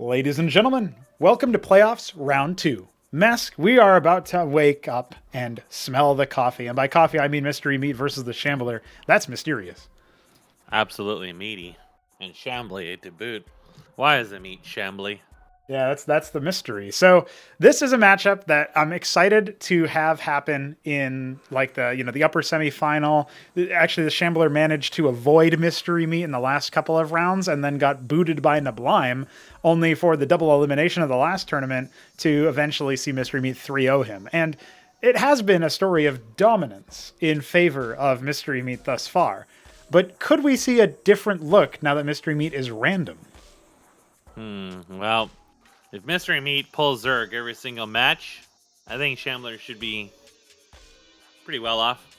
Ladies and gentlemen, welcome to Playoffs Round 2. Mesk, we are about to wake up and smell the coffee. And by coffee, I mean Mystery Meat versus the Shambler. That's mysterious. Absolutely meaty. And shambly to boot. Why is the meat shambly? Yeah, that's the mystery. So this is a matchup that I'm excited to have happen in like the upper semifinal. Actually, the Shambler managed to avoid Mystery Meat in the last couple of rounds and then got booted by Neblime, only for the double elimination of the last tournament to eventually see Mystery Meat 3-0 him. And it has been a story of dominance in favor of Mystery Meat thus far. But could we see a different look now that Mystery Meat is random? Well, if Mystery Meat pulls Zerg every single match, I think Shambler should be pretty well off.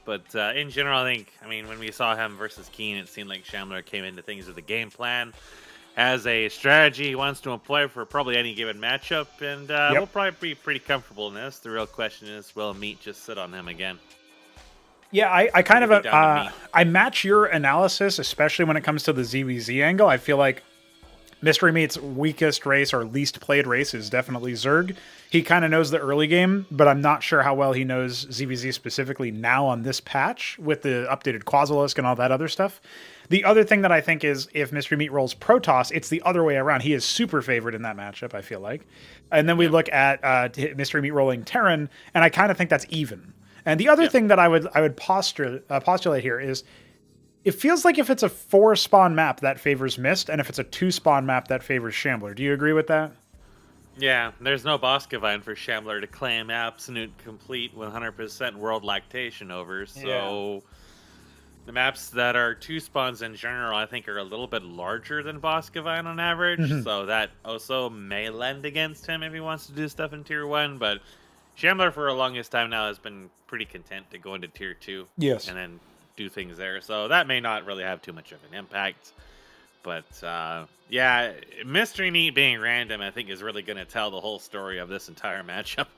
But in general, I mean, when we saw him versus Keen, it seemed like Shambler came into things with a game plan, has a strategy he wants to employ for probably any given matchup, and we'll probably be pretty comfortable in this. The real question is, will Meat just sit on him again? Yeah, I kind of I match your analysis, especially when it comes to the ZVZ angle. I feel like Mystery Meat's weakest race or least played race is definitely Zerg. He kind of knows the early game, but I'm not sure how well he knows ZVZ specifically now on this patch with the updated Quasilisk and all that other stuff. The other thing that I think is if Mystery Meat rolls Protoss, it's the other way around. He is super favored in that matchup, I feel like. And then we look at Mystery Meat rolling Terran, and I kind of think that's even. And the other thing that I would postulate here is it feels like if it's a 4-spawn map, that favors Mist, and if it's a 2-spawn map, that favors Shambler. Do you agree with that? Yeah, there's no Boscovine for Shambler to claim absolute, complete, 100% world lactation over, so the maps that are 2-spawns in general, I think, are a little bit larger than Boscovine on average, so that also may lend against him if he wants to do stuff in Tier 1, but Shambler for the longest time now has been pretty content to go into Tier 2. Yes. And then do things there, so that may not really have too much of an impact. But yeah, Mystery Meat being random, I think, is really going to tell the whole story of this entire matchup.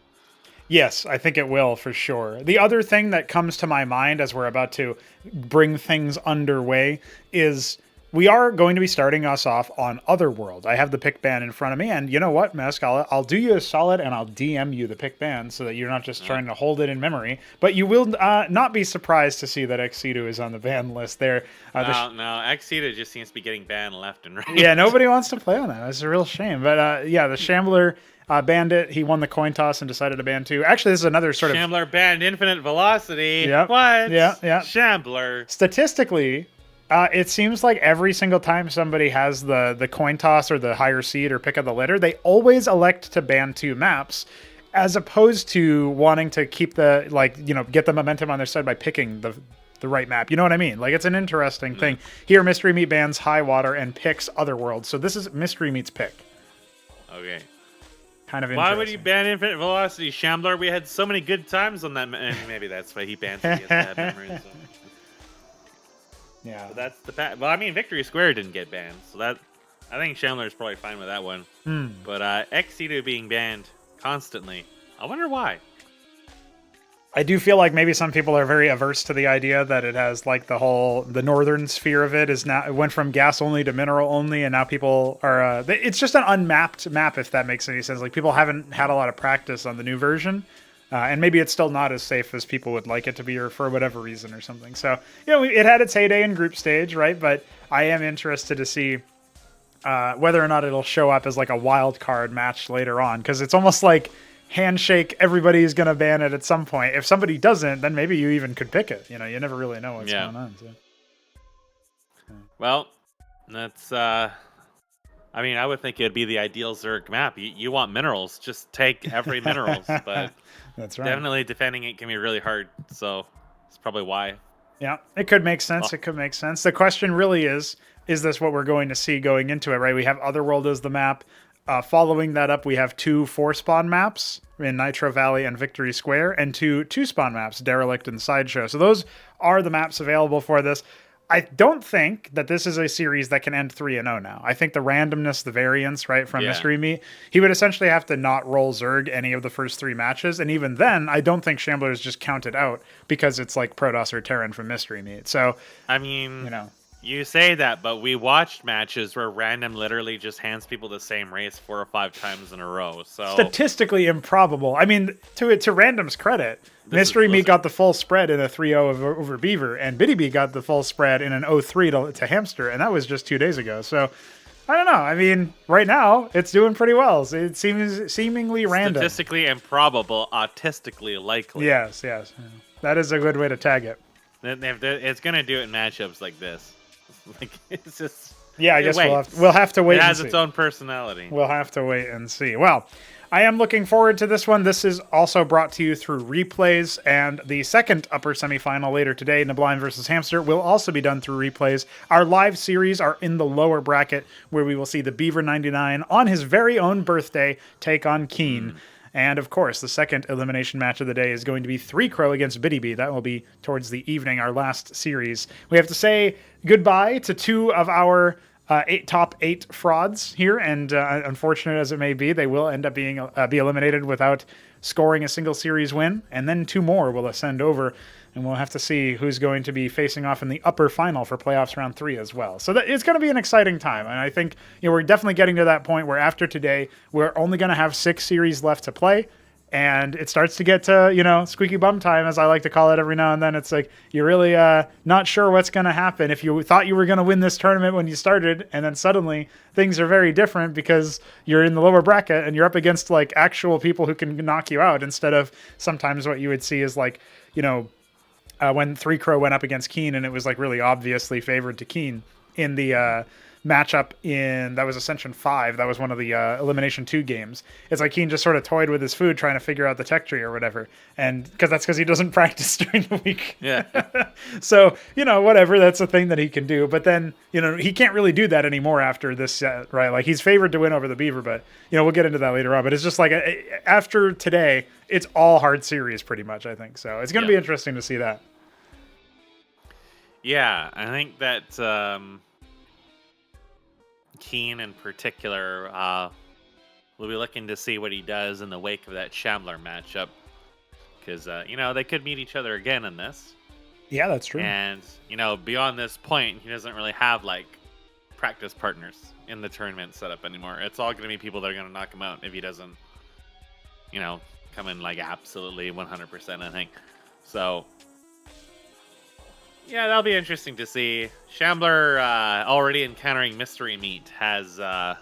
Yes, I think it will for sure. The other thing that comes to my mind as we're about to bring things underway is we are going to be starting us off on Otherworld. I have the pick ban in front of me, and you know what, Mesk? I'll do you a solid, and I'll DM you the pick ban so that you're not just trying to hold it in memory. But you will not be surprised to see that Ex Situ is on the ban list there. No, Ex Situ just seems to be getting banned left and right. Yeah, nobody wants to play on that. It's a real shame. But yeah, the Shambler banned it. He won the coin toss and decided to ban too. Actually, this is another sort of... Shambler banned Infinite Velocity. Yep. What? Yeah. Shambler. Statistically... it seems like every single time somebody has the coin toss or the higher seed or pick of the litter, they always elect to ban 2 maps as opposed to wanting to keep get the momentum on their side by picking the right map. You know what I mean? Like, it's an interesting thing. Here, Mystery Meat bans Highwater and picks Otherworld. So this is Mystery Meat's pick. Okay. Kind of interesting. Why would you ban Infinite Velocity, Shambler? We had so many good times on that. And maybe that's why he bans it. He has bad memories. So. Yeah, so that's the well. I mean, Victory Square didn't get banned, so that I think Shambler's probably fine with that one. But Ex Situ being banned constantly, I wonder why. I do feel like maybe some people are very averse to the idea that it has like the northern sphere of it is now it went from gas only to mineral only, and now people are it's just an unmapped map, if that makes any sense. Like, people haven't had a lot of practice on the new version. And maybe it's still not as safe as people would like it to be, or for whatever reason or something. So, it had its heyday in group stage, right? But I am interested to see whether or not it'll show up as like a wild card match later on. Because it's almost like handshake, everybody's going to ban it at some point. If somebody doesn't, then maybe you even could pick it. You never really know what's going on. So. Well, that's... I mean, I would think it'd be the ideal Zerg map. You want minerals, just take every minerals. But that's right. Definitely defending it can be really hard, so it's probably why. Yeah, it could make sense. It could make sense. The question really is this what we're going to see going into it, right? We have Otherworld as the map. Following that up, we have 2 4-spawn maps in Nitro Valley and Victory Square, and 2 2-spawn maps, Derelict and Sideshow. So those are the maps available for this. I don't think that this is a series that can end 3-0 now. I think the randomness, the variance, right, from Mystery Meat, he would essentially have to not roll Zerg any of the first 3 matches. And even then, I don't think Shambler is just counted out because it's like Protoss or Terran from Mystery Meat. So, I mean, You say that, but we watched matches where random literally just hands people the same race 4 or 5 times in a row. So statistically improbable. I mean, to Random's credit, Mystery Meat got the full spread in a 3-0 over Beaver, and Btyb got the full spread in an 0-3 to Hamster, and that was just 2 days ago. So I don't know. I mean, right now it's doing pretty well. So it seems seemingly random, statistically improbable, autistically likely. Yes, that is a good way to tag it. It's gonna do it in matchups like this. Like it's just I guess we'll have to wait. It has and its see. own personality. We'll have to wait and see. Well, I am looking forward to this one. This is also brought to you through replays, and the second upper semifinal later today, Neblime versus Hamster, will also be done through replays. Our live series are in the lower bracket, where we will see the Beaver 99 on his very own birthday take on Keen. And of course, the second elimination match of the day is going to be 3-Crow against Btyb. That will be towards the evening, our last series. We have to say goodbye to 2 of our top 8 frauds here, and unfortunate as it may be, they will end up being be eliminated without scoring a single series win. And then 2 more will ascend over, and we'll have to see who's going to be facing off in the upper final for playoffs round 3 as well. So it's going to be an exciting time, and I think we're definitely getting to that point where after today, we're only going to have 6 series left to play, and it starts to get to squeaky bum time, as I like to call it every now and then. It's like you're really not sure what's going to happen. If you thought you were going to win this tournament when you started, and then suddenly things are very different because you're in the lower bracket and you're up against like actual people who can knock you out, instead of sometimes what you would see is like when 3-Crow went up against Keen, and it was like really obviously favored to Keen in the matchup that was Ascension 5. That was one of the Elimination 2 games. It's like Keen just sort of toyed with his food trying to figure out the tech tree or whatever. And because he doesn't practice during the week. Yeah. So, whatever, that's a thing that he can do. But then, he can't really do that anymore after this set, right? Like he's favored to win over the Beaver, but, we'll get into that later on. But it's just like after today, it's all hard series pretty much, I think. So it's going to be interesting to see that. Yeah, I think that Keen in particular will be looking to see what he does in the wake of that Shambler matchup, because they could meet each other again in this. Yeah, that's true. And beyond this point, he doesn't really have like practice partners in the tournament setup anymore. It's all going to be people that are going to knock him out if he doesn't come in like absolutely 100%, I think. So yeah, that'll be interesting to see. Shambler, already encountering Mystery Meat, has a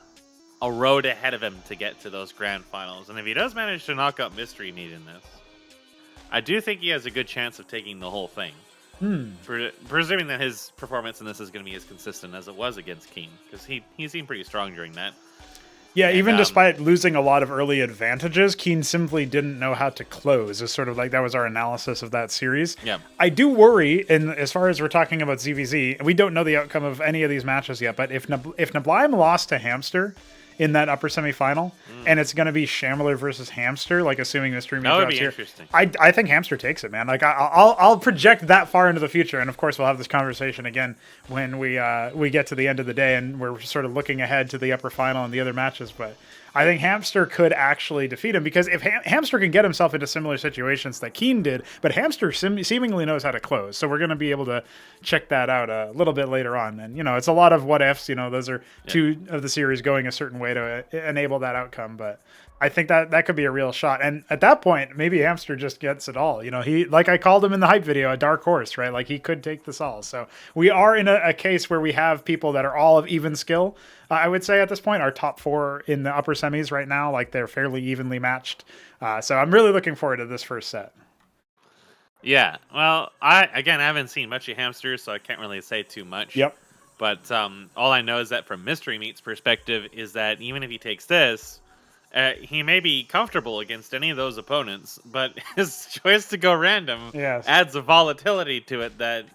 road ahead of him to get to those grand finals. And if he does manage to knock out Mystery Meat in this, I do think he has a good chance of taking the whole thing. Presuming that his performance in this is going to be as consistent as it was against Keen, because he seemed pretty strong during that. Yeah, and even despite losing a lot of early advantages, Keen simply didn't know how to close. It's sort of like that was our analysis of that series. Yeah. I do worry, and as far as we're talking about ZVZ, we don't know the outcome of any of these matches yet, but if Neblime lost to Hamster in that upper semifinal, and it's going to be Shambler versus Hamster, like assuming Mystery Meat drops here. Interesting. I think Hamster takes it, man. Like I'll project that far into the future, and of course we'll have this conversation again when we get to the end of the day and we're sort of looking ahead to the upper final and the other matches. But I think Hamster could actually defeat him, because if Hamster can get himself into similar situations that Keen did, but Hamster seemingly knows how to close, so we're going to be able to check that out a little bit later on. And it's a lot of what ifs. Those are 2 of the series going a certain way to enable that outcome. But I think that could be a real shot. And at that point, maybe Hamster just gets it all. He, like I called him in the hype video, a dark horse, right? Like he could take this all. So we are in a case where we have people that are all of even skill. I would say at this point, our top 4 in the upper semis right now, like they're fairly evenly matched. So I'm really looking forward to this first set. Yeah, well, I haven't seen much of Hamster, so I can't really say too much. Yep. But all I know is that from Mystery Meat's perspective is that even if he takes this, he may be comfortable against any of those opponents, but his choice to go random adds a volatility to it that,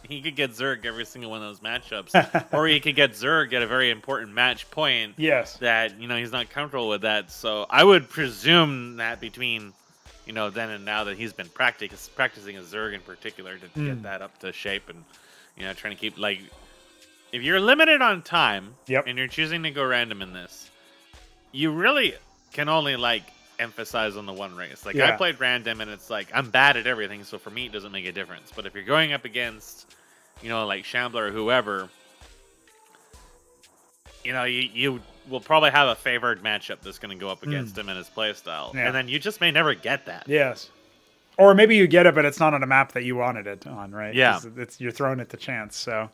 he could get Zerg every single one of those matchups, or he could get Zerg at a very important match point that, he's not comfortable with that. So I would presume that between, then and now that he's been practicing a Zerg in particular to get that up to shape and, trying to keep, like, if you're limited on time and you're choosing to go random in this, you really can only emphasize on the one race. Like I played random and it's like I'm bad at everything, so for me it doesn't make a difference. But if you're going up against you know, like Shambler or whoever, you know, you will probably have a favored matchup that's going to go up against him in his playstyle. Yeah. And then you just may never get that. Yes. Or maybe you get it, but it's not on a map that you wanted it on, right? Yeah. You're throwing it to chance. So,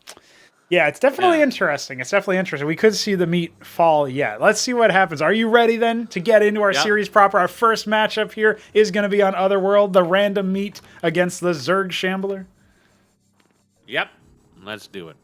yeah, it's definitely interesting. It's definitely interesting. We could see the meat fall yet. Let's see what happens. Are you ready then to get into our series proper? Our first matchup here is going to be on Otherworld, the random meat against the Zerg Shambler. Yep. Let's do it.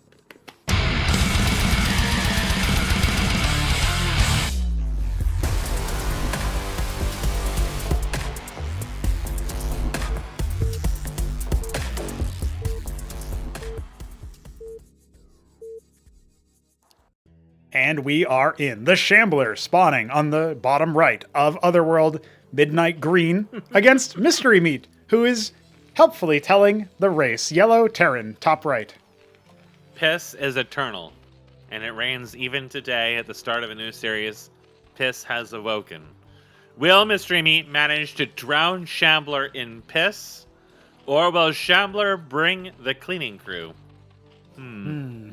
And we are in the Shambler, spawning on the bottom right of Otherworld, Midnight Green, against Mystery Meat, who is helpfully telling the race. Yellow Terran, top right. Piss is eternal, and it reigns even today at the start of a new series. Piss has awoken. Will Mystery Meat manage to drown Shambler in piss, or will Shambler bring the cleaning crew?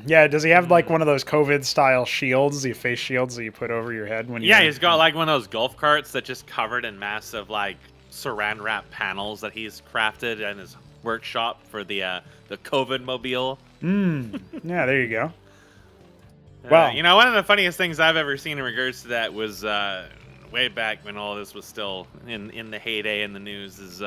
Yeah, does he have like one of those COVID-style shields, the face shields that you put over your head when you... Yeah, he's got like one of those golf carts that just covered in massive like saran wrap panels that he's crafted in his workshop for the COVID mobile. Yeah, there you go. Well, you know, one of the funniest things I've ever seen in regards to that was way back when all this was still in the heyday in the news is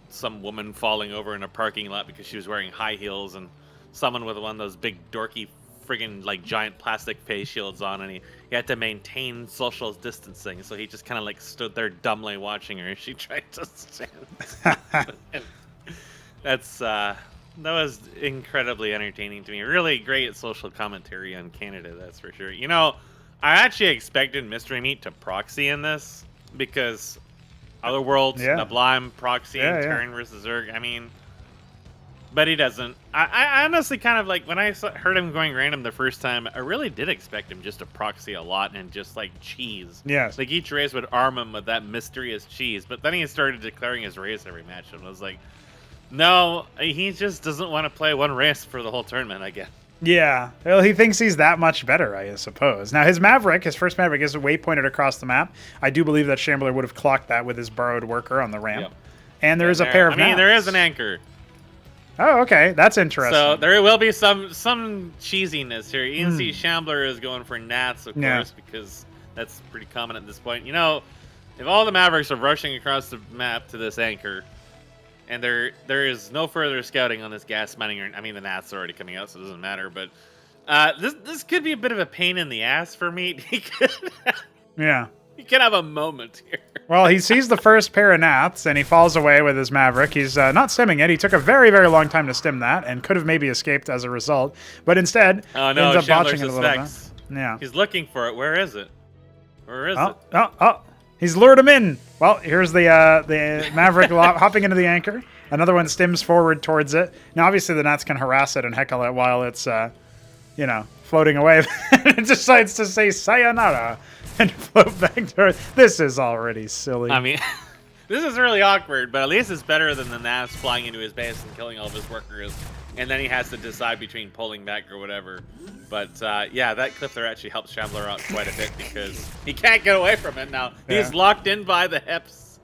some woman falling over in a parking lot because she was wearing high heels, and someone with one of those big dorky friggin' like giant plastic face shields on, and he had to maintain social distancing, so he just kind of like stood there dumbly watching her as she tried to stand. That was incredibly entertaining to me. Really great social commentary on Canada, that's for sure. You know, I actually expected Mystery Meat to proxy in this because Otherworld, neblime, proxy, and Terran versus Zerg. I mean, but he doesn't. I honestly kind of like, when I heard him going random the first time, I really did expect him just to proxy a lot and just like cheese. Yes. Like each race would arm him with that mysterious cheese, but then he started declaring his race every match, and I was like, no, he just doesn't want to play one race for the whole tournament, I guess. Yeah, well, he thinks he's that much better, I suppose. Now, his Maverick, his first Maverick, is waypointed across the map. I do believe that Shambler would have clocked that with his borrowed worker on the ramp. Yep. And there is a pair of gnats. There is an anchor. Oh, okay. That's interesting. So there will be some cheesiness here. You can see Shambler is going for gnats, of course, because that's pretty common at this point. You know, if all the Mavericks are rushing across the map to this anchor, and there is no further scouting on this gas mining, I mean, the gnats are already coming out, so it doesn't matter, but this could be a bit of a pain in the ass for me. He could have a moment here. Well, he sees the first pair of gnats, and he falls away with his Maverick. He's not stimming it. He took a very, very long time to stim that, and could have maybe escaped as a result. But instead, ends up botching it a little bit. Yeah. He's looking for it. Where is it? Where is it? Oh. He's lured him in. Well, here's the Maverick hopping into the anchor. Another one stims forward towards it. Now, obviously, the gnats can harass it and heckle it while it's, floating away. It decides to say sayonara and float back to Earth. This is already silly. I mean, this is really awkward, but at least it's better than the gnats flying into his base and killing all of his workers, and then he has to decide between pulling back or whatever. But yeah, that cliff there actually helps Shambler out quite a bit because he can't get away from it now. Yeah. He's locked in by the hips.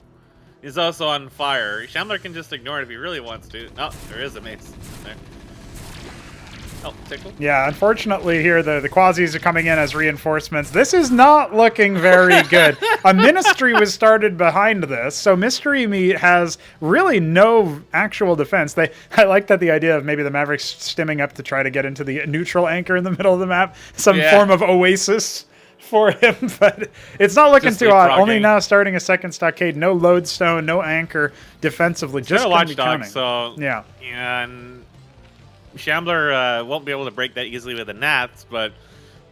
He's also on fire. Shambler can just ignore it if he really wants to. Oh, there is a mace there. Oh, tickle. Yeah, unfortunately here the Quasis are coming in as reinforcements. This is not looking very good. A ministry was started behind this, so Mystery Meat has really no actual defense. I like that the idea of maybe the Mavericks stimming up to try to get into the neutral anchor in the middle of the map, some form of oasis for him, but it's not looking too hot. Only now starting a second stockade, no lodestone, no anchor defensively. Just a watchdog, so yeah. And Shambler won't be able to break that easily with the gnats, but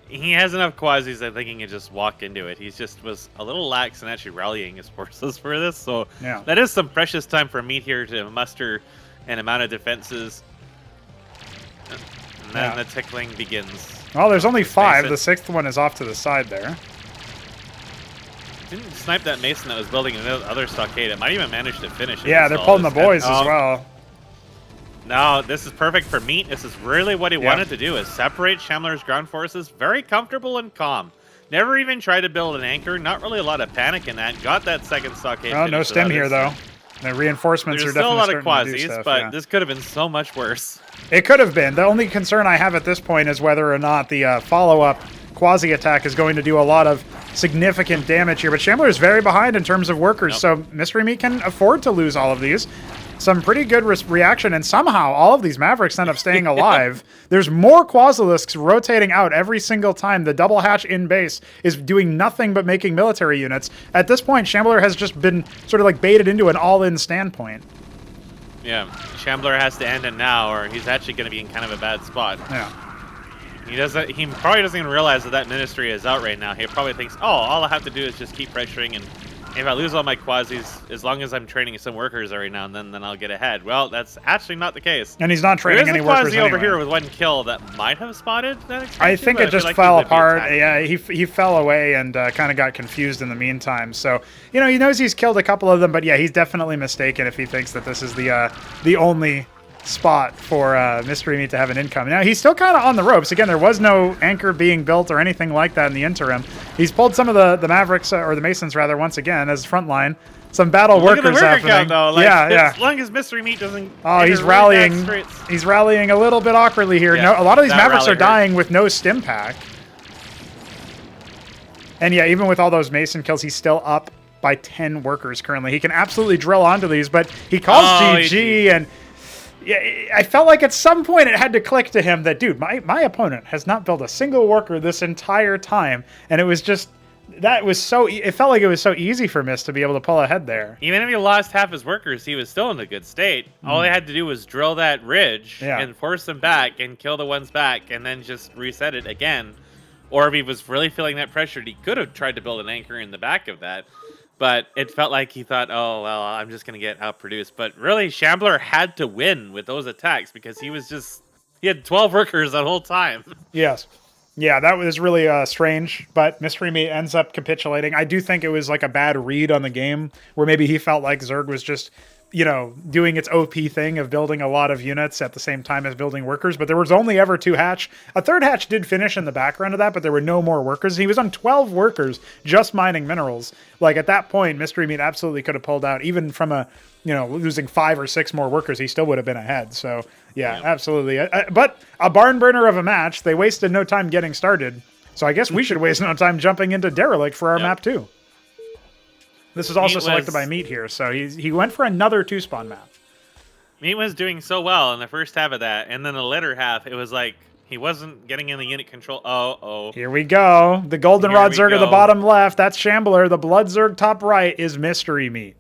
he has enough quasis I think he can just walk into it. He just was a little lax in actually rallying his forces for this, so that is some precious time for Meat here to muster an amount of defenses. And then the tickling begins. Well, there's only 5. The 6th one is off to the side there. Didn't snipe that Mason that was building another stockade. It might even manage to finish it. Yeah, they're pulling the boys as well. No, this is perfect for Meat. This is really what he wanted to do, is separate Shambler's ground forces. Very comfortable and calm. Never even tried to build an anchor. Not really a lot of panic in that. Got that second stockade. Oh, no stem here, though. The reinforcements are definitely starting to do stuff. There's still a lot of quasis, but this could have been so much worse. It could have been. The only concern I have at this point is whether or not the follow-up quasi attack is going to do a lot of significant damage here. But Shambler is very behind in terms of workers, so Mystery Meat can afford to lose all of these. Some pretty good reaction, and somehow all of these Mavericks end up staying alive. There's more Quasilisks rotating out every single time. The double hatch in base is doing nothing but making military units. At this point, Shambler has just been sort of like baited into an all-in standpoint. Yeah, Shambler has to end it now, or he's actually going to be in kind of a bad spot. Yeah. He probably doesn't even realize that that ministry is out right now. He probably thinks, oh, all I have to do is just keep pressuring, and if I lose all my quasis, as long as I'm training some workers every now and then I'll get ahead. Well, that's actually not the case. And he's not training any workers There's a quasi over here with one kill that might have spotted that expansion. I think it just fell apart. Yeah, he fell away and kind of got confused in the meantime. So, you know, he knows he's killed a couple of them, but yeah, he's definitely mistaken if he thinks that this is the only spot for Mystery Meat to have an income. Now, he's still kind of on the ropes. Again, there was no anchor being built or anything like that in the interim. He's pulled some of the Mavericks, or the Masons rather, once again, as front line. Some battle workers happening. Count, though. Like, yeah. As long as Mystery Meat doesn't... Oh, he's rallying. He's rallying a little bit awkwardly here. Yeah, no, a lot of these Mavericks are dying with no stim pack. And yeah, even with all those Mason kills, he's still up by 10 workers currently. He can absolutely drill onto these, but he calls GG, and... Yeah, I felt like at some point it had to click to him that, dude, my opponent has not built a single worker this entire time. And it was just, it felt like it was so easy for Mist to be able to pull ahead there. Even if he lost half his workers, he was still in a good state. All he had to do was drill that ridge and force them back and kill the ones back and then just reset it again. Or if he was really feeling that pressure, he could have tried to build an anchor in the back of that. But it felt like he thought, oh, well, I'm just going to get outproduced. But really, Shambler had to win with those attacks because he had 12 workers that whole time. Yes. Yeah, that was really strange. But Mystery Meat ends up capitulating. I do think it was like a bad read on the game where maybe he felt like Zerg was just, you know, doing its OP thing of building a lot of units at the same time as building workers, but there was only ever 2 hatch. A 3rd hatch did finish in the background of that, but there were no more workers. He was on 12 workers just mining minerals. Like at that point, Mystery Meat absolutely could have pulled out, even from losing 5 or 6 more workers, he still would have been ahead. So yeah, absolutely. But a barn burner of a match. They wasted no time getting started. So I guess we should waste no time jumping into Derelict for our map too. This is also selected by Meat here, so he went for another 2-spawn map. Meat was doing so well in the first half of that, and then the later half, it was like he wasn't getting in the unit control. Here we go. The Goldenrod Zerg at the bottom left, that's Shambler. The Blood Zerg top right is Mystery Meat.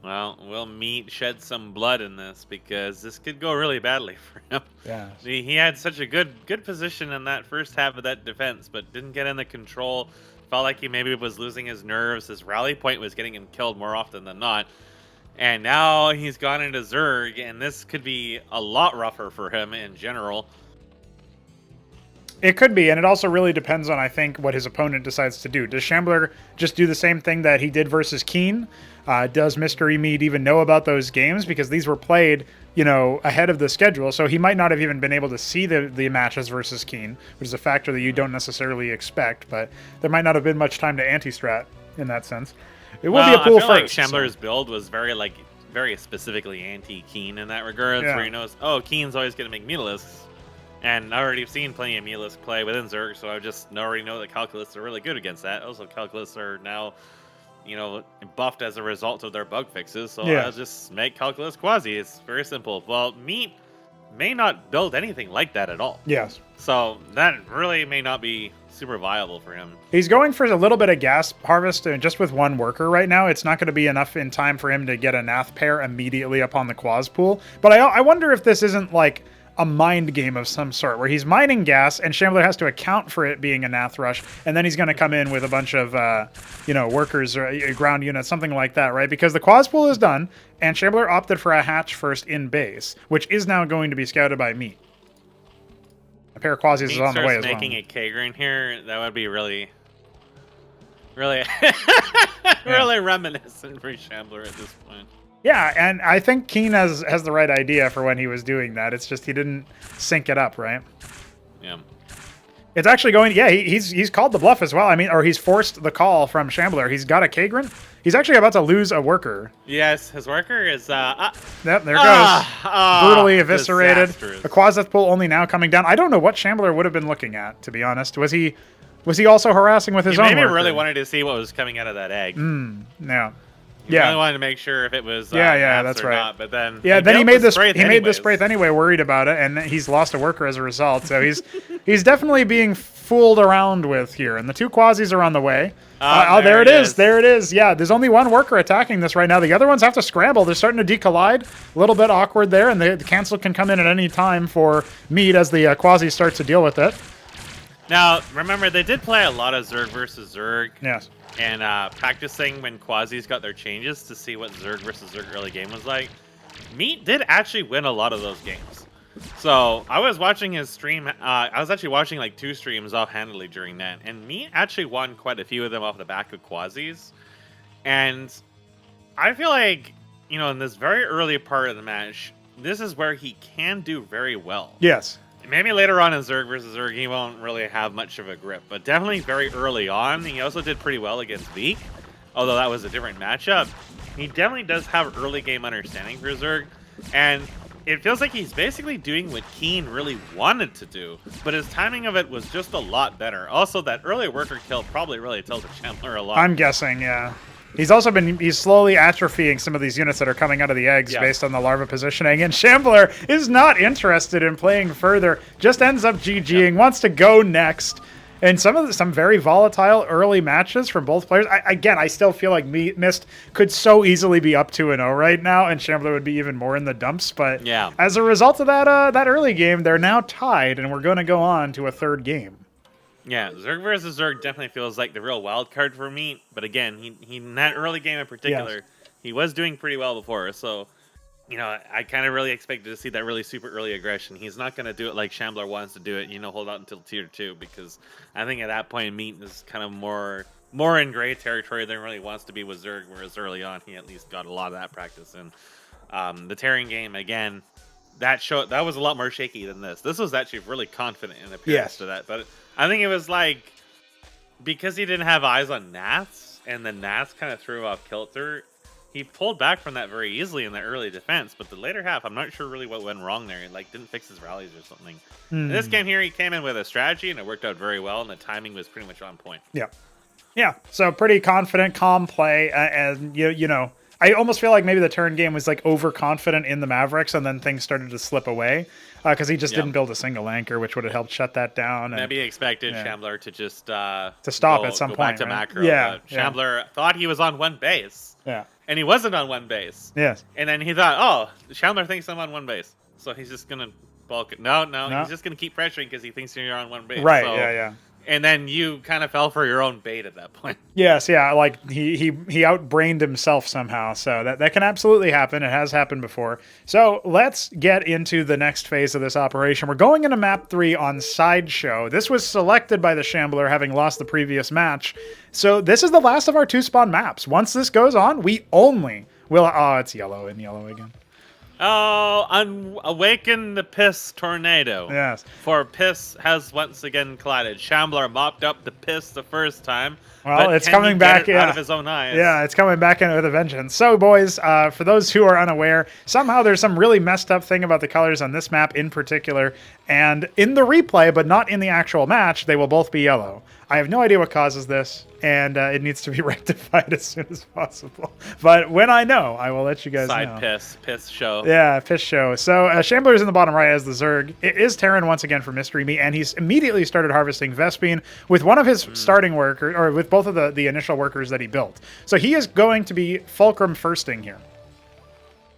Well, will Meat shed some blood in this, because this could go really badly for him. Yeah. He had such a good position in that first half of that defense, but didn't get in the control. Felt like he maybe was losing his nerves. His rally point was getting him killed more often than not. And now he's gone into Zerg, and this could be a lot rougher for him in general. It could be, and it also really depends on, I think, what his opponent decides to do. Does Shambler just do the same thing that he did versus Keen? Does Mystery Meat even know about those games? Because these were played, you know, ahead of the schedule, so he might not have even been able to see the matches versus Keen, which is a factor that you don't necessarily expect, but there might not have been much time to anti-strat in that sense. It will be a pool I feel like first. Shambler's build was very specifically anti-Keen in that regard, where he knows, oh, Keen's always going to make Mutalisks. And I already have seen plenty of Mutalisk play within Zerg, so I just already know that Calculists are really good against that. Also, Calculists are now, you know, buffed as a result of their bug fixes, so I'll just make Calculus Quasi. It's very simple. Well, Meat may not build anything like that at all. Yes. So that really may not be super viable for him. He's going for a little bit of gas harvest just with 1 worker right now. It's not going to be enough in time for him to get a Nath pair immediately upon the Quas pool. But I wonder if this isn't like a mind game of some sort, where he's mining gas and Shambler has to account for it being a Nath rush, and then he's going to come in with a bunch of, workers or ground units, something like that, right? Because the Quas pool is done, and Shambler opted for a hatch first in base, which is now going to be scouted by Meat. A pair of Quasis is on the way as well. Making a K-Green here, that would be really really reminiscent for Shambler at this point. Yeah, and I think Keen has the right idea for when he was doing that. It's just he didn't sync it up, right? Yeah. It's actually going. Yeah, he's called the bluff as well. I mean, or he's forced the call from Shambler. He's got a Kagran. He's actually about to lose a worker. Yes, his worker is. Yep, there goes. Brutally eviscerated. Disastrous. The Quasith pull only now coming down. I don't know what Shambler would have been looking at, to be honest. Was he also harassing with his own Maybe worker? really wanted to see what was coming out of that egg. Yeah. He really wanted to make sure if it was that's or right. not, but then he made the Spraith anyway, worried about it, and he's lost a worker as a result. So he's definitely being fooled around with here, and the two Quasis are on the way. There it is. There it is. Yeah, there's only one worker attacking this right now. The other ones have to scramble. They're starting to decollide. A little bit awkward there, and the cancel can come in at any time for Mead as the Quasi starts to deal with it. Now, remember, they did play a lot of Zerg versus Zerg. Yes. And practicing when Quasis got their changes to see what Zerg versus Zerg early game was like. Meat did actually win a lot of those games. So I was watching his stream. I was actually watching like 2 streams offhandedly during that. And Meat actually won quite a few of them off the back of Quasis. And I feel like, in this very early part of the match, this is where he can do very well. Yes. Maybe later on in Zerg versus Zerg, he won't really have much of a grip, but definitely very early on. He also did pretty well against Veek, although that was a different matchup. He definitely does have early game understanding for Zerg, and it feels like he's basically doing what Keen really wanted to do, but his timing of it was just a lot better. Also, that early worker kill probably really tilted Shambler a lot. I'm guessing, yeah. He's slowly atrophying some of these units that are coming out of the eggs based on the larva positioning. And Shambler is not interested in playing further. Just ends up GGing, wants to go next. And some very volatile early matches from both players. I still feel like Mist could so easily be up 2-0 right now, and Shambler would be even more in the dumps. But as a result of that early game, they're now tied, and we're going to go on to a third game. Yeah, Zerg versus Zerg definitely feels like the real wild card for me. But again, he in that early game in particular, he was doing pretty well before. So, I kind of really expected to see that really super early aggression. He's not going to do it like Shambler wants to do it, hold out until tier 2, because I think at that point, Meat is kind of more in gray territory than really wants to be with Zerg, whereas early on, he at least got a lot of that practice in. The Terran game, again, that was a lot more shaky than this. This was actually really confident in appearance to that, but I think it was like, because he didn't have eyes on Naths, and the Naths kind of threw off Kilter, he pulled back from that very easily in the early defense, but the later half, I'm not sure really what went wrong there. He didn't fix his rallies or something. In this game here, he came in with a strategy, and it worked out very well, and the timing was pretty much on point. Yeah, so pretty confident, calm play, and I almost feel like maybe the turn game was overconfident in the Mavericks, and then things started to slip away because he just didn't build a single anchor, which would have helped shut that down. Maybe he expected Shambler to just to stop at some point. Back to macro. Shambler thought he was on one base. Yeah, and he wasn't on one base. Yes, and then he thought, oh, Shambler thinks I'm on one base, so he's just gonna bulk it. No, he's just gonna keep pressuring because he thinks you're on one base. Right. So, yeah. And then you kind of fell for your own bait at that point. Yes, yeah, he outbrained himself somehow. So that can absolutely happen. It has happened before. So let's get into the next phase of this operation. We're going into map 3 on Sideshow. This was selected by the Shambler, having lost the previous match. So this is the last of our 2-spawn maps. Once this goes on, we only will... Oh, it's yellow and yellow again. Oh, awaken the piss tornado. Yes. For piss has once again collided. Shambler mopped up the piss the first time. Well, it's coming back out of his own eyes. Yeah, it's coming back in with a vengeance. So, boys, for those who are unaware, somehow there's some really messed up thing about the colors on this map in particular. And in the replay, but not in the actual match, they will both be yellow. I have no idea what causes this, and it needs to be rectified as soon as possible. But when I know, I will let you guys know. Piss show. Yeah, piss show. So Shambler is in the bottom right as the Zerg. It is Terran once again for Mystery Meat, and he's immediately started harvesting Vespene with one of his starting workers, or with both of the initial workers that he built. So he is going to be Fulcrum firsting here.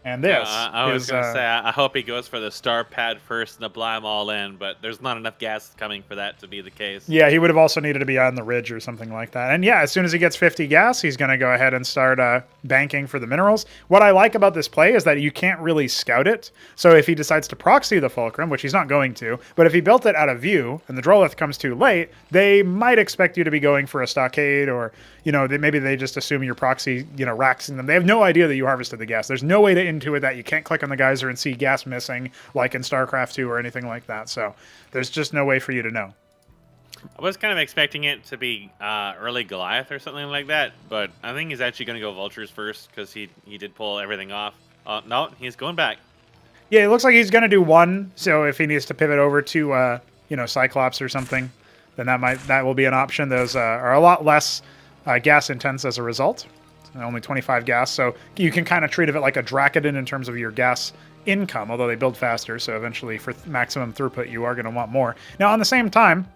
And this I was going to say, I hope he goes for the star pad first, neblime all in, but there's not enough gas coming for that to be the case. Yeah, he would have also needed to be on the ridge or something like that. And yeah, as soon as he gets 50 gas, he's going to go ahead and start banking for the minerals. What I like about this play is that you can't really scout it. So if he decides to proxy the Fulcrum, which he's not going to, but if he built it out of view and the Derelict comes too late, they might expect you to be going for a stockade, or maybe they just assume your proxy racking them. They have no idea that you harvested the gas. There's no way to intuit that. You can't click on the geyser and see gas missing like in StarCraft 2 or anything like that. So there's just no way for you to know. I was kind of expecting it to be early Goliath or something like that, but I think he's actually going to go Vultures first because he did pull everything off. No, he's going back. Yeah, it looks like he's going to do one. So if he needs to pivot over to Cyclops or something, then that will be an option. Those are a lot less gas intense as a result. Only 25 gas, so you can kind of treat it like a Dracodon in terms of your gas income, although they build faster, so eventually for maximum throughput you are going to want more. Now, on the same time,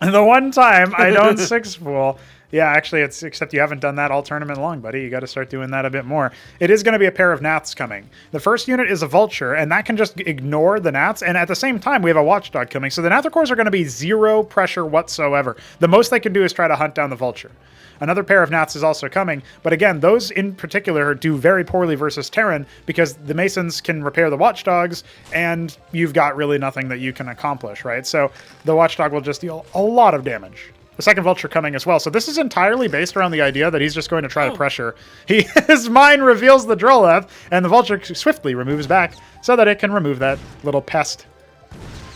the one time I don't six pool, yeah, actually, except you haven't done that all tournament long, buddy. You got to start doing that a bit more. It is going to be a pair of Gnats coming. The first unit is a Vulture, and that can just ignore the Gnats, and at the same time, we have a Watchdog coming, so the Nathracores are going to be zero pressure whatsoever. The most they can do is try to hunt down the Vulture. Another pair of Gnats is also coming, but again, those in particular do very poorly versus Terran because the Masons can repair the Watchdogs, and you've got really nothing that you can accomplish, right? So the Watchdog will just deal a lot of damage. The second Vulture coming as well. So this is entirely based around the idea that he's just going to try to pressure. His mind reveals the Droleth, and the Vulture swiftly removes back so that it can remove that little pest.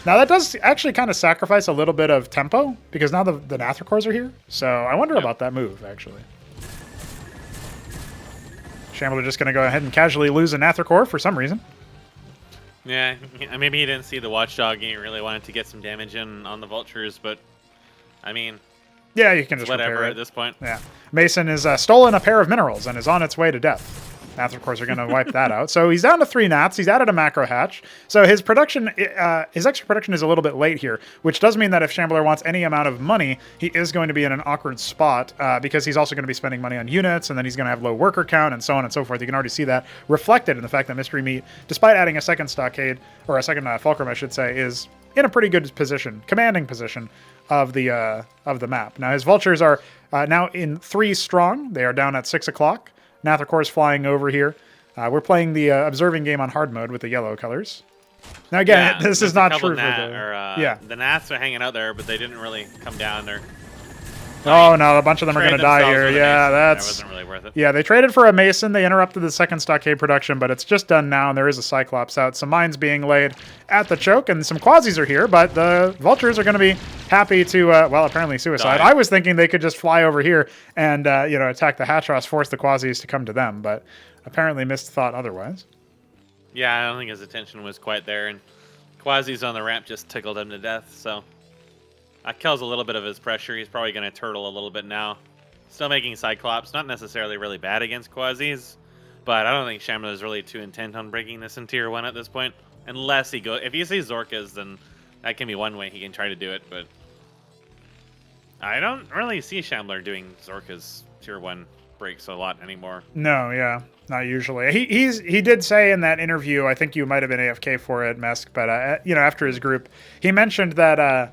Now, that does actually kind of sacrifice a little bit of tempo, because now the Nathracores are here. So I wonder about that move, actually. Shambler just going to go ahead and casually lose a Nathracor for some reason. Yeah, maybe he didn't see the Watchdog and he really wanted to get some damage in on the Vultures, but, I mean... Yeah, you can just whatever repair it at this point. Yeah. Mason has stolen a pair of minerals and is on its way to death. Nathracores are going to wipe that out. So he's down to 3 Nats. He's added a macro hatch. So his production, his extra production is a little bit late here, which does mean that if Shambler wants any amount of money, he is going to be in an awkward spot because he's also going to be spending money on units, and then he's going to have low worker count and so on and so forth. You can already see that reflected in the fact that Mystery Meat, despite adding a second stockade, or a second Fulcrum, I should say, is in a pretty good position, commanding position of the map. Now his Vultures are now in 3 strong. They are down at 6 o'clock. Nathracores flying over here. We're playing the observing game on hard mode with the yellow colors. Now again, this is not true for the... The Nats are hanging out there, but they didn't really come down there. Oh no, a bunch of them are going to die here. Yeah, that wasn't really worth it. Yeah, they traded for a Mason. They interrupted the second stockade production, but it's just done now, and there is a Cyclops out. Some mines being laid at the choke, and some Quasis are here, but the Vultures are going to be happy to, well, apparently suicide. I was thinking they could just fly over here and, attack the Hatchros, force the Quasis to come to them, but apparently missed thought otherwise. Yeah, I don't think his attention was quite there, and Quasis on the ramp just tickled him to death, so... That kills a little bit of his pressure. He's probably going to turtle a little bit now. Still making Cyclops. Not necessarily really bad against Quasis, but I don't think Shambler is really too intent on breaking this in Tier 1 at this point. Unless he goes... If he sees Zorkas, then that can be one way he can try to do it, but... I don't really see Shambler doing Zorka's Tier 1 breaks a lot anymore. No, yeah. Not usually. He did say in that interview, I think you might have been AFK for it, Mesk, but, after his group, he mentioned that...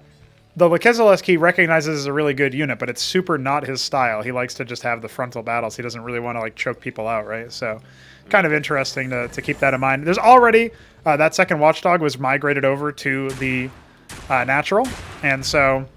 The Lakizalisk he recognizes as a really good unit, but it's super not his style. He likes to just have the frontal battles. He doesn't really want to choke people out, right? So kind of interesting to keep that in mind. There's already, that second Watchdog was migrated over to the natural, and so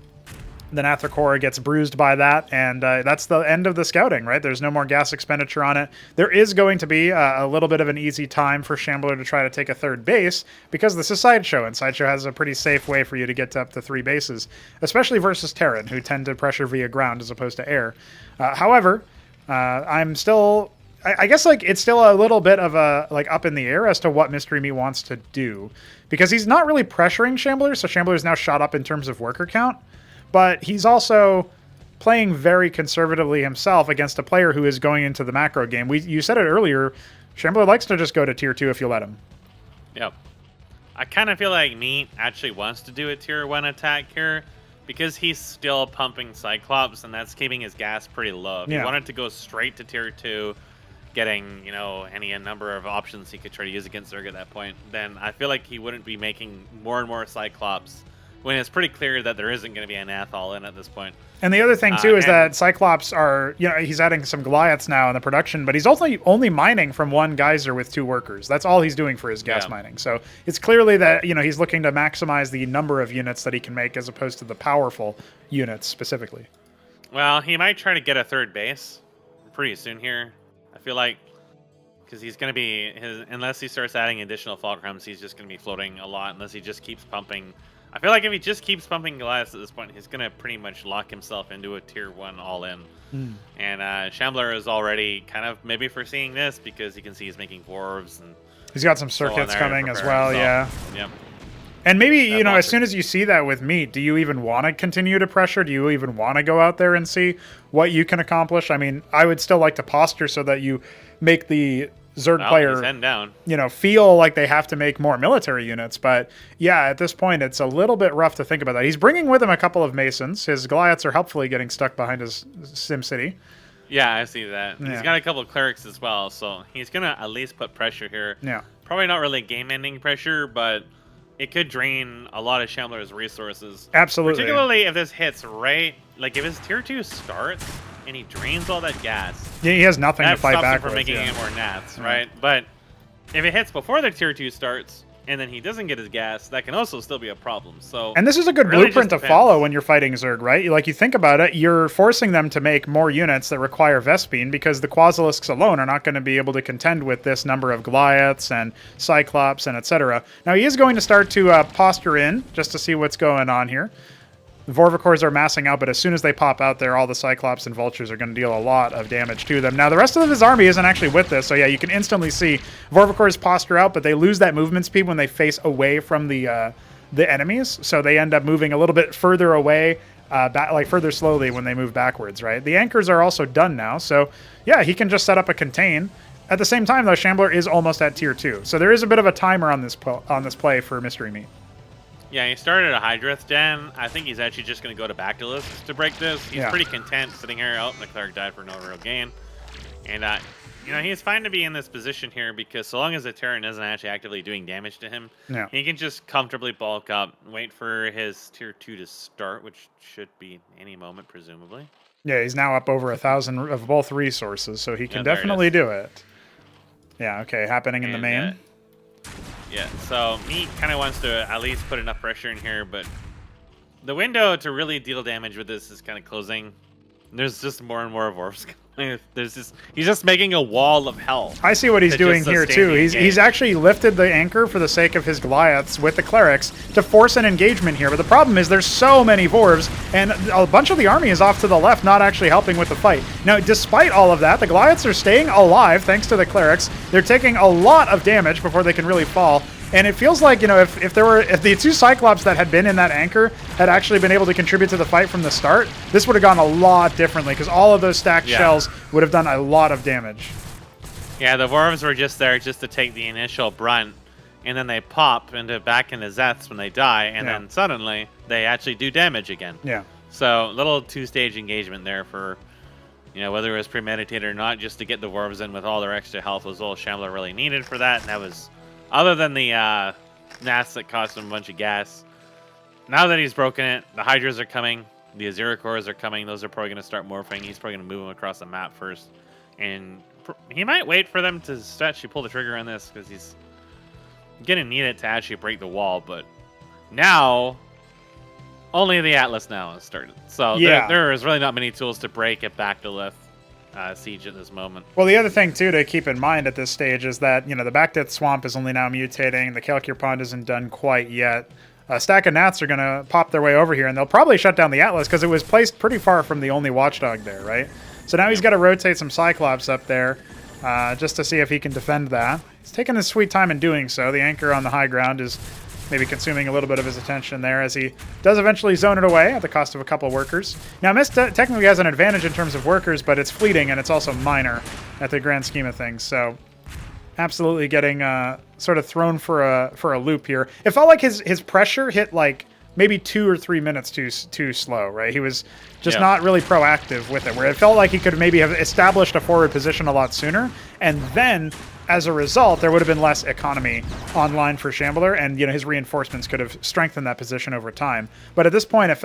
the Nathracor gets bruised by that, and that's the end of the scouting, right? There's no more gas expenditure on it. There is going to be a little bit of an easy time for Shambler to try to take a third base, because this is Sideshow, and Sideshow has a pretty safe way for you to get to up to 3 bases, especially versus Terran, who tend to pressure via ground as opposed to air. However, I'm still... I guess it's still a little bit of a up in the air as to what Mystery Meat wants to do, because he's not really pressuring Shambler, so Shambler is now shot up in terms of worker count. But he's also playing very conservatively himself against a player who is going into the macro game. You said it earlier, Shambler likes to just go to Tier 2 if you let him. Yep. I kind of feel like Meat actually wants to do a Tier 1 attack here because he's still pumping Cyclops, and that's keeping his gas pretty low. If he wanted to go straight to Tier 2, getting, you know, any number of options he could try to use against Zerg at that point, then I feel like he wouldn't be making more and more Cyclops when it's pretty clear that there isn't going to be an Nath all in at this point. And the other thing, too, is that Cyclops are, you know, he's adding some Goliaths now in the production, but he's only mining from one geyser with 2 workers. That's all he's doing for his gas mining. So it's clearly that, you know, he's looking to maximize the number of units that he can make as opposed to the powerful units specifically. Well, he might try to get a 3rd base pretty soon here. I feel like, because he's going to be, unless he starts adding additional fulcrums, he's just going to be floating a lot unless he just keeps pumping. I feel like if he just keeps pumping Goliaths at this point, he's going to pretty much lock himself into a tier 1 all-in. And Shambler is already kind of maybe foreseeing this because he can see he's making dwarves. And he's got some circuits coming as well, Yep. And maybe, you know, as soon as you see that with meat, do you even want to continue to pressure? Do you even want to go out there and see what you can accomplish? I mean, I would still like to posture so that you make the Zerg player, you know, feel like they have to make more military units. But yeah, at this point, it's a little bit rough to think about that. He's bringing with him a couple of Masons. His Goliaths are helpfully getting stuck behind his Sim City. Yeah, I see that. Yeah. He's got a couple of clerics as well, so he's going to at least put pressure here. Yeah. Probably not really game-ending pressure, but it could drain a lot of Shambler's resources. Absolutely. Particularly if this hits right, like if his tier 2 starts and he drains all that gas. Yeah, he has nothing to fight back with. From making any more Nats, right? But if it hits before the tier 2 starts and then he doesn't get his gas, that can also still be a problem. So, and this is a good blueprint to follow when you're fighting Zerg, right? Like, you think about it, you're forcing them to make more units that require Vespene because the Quasilisks alone are not going to be able to contend with this number of Goliaths and Cyclops and etc. Now, he is going to start to posture in just to see what's going on here. The Vorvicors are massing out, but as soon as they pop out there, all the Cyclops and Vultures are going to deal a lot of damage to them. Now, the rest of his army isn't actually with this, so yeah, you can instantly see Vorvicors posture out, but they lose that movement speed when they face away from the enemies, so they end up moving a little bit further away, like further slowly when they move backwards, right? The anchors are also done now, so yeah, he can just set up a contain. At the same time, though, Shambler is almost at tier 2, so there is a bit of a timer on this play for Mystery Meat. Yeah, he started a Hydrith Gen. I think he's actually just going to go to Bactylus to break this. He's pretty content sitting here. Oh, the cleric died for no real gain. And, you know, he's fine to be in this position here because so long as the Terran isn't actually actively doing damage to him, he can just comfortably bulk up, wait for his tier 2 to start, which should be any moment, presumably. Yeah, he's now up over 1,000 of both resources, so he can definitely do it. Yeah, okay, happening in the main. Yeah, so Meat kind of wants to at least put enough pressure in here, but the window to really deal damage with this is kind of closing. There's just more and more Vorps. He's just making a wall of hell. I see what he's doing here too. He's actually lifted the anchor for the sake of his Goliaths with the clerics to force an engagement here. But the problem is there's so many Vorvs, and a bunch of the army is off to the left, not actually helping with the fight. Now, despite all of that, the Goliaths are staying alive thanks to the clerics. They're taking a lot of damage before they can really fall. And it feels like, you know, if the 2 Cyclops that had been in that anchor had actually been able to contribute to the fight from the start, this would have gone a lot differently because all of those stacked shells would have done a lot of damage. Yeah, the Worms were just there just to take the initial brunt, and then they pop back into Zeths when they die, and then suddenly they actually do damage again. Yeah. So little 2-stage engagement there for, you know, whether it was premeditated or not, just to get the Worms in with all their extra health was all Shambler really needed for that, and that was... Other than the Nats that cost him a bunch of gas, now that he's broken it, the Hydras are coming, the Aziricors are coming. Those are probably going to start morphing. He's probably going to move them across the map first. And he might wait for them to actually pull the trigger on this because he's going to need it to actually break the wall. But now, only the Atlas now has started. So there is really not many tools to break it back to left. Siege at this moment. Well, the other thing, too, to keep in mind at this stage is that, you know, the Backdeath Swamp is only now mutating. The Kelkir Pond isn't done quite yet. A stack of Nats are going to pop their way over here, and they'll probably shut down the Atlas because it was placed pretty far from the only Watchdog there, right? So now he's got to rotate some Cyclops up there just to see if he can defend that. He's taking his sweet time in doing so. The anchor on the high ground is maybe consuming a little bit of his attention there as he does eventually zone it away at the cost of a couple of workers. Now, Mist technically has an advantage in terms of workers, but it's fleeting and it's also minor at the grand scheme of things. So absolutely getting sort of thrown for a loop here. It felt like his pressure hit like maybe 2 or 3 minutes too slow, right? He was just not really proactive with it, where it felt like he could maybe have established a forward position a lot sooner, and then as a result, there would have been less economy online for Shambler, and his reinforcements could have strengthened that position over time. But at this point, if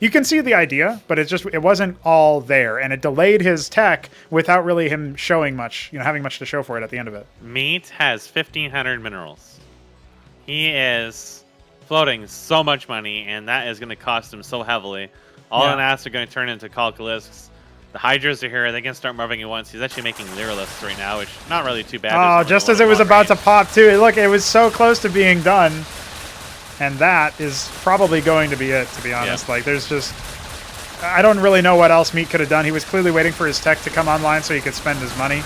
you can see the idea, but it wasn't all there, and it delayed his tech without really him showing much, having much to show for it at the end of it. Meat has 1,500 minerals. He is floating so much money, and that is going to cost him so heavily. All an ass are going to turn into calculisks. The Hydras are here. They can start moving at once. He's actually making Derelict right now, which not really too bad. Oh, just as it was about to pop, too. Look, it was so close to being done. And that is probably going to be it, to be honest. Like, there's just... I don't really know what else Meat could have done. He was clearly waiting for his tech to come online so he could spend his money.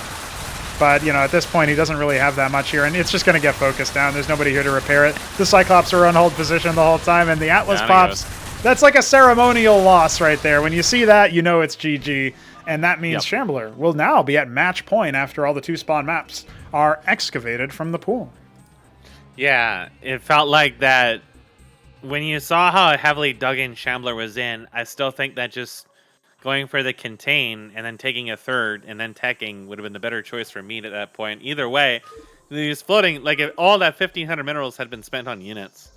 But, at this point, he doesn't really have that much here. And it's just going to get focused down. There's nobody here to repair it. The Cyclops are on hold position the whole time. And the Atlas pops... That's like a ceremonial loss right there. When you see that, you know it's GG. And that means Shambler will now be at match point after all the 2-spawn maps are excavated from the pool. Yeah, it felt like that when you saw how heavily dug in Shambler was in. I still think that just going for the contain and then taking a third and then teching would have been the better choice for Meat at that point. Either way, he was floating, like if all that 1,500 minerals had been spent on units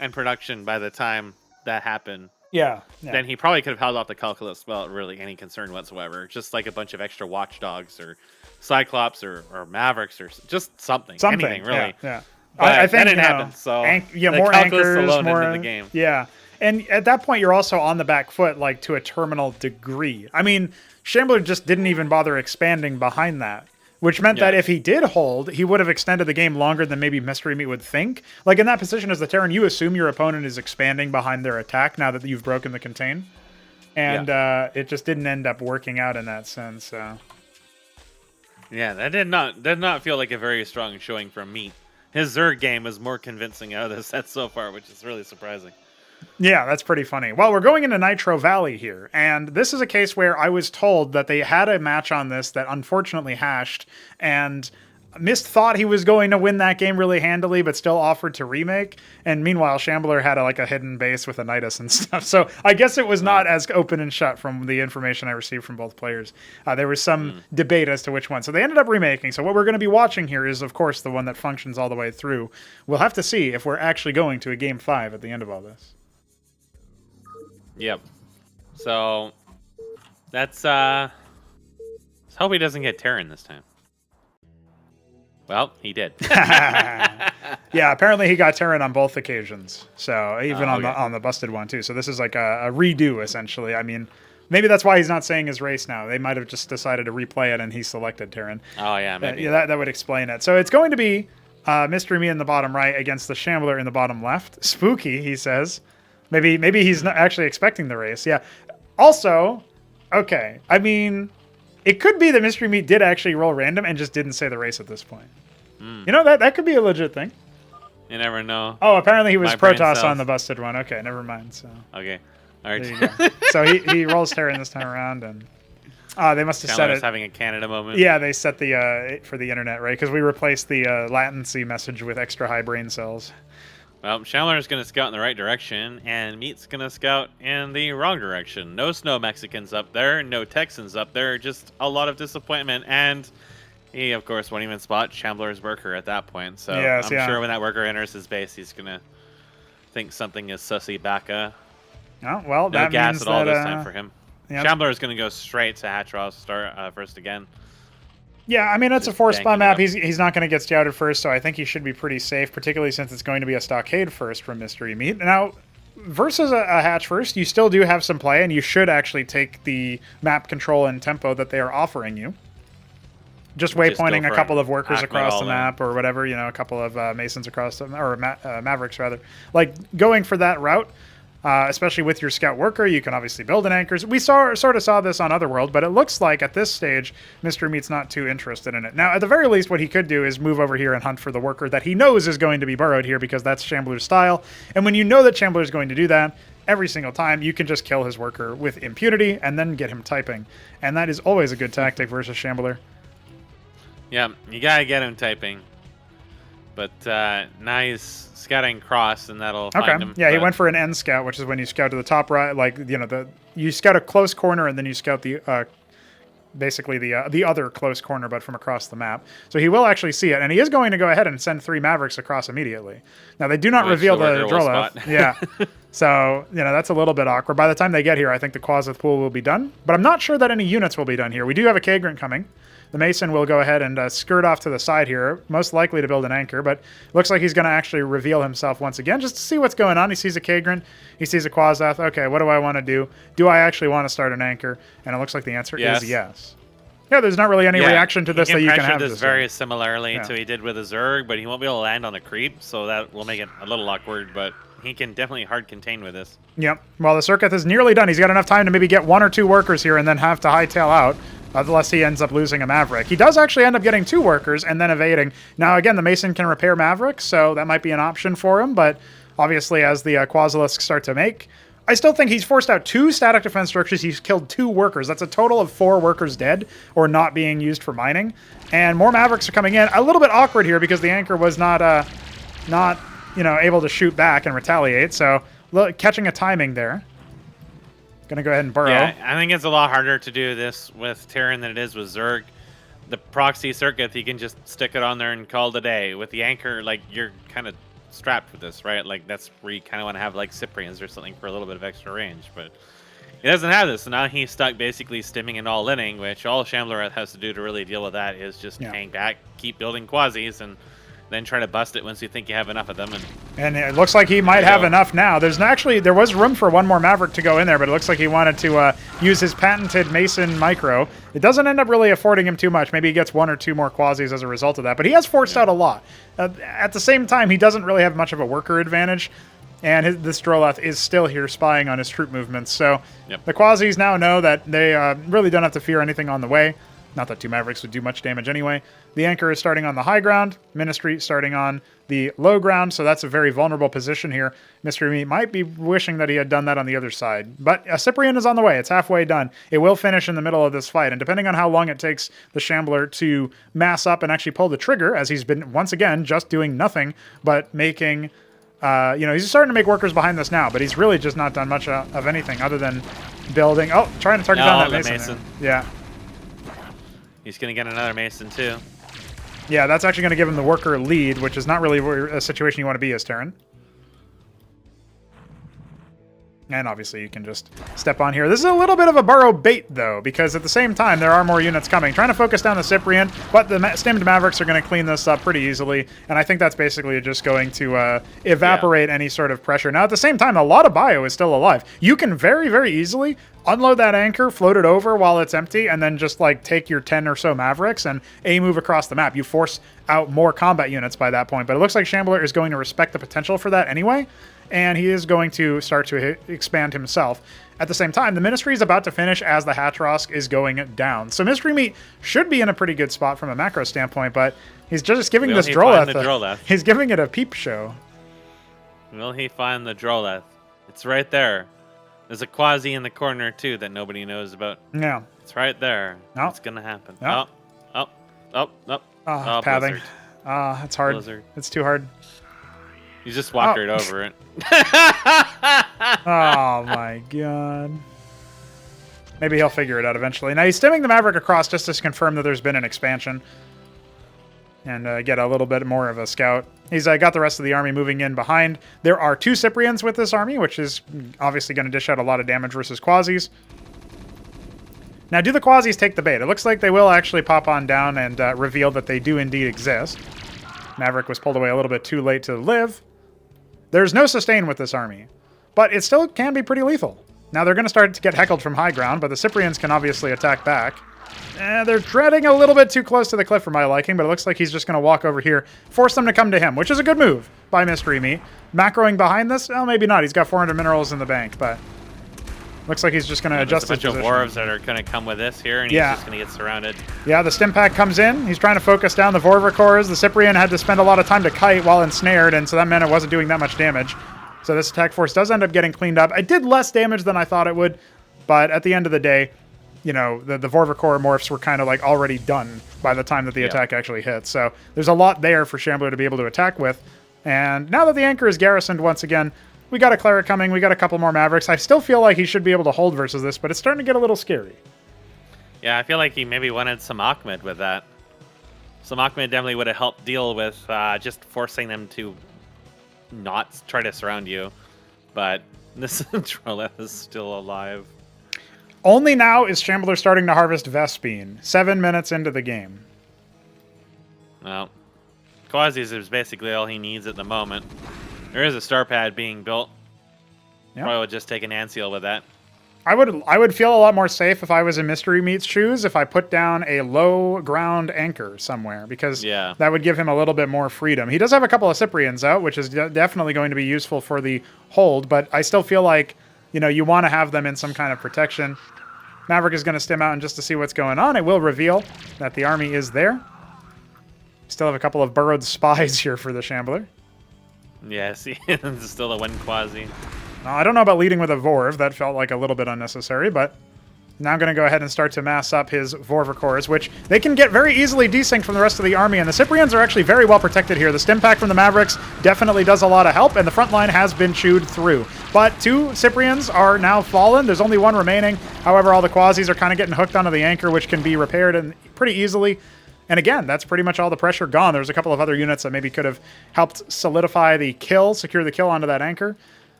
and production by the time that happened. Yeah. Then he probably could have held off the calculus without really any concern whatsoever. Just like a bunch of extra watchdogs or Cyclops or Mavericks or just something. Anything, really. Yeah. But I think that didn't happen. So more anchors, alone more into the game. Yeah. And at that point, you're also on the back foot, like to a terminal degree. I mean, Shambler just didn't even bother expanding behind that. Which meant that if he did hold, he would have extended the game longer than maybe Mystery Meat would think. Like in that position as the Terran, you assume your opponent is expanding behind their attack now that you've broken the contain. And it just didn't end up working out in that sense. Yeah, that did not feel like a very strong showing from Meat. His Zerg game was more convincing out of the set so far, which is really surprising. Yeah, that's pretty funny. Well, we're going into Nitro Valley here, and this is a case where I was told that they had a match on this that unfortunately hashed, and Mist thought he was going to win that game really handily, but still offered to remake, and meanwhile, Shambler had a hidden base with a Nidus and stuff, so I guess it was not as open and shut from the information I received from both players. There was some debate as to which one, so they ended up remaking, so what we're going to be watching here is, of course, the one that functions all the way through. We'll have to see if we're actually going to a Game 5 at the end of all this. Yep. So let's hope he doesn't get Terran this time. Well, he did. Yeah, apparently he got Terran on both occasions. So even on the busted one too. So this is like a redo essentially. I mean, maybe that's why he's not saying his race now. They might have just decided to replay it and he selected Terran. Oh yeah, maybe. Yeah, that would explain it. So it's going to be Mystery Me in the bottom right against the Shambler in the bottom left. Spooky, he says. Maybe he's not actually expecting the race. Yeah. Also, okay. I mean, it could be that Mystery Meat did actually roll random and just didn't say the race at this point. You know, that could be a legit thing. You never know. Oh, apparently he was Protoss on the busted one. Okay, never mind. So okay, all right. There you go. So he rolls Terran this time around, and they must have set it. Having a Canada moment. Yeah, they set the for the internet, right? Because we replaced the latency message with extra high brain cells. Well, Shambler's going to scout in the right direction, and Meat's going to scout in the wrong direction. No snow Mexicans up there, no Texans up there, just a lot of disappointment. And he, of course, won't even spot Shambler's worker at that point. So I'm sure when that worker enters his base, he's going to think something is sussy backa. Oh, well, no that gas means at all that, this time for him. Yeah. Shambler is going to go straight to Hatchraw start first again. Yeah, I mean, it's a 4-spawn map. He's not going to get scouted first, so I think he should be pretty safe, particularly since it's going to be a stockade first from Mystery Meat. Now, versus a hatch first, you still do have some play, and you should actually take the map control and tempo that they are offering you. Just waypointing a couple of workers across the map or whatever, a couple of Masons across the or Mavericks, rather. Like, going for that route, especially with your scout worker, you can obviously build an anchors. We sort of saw this on Otherworld, but it looks like at this stage, Mr. Meat's not too interested in it. Now, at the very least, what he could do is move over here and hunt for the worker that he knows is going to be burrowed here because that's Shambler's style. And when you know that Shambler's going to do that, every single time, you can just kill his worker with impunity and then get him typing. And that is always a good tactic versus Shambler. Yeah, you gotta get him typing. But now he's scouting cross, and that'll find him. Yeah, he went for an end scout, which is when you scout to the top right, like, you know, you scout a close corner, and then you scout the basically the other close corner, but from across the map. So he will actually see it, and he is going to go ahead and send 3 Mavericks across immediately. Now, they do not reveal the Droleth. Yeah. So, you know, that's a little bit awkward. By the time they get here, I think the Quasith pool will be done, but I'm not sure that any units will be done here. We do have a Kagrant coming. The Mason will go ahead and skirt off to the side here, most likely to build an anchor, but looks like he's going to actually reveal himself once again just to see what's going on. He sees a Kagrant, he sees a Quasith. Okay, what do I want to do? Do I actually want to start an anchor? And it looks like the answer is yes. Yeah, there's not really any reaction to this that you can have. This very similarly to he did with a Zerg, but he won't be able to land on the creep, so that will make it a little awkward, but he can definitely hard contain with this. Yep. Well, the Circuit is nearly done. He's got enough time to maybe get 1 or 2 workers here and then have to hightail out. Unless he ends up losing a Maverick. He does actually end up getting 2 workers and then evading. Now, again, the Mason can repair Mavericks, so that might be an option for him, but obviously as the Quasilisks start to make, I still think he's forced out 2 static defense structures. He's killed 2 workers. That's a total of 4 workers dead or not being used for mining. And more Mavericks are coming in. A little bit awkward here because the anchor was not able to shoot back and retaliate, so catching a timing there. Gonna go ahead and burrow. Yeah, I think it's a lot harder to do this with Terran than it is with Zerg. The proxy circuit, you can just stick it on there and call it a day. With the anchor, like, you're kind of strapped with this, right? Like, that's where you kind of want to have, like, Cyprians or something for a little bit of extra range. But he doesn't have this, so now he's stuck basically stimming and all-inning, which all Shambler has to do to really deal with that is just hang back, keep building Quasis, and then try to bust it once you think you have enough of them. And it looks like he might have enough now. There was room for 1 more Maverick to go in there, but it looks like he wanted to use his patented Mason micro. It doesn't end up really affording him too much. Maybe he gets 1 or 2 more Quasis as a result of that, but he has forced out a lot. At the same time, he doesn't really have much of a worker advantage, and this Droleth is still here spying on his troop movements. So the Quasis now know that they really don't have to fear anything on the way. Not that 2 Mavericks would do much damage anyway. The Anchor is starting on the high ground. Ministry starting on the low ground, so that's a very vulnerable position here. Mystery Meat might be wishing that he had done that on the other side. But a Cyprian is on the way. It's halfway done. It will finish in the middle of this fight, and depending on how long it takes the Shambler to mass up and actually pull the trigger, as he's been, once again, just doing nothing but making... he's starting to make workers behind this now, but he's really just not done much of anything other than building... Oh, trying to target down that Mason. Yeah. He's going to get another Mason, too. Yeah, that's actually going to give him the worker lead, which is not really a situation you want to be as Terran. And obviously you can just step on here. This is a little bit of a burrow bait, though, because at the same time, there are more units coming. Trying to focus down the Cyprian, but the stemmed Mavericks are going to clean this up pretty easily, and I think that's basically just going to evaporate any sort of pressure. Now, at the same time, a lot of bio is still alive. You can very, very easily unload that anchor, float it over while it's empty, and then just, like, take your 10 or so Mavericks and move across the map. You force out more combat units by that point, but it looks like Shambler is going to respect the potential for that anyway, and he is going to start to expand himself. At the same time, the Ministry is about to finish as the Hatrosk is going down. So Mystery Meat should be in a pretty good spot from a macro standpoint, but he's just giving this Droleth. He's giving it a peep show. Will he find the Droleth? It's right there. There's a Quasi in the corner, too, that nobody knows about. Yeah. It's right there. No. It's going to happen. No. Oh, pathing. It's hard. Blizzard. It's too hard. You just walked right over it. Oh, my God. Maybe he'll figure it out eventually. Now, he's stemming the Maverick across just to confirm that there's been an expansion. And get a little bit more of a scout. He's got the rest of the army moving in behind. There are 2 Cyprians with this army, which is obviously going to dish out a lot of damage versus Quasis. Now, do the Quasis take the bait? It looks like they will actually pop on down and reveal that they do indeed exist. Maverick was pulled away a little bit too late to live. There's no sustain with this army, but it still can be pretty lethal. Now, they're going to start to get heckled from high ground, but the Cyprians can obviously attack back. They're treading a little bit too close to the cliff for my liking, but it looks like he's just going to walk over here, force them to come to him, which is a good move by Mystery Meat. Macroing behind this? Well, maybe not. He's got 400 minerals in the bank, but looks like he's just going to adjust his position. There's a bunch of Vorvs that are going to come with this here, and he's just going to get surrounded. Yeah, the stim pack comes in. He's trying to focus down the Vorva cores. The Cyprian had to spend a lot of time to kite while ensnared, and so that meant it wasn't doing that much damage. So this attack force does end up getting cleaned up. It did less damage than I thought it would, but at the end of the day, you know, the Vorvacor morphs were kind of like already done by the time that the attack actually hit. So there's a lot there for Shambler to be able to attack with. And now that the anchor is garrisoned once again, we got a cleric coming, we got a couple more Mavericks. I still feel like he should be able to hold versus this, but it's starting to get a little scary. Yeah, I feel like he maybe wanted some Ahmed with that. Some Ahmed definitely would have helped deal with just forcing them to not try to surround you. But this Derelict is still alive. Only now is Shambler starting to harvest Vespene, 7 minutes into the game. Well, Quasi's is basically all he needs at the moment. There is a star pad being built. Yep. Probably would just take an Anseal with that. I would feel a lot more safe if I was in Mystery Meat's shoes if I put down a low ground anchor somewhere, because that would give him a little bit more freedom. He does have a couple of Cyprians out, which is definitely going to be useful for the hold, but I still feel like, you know, you want to have them in some kind of protection. Maverick is going to stim out and just to see what's going on. It will reveal that the army is there. Still have a couple of burrowed spies here for the Shambler. Yeah, see, it's still a one Quasi. I don't know about leading with a Vorv. That felt like a little bit unnecessary, but now I'm going to go ahead and start to mass up his Vorvacors, which they can get very easily desynced from the rest of the army, and the Cyprians are actually very well protected here. The stim pack from the Mavericks definitely does a lot of help, and the front line has been chewed through. But 2 Cyprians are now fallen. There's only 1 remaining. However, all the Quasis are kind of getting hooked onto the anchor, which can be repaired pretty easily. And again, that's pretty much all the pressure gone. There's a couple of other units that maybe could have helped solidify the kill, secure the kill onto that anchor.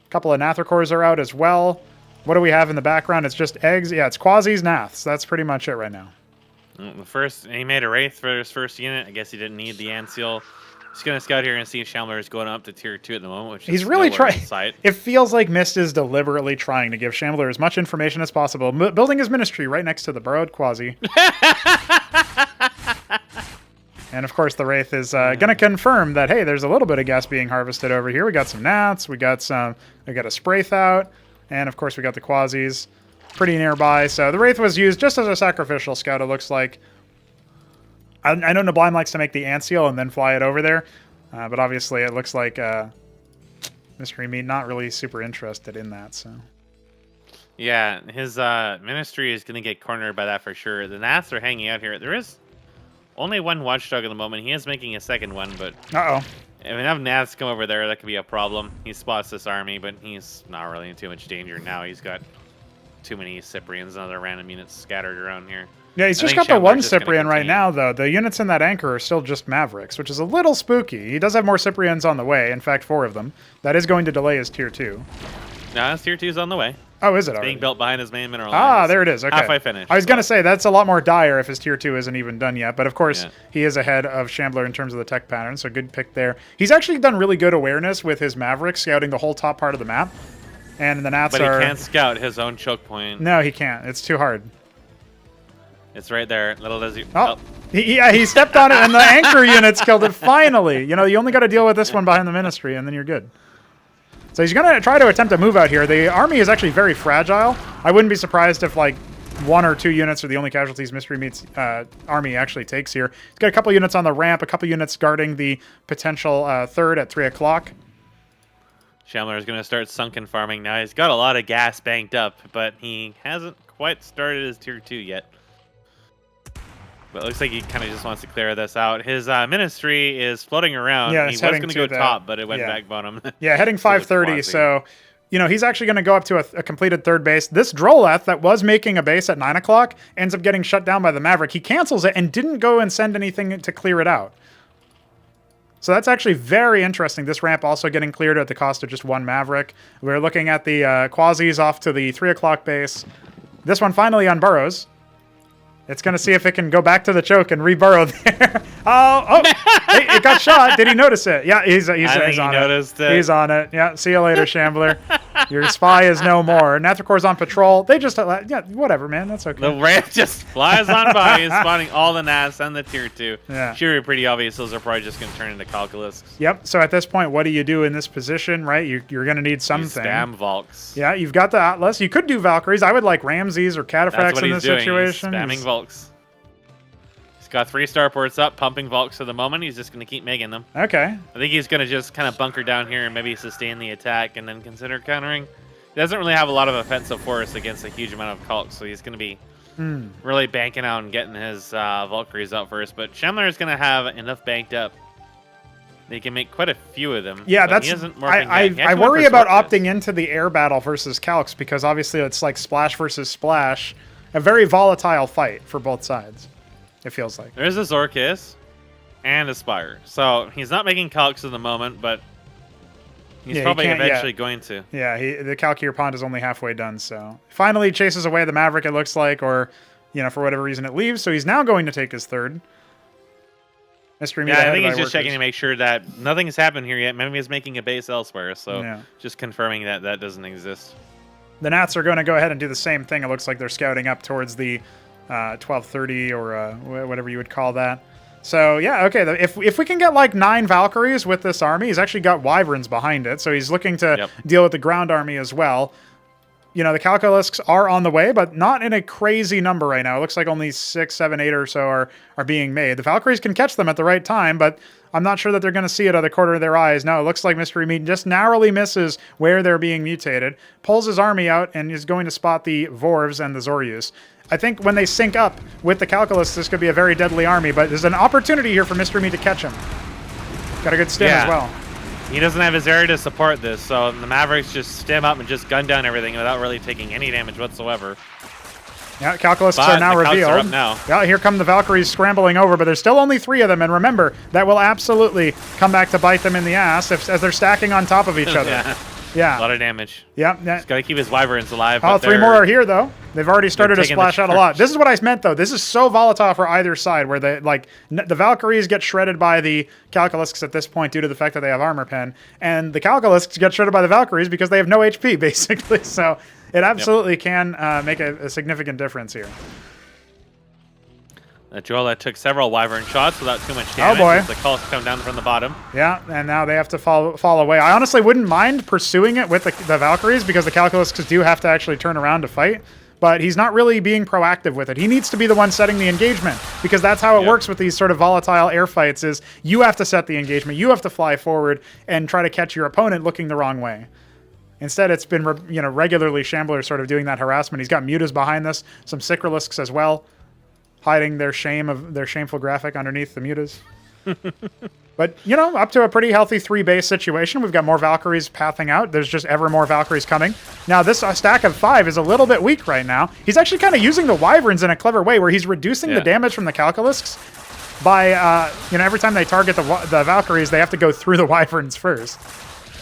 A couple of Nathracors are out as well. What do we have in the background? It's just eggs. Yeah, it's Quasi's Naths. That's pretty much it right now. He made a Wraith for his first unit. I guess he didn't need the Anseal. He's going to scout here and see if Shambler is going up to tier 2 at the moment, which he's really trying. It feels like Mist is deliberately trying to give Shambler as much information as possible. Building his ministry right next to the burrowed Quasi. And of course, the Wraith is going to confirm that, hey, there's a little bit of gas being harvested over here. We got some Nats, we got a Spraith out, and of course we got the Quasis pretty nearby. So the Wraith was used just as a sacrificial scout, it looks like. I know Neblime likes to make the Anseal and then fly it over there, but obviously it looks like Mystery Meat not really super interested in that. So yeah, his ministry is going to get cornered by that for sure. The Nats are hanging out here. There is only 1 Watchdog at the moment. He is making a second one, but if enough Nats come over there, that could be a problem. He spots this army, but he's not really in too much danger now. He's got too many Cyprians and other random units scattered around here. Yeah, he's just got the 1 Cyprian right now, though. The units in that anchor are still just Mavericks, which is a little spooky. He does have more Cyprians on the way, in fact, 4 of them. That is going to delay his tier 2. No, his tier 2 is on the way. Oh, is it it's already? Being built behind his main mineral line. There it is. Okay. Halfway finished. I was going to say, that's a lot more dire if his tier 2 isn't even done yet. But of course, he is ahead of Shambler in terms of the tech pattern, so good pick there. He's actually done really good awareness with his Mavericks, scouting the whole top part of the map. And the Nats But he can't scout his own choke point. No, he can't. It's too hard. It's right there. Little does he... He stepped on it, and the anchor units killed it finally. You know, you only got to deal with this one behind the ministry, and then you're good. So he's going to try to attempt a move out here. The army is actually very fragile. I wouldn't be surprised if, like, 1 or 2 units are the only casualties Mystery Meat's army actually takes here. He's got a couple units on the ramp, a couple units guarding the potential third at 3 o'clock. Shambler is going to start sunken farming now. He's got a lot of gas banked up, but he hasn't quite started his tier 2 yet. But it looks like he kind of just wants to clear this out. His ministry is floating around. Yeah, he was going to go top, but it went back bottom. Yeah, heading 530. So, you know, he's actually going to go up to a completed third base. This Droleth that was making a base at 9 o'clock ends up getting shut down by the Maverick. He cancels it and didn't go and send anything to clear it out. So that's actually very interesting. This ramp also getting cleared at the cost of just 1 Maverick. We're looking at the Quasis off to the 3 o'clock base. This one finally unburrows. It's going to see if it can go back to the choke and reburrow there. It got shot. Did he notice it? Yeah, he's on it. He's on it. Yeah, see you later, Shambler. Your spy is no more. Nathrcor's on patrol. They just, whatever, man. That's okay. The ramp just flies on by. He's spawning all the Nats and the tier 2. Yeah. Sure, pretty obvious. Those are probably just going to turn into Calculus. Yep. So at this point, what do you do in this position, right? You're going to need something. Spam Volks. Yeah, you've got the Atlas. You could do Valkyries. I would like Ramses or Cataphracts in this situation. He's spamming Volks. He's got 3 starports up, pumping Volks for the moment. He's just going to keep making them. Okay. I think he's going to just kind of bunker down here and maybe sustain the attack and then consider countering. He doesn't really have a lot of offensive force against a huge amount of Calcs, so he's going to be really banking out and getting his Valkyries out first. But Shambler is going to have enough banked up. They can make quite a few of them. Yeah, that's. I worry about opting into the air battle versus Calx because obviously it's like splash versus splash, a very volatile fight for both sides. It feels like there's a Zorkis and a Spire, so he's not making Calx at the moment, but he's probably eventually going to. Yeah, the Calcier Pond is only halfway done, so finally chases away the Maverick. It looks like, or for whatever reason it leaves. So he's now going to take his third. Mystery Meat. Yeah, I think he's just checking to make sure that nothing's happened here yet. Maybe he's making a base elsewhere, so just confirming that that doesn't exist. The Nats are going to go ahead and do the same thing. It looks like they're scouting up towards the 1230 or whatever you would call that. So, yeah, okay. If we can get like 9 Valkyries with this army, he's actually got Wyverns behind it, so he's looking to deal with the ground army as well. The Calculisks are on the way, but not in a crazy number right now. It looks like only 6, 7, 8 or so are being made. The Valkyries can catch them at the right time, but I'm not sure that they're going to see it out of the corner of their eyes. No, it looks like Mystery Meat just narrowly misses where they're being mutated, pulls his army out, and is going to spot the Vorvs and the Zoryus. I think when they sync up with the Calculus, this could be a very deadly army, but there's an opportunity here for Mystery Meat to catch him. Got a good stim as well. He doesn't have his area to support this, so the Mavericks just stem up and just gun down everything without really taking any damage whatsoever. Yeah, Calculists are now revealed. Are up now. Yeah, here come the Valkyries scrambling over, but there's still only 3 of them, and remember, that will absolutely come back to bite them in the ass as they're stacking on top of each other. Yeah. A lot of damage. Yeah. Just got to keep his Wyverns alive. Oh, 3 more are here, though. They've already started to splash out a lot. This is what I meant, though. This is so volatile for either side, where the Valkyries get shredded by the Calculisks at this point due to the fact that they have armor pen, and the Calculisks get shredded by the Valkyries because they have no HP, basically. So it absolutely can make a significant difference here. Jola took several Wyvern shots without too much damage. Oh boy. The calls come down from the bottom. Yeah, and now they have to fall away. I honestly wouldn't mind pursuing it with the Valkyries because the Calculisks do have to actually turn around to fight. But he's not really being proactive with it. He needs to be the one setting the engagement because that's how it works with these sort of volatile air fights is you have to set the engagement. You have to fly forward and try to catch your opponent looking the wrong way. Instead, it's been regularly Shambler sort of doing that harassment. He's got Mutas behind this, some Sicrilisks as well, hiding their shameful graphic underneath the Mutas. But, up to a pretty healthy 3-base situation. We've got more Valkyries pathing out. There's just ever more Valkyries coming. Now, this stack of 5 is a little bit weak right now. He's actually kind of using the Wyverns in a clever way where he's reducing the damage from the Calculisks by, every time they target the Valkyries, they have to go through the Wyverns first.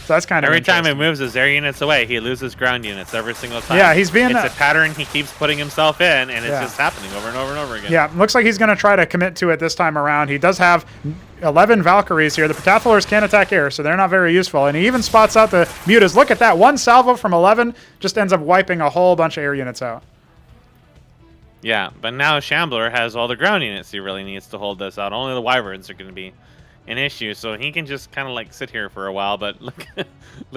So that's kind of every time he moves his air units away, he loses ground units every single time. Yeah, it's a pattern he keeps putting himself in, and it's just happening over and over and over again. Yeah, looks like he's going to try to commit to it this time around. He does have 11 Valkyries here. The Pentathlors can't attack air, so they're not very useful. And he even spots out the Mutas. Look at that. One salvo from 11 just ends up wiping a whole bunch of air units out. Yeah, but now Shambler has all the ground units he really needs to hold this out. Only the Wyverns are going to be an issue, so he can just kind of sit here for a while. But look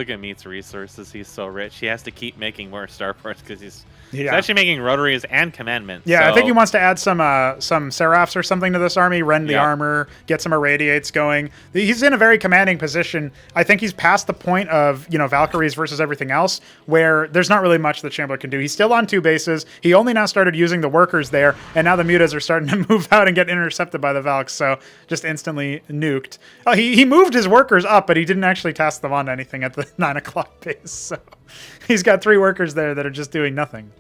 at Meat's resources. He's so rich. He has to keep making more starports because he's actually making rotaries and commandments. Yeah, so I think he wants to add some Seraphs or something to this army, rend the armor, get some irradiates going. He's in a very commanding position. I think he's past the point of Valkyries versus everything else where there's not really much that Shambler can do. He's still on 2 bases. He only now started using the workers there, and now the Mutas are starting to move out and get intercepted by the Valks, so just instantly nuked. He moved his workers up, but he didn't actually task them on anything at the 9 o'clock base. So he's got 3 workers there that are just doing nothing.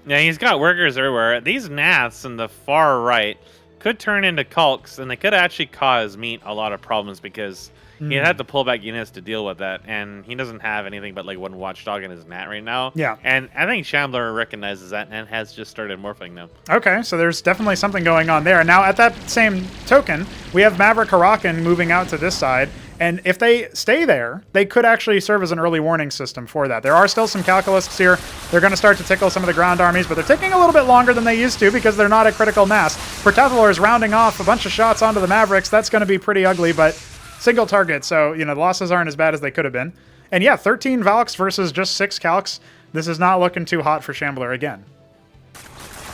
Yeah, he's got workers everywhere. These Naths in the far right could turn into Culks, and they could actually cause Meat a lot of problems because he'd have to pull back units to deal with that, and he doesn't have anything but 1 Watchdog in his Nat right now. Yeah. And I think Shambler recognizes that and has just started morphing them. Okay, so there's definitely something going on there. Now, at that same token, we have Maverick Hurakan moving out to this side, and if they stay there, they could actually serve as an early warning system for that. There are still some Calculisks here. They're going to start to tickle some of the ground armies, but they're taking a little bit longer than they used to because they're not at critical mass. Pentathlor is rounding off a bunch of shots onto the Mavericks. That's going to be pretty ugly, but single target, so the losses aren't as bad as they could have been. And yeah, 13 Valks versus just 6 Calcs. This is not looking too hot for Shambler again.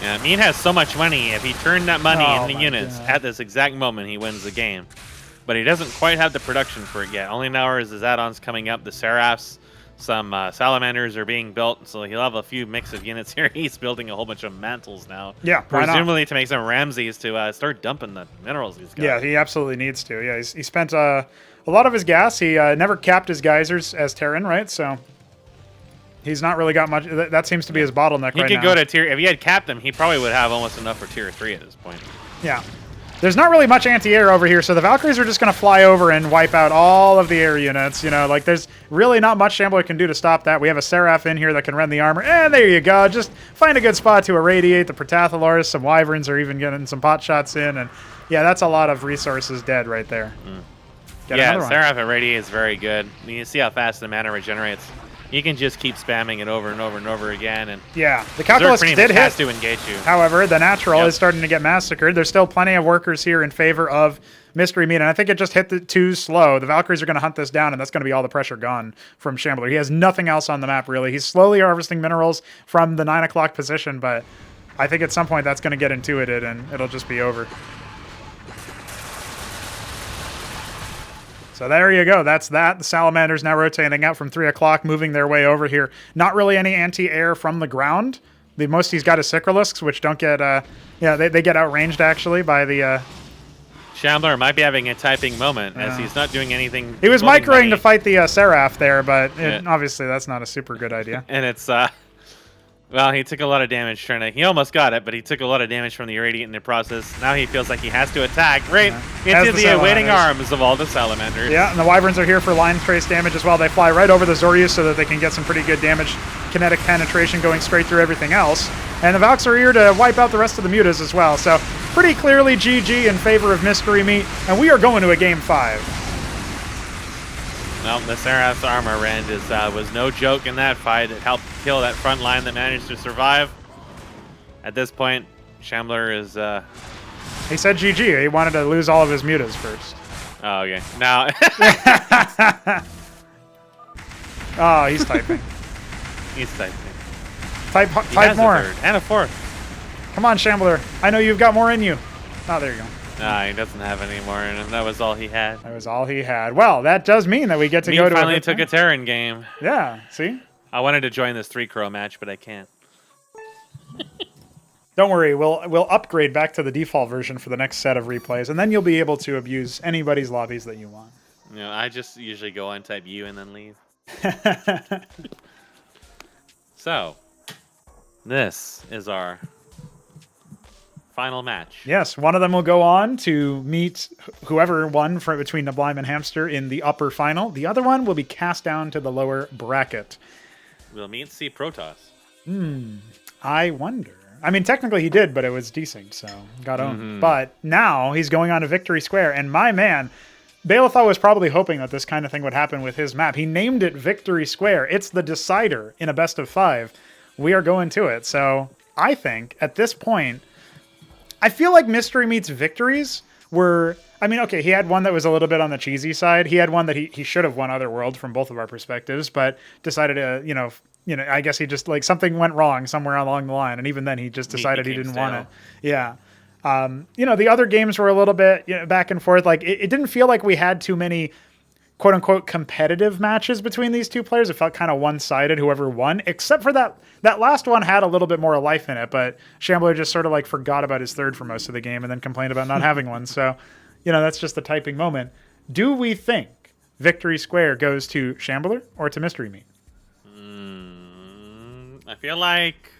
Yeah, Meat has so much money. If he turned that money into units at this exact moment, he wins the game. But he doesn't quite have the production for it yet. Only now is his add-ons coming up. The Seraphs some salamanders are being built, so he'll have a few mix of units here. He's building a whole bunch of mantles now. Yeah, presumably to make some Ramses to start dumping the minerals he's got. Yeah, he absolutely needs to. Yeah, he spent a lot of his gas. He never capped his geysers as Terran, right? So he's not really got much. That seems to be his bottleneck right now. He could go to tier. If he had capped him, he probably would have almost enough for tier 3 at this point. Yeah. There's not really much anti-air over here, so the Valkyries are just going to fly over and wipe out all of the air units. You know, like there's really not much Shambler can do to stop that. We have a Seraph in here that can rend the armor, and there you go. Just find a good spot to irradiate the Protathalors. Some Wyverns are even getting some pot shots in, and yeah, that's a lot of resources dead right there. Yeah, Seraph irradiate is very good. You see how fast the mana regenerates. You can just keep spamming it over and over and over again. And yeah, the calculus did hit. Has to engage you. However, the natural is starting to get massacred. There's still plenty of workers here in favor of Mystery Meat, and I think it just hit too slow. The Valkyries are going to hunt this down, and that's going to be all the pressure gone from Shambler. He has nothing else on the map, really. He's slowly harvesting minerals from the 9 o'clock position, but I think at some point that's going to get intuited, and it'll just be over. So there you go. That's that. The Salamanders now rotating out from 3 o'clock, moving their way over here. Not really any anti-air from the ground. The most he's got is Sycralusks, which don't get, they get outranged actually by the... Shambler might be having a typing moment as he's not doing anything. He was microing to fight the Seraph there, but obviously that's not a super good idea. And it's... well, he took a lot of damage trying to... He almost got it, but he took a lot of damage from the Irradiant in the process. Now he feels like he has to attack right into the awaiting arms of all the Salamanders. Yeah, and the Wyverns are here for line trace damage as well. They fly right over the Zorius so that they can get some pretty good damage, kinetic penetration going straight through everything else. And the Valks are here to wipe out the rest of the Mutas as well. So pretty clearly GG in favor of Mystery Meat, and we are going to a Game 5. Well, the Seraph's armor rend was no joke in that fight. It helped kill that front line that managed to survive. At this point, Shambler is... He said GG. He wanted to lose all of his mutas first. Oh, okay. Now... Oh, he's typing. He's typing. Type more. A third and a fourth. Come on, Shambler. I know you've got more in you. Oh, there you go. Nah, he doesn't have any more in him. That was all he had. That was all he had. Well, that does mean that we get to go to... finally took a Terran game. Yeah, see? I wanted to join this 3-crow match, but I can't. Don't worry, we'll upgrade back to the default version for the next set of replays, and then you'll be able to abuse anybody's lobbies that you want. You know, I just usually go on type U and then leave. So, this is our final match. Yes, one of them will go on to meet whoever won between Neblime and Hamster in the upper final. The other one will be cast down to the lower bracket. We'll meet C Protoss. I wonder. I mean, technically he did, but it was decent, so got owned. But now he's going on to Victory Square, and my man, Balatha was probably hoping that this kind of thing would happen with his map. He named it Victory Square. It's the decider in a best of 5. We are going to it. So I think at this point, I feel like Mystery Meat's victories were... I mean, okay, he had one that was a little bit on the cheesy side. He had one that he should have won Otherworld from both of our perspectives, but decided to, I guess he just, like, something went wrong somewhere along the line, and even then he just decided he didn't want it. Yeah. The other games were a little bit back and forth. Like, it didn't feel like we had too many quote-unquote competitive matches between these two players. It felt kind of one-sided, whoever won, except for that last one had a little bit more life in it, but Shambler just sort of, like, forgot about his third for most of the game and then complained about not having one. So, that's just the typing moment. Do we think Victory Square goes to Shambler or to Mystery Meat? I feel like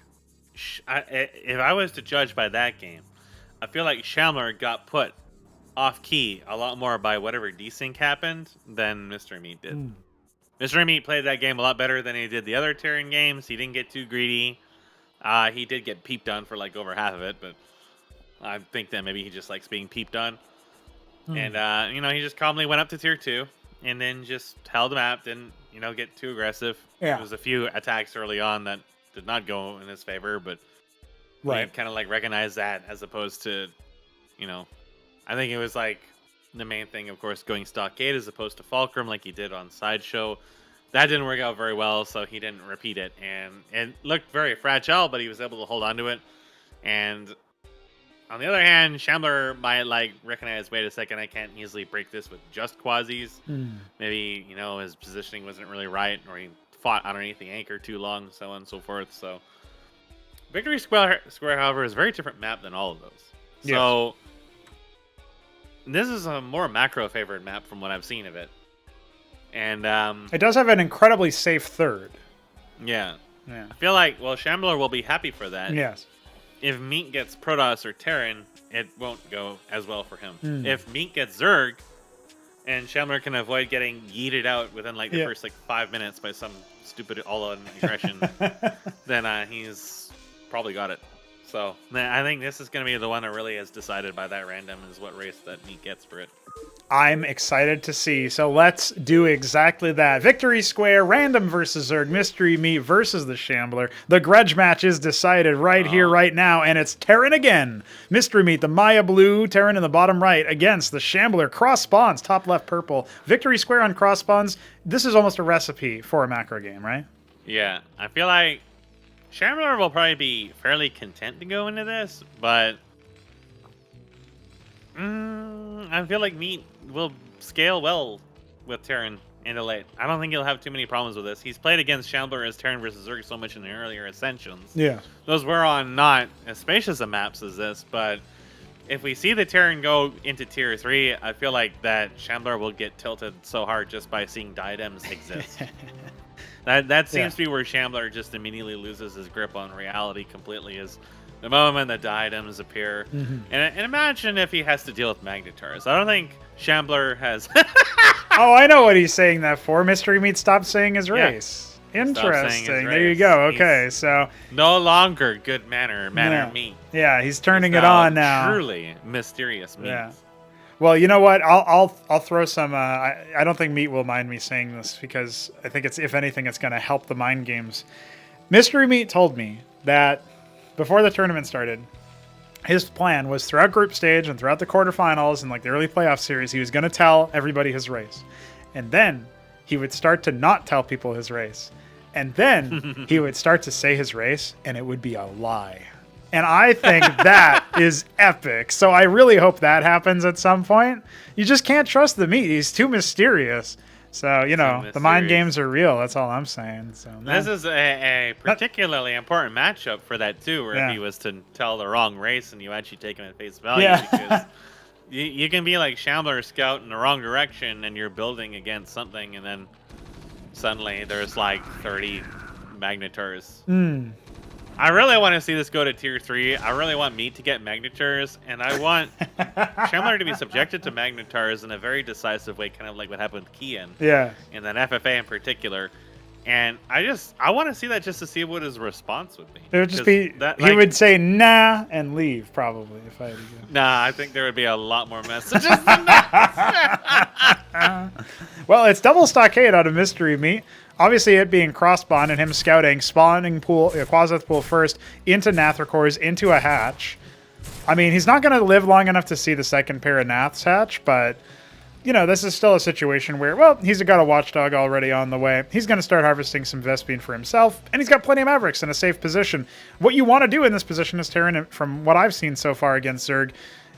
if I was to judge by that game, I feel like Shambler got put off key a lot more by whatever desync happened than Mystery Meat did. Mystery Meat played that game a lot better than he did the other Terran games. He didn't get too greedy. He did get peeped on for like over half of it, but I think that maybe he just likes being peeped on. And, he just calmly went up to tier 2 and then just held the map, didn't, get too aggressive. Yeah. There was a few attacks early on that did not go in his favor, but right. Kind of like recognized that as opposed to, I think it was like the main thing, of course, going Stockade as opposed to Fulcrum like he did on Sideshow. That didn't work out very well, so he didn't repeat it. And it looked very fragile, but he was able to hold on to it. And on the other hand, Shambler might recognize, wait a second, I can't easily break this with just quasis. Maybe, his positioning wasn't really right, or he fought underneath the anchor too long, so on and so forth. So Victory Square, however, is a very different map than all of those. So this is a more macro favored map from what I've seen of it. And it does have an incredibly safe third. Yeah. I feel like, well, Shambler will be happy for that. Yes. If Meat gets Protoss or Terran, it won't go as well for him. If Meat gets Zerg, and Shambler can avoid getting yeeted out within like the first like 5 minutes by some stupid all-in aggression, then he's probably got it. So I think this is going to be the one that really is decided by that random is what race that Meat gets for it. I'm excited to see. So let's do exactly that. Victory Square, random versus Zerg, Mystery Meat versus the Shambler. The grudge match is decided right here, right now, and it's Terran again. Mystery Meat, the Maya Blue, Terran in the bottom right, against the Shambler. Cross spawns, top left purple. Victory Square on cross spawns. This is almost a recipe for a macro game, right? Yeah, I feel like Shambler will probably be fairly content to go into this, but I feel like Meat will scale well with Terran into late. I don't think he'll have too many problems with this. He's played against Shambler as Terran versus Zerg so much in the earlier Ascensions. Yeah. Those were on not as spacious of maps as this, but if we see the Terran go into Tier 3, I feel like that Shambler will get tilted so hard just by seeing diadems exist. That seems to be where Shambler just immediately loses his grip on reality completely, is the moment the diadems appear. And imagine if he has to deal with Magnetars. I don't think Shambler has... Oh, I know what he's saying that for. Mystery Meat stopped saying his race. Interesting. There you go. Okay, so... No longer good manner Meat. Yeah, he's turning it on now. Truly mysterious Meat. Yeah. Well, you know what? I'll throw some... I don't think Meat will mind me saying this, because I think it's, if anything, it's going to help the mind games. Mystery Meat told me that before the tournament started, his plan was throughout group stage and throughout the quarterfinals and like the early playoff series, he was going to tell everybody his race. And then he would start to not tell people his race. And then he would start to say his race, and it would be a lie. And I think that is epic. So I really hope that happens at some point. You just can't trust the Meat. He's too mysterious. So, you know, the mind games are real. That's all I'm saying. So this is a particularly important matchup for that, too, where if he was to tell the wrong race and you actually take him at face value. Because you can be like Shambler Scout in the wrong direction and you're building against something, and then suddenly there's like 30 Magnetars. I really want to see this go to Tier 3. I really want Meat to get Magnetars, and I want Shambler to be subjected to Magnetars in a very decisive way, kind of like what happened with Kian. Yeah. And then FFA in particular. And I want to see that just to see what his response would be. It would just be, he would say, nah, and leave, probably, if I had to go. Nah, I think there would be a lot more messages than that. Well, it's double stockade out of Mystery Meat. Obviously, it being cross-spawn and him scouting, spawning pool, Quasith pool first, into Nathracores, into a hatch. I mean, he's not going to live long enough to see the second pair of Naths hatch, but, you know, this is still a situation where, well, he's got a Watchdog already on the way. He's going to start harvesting some Vespene for himself, and he's got plenty of Mavericks in a safe position. What you want to do in this position is, Terran, from what I've seen so far against Zerg,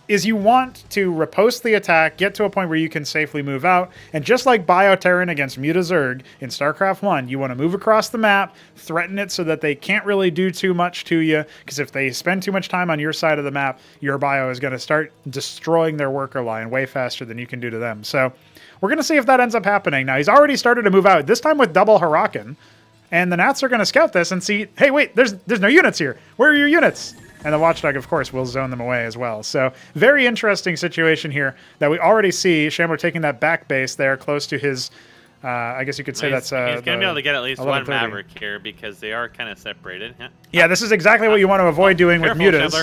is you want to riposte the attack, get to a point where you can safely move out, and just like Bioterran against Muta Zerg in StarCraft 1, you want to move across the map, threaten it so that they can't really do too much to you, because if they spend too much time on your side of the map, your Bio is going to start destroying their worker line way faster than you can do to them. So we're going to see if that ends up happening. Now, he's already started to move out, this time with double Hurakan, and the Nats are going to scout this and see, hey, wait, there's no units here. Where are your units? And the Watchdog, of course, will zone them away as well. So very interesting situation here that we already see Shambler taking that back base there close to his, I guess you could say that's... he's going to be able to get at least one Maverick here because they are kind of separated. Yeah, this is exactly what you want to avoid doing with Mutas.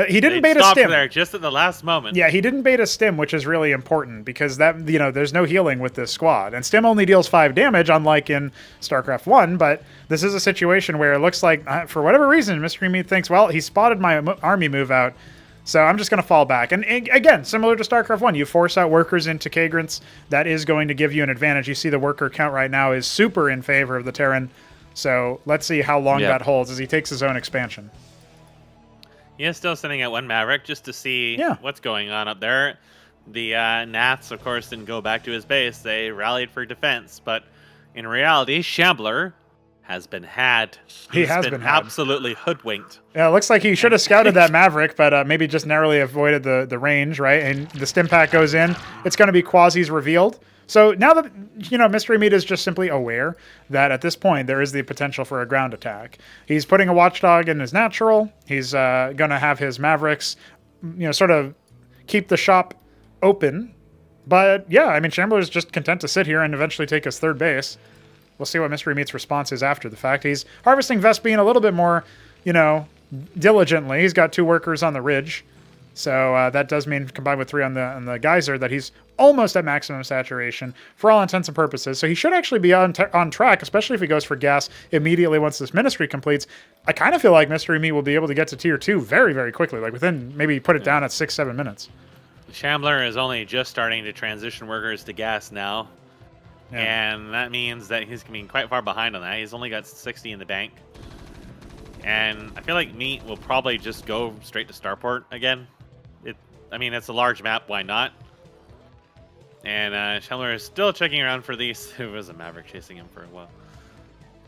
He didn't bait a stim there just at the last moment. Yeah, he didn't bait a stim, which is really important because that, you know, there's no healing with this squad, and stim only deals 5 damage, unlike in StarCraft 1. But this is a situation where it looks like, for whatever reason, Mystery Meat thinks, well, he spotted my army move out, so I'm just going to fall back. And again, similar to StarCraft 1, you force out workers into Kagrants. That is going to give you an advantage. You see the worker count right now is super in favor of the Terran. So let's see how long that holds as he takes his own expansion. He is still sitting at 1 Maverick just to see what's going on up there. The Naths, of course, didn't go back to his base. They rallied for defense, but In reality, Shambler has been had. He has been had. Absolutely hoodwinked. Yeah, it looks like he should have scouted that Maverick, but maybe just narrowly avoided the range, right? And the stim pack goes in. It's going to be Quasi's revealed. So now that, Mystery Meat is just simply aware that at this point there is the potential for a ground attack. He's putting a Watchdog in his natural. He's going to have his Mavericks, sort of keep the shop open. But yeah, I mean, Shambler's just content to sit here and eventually take his third base. We'll see what Mystery Meat's response is after the fact. He's harvesting Vespene a little bit more, diligently. He's got 2 workers on the ridge. So that does mean, combined with 3 on the geyser, that he's almost at maximum saturation for all intents and purposes. So he should actually be on track, especially if he goes for gas immediately once this ministry completes. I kind of feel like Mystery Meat will be able to get to tier 2 very, very quickly, like within, maybe put it down at 6-7 minutes. Shambler is only just starting to transition workers to gas now. Yeah. And that means that he's going to be quite far behind on that. He's only got 60 in the bank. And I feel like Meat will probably just go straight to Starport again. It's a large map, why not? And Shambler is still checking around for these. It was a Maverick chasing him for a while.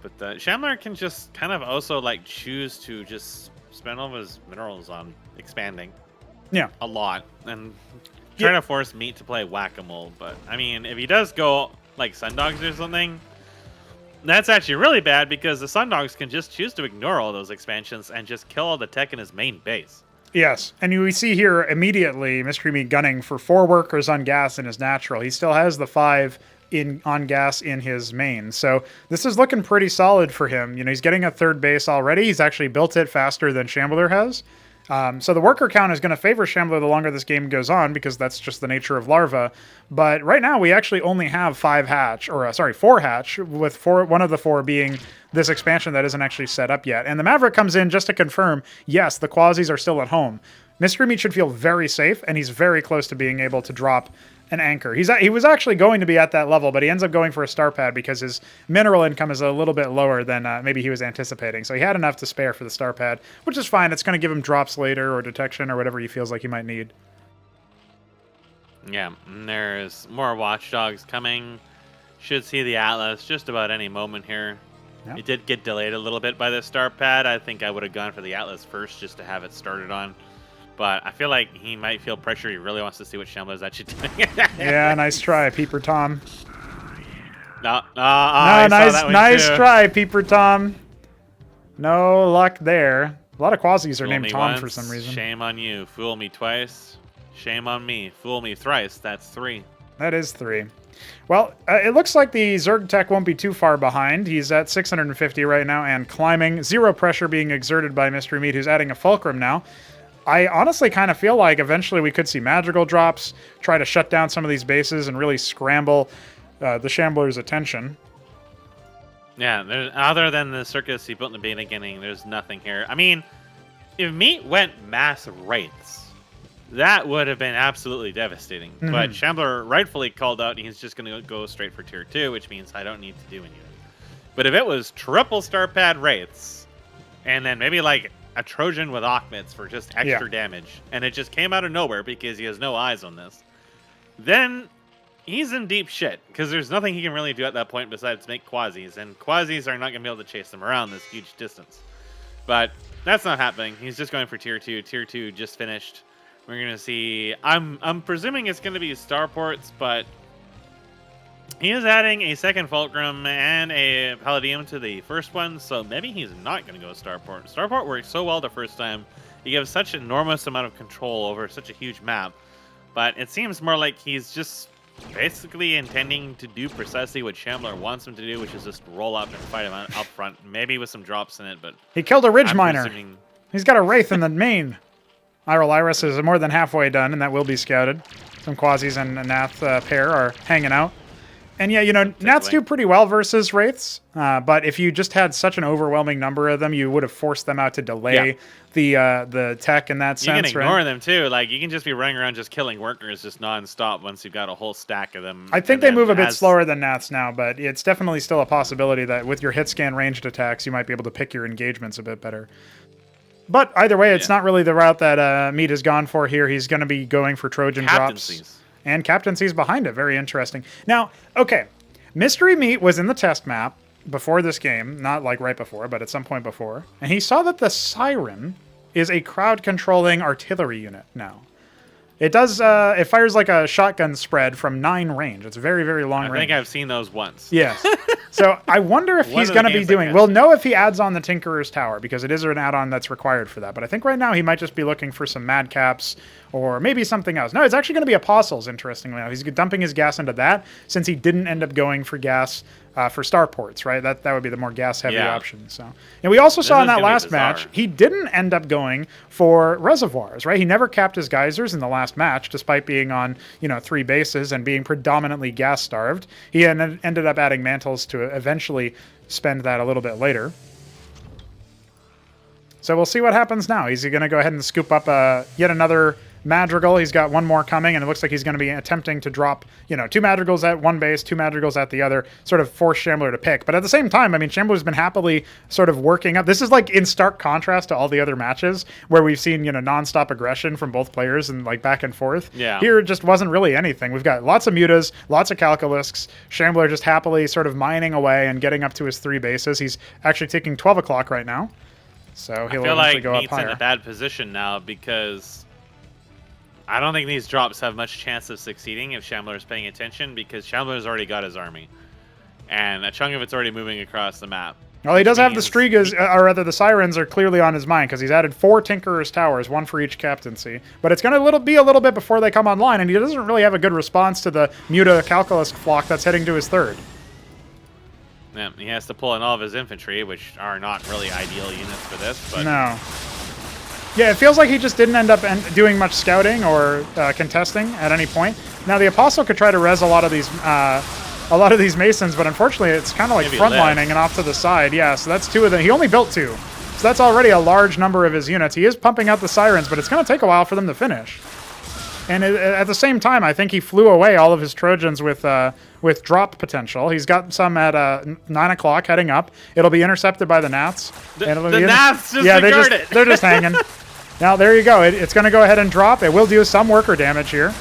But Shambler can just kind of also choose to just spend all of his minerals on expanding. Yeah. A lot. And trying to force Meat to play whack-a-mole. But, if he does go Sundogs or something, that's actually really bad because the Sundogs can just choose to ignore all those expansions and just kill all the tech in his main base. Yes, and we see here immediately Mystery Meat gunning for 4 workers on gas in his natural. He still has the 5 on gas in his main. So this is looking pretty solid for him. He's getting a third base already. He's actually built it faster than Shambler has. So the worker count is going to favor Shambler the longer this game goes on because that's just the nature of larva. But right now we actually only have 4 hatch, with 1 of the 4 being this expansion that isn't actually set up yet. And the Maverick comes in just to confirm, yes, the Quasis are still at home. Mystery Meat should feel very safe, and he's very close to being able to drop an anchor. He was actually going to be at that level, but he ends up going for a star pad because his mineral income is a little bit lower than maybe he was anticipating. So he had enough to spare for the star pad, which is fine. It's going to give him drops later or detection or whatever he feels like he might need. Yeah, and there's more Watchdogs coming. Should see the Atlas just about any moment here. Yeah. It did get delayed a little bit by the star pad. I think I would have gone for the Atlas first just to have it started on. But I feel like he might feel pressure. He really wants to see what Shambler's actually doing. Yeah, nice try, Peeper Tom. No, nice try, Peeper Tom. No luck there. A lot of Quasis are named Tom for some reason. Shame on you. Fool me twice. Shame on me. Fool me thrice. That's 3. That is 3. Well, it looks like the Zerg tech won't be too far behind. He's at 650 right now and climbing. 0 pressure being exerted by Mystery Meat, who's adding a Fulcrum now. I honestly kind of feel like eventually we could see magical drops, try to shut down some of these bases and really scramble the Shambler's attention. Yeah, other than the circus he built in the beginning, there's nothing here. If Meat went mass Wraiths, that would have been absolutely devastating. Mm-hmm. But Shambler rightfully called out he's just going to go straight for tier 2, which means I don't need to do anything. But if it was triple star pad Wraiths, and then maybe a Trojan with Achmeds for just extra damage, and it just came out of nowhere because he has no eyes on this, then he's in deep shit, because there's nothing he can really do at that point besides make Quasis, and Quasis are not going to be able to chase them around this huge distance. But that's not happening. He's just going for tier 2. Tier 2 just finished. We're going to see... I'm presuming it's going to be Starports, but he is adding a second Fulcrum and a Palladium to the first one, so maybe he's not going to go Starport. Starport worked so well the first time. He gives such an enormous amount of control over such a huge map, but it seems more like he's just basically intending to do precisely what Shambler wants him to do, which is just roll up and fight him up front, maybe with some drops in it. But he killed a Ridge Miner. He's got a Wraith in the main. Iris is more than halfway done, and that will be scouted. Some Quasis and a Nath pair are hanging out. And yeah, Nats do pretty well versus Wraiths, but if you just had such an overwhelming number of them, you would have forced them out to delay the tech in that sense. You can ignore them too. You can just be running around just killing workers just non-stop once you've got a whole stack of them. I think they move a bit slower than Nats now, but it's definitely still a possibility that with your hit scan ranged attacks, you might be able to pick your engagements a bit better. But either way, it's not really the route that Meat has gone for here. He's going to be going for Trojan drops. And captaincies behind it. Very interesting. Now, okay, Mystery Meat was in the test map before this game, not like right before, but at some point before, and he saw that the Siren is a crowd-controlling artillery unit now. It does, it fires like a shotgun spread from 9 range. It's very, very long range. I think I've seen those once. Yes. So I wonder if he's going to be doing... We'll know if he adds on the Tinkerer's Tower, because it is an add-on that's required for that. But I think right now he might just be looking for some Madcaps or maybe something else. No, it's actually going to be Apostles, interestingly enough. He's dumping his gas into that, since he didn't end up going for gas for starports, right? That would be the more gas-heavy option. So, and we also saw in that last match, he didn't end up going for reservoirs, right? He never capped his geysers in the last match, despite being on 3 bases and being predominantly gas-starved. He ended up adding mantles to eventually spend that a little bit later. So we'll see what happens now. He's going to go ahead and scoop up yet another Madrigal. He's got one more coming, and it looks like he's going to be attempting to drop, 2 Madrigals at one base, 2 Madrigals at the other, sort of force Shambler to pick. But at the same time, I mean, Shambler's been happily sort of working up. This is like in stark contrast to all the other matches where we've seen, nonstop aggression from both players and like back and forth. Yeah. Here it just wasn't really anything. We've got lots of mutas, lots of calculisks. Shambler just happily sort of mining away and getting up to his 3 bases. He's actually taking 12 o'clock right now. So he'll eventually go up higher. I feel like Meat's in a bad position now because I don't think these drops have much chance of succeeding if Shambler is paying attention, because Shambler's already got his army. And a chunk of it's already moving across the map. Well, he does have the Strigas, or rather the Sirens are clearly on his mind, because he's added 4 Tinkerer's Towers, 1 for each captaincy. But it's going to be a little bit before they come online, and he doesn't really have a good response to the Muta Calculus flock that's heading to his 3rd. Yeah, he has to pull in all of his infantry, which are not really ideal units for this. But no. Yeah, it feels like he just didn't end up doing much scouting or contesting at any point. Now the Apostle could try to res a lot of these Masons, but unfortunately it's kind of like frontlining and off to the side. Yeah, so that's 2 of them. He only built 2, so that's already a large number of his units. He is pumping out the Sirens, but it's going to take a while for them to finish. And at the same time, I think he flew away all of his Trojans with drop potential. He's got some at 9 o'clock heading up. It'll be intercepted by the Gnats. The Gnats just they're just hanging. Now, there you go. It's going to go ahead and drop. It will do some worker damage here.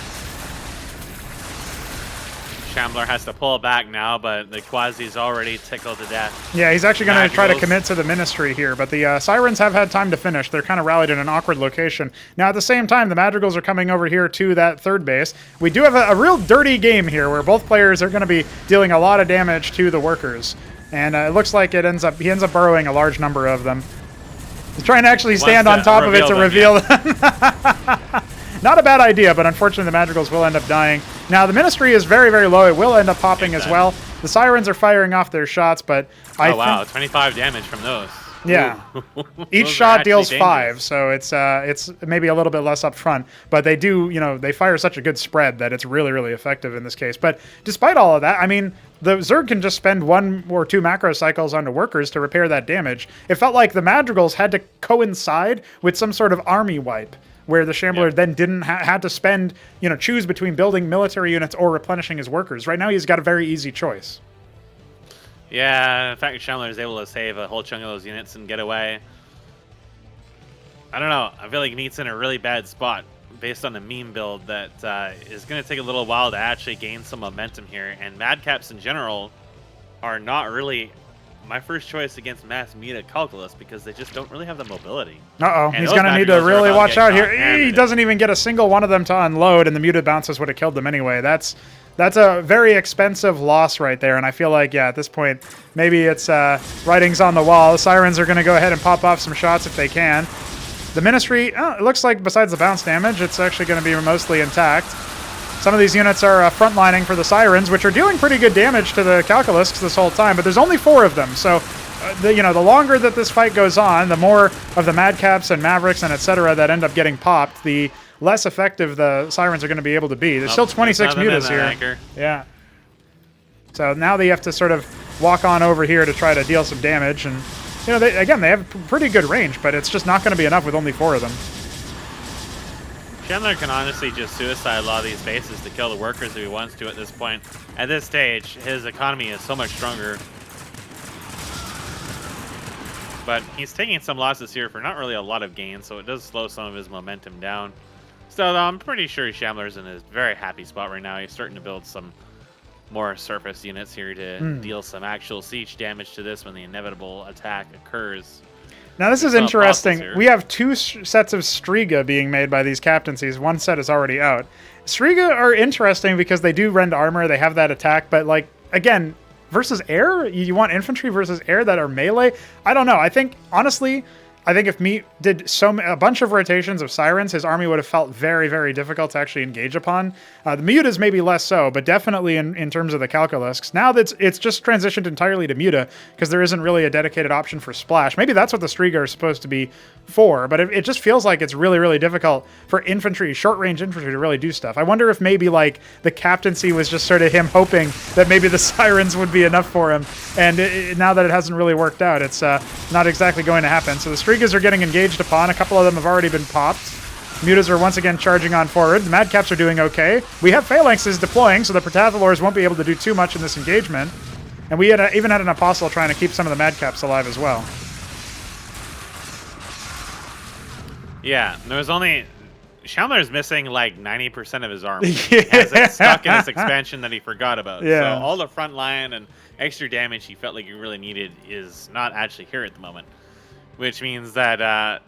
Shambler has to pull back now, but the Quasi's already tickled to death. Yeah, he's actually going to try to commit to the Ministry here, but the Sirens have had time to finish. They're kind of rallied in an awkward location. Now, at the same time, the Madrigals are coming over here to that 3rd base. We do have a real dirty game here where both players are going to be dealing a lot of damage to the workers. And it looks like he ends up burrowing a large number of them. He's trying to actually stand on top of it to reveal them. Not a bad idea, but unfortunately the Madrigals will end up dying. Now, the Ministry is very, very low. It will end up popping as well. The Sirens are firing off their shots, but wow, 25 damage from those. Yeah. Each shot deals 5, so it's maybe a little bit less up front, but they do, they fire such a good spread that it's really, really effective in this case. But despite all of that, I mean, the Zerg can just spend 1 or 2 macro cycles onto workers to repair that damage. It felt like the Madrigals had to coincide with some sort of army wipe, where the Shambler then didn't had to spend, choose between building military units or replenishing his workers. Right now, he's got a very easy choice. Yeah, in fact, Shambler is able to save a whole chunk of those units and get away. I don't know. I feel like Meat's in a really bad spot based on the meme build that is going to take a little while to actually gain some momentum here. And Madcaps in general are not really my first choice against mass Muta Calculus because they just don't really have the mobility. Uh-oh, he's going to need to really watch out here. He doesn't even get a single one of them to unload, and the Muta bounces would have killed them anyway. That's a very expensive loss right there, and I feel like, at this point, maybe it's writing's on the wall. The Sirens are going to go ahead and pop off some shots if they can. The Ministry, it looks like besides the bounce damage, it's actually going to be mostly intact. Some of these units are frontlining for the Sirens, which are dealing pretty good damage to the Calculisks this whole time, but there's only 4 of them, so the longer that this fight goes on, the more of the Madcaps and Mavericks and etc. that end up getting popped, the less effective the Sirens are going to be able to be. There's still 26 mutas here. Anchor. Yeah. So now they have to sort of walk on over here to try to deal some damage, and they have pretty good range, but it's just not going to be enough with only 4 of them. Shambler can honestly just suicide a lot of these bases to kill the workers if he wants to at this point. At this stage, his economy is so much stronger. But he's taking some losses here for not really a lot of gains, so it does slow some of his momentum down. Still, though, I'm pretty sure Shambler's in a very happy spot right now. He's starting to build some more surface units here to deal some actual siege damage to this when the inevitable attack occurs. Now this is interesting. We have two sets of Striga being made by these captaincies. One set is already out. Striga are interesting because they do rend armor, they have that attack, but like, again, versus air? You want infantry versus air that are melee? I don't know. I think, honestly, if Meat did a bunch of rotations of Sirens, his army would have felt very, very difficult to actually engage upon. The Mutas maybe less so, but definitely in terms of the Calculusks. Now that it's just transitioned entirely to Muta, because there isn't really a dedicated option for Splash. Maybe that's what the Striga are supposed to be for, but it just feels like it's really, really difficult for infantry, short-range infantry, to really do stuff. I wonder if maybe like the captaincy was just sort of him hoping that maybe the Sirens would be enough for him, and now that it hasn't really worked out, it's not exactly going to happen. So the Strigas are getting engaged upon. A couple of them have already been popped. Mutas are once again charging on forward. The Madcaps are doing okay. We have Phalanxes deploying, so the Protathalors won't be able to do too much in this engagement. And we even had an Apostle trying to keep some of the Madcaps alive as well. Yeah, there was only... Shambler's missing like 90% of his army. He has it stuck in this expansion that he forgot about. Yeah. So all the front line and extra damage he felt like he really needed is not actually here at the moment. Which means that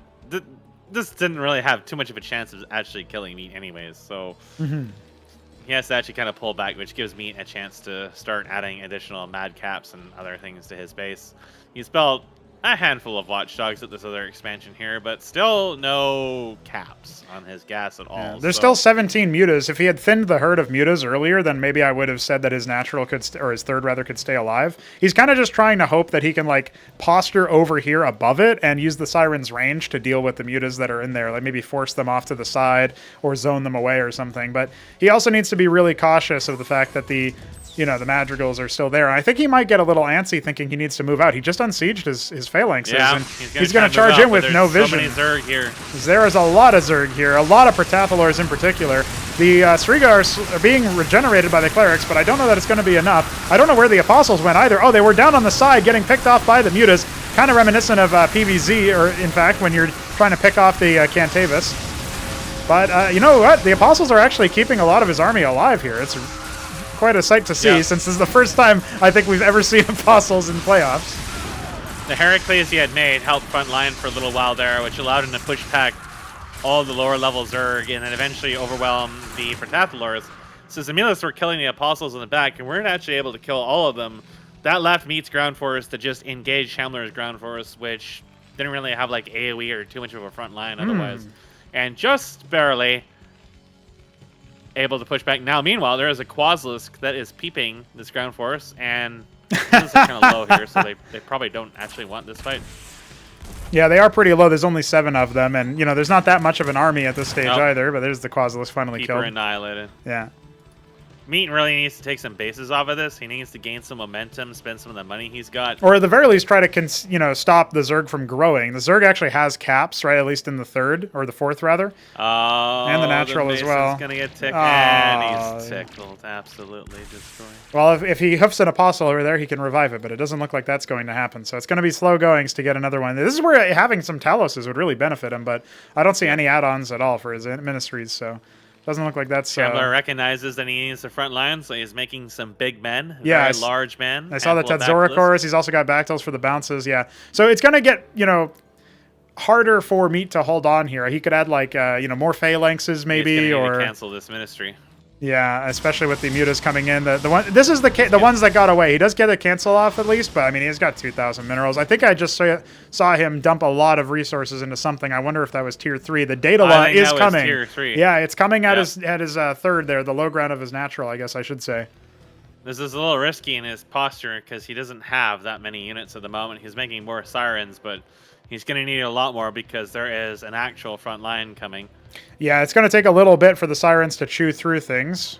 this didn't really have too much of a chance of actually killing Meat anyways. So he has to actually kind of pull back, which gives Meat a chance to start adding additional Madcaps and other things to his base. He's built a handful of Watchdogs at this other expansion here, but still no caps on his gas at all. Yeah, there's still 17 Mutas. If he had thinned the herd of Mutas earlier, then maybe I would have said that his natural or his third rather could stay alive. He's kind of just trying to hope that he can like posture over here above it and use the Siren's range to deal with the Mutas that are in there, like maybe force them off to the side or zone them away or something. But he also needs to be really cautious of the fact that the Madrigals are still there. And I think he might get a little antsy thinking he needs to move out. He just unsieged his Phalanxes, and he's going to charge in with no vision. So many Zerg here. There is a lot of Zerg here, a lot of Protathalors in particular. The Striga are being regenerated by the Clerics, but I don't know that it's going to be enough. I don't know where the Apostles went either. Oh, they were down on the side getting picked off by the Mutas, kind of reminiscent of PVZ, or in fact, when you're trying to pick off the Cantavis. But you know what? The Apostles are actually keeping a lot of his army alive here. It's quite a sight to see, since this is the first time I think we've ever seen Apostles in playoffs. The Heracles he had made helped front line for a little while there, which allowed him to push back all the lower level Zerg and then eventually overwhelm the Protathalors. So Zemilus were killing the Apostles in the back and weren't actually able to kill all of them. That left Meat's ground force to just engage Shambler's ground force, which didn't really have like AoE or too much of a front line otherwise. And just barely able to push back. Now, meanwhile, there is a Quaslisk that is peeping this ground force, and this is kind of low here, so they probably don't actually want this fight. Yeah, they are pretty low. There's only 7 of them, and there's not that much of an army at this stage either, but there's the Quaslisk finally Keeper killed. annihilated. Yeah. Meat really needs to take some bases off of this. He needs to gain some momentum, spend some of the money he's got. Or at the very least, try to stop the Zerg from growing. The Zerg actually has caps, right? At least in the 3rd, or the 4th, rather. Oh, and the natural as well. He's going to get tickled. And he's tickled. Absolutely destroyed. Well, if he hoofs an Apostle over there, he can revive it, but it doesn't look like that's going to happen. So it's going to be slow goings to get another one. This is where having some Taloses would really benefit him, but I don't see any add-ons at all for his ministries, so... Doesn't look like that's... Shambler recognizes that he needs the front line, so he's making some big men, very large men. I saw the Tetzoricors. He's also got Bactyls for the bounces, yeah. So it's going to get, harder for Meat to hold on here. He could add, like, more Phalanxes maybe, or... cancel this ministry. Yeah, especially with the Mutas coming in. This is the ones that got away. He does get a cancel off at least, but I mean he's got 2,000 minerals. I think I just saw him dump a lot of resources into something. I wonder if that was tier 3. The Daedala is coming. Tier 3. Yeah, it's coming at his 3rd there, the low ground of his natural, I guess I should say. This is a little risky in his posture because he doesn't have that many units at the moment. He's making more Sirens, but he's going to need a lot more because there is an actual front line coming. Yeah, it's going to take a little bit for the Sirens to chew through things.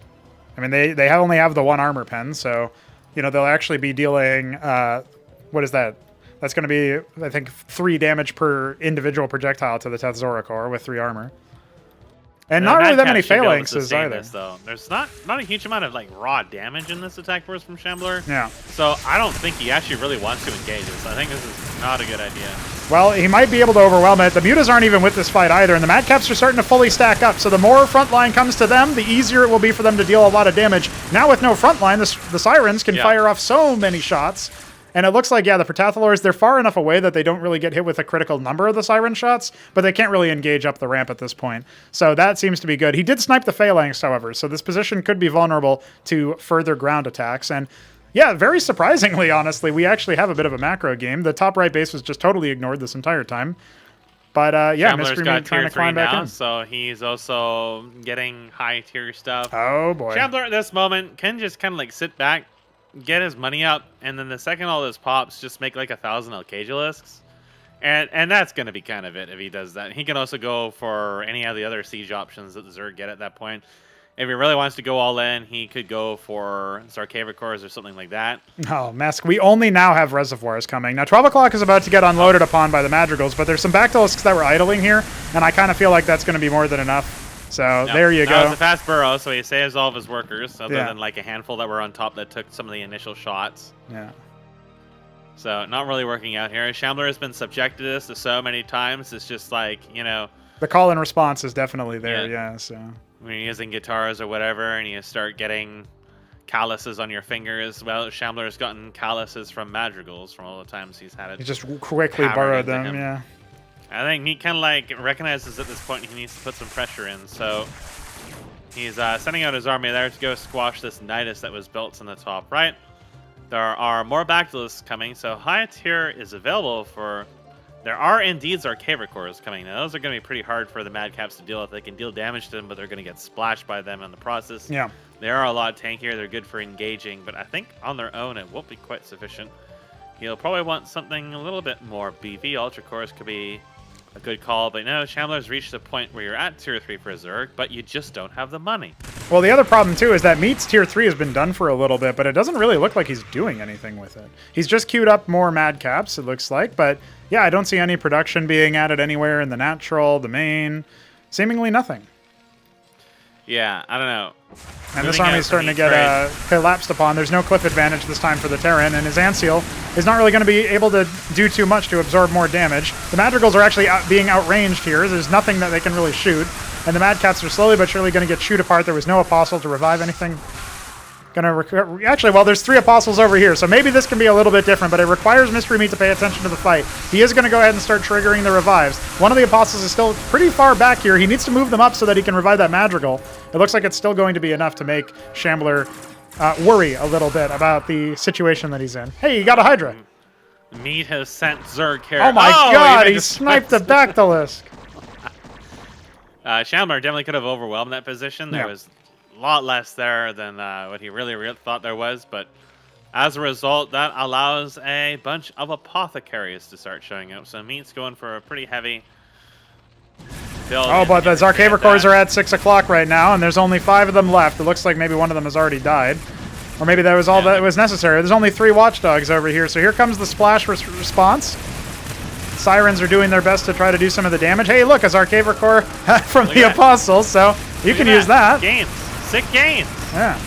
I mean, they only have the 1 armor pen, so, they'll actually be dealing, what is that? That's going to be, I think, 3 damage per individual projectile to the Tetzoricor with 3 armor. And not really that many Phalanxes either. Though. There's not a huge amount of like raw damage in this attack force from Shambler. Yeah. So I don't think he actually really wants to engage this. I think this is Not a good idea. Well, he might be able to overwhelm it. The Mutas aren't even with this fight either, and the Madcaps are starting to fully stack up. So the more front line comes to them, the easier it will be for them to deal a lot of damage. Now with no front line, the Sirens can fire off so many shots. And it looks like, yeah, the Protathalors, they're far enough away that they don't really get hit with a critical number of the Siren shots, but they can't really engage up the ramp at this point. So that seems to be good. He did snipe the Phalanx, however, so this position could be vulnerable to further ground attacks. And yeah, very surprisingly, honestly, we actually have a bit of a macro game. The top right base was just totally ignored this entire time. But yeah, Shambler's Mystery got Meat trying tier to climb 3 back now, in. so he's also getting high tier stuff. Oh boy. Shambler at this moment can just kind of like sit back, get his money up, and then the second all this pops, just make like 1,000 Alcagelisks. And that's going to be kind of it if he does that. He can also go for any of the other siege options that the Zerg get at that point. If he really wants to go all in, he could go for Sarcavia cores or something like that. Oh, Mask, we only now have reservoirs coming. Now, 12 o'clock is about to get unloaded upon by the Madrigals, but there's some Bactylisks that were idling here, and I kind of feel like that's going to be more than enough. So there you go. It's a fast burrow, so he saves all of his workers, other than like a handful that were on top that took some of the initial shots. Yeah. So not really working out here. Shambler has been subjected to this so many times. It's just like, you know. The call and response is definitely there, yeah. So when you're using guitars or whatever, and you start getting calluses on your fingers, well, Shambler's gotten calluses from Madrigals from all the times he's had it. He just quickly borrowed them, yeah. I think he kind of like recognizes at this point he needs to put some pressure in, so he's sending out his army there to go squash this Nidus that was built in the top right. There are more Bactylisks coming, so high tier is available for... There are indeed Sarcavia cores coming. Now, those are going to be pretty hard for the Madcaps to deal with. They can deal damage to them, but they're going to get splashed by them in the process. Yeah. They are a lot tankier. They're good for engaging, but I think on their own it won't be quite sufficient. He'll probably want something a little bit more beefy. Ultra cores could be a good call, but no, Shambler's reached the point where you're at tier 3 for Zerg, but you just don't have the money. Well, the other problem too is that Meat's tier 3 has been done for a little bit, but it doesn't really look like he's doing anything with it. He's just queued up more Madcaps, it looks like, but yeah, I don't see any production being added anywhere in the natural, the main, seemingly nothing. Yeah, I don't know. And this army is starting to get collapsed upon. There's no cliff advantage this time for the Terran, and his Anseal is not really going to be able to do too much to absorb more damage. The Madrigals are actually being outranged here. There's nothing that they can really shoot. And the Madcaps are slowly but surely going to get chewed apart. There was no Apostle to revive anything. Actually, well, there's 3 Apostles over here, so maybe this can be a little bit different, but it requires Mystery Meat to pay attention to the fight. He is going to go ahead and start triggering the revives. One of the Apostles is still pretty far back here. He needs to move them up so that he can revive that Madrigal. It looks like it's still going to be enough to make Shambler worry a little bit about the situation that he's in. Hey, you got a Hydra. Meat has sent Zerg here. Oh my god, he sniped the Bactylisk. Shambler definitely could have overwhelmed that position. There was a lot less there than what he really thought there was, but as a result, that allows a bunch of apothecaries to start showing up. So Meat's going for a pretty heavy build. Oh, but the Sarcavia cores are at 6 o'clock right now, and there's only 5 of them left. It looks like maybe one of them has already died. Or maybe that was all that was necessary. There's only 3 Watchdogs over here, so here comes the splash response. Sirens are doing their best to try to do some of the damage. Hey, look, a Sarcavia core from the Apostles, so you can use that. Gains. Sick gains. Yeah.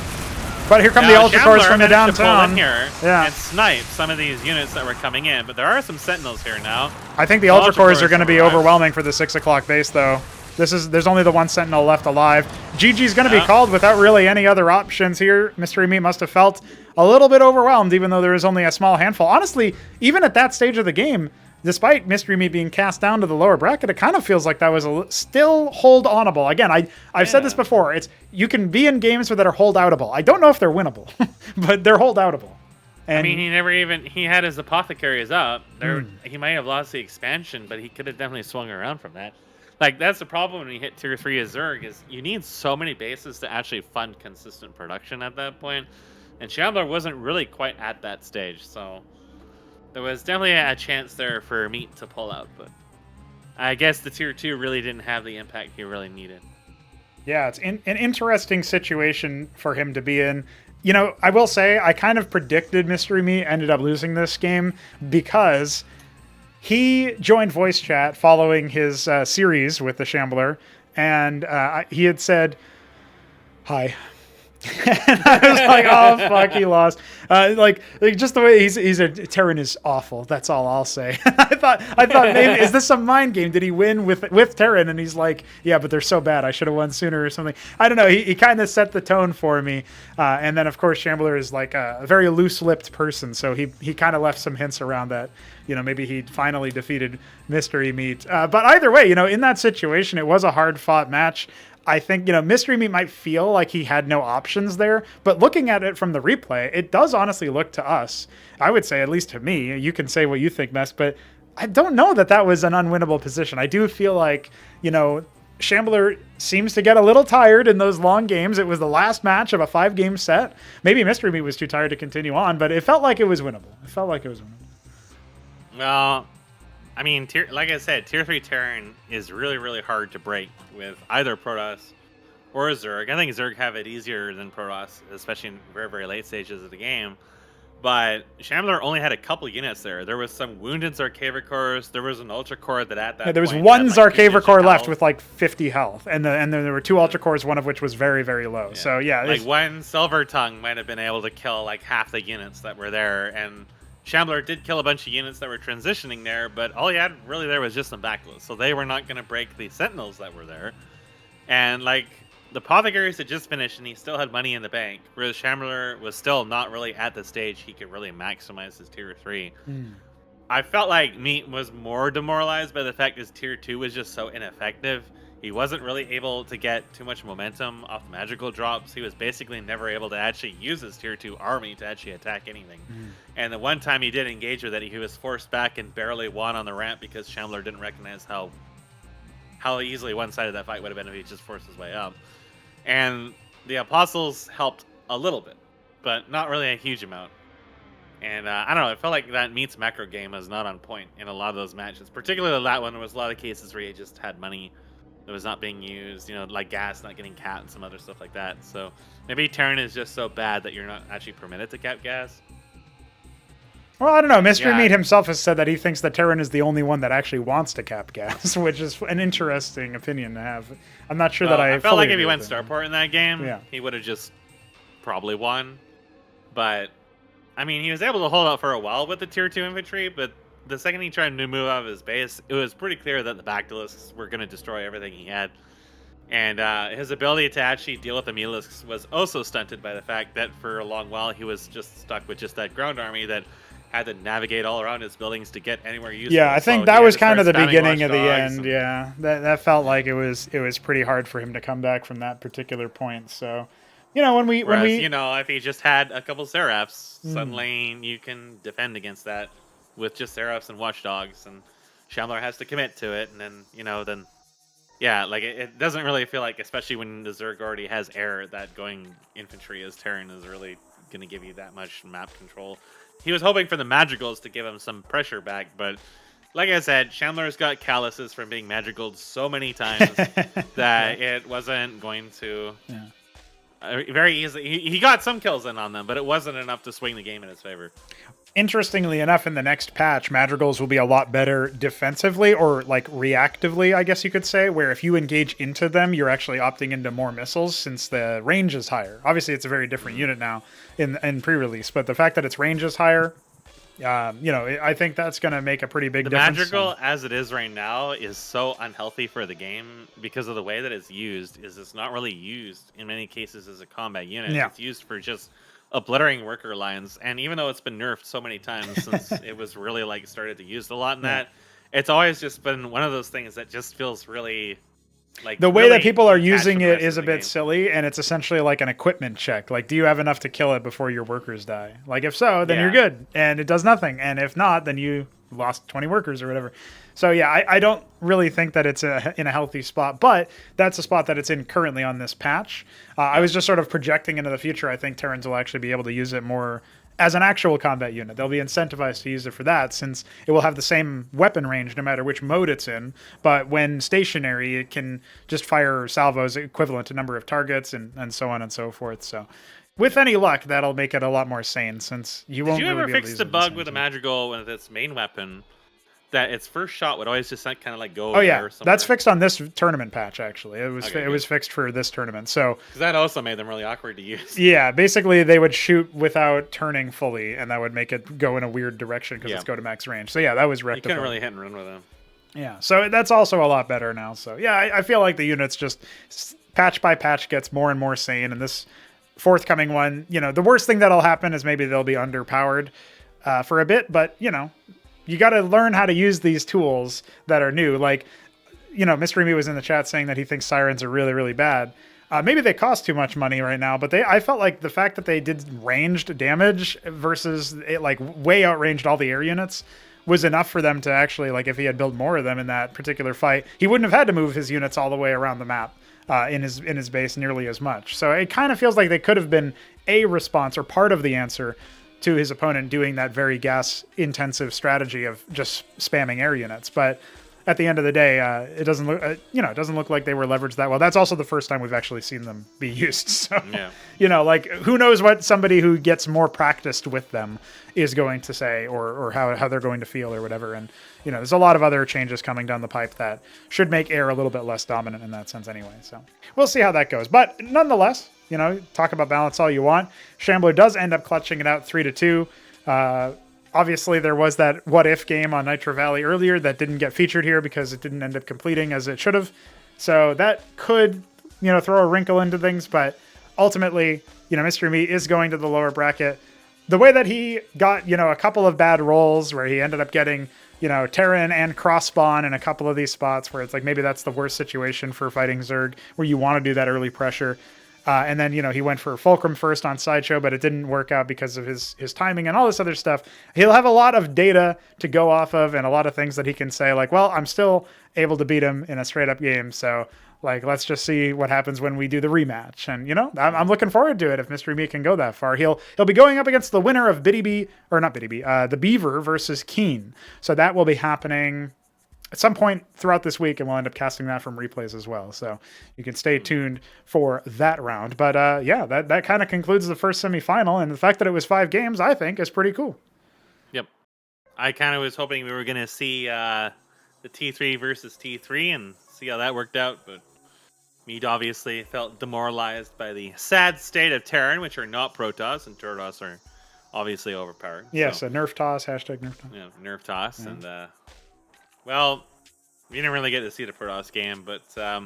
But here come the Ultra cores from the downtown. Here and snipe some of these units that were coming in, but there are some Sentinels here now. I think the Ultra cores are going to be overwhelming for the 6 o'clock base, though. There's only the 1 Sentinel left alive. GG's going to be called without really any other options here. Mystery Meat must have felt a little bit overwhelmed, even though there is only a small handful. Honestly, even at that stage of the game, despite Mystery Meat being cast down to the lower bracket, it kind of feels like that was still hold-onable. Again, I've said this before. You can be in games that are hold-outable. I don't know if they're winnable, but they're hold-outable. And I mean, he had his apothecaries up. He might have lost the expansion, but he could have definitely swung around from that. Like, that's the problem when you hit tier 3 as Zerg, is you need so many bases to actually fund consistent production at that point. And Shambler wasn't really quite at that stage, so there was definitely a chance there for Meat to pull out, but I guess the tier 2 really didn't have the impact he really needed. Yeah, it's an interesting situation for him to be in. You know, I will say I kind of predicted Mystery Meat ended up losing this game because he joined voice chat following his series with the Shambler, and he had said, "Hi, And I was like, oh fuck, he lost. Like just the way he's a Terran is awful. That's all I'll say. I thought maybe is this some mind game? Did he win with Terran? And he's like, yeah, but they're so bad. I should have won sooner or something. I don't know. He kind of set the tone for me. And then of course Shambler is like a very loose-lipped person, so he kind of left some hints around that. Maybe he finally defeated Mystery Meat. But either way, in that situation, it was a hard-fought match. I think, Mystery Meat might feel like he had no options there, but looking at it from the replay, it does honestly look to us, I would say, at least to me, you can say what you think, Mess, but I don't know that was an unwinnable position. I do feel like, Shambler seems to get a little tired in those long games. It was the last match of a 5-game set. Maybe Mystery Meat was too tired to continue on, but it felt like it was winnable. Well, I mean, like I said, Tier 3 Terran is really, really hard to break with either Protoss or Zerg. I think Zerg have it easier than Protoss, especially in very, very late stages of the game. But Shambler only had a couple units there. There was some wounded Zarkavicors. There was an Ultra Core that at that there was point one had, like, Zarkavicor left with like 50 health, and then there were 2 Ultra Cores, one of which was very, very low. Yeah. So yeah, like one Silver Tongue might have been able to kill like half the units that were there, and Shambler did kill a bunch of units that were transitioning there, but all he had really there was just some backlists, so they were not going to break the Sentinels that were there. And like the Apothecaries had just finished, and he still had money in the bank, whereas Shambler was still not really at the stage he could really maximize his Tier 3. I felt like Meat was more demoralized by the fact his Tier 2 was just so ineffective. He wasn't really able to get too much momentum off magical drops. He was basically never able to actually use his Tier 2 army to actually attack anything. And the one time he did engage with it, he was forced back and barely won on the ramp because Shambler didn't recognize how easily one-sided that fight would have been if he just forced his way up. And the Apostles helped a little bit, but not really a huge amount. And I don't know, it felt like that Meat's macro game was not on point in a lot of those matches. Particularly that one, there was a lot of cases where he just had money that was not being used, like gas not getting capped and some other stuff like that. So maybe Terran is just so bad that you're not actually permitted to cap gas. Well, I don't know. Mystery Meat himself has said that he thinks that Terran is the only one that actually wants to cap gas, which is an interesting opinion to have. I'm not sure that I felt like if he went Starport in that game, he would have just probably won. But I mean, he was able to hold out for a while with the Tier 2 infantry, but the second he tried to move out of his base, it was pretty clear that the Bactylisks were going to destroy everything he had. And his ability to actually deal with the Meleesks was also stunted by the fact that for a long while he was just stuck with just that ground army that had to navigate all around his buildings to get anywhere useful. Yeah, I think that was kind of the beginning of the end. Yeah, that felt like it was pretty hard for him to come back from that particular point. So, when we if he just had a couple Seraphs, suddenly you can defend against that with just Seraphs and Watchdogs, and Shambler has to commit to it, and then it doesn't really feel like, especially when the Zerg already has air, that going infantry as Terran is really going to give you that much map control. He was hoping for the Magicals to give him some pressure back, but like I said, Shambler's got calluses from being Magicaled so many times that it wasn't going to very easily. He got some kills in on them, but it wasn't enough to swing the game in his favor. Interestingly enough, in the next patch, Madrigals will be a lot better defensively, or like reactively, I guess you could say, where if you engage into them, you're actually opting into more missiles since the range is higher. Obviously, it's a very different unit now in pre-release, but the fact that its range is higher, I think that's going to make a pretty big difference. The Madrigal, as it is right now, is so unhealthy for the game because of the way that it's used. It's not really used in many cases as a combat unit. Yeah. It's used for just obliterating worker lines, and even though it's been nerfed so many times since it was really started to use a lot in that, it's always just been one of those things that just feels really the way that people are using it is a bit silly, and it's essentially like an equipment check. Like, do you have enough to kill it before your workers die? Like, if so, then you're good, and it does nothing, and if not, then you lost 20 workers or whatever. So yeah, I don't really think that it's in a healthy spot, but that's a spot that it's in currently on this patch. I was just sort of projecting into the future. I think Terrans will actually be able to use it more as an actual combat unit. They'll be incentivized to use it for that, since it will have the same weapon range no matter which mode it's in. But when stationary, it can just fire salvos equivalent to number of targets and so on and so forth. So with any luck, that'll make it a lot more sane, since you won't. Did you really ever be able to fix use the it bug with a Madrigal with its main weapon that its first shot would always just kind of like go. Oh yeah, there that's fixed on this tournament patch. Actually, it Okay, was fixed for this tournament. So that also made them really awkward to use. yeah, basically they would shoot without turning fully, and that would make it go in a weird direction because it's go to max range. So yeah, that was rectified. You couldn't really hit and run with them. Yeah, so that's also a lot better now. So yeah, I feel like the units just patch by patch gets more and more sane, and this forthcoming one, the worst thing that'll happen is maybe they'll be underpowered for a bit, but you got to learn how to use these tools that are new. Like, Mystery Me was in the chat saying that he thinks sirens are really, really bad. Maybe they cost too much money right now, but I felt like the fact that they did ranged damage versus it like way outranged all the air units was enough for them to actually, like, if he had built more of them in that particular fight, he wouldn't have had to move his units all the way around the map in his base nearly as much. So it kind of feels like they could have been a response or part of the answer to his opponent doing that very gas-intensive strategy of just spamming air units. But at the end of the day, it doesn't look, it doesn't look like they were leveraged that well. That's also the first time we've actually seen them be used. So, like, who knows what somebody who gets more practiced with them is going to say, or how they're going to feel or whatever. And, there's a lot of other changes coming down the pipe that should make air a little bit less dominant in that sense anyway. So we'll see how that goes. But nonetheless, talk about balance all you want. Shambler does end up clutching it out 3-2. Obviously, there was that what-if game on Nitro Valley earlier that didn't get featured here because it didn't end up completing as it should have. So that could, throw a wrinkle into things. But ultimately, Mystery Me is going to the lower bracket. The way that he got, a couple of bad rolls where he ended up getting, Terran and cross-spawn in a couple of these spots where it's like maybe that's the worst situation for fighting Zerg, where you want to do that early pressure. And then, he went for Fulcrum first on Sideshow, but it didn't work out because of his timing and all this other stuff. He'll have a lot of data to go off of and a lot of things that he can say, like, well, I'm still able to beat him in a straight-up game, so, like, let's just see what happens when we do the rematch. And, I'm looking forward to it if Mystery Me can go that far. He'll be going up against the winner of the Beaver versus Keen. So that will be happening at some point throughout this week, and we'll end up casting that from replays as well. So you can stay tuned for that round. But that kind of concludes the first semifinal. And the fact that it was 5 games, I think, is pretty cool. Yep. I kind of was hoping we were going to see the T3 versus T3 and see how that worked out. But Mead obviously felt demoralized by the sad state of Terran, which are not Protoss, and Protoss are obviously overpowered. Yes, a nerf toss, hashtag nerf toss. Yeah, nerf toss. Yeah. And, well, we didn't really get to see the Protoss game, but I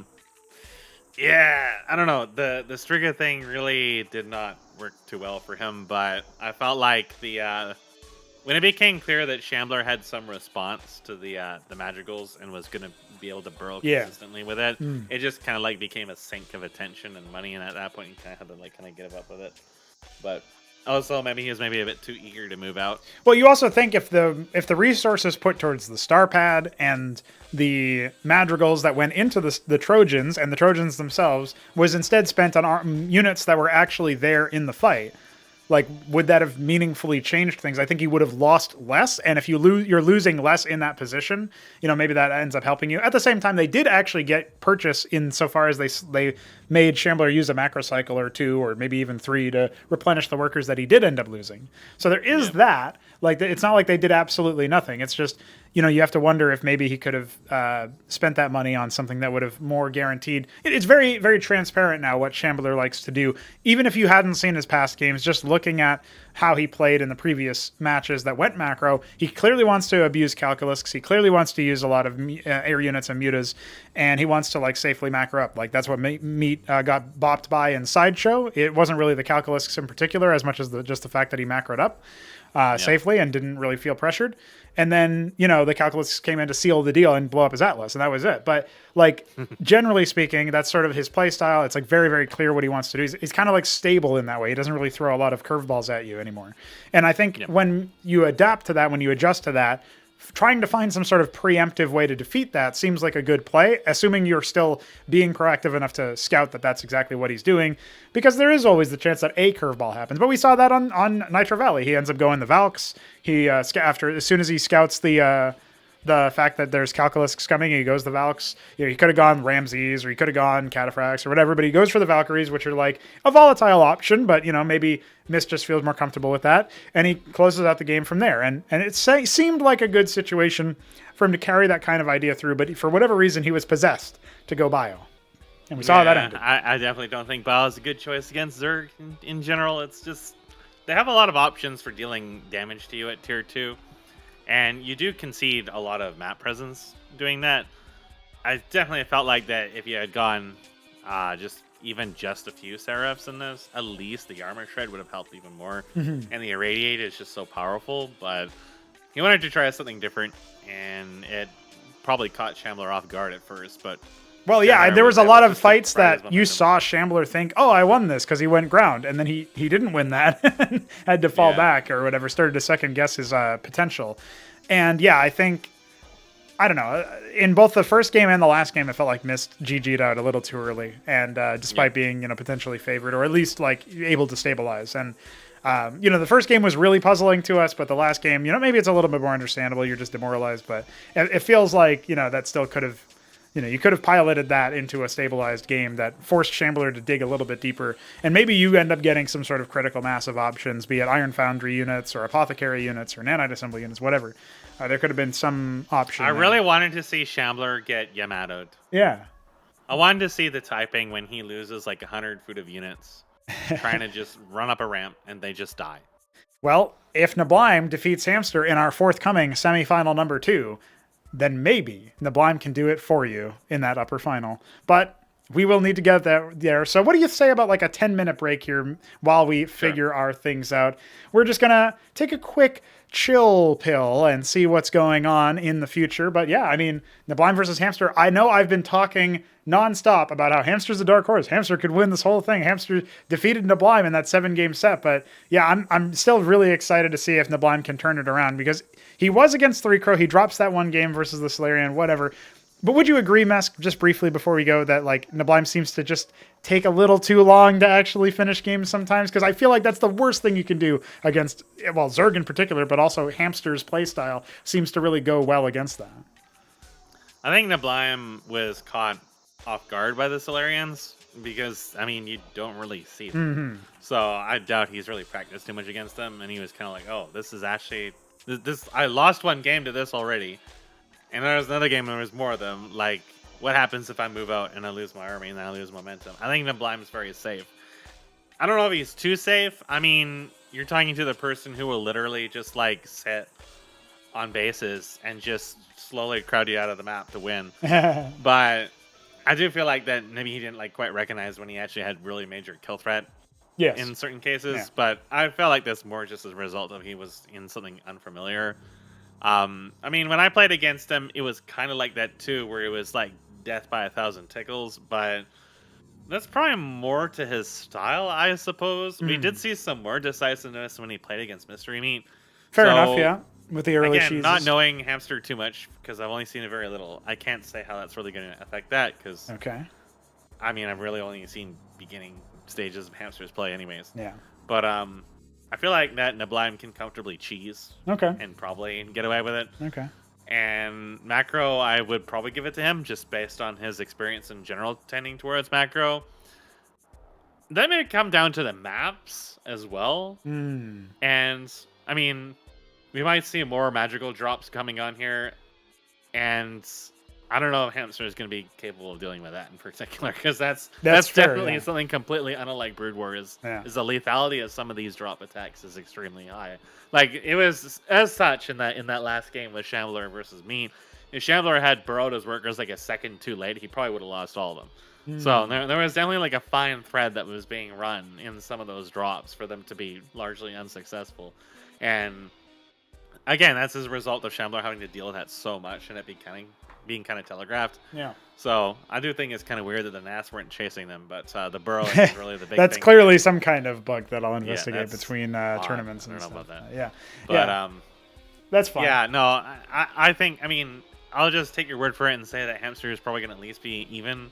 don't know. The Striga thing really did not work too well for him, but I felt like when it became clear that Shambler had some response to the Madrigals and was going to be able to burrow consistently with it, it just kind of like became a sink of attention and money, and at that point you kind of had to kind of give up with it. But also, maybe he was a bit too eager to move out. Well, you also think if the resources put towards the star pad and the madrigals that went into the Trojans and the Trojans themselves was instead spent on units that were actually there in the fight, like, would that have meaningfully changed things? I think you would have lost less, and if you're losing less in that position, maybe that ends up helping you. At the same time, they did actually get purchase insofar as they made Shambler use a macro cycle or 2 or maybe even 3 to replenish the workers that he did end up losing. So there is that. Like, it's not like they did absolutely nothing. It's just, you have to wonder if maybe he could have spent that money on something that would have more guaranteed. It's very, very transparent now what Shambler likes to do. Even if you hadn't seen his past games, just looking at how he played in the previous matches that went macro, he clearly wants to abuse Calculusks. He clearly wants to use a lot of air units and mutas, and he wants to, safely macro up. Like, that's what Meat got bopped by in Sideshow. It wasn't really the Calculusks in particular as much as just the fact that he macroed up safely and didn't really feel pressured. And then, the Calculus came in to seal the deal and blow up his Atlas, and that was it. But, generally speaking, that's sort of his play style. It's, very, very clear what he wants to do. He's kind of, stable in that way. He doesn't really throw a lot of curveballs at you anymore. And I think when you adapt to that, when you adjust to that, trying to find some sort of preemptive way to defeat that seems like a good play, assuming you're still being proactive enough to scout that that's exactly what he's doing, because there is always the chance that a curveball happens. But we saw that on Nitro Valley. He ends up going the Valks. He as soon as he scouts the the fact that there's Calculusks coming. He goes the Valks. You know, he could have gone Ramses or he could have gone Cataphracts or whatever, but he goes for the Valkyries, which are like a volatile option, but, you know, maybe Mist just feels more comfortable with that. And he closes out the game from there. And it seemed like a good situation for him to carry that kind of idea through, but for whatever reason, he was possessed to go Bio. And we saw how that ended. I definitely don't think Bio is a good choice against Zerg in general. It's just, they have a lot of options for dealing damage to you at tier 2. And you do concede a lot of map presence doing that. I definitely felt like that if you had gone just a few Seraphs in this, at least the Armor Shred would have helped even more. And the Irradiate is just so powerful, but he wanted to try something different, and it probably caught Shambler off guard at first, but... Well, yeah, there was a lot of fights that you saw Shambler think, oh, I won this because he went ground, and then he didn't win that, had to fall back or whatever, started to second guess his potential. And yeah, I think, I don't know, in both the first game and the last game, it felt like Mist GG'd out a little too early, and despite being, you know, potentially favored, or at least like able to stabilize. And you know, the first game was really puzzling to us, but the last game, you know, maybe it's a little bit more understandable. You're just demoralized, but it feels like, you know, that still could have, you know, you could have piloted that into a stabilized game that forced Shambler to dig a little bit deeper, and maybe you end up getting some sort of critical mass of options, be it Iron Foundry units or Apothecary units or Nanite Assembly units, whatever. There could have been some option. I really wanted to see Shambler get Yamato'd. Yeah. I wanted to see the typing when he loses like 100 food of units, trying to just run up a ramp and they just die. Well, if Neblime defeats Hamster in our forthcoming semifinal number 2, then maybe Neblime can do it for you in that upper final. But we will need to get there. So what do you say about like a 10-minute break here while we figure our things out? We're just going to take a quick chill pill and see what's going on in the future. But yeah, I mean, Neblime versus Hamster, I know I've been talking nonstop about how Hamster's a dark horse. Hamster could win this whole thing. Hamster defeated Neblime in that 7-game set. But yeah, I'm still really excited to see if Neblime can turn it around, because he was against 3 Crow. He drops that one game versus the Solarian, whatever. But would you agree, Mesk, just briefly before we go, that like Neblime seems to just take a little too long to actually finish games sometimes? Because I feel like that's the worst thing you can do against, well, Zerg in particular, but also Hamster's playstyle seems to really go well against that. I think Neblime was caught off guard by the Solarians because, I mean, you don't really see them. So I doubt he's really practiced too much against them, and he was kind of like, oh, this is actually... I lost one game to this already. And there was another game and there was more of them. Like, what happens if I move out and I lose my army and then I lose momentum? I think Neblime is very safe. I don't know if he's too safe. I mean, you're talking to the person who will literally just, like, sit on bases and just slowly crowd you out of the map to win. But I do feel like that maybe he didn't, like, quite recognize when he actually had really major kill threat. Yes. In certain cases. Yeah. But I felt like that's more just as a result of he was in something unfamiliar. I mean, when I played against him, it was kind of like that too, where it was like death by 1,000 tickles, but that's probably more to his style, I suppose. We did see some more decisiveness when he played against Mystery Meat. Fair enough, yeah. With the early cheeses. Not knowing Hamster too much, because I've only seen it very little, I can't say how that's really going to affect that, because I mean, I've really only seen beginning stages of Hamster's play anyways. Yeah. But I feel like that Neblime can comfortably cheese. And probably get away with it. And macro, I would probably give it to him just based on his experience in general tending towards macro. That may come down to the maps as well. And I mean, we might see more magical drops coming on here. And I don't know if Hamster is going to be capable of dealing with that in particular, because that's fair, definitely something completely unlike Brood War. Is the lethality of some of these drop attacks is extremely high. Like, it was as such in that last game with Shambler versus Meat. If Shambler had burrowed his workers like a second too late, he probably would have lost all of them. So there was definitely like a fine thread that was being run in some of those drops for them to be largely unsuccessful. And again, that's as a result of Shambler having to deal with that so much and it being kind of telegraphed. So I do think it's kind of weird that the Nats weren't chasing them, but the burrowing is really the big that's thing. Clearly some kind of bug that I'll investigate between tournaments and stuff. I don't know about that. But that's fine. Yeah, no, I think, I mean, I'll just take your word for it and say that Hamster is probably going to at least be even.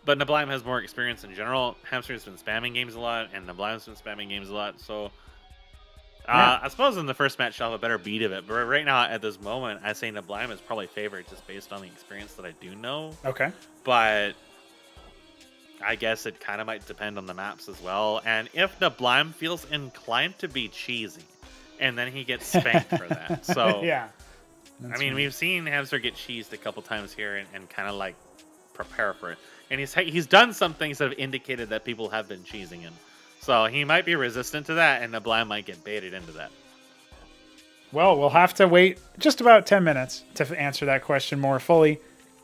But Neblime has more experience in general. Hamster's been spamming games a lot, and Neblime's been spamming games a lot. So Yeah. I suppose in the first match she'll have a better beat of it, but right now at this moment, I say neblime is probably favored just based on the experience that I do know. Okay. But I guess it kind of might depend on the maps as well. And if neblime feels inclined to be cheesy, and then he gets spanked for that. So yeah. I mean, we've seen Hamster get cheesed a couple times here and kind of like prepare for it. And he's done some things that have indicated that people have been cheesing him. So he might be resistant to that, and Neblime might get baited into that. Well, we'll have to wait just about 10 minutes to answer that question more fully.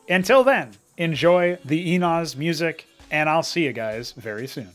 Until then, enjoy the Enos music, and I'll see you guys very soon.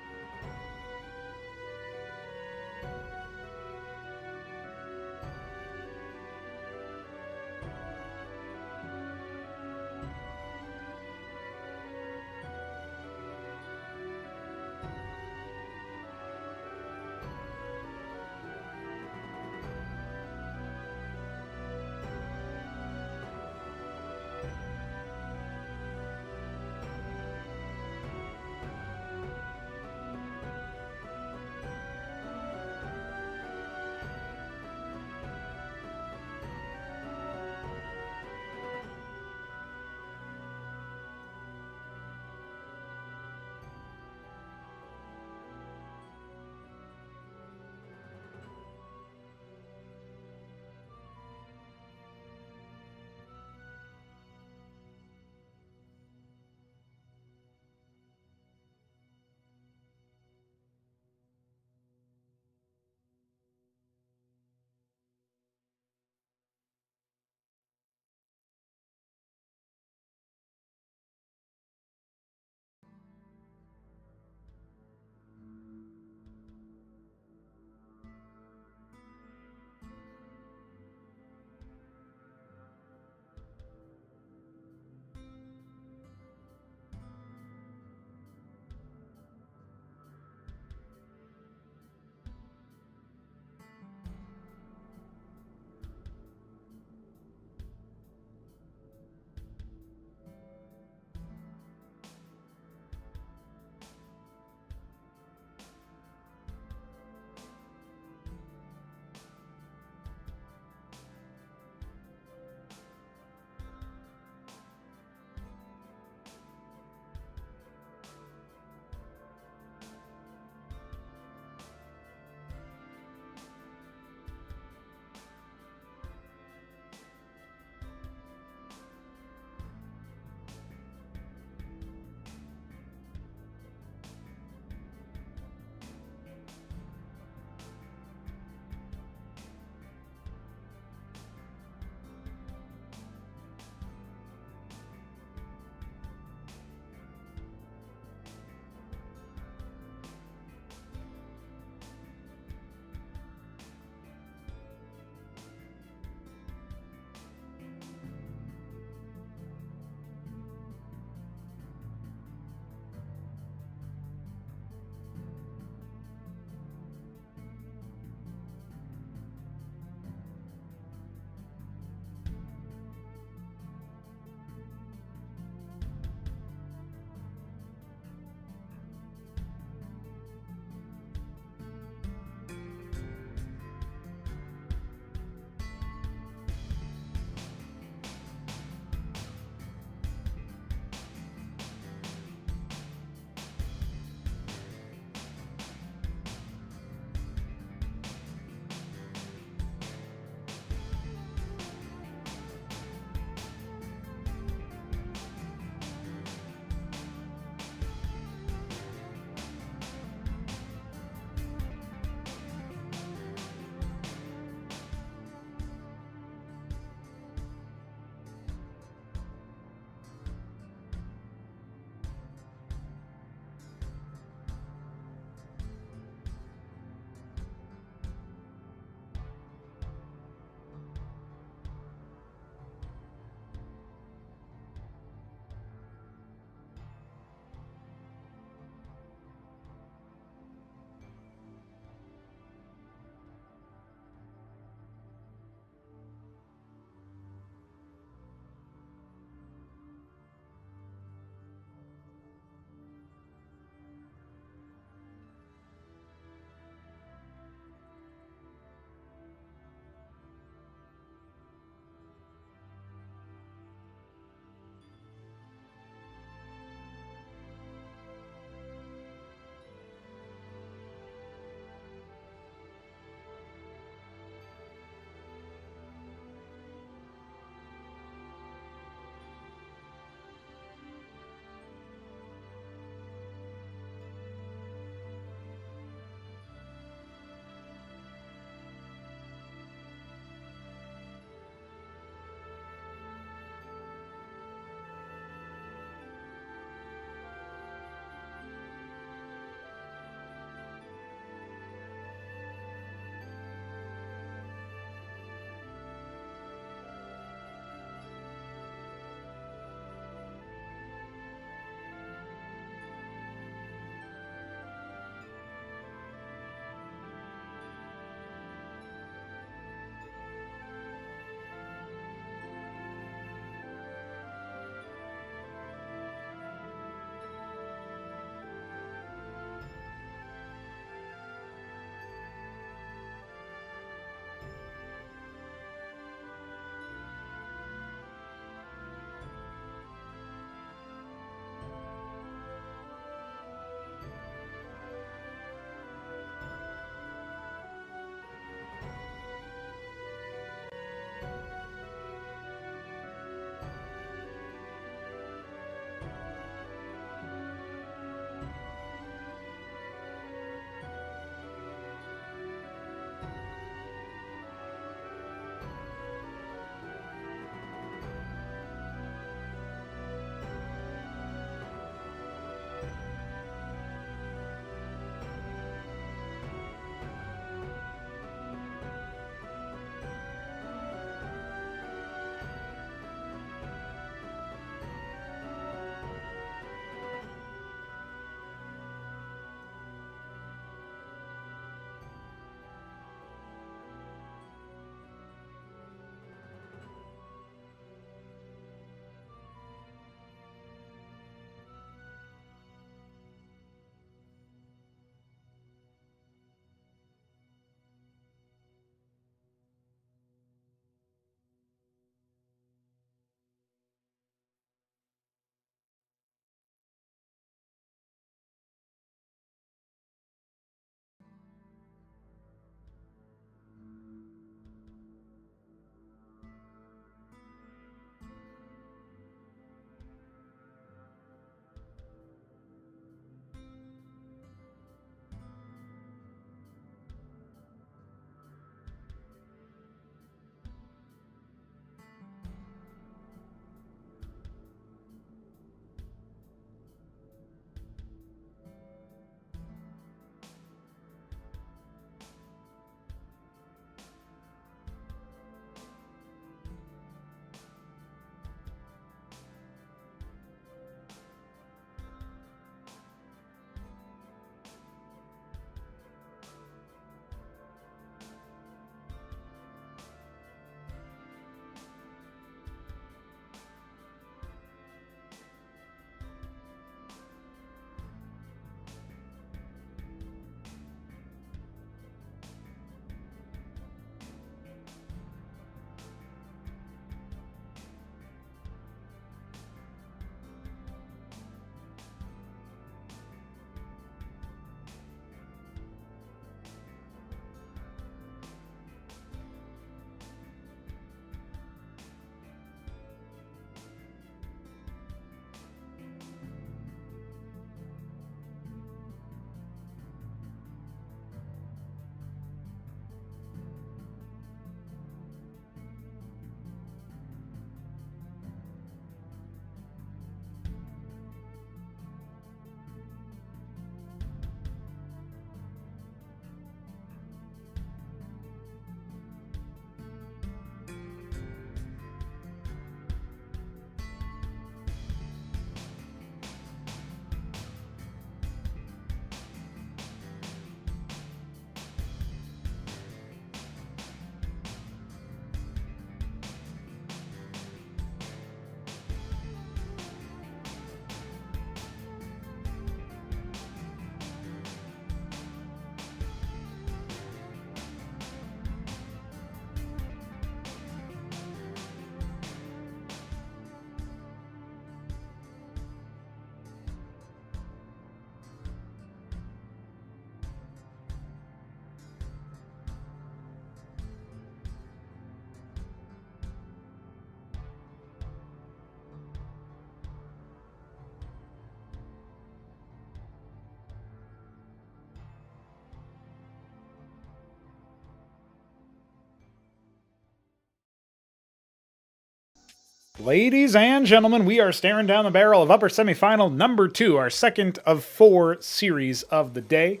Ladies and gentlemen, we are staring down the barrel of upper semifinal number 2, our second of 4 series of the day.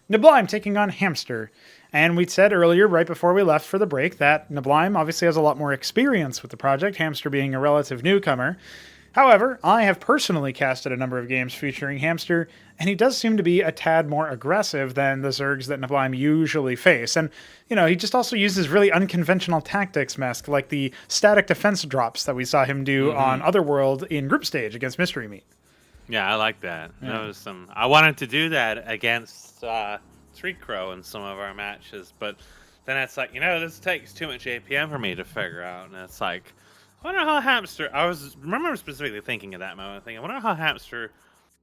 Neblime taking on Hamster. And we said earlier, right before we left for the break, that Neblime obviously has a lot more experience with the project, Hamster being a relative newcomer. However, I have personally casted a number of games featuring Hamster, and he does seem to be a tad more aggressive than the Zergs that Neblime usually face. And, you know, he just also uses really unconventional tactics, Mesk, like the static defense drops that we saw him do on Otherworld in group stage against Mystery Meat. Yeah, I like that. Yeah. That was some. I wanted to do that against Three Crow in some of our matches, but then it's like, you know, this takes too much APM for me to figure out, and it's like, I wonder how Hamster. Remember specifically thinking at that moment, thinking, I wonder how Hamster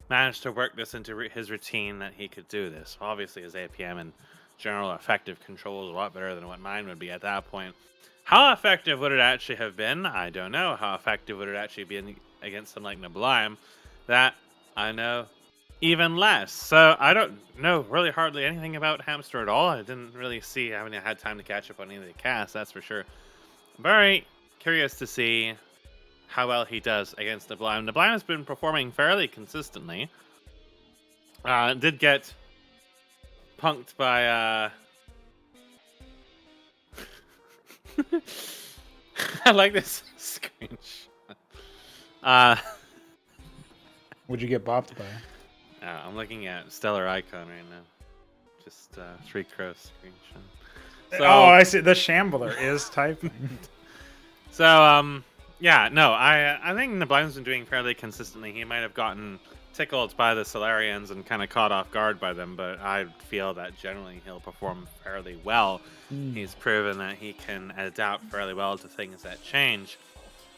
managed to work this into his routine that he could do this. Obviously, his APM and general effective control is a lot better than what mine would be at that point. How effective would it actually have been? I don't know. How effective would it actually be against something like Neblime? That I know even less. So I don't know really hardly anything about Hamster at all. I didn't really see. I haven't had time to catch up on any of the casts, that's for sure. Very curious to see how well he does against Neblime. Neblime has been performing fairly consistently. Did get punked by I like this screenshot. Would you get bopped by? I'm looking at Stellar Icon right now. Just Three Crows screenshot. So, oh, I see. The Shambler is typing. So, yeah, no, I think Neblime's been doing fairly consistently. He might have gotten tickled by the Solarians and kind of caught off guard by them, but I feel that generally he'll perform fairly well. He's proven that he can adapt fairly well to things that change.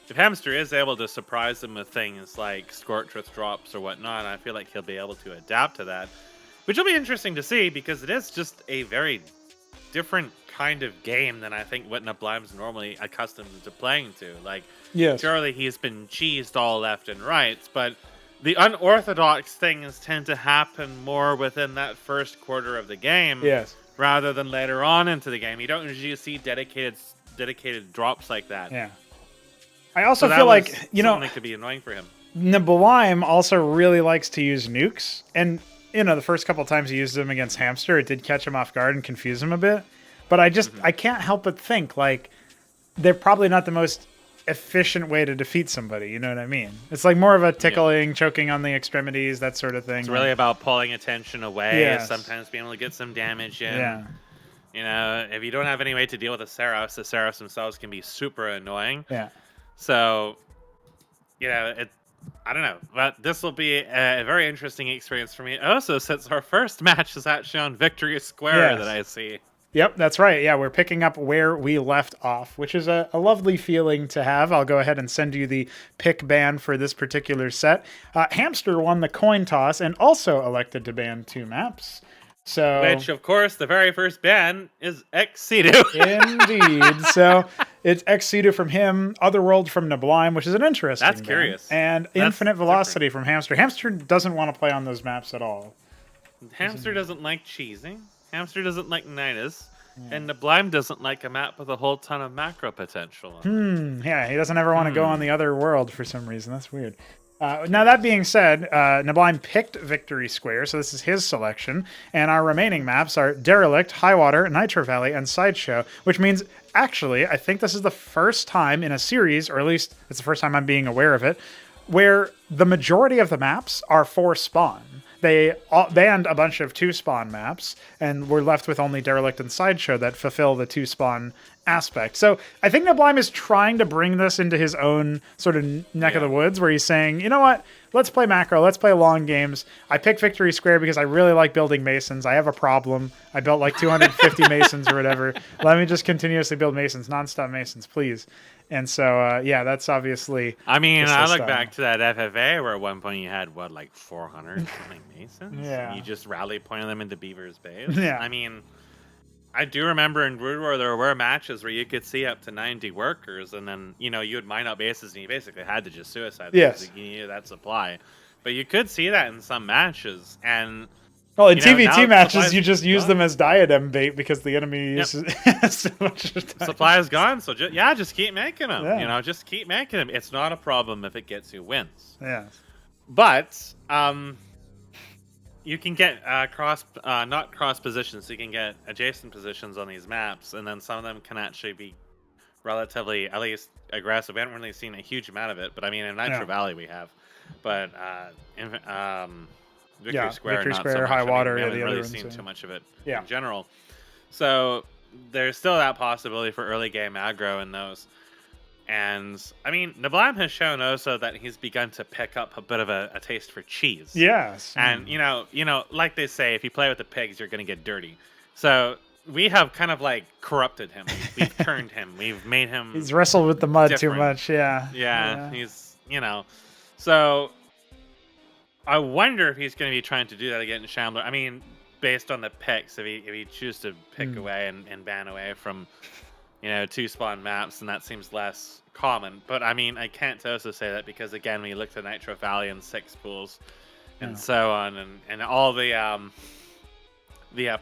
If Hamster is able to surprise them with things like Scorch with drops or whatnot, I feel like he'll be able to adapt to that, which will be interesting to see because it is just a very different kind of game than I think what Neblime's normally accustomed to playing to. Like, yes, surely he's been cheesed all left and right, but the unorthodox things tend to happen more within that first quarter of the game, yes, rather than later on into the game. You don't usually see dedicated drops like that. Yeah. I also feel like, you know, that could be annoying for him. Neblime also really likes to use nukes, and you know, the first couple times he used them against Hamster, it did catch him off guard and confuse him a bit. But I just I can't help but think like they're probably not the most efficient way to defeat somebody. You know what I mean? It's like more of a tickling, choking on the extremities, that sort of thing. It's really about pulling attention away. Sometimes being able to get some damage in. Yeah. You know, if you don't have any way to deal with the Seraphs themselves can be super annoying. Yeah. So, you know, I don't know, but this will be a very interesting experience for me. Also, since our first match is actually on Victory Square that I see. Yep, that's right. Yeah, we're picking up where we left off, which is a lovely feeling to have. I'll go ahead and send you the pick ban for this particular set. Hamster won the coin toss and also elected to ban 2 maps. So, which, of course, the very first ban is Ex Situ. Indeed. So it's Ex Situ from him, Otherworld from Neblime, which is an interesting That's curious. And Infinite Velocity from Hamster. Hamster doesn't want to play on those maps at all. Hamster doesn't like cheesing. Hamster doesn't like Nidus. And Neblime doesn't like a map with a whole ton of macro potential. Yeah, he doesn't ever want to go on the Otherworld for some reason. That's weird. Now, that being said, Neblime picked Victory Square, so this is his selection, and our remaining maps are Derelict, Highwater, Nitro Valley, and Sideshow, which means, actually, I think this is the first time in a series, or at least it's the first time I'm being aware of it, where the majority of the maps are 4 spawn. They banned a bunch of 2 spawn maps, and we're left with only Derelict and Sideshow that fulfill the 2 spawn aspect. So I think Neblime is trying to bring this into his own sort of neck of the woods, where he's saying, you know what, let's play macro, let's play long games. I picked Victory Square because I really like building Masons. I have a problem. I built like 250 Masons or whatever. Let me just continuously build Masons, nonstop Masons, please. And so, yeah, that's obviously... I mean, I look back to that FFA where at one point you had, what, like 400 something Masons? Yeah. And you just rally pointed them into Beaver's Base? Yeah. I mean, I do remember in Brood War there were matches where you could see up to 90 workers, and then, you know, you would mine out bases and you basically had to just suicide them because you needed that supply. But you could see that in some matches, and Well, in You know, now TVT matches, supply's you just use gone. them as diadem bait because the enemy Yep. uses so much time. Supply is gone, so just keep making them. Yeah. You know, just keep making them. It's not a problem if it gets you wins. Yeah. But you can get not cross positions. You can get adjacent positions on these maps, and then some of them can actually be relatively, at least, aggressive. We haven't really seen a huge amount of it, but I mean, in Nitro Valley we have. But in Victory Square, Victory not Square, so much. Highwater, we yeah, haven't the really other seen ones, too much of it yeah. in general. So there's still that possibility for early game aggro in those. And I mean, neblime has shown also that he's begun to pick up a bit of a taste for cheese. Yes. And you know, like they say, if you play with the pigs, you're gonna get dirty. So we have kind of like corrupted him. We've turned him. We've made him. He's wrestled with the mud different. too much. Yeah. Yeah. He's So I wonder if he's going to be trying to do that again in Shambler. I mean, based on the picks, if he chooses to pick away and ban away from 2-spawn maps, then that seems less common. But I mean, I can't also say that because again, we looked at Nitro Valley and 6 pools and so on, and all the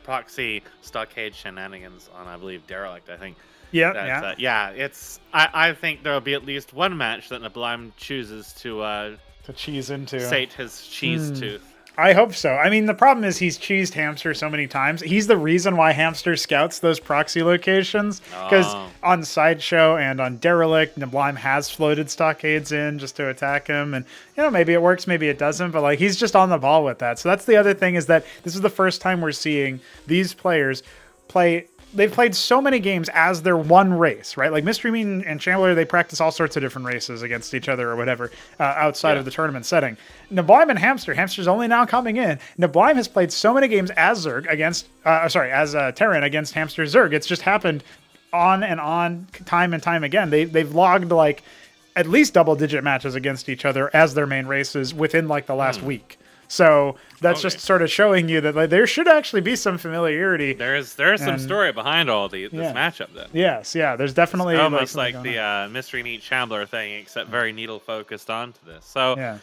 proxy stockade shenanigans on, I believe, Derelict. I think. Yeah. I think there'll be at least one match that neblime chooses to cheese into. Sate his cheese tooth. I hope so. I mean, the problem is he's cheesed Hamster so many times. He's the reason why Hamster scouts those proxy locations. Because on Sideshow and on Derelict, neblime has floated stockades in just to attack him. And, maybe it works, maybe it doesn't. But, like, he's just on the ball with that. So that's the other thing, is that this is the first time we're seeing these players play. They've played so many games as their one race, right? Like Mystery Meat and Shambler, they practice all sorts of different races against each other or whatever outside of the tournament setting. neblime and Hamster's only now coming in. neblime has played so many games as Zerg against, as Terran against Hamster Zerg. It's just happened on and on, time and time again. They've logged like at least double-digit matches against each other as their main races within like the last week. So that's just sort of showing you that like, there should actually be some familiarity. There is some story behind all this matchup then. Yes, yeah. There's definitely it's almost like the Mystery Meat Shambler thing, except very needle focused onto this. So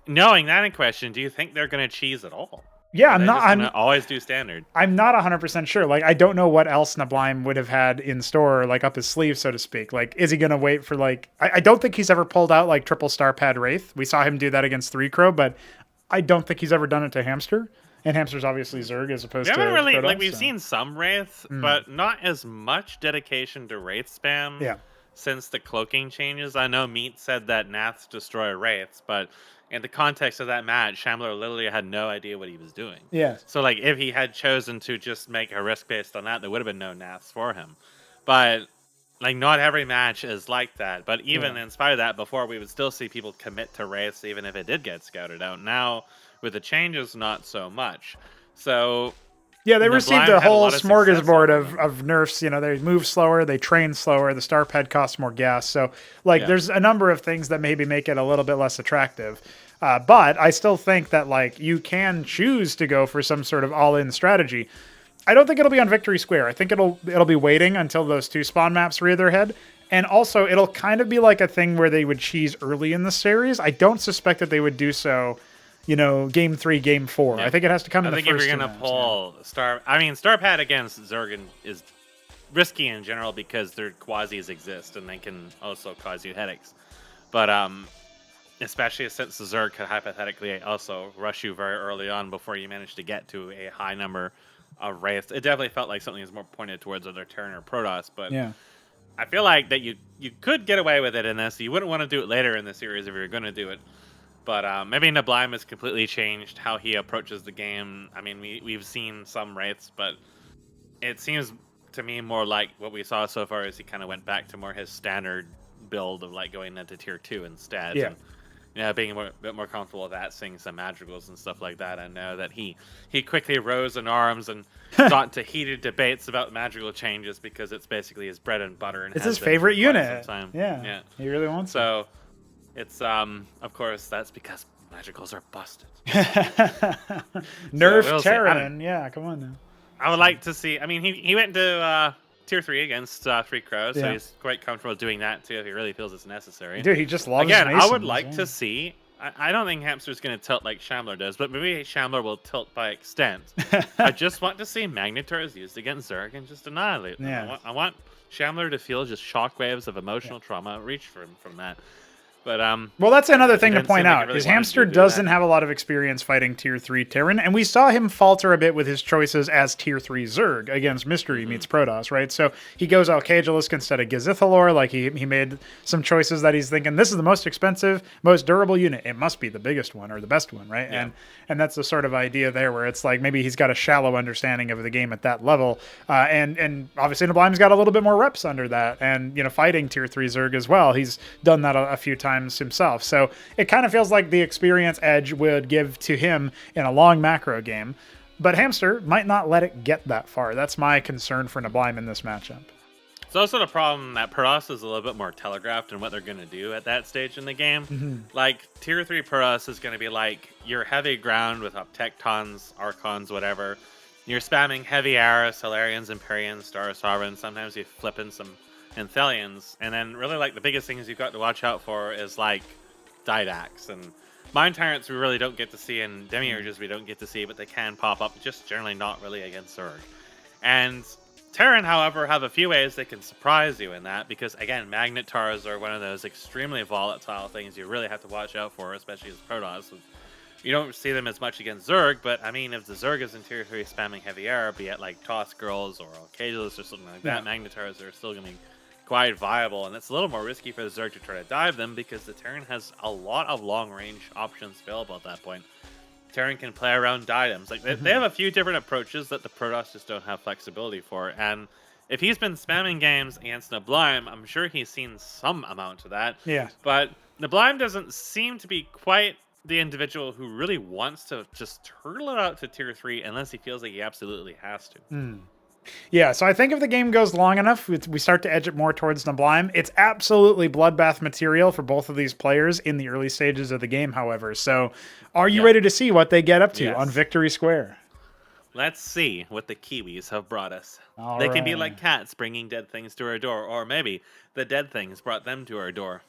knowing that in question, do you think they're going to cheese at all? Yeah, I'm always do standard. I'm not 100% sure. Like, I don't know what else neblime would have had in store, like up his sleeve, so to speak. Like, is he going to wait for like? I don't think he's ever pulled out like triple star pad Wraith. We saw him do that against 3 Crow, but I don't think he's ever done it to Hamster. And Hamster's obviously Zerg as opposed to really Protoss, we've seen some Wraith, but not as much dedication to Wraith spam. Yeah. Since the cloaking changes, I know Meat said that Naths destroy Wraiths, but in the context of that match, Shambler literally had no idea what he was doing. Yeah. So like, if he had chosen to just make a risk based on that, there would have been no Naths for him. But like, not every match is like that. But even in spite of that, before we would still see people commit to Wraiths, even if it did get scouted out. Now, with the changes, not so much. So yeah, they received a whole smorgasbord of nerfs. They move slower, they train slower, the star pad costs more gas. So like, there's a number of things that maybe make it a little bit less attractive. But I still think that like you can choose to go for some sort of all-in strategy. I don't think it'll be on Victory Square. I think it'll be waiting until those 2 spawn maps rear their head. And also, it'll kind of be like a thing where they would cheese early in the series. I don't suspect that they would do so, game 3, game 4. Yeah. I think it has to come in the first 2 if you're going to pull Star Pad against Zerg is risky in general because their quasis exist and they can also cause you headaches. But especially since the Zerg could hypothetically also rush you very early on before you manage to get to a high number of Wraiths. It definitely felt like something is more pointed towards other Terran or Protoss, but I feel like that you could get away with it in this. You wouldn't want to do it later in the series if you're going to do it. But maybe neblime has completely changed how he approaches the game. I mean, we've seen some Wraiths, but it seems to me more like what we saw so far is he kind of went back to more his standard build of like going into tier 2 instead. Yeah. And, being a bit more comfortable with that, seeing some madrigals and stuff like that. I know that he quickly rose in arms and got into heated debates about madrigal changes because it's basically his bread and butter. And it's his favorite unit. Yeah, he really wants it. So it's, of course, that's because madrigals are busted. Nerf Terran. Yeah, come on now. I would like to see, I mean, he went to tier 3 against 3 Crows, so he's quite comfortable doing that too if he really feels it's necessary. Dude, he just loves Again, Masons, I would like to see I don't think Hamster's going to tilt like Shambler does, but maybe Shambler will tilt by extent. I just want to see Magnetars used against Zerg and just annihilate them. Yeah. I want Shambler to feel just shockwaves of emotional trauma reach from that. But well, that's another thing to didn't point seem like out it really is wanted Hamster to do doesn't that. have a lot of experience fighting tier 3 Terran, and we saw him falter a bit with his choices as tier 3 Zerg against Mystery meets Protoss, right? So he goes Alcagelisk instead of Gizithalor, like he made some choices that he's thinking, this is the most expensive, most durable unit. It must be the biggest one or the best one, right? Yeah. And that's the sort of idea there where it's like maybe he's got a shallow understanding of the game at that level, and obviously Neblime's got a little bit more reps under that, and fighting tier 3 Zerg as well. He's done that a few times himself. So it kind of feels like the experience edge would give to him in a long macro game. But Hamster might not let it get that far. That's my concern for Neblime in this matchup. It's also the problem that Protoss is a little bit more telegraphed in what they're going to do at that stage in the game. Like, tier 3 Protoss is going to be like your heavy ground with Tectons, Archons, whatever. You're spamming heavy Aris, Solarians, Empyreans, Star Sovereigns. Sometimes you flip in some Anthelians. And then really like the biggest things you've got to watch out for is like Didax and Mind Tyrants we really don't get to see, and Demiurges we don't get to see, but they can pop up, just generally not really against Zerg. And Terran, however, have a few ways they can surprise you in that, because again, Magnetars are one of those extremely volatile things you really have to watch out for, especially as Protoss. You don't see them as much against Zerg, but I mean, if the Zerg is in tier 3 spamming heavy air, be it like Toss Girls or Occasionalists or something like that, Magnetars are still going to be quite viable, and it's a little more risky for the Zerg to try to dive them because the Terran has a lot of long-range options available at that point. Terran can play around diadems. Like they have a few different approaches that the Protoss just don't have flexibility for, and if he's been spamming games against Neblime, I'm sure he's seen some amount of that. Yeah. But Neblime doesn't seem to be quite the individual who really wants to just turtle it out to tier 3 unless he feels like he absolutely has to. Yeah, so I think if the game goes long enough, we start to edge it more towards Neblime. It's absolutely bloodbath material for both of these players in the early stages of the game, however. So are you ready to see what they get up to on Victory Square? Let's see what the Kiwis have brought us. All they can be right. like cats bringing dead things to our door, or maybe the dead things brought them to our door.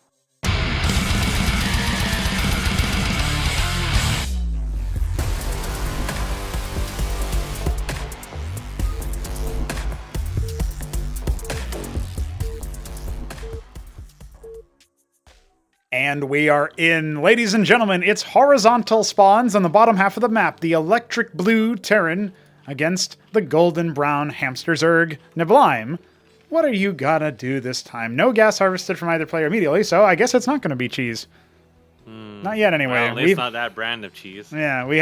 And we are in. Ladies and gentlemen, it's horizontal spawns on the bottom half of the map. The electric blue Terran against the golden brown Hamster Zerg Neblime. What are you gonna do this time? No gas harvested from either player immediately, so I guess it's not gonna be cheese. Not yet, anyway. Well, at least not that brand of cheese. Yeah, we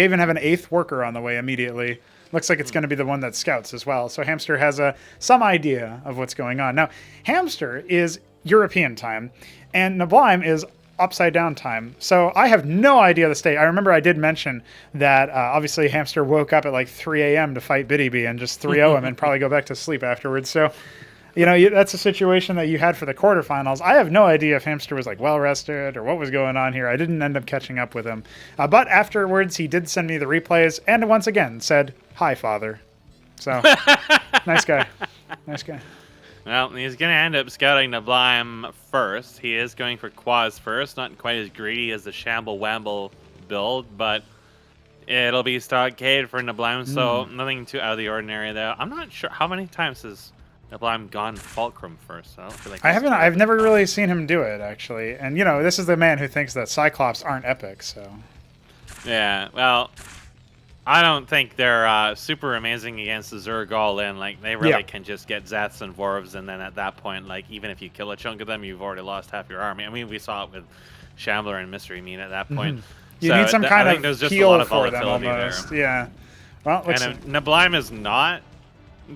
even have an 8th worker on the way immediately. Looks like it's going to be the one that scouts as well. So Hamster has some idea of what's going on. Now, Hamster is European time, and Neblime is upside down time. So I have no idea the state. I remember I did mention that obviously Hamster woke up at like 3 a.m. to fight Btyb and just 3-0 him and probably go back to sleep afterwards. So, that's a situation that you had for the quarterfinals. I have no idea if Hamster was like well rested or what was going on here. I didn't end up catching up with him. But afterwards, he did send me the replays and once again said, "Hi, father." So nice guy. Nice guy. Well, he's going to end up scouting Neblime first. He is going for Quaz first, not quite as greedy as the Shamble Wamble build, but it'll be Stockade for Neblime, so nothing too out of the ordinary there. I'm not sure how many times has Neblime gone Fulcrum first. I don't feel like I've never really seen him do it, actually. And, this is the man who thinks that Cyclops aren't epic, so. Yeah, well, I don't think they're super amazing against the Zerg all in. Like, they really can just get Zats and Vorvs, and then at that point, like, even if you kill a chunk of them, you've already lost half your army. I mean, we saw it with Shambler and Mystery Mean at that point. You need some kind of there's just heal a lot of for them volatility almost. there. Yeah. Well, And if Neblime is not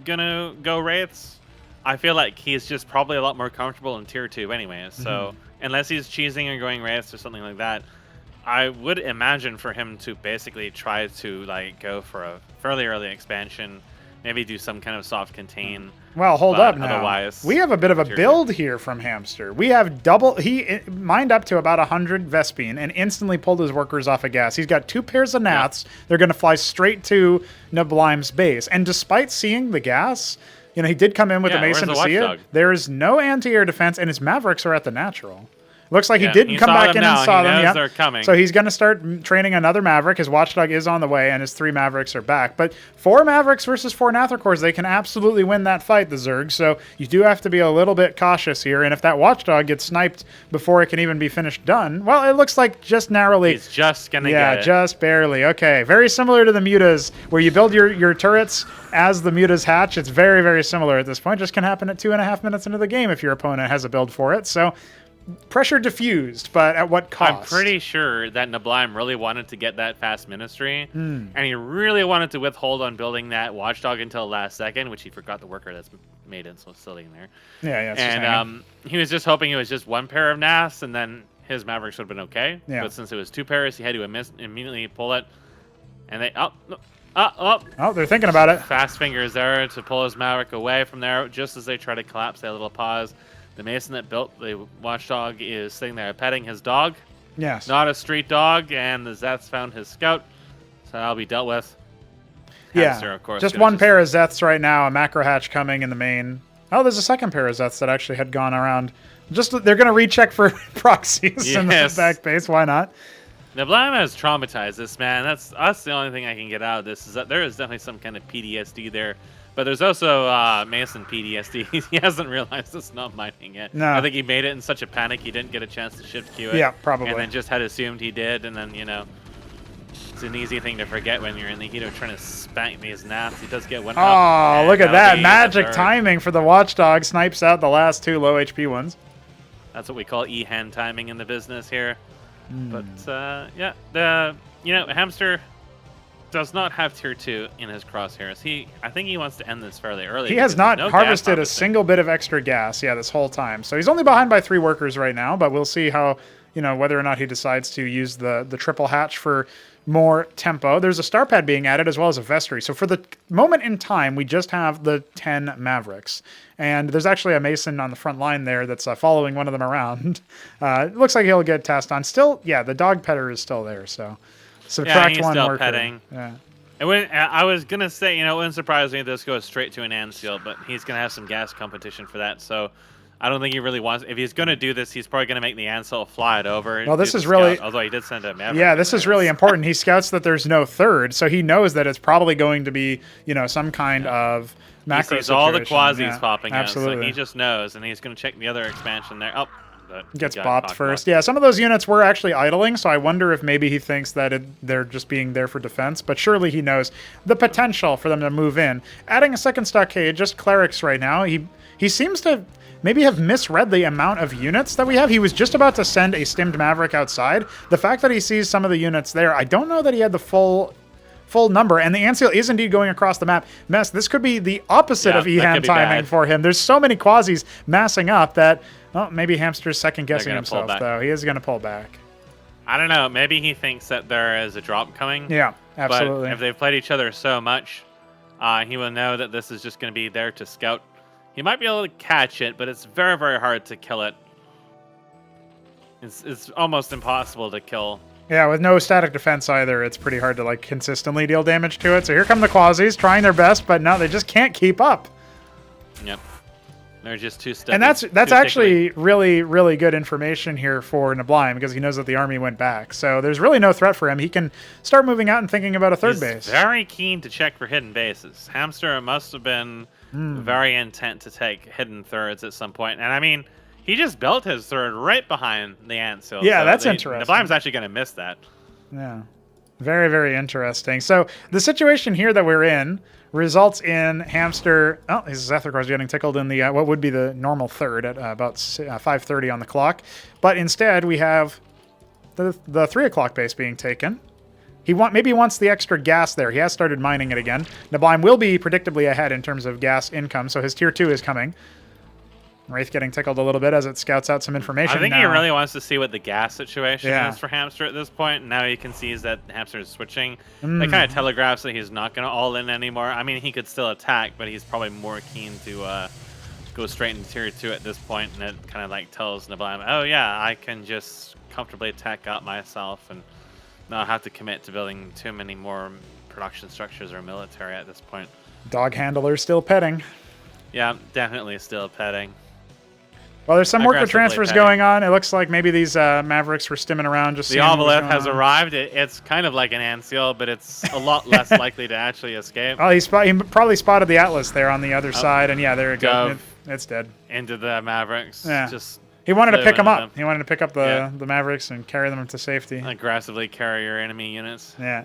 going to go Wraiths, I feel like he's just probably a lot more comfortable in tier 2 anyway. So unless he's cheesing or going Wraiths or something like that, I would imagine for him to basically try to like go for a fairly early expansion, maybe do some kind of soft contain. Well, hold up now. Otherwise, we have a bit of a build here from Hamster. We have he mined up to about 100 Vespine and instantly pulled his workers off of gas. He's got 2 pairs of Nats. They're going to fly straight to Neblime's base. And despite seeing the gas, he did come in with the Mason to see it. There is no anti-air defense, and his Mavericks are at the natural. Looks like he didn't come back in and saw them. Yeah, they're coming. So he's going to start training another Maverick. His Watchdog is on the way, and his 3 Mavericks are back. But 4 Mavericks versus 4 Nathracors, they can absolutely win that fight, the Zerg. So you do have to be a little bit cautious here. And if that Watchdog gets sniped before it can even be finished done, well, it looks like just narrowly. He's just going to get it. Yeah, just barely. Okay, very similar to the Mutas, where you build your turrets as the Mutas hatch. It's very, very similar at this point. Just can happen at 2.5 minutes into the game if your opponent has a build for it. So pressure diffused, but at what cost? I'm pretty sure that neblime really wanted to get that fast ministry, and he really wanted to withhold on building that Watchdog until the last second, which he forgot the worker that's made it, so it's still in there. Yeah. And he was just hoping it was just 1 pair of NAS, and then his Mavericks would have been okay. Yeah. But since it was 2 pairs, he had to immediately pull it, and they they're thinking about it. Fast fingers there to pull his Maverick away from there, just as they try to collapse that little pause. The Mason that built the Watchdog is sitting there petting his dog. Yes. Not a street dog, and the Zeths found his scout, so that'll be dealt with. Hamster, of course. Just 1 pair of Zeths right now, a macro hatch coming in the main. Oh, there's a 2nd pair of Zeths that actually had gone around. They're going to recheck for proxies in the back base. Why not? neblime has traumatized this man. That's the only thing I can get out of this, is that there is definitely some kind of PTSD there. But there's also Mason PTSD. He hasn't realized it's not mining yet. No. I think he made it in such a panic he didn't get a chance to shift queue it. Yeah, probably. And then just had assumed he did, and then, it's an easy thing to forget when you're in the heat of trying to spank these naps. He does get one up. Oh, look at that. Magic timing for the Watchdog. Snipes out the last 2 low HP ones. That's what we call E-hand timing in the business here. But, Hamster does not have tier 2 in his crosshairs. I think he wants to end this fairly early. He has not harvested a single bit of extra gas, this whole time. So he's only behind by 3 workers right now, but we'll see how, whether or not he decides to use the triple hatch for more tempo. There's a star pad being added as well as a vestry. So for the moment in time, we just have the 10 Mavericks. And there's actually a Mason on the front line there that's following one of them around. It looks like he'll get tasked on. Still, the dog petter is still there, so subtract he's 1 still worker. Petting. Yeah. I was going to say, it wouldn't surprise me if this goes straight to an Anseal, but he's going to have some gas competition for that, so I don't think he really wants... If he's going to do this, he's probably going to make the Anseal fly it over. Well, this is really... Scout, although he did send a Maverick. Yeah, this is really important. He scouts that there's no 3rd, so he knows that it's probably going to be, some kind of macro He sees situation. all the quasis popping absolutely. out, so he just knows, and he's going to check the other expansion there. Oh, gets bopped first. Yeah, some of those units were actually idling, so I wonder if maybe he thinks that they're just being there for defense, but surely he knows the potential for them to move in. Adding a 2nd stockade, just clerics right now. He seems to maybe have misread the amount of units that we have. He was just about to send a stimmed Maverick outside. The fact that he sees some of the units there, I don't know that he had the full number, and the Anseal is indeed going across the map. Mess, this could be the opposite of E-hand timing for him. There's so many quasis massing up that, maybe Hamster's second-guessing himself, though. He is going to pull back. I don't know. Maybe he thinks that there is a drop coming. Yeah, absolutely. But if they've played each other so much, he will know that this is just going to be there to scout. He might be able to catch it, but it's very, very hard to kill it. It's almost impossible to kill. Yeah, with no static defense either, it's pretty hard to consistently deal damage to it. So here come the quasis trying their best, but no, they just can't keep up. Yep. They're just too steady. And that's actually really, really good information here for neblime, because he knows that the army went back. So there's really no threat for him. He can start moving out and thinking about a 3rd base. He's very keen to check for hidden bases. Hamster must have been very intent to take hidden 3rds at some point. And I mean, he just built his 3rd right behind the Anseal. Yeah, so that's interesting. Neblime's actually going to miss that. Yeah. Very, very interesting. So the situation here that we're in results in Hamster... Oh, his Zethracor's getting tickled in the what would be the normal 3rd at about 5:30 on the clock. But instead, we have the 3 o'clock base being taken. He maybe wants the extra gas there. He has started mining it again. neblime will be predictably ahead in terms of gas income, so his tier 2 is coming. Wraith getting tickled a little bit as it scouts out some information. I think now. He really wants to see what the gas situation Yeah. is for Hamster at this point. Now he can see that Hamster is switching. That kind of telegraphs that he's not going to all in anymore. I mean, he could still attack, but he's probably more keen to go straight into tier 2 at this point, and it kind of tells neblime, oh yeah, I can just comfortably attack out myself and not have to commit to building too many more production structures or military at this point. Dog handler still petting. Yeah, definitely still petting. Well, there's some worker aggressively transfers petting. going on. It looks like maybe these Mavericks were stimming around just The seeing what was Ovolith going has on. arrived. It's kind of like an ant seal, but it's a lot less likely to actually escape. Oh, he probably spotted the Atlas there on the other side, and yeah, there it goes. It's dead. Into the Mavericks. Yeah. Just He wanted to flew pick them into up. He wanted to pick up the Mavericks and carry them to safety. aggressively carry your enemy units. Yeah.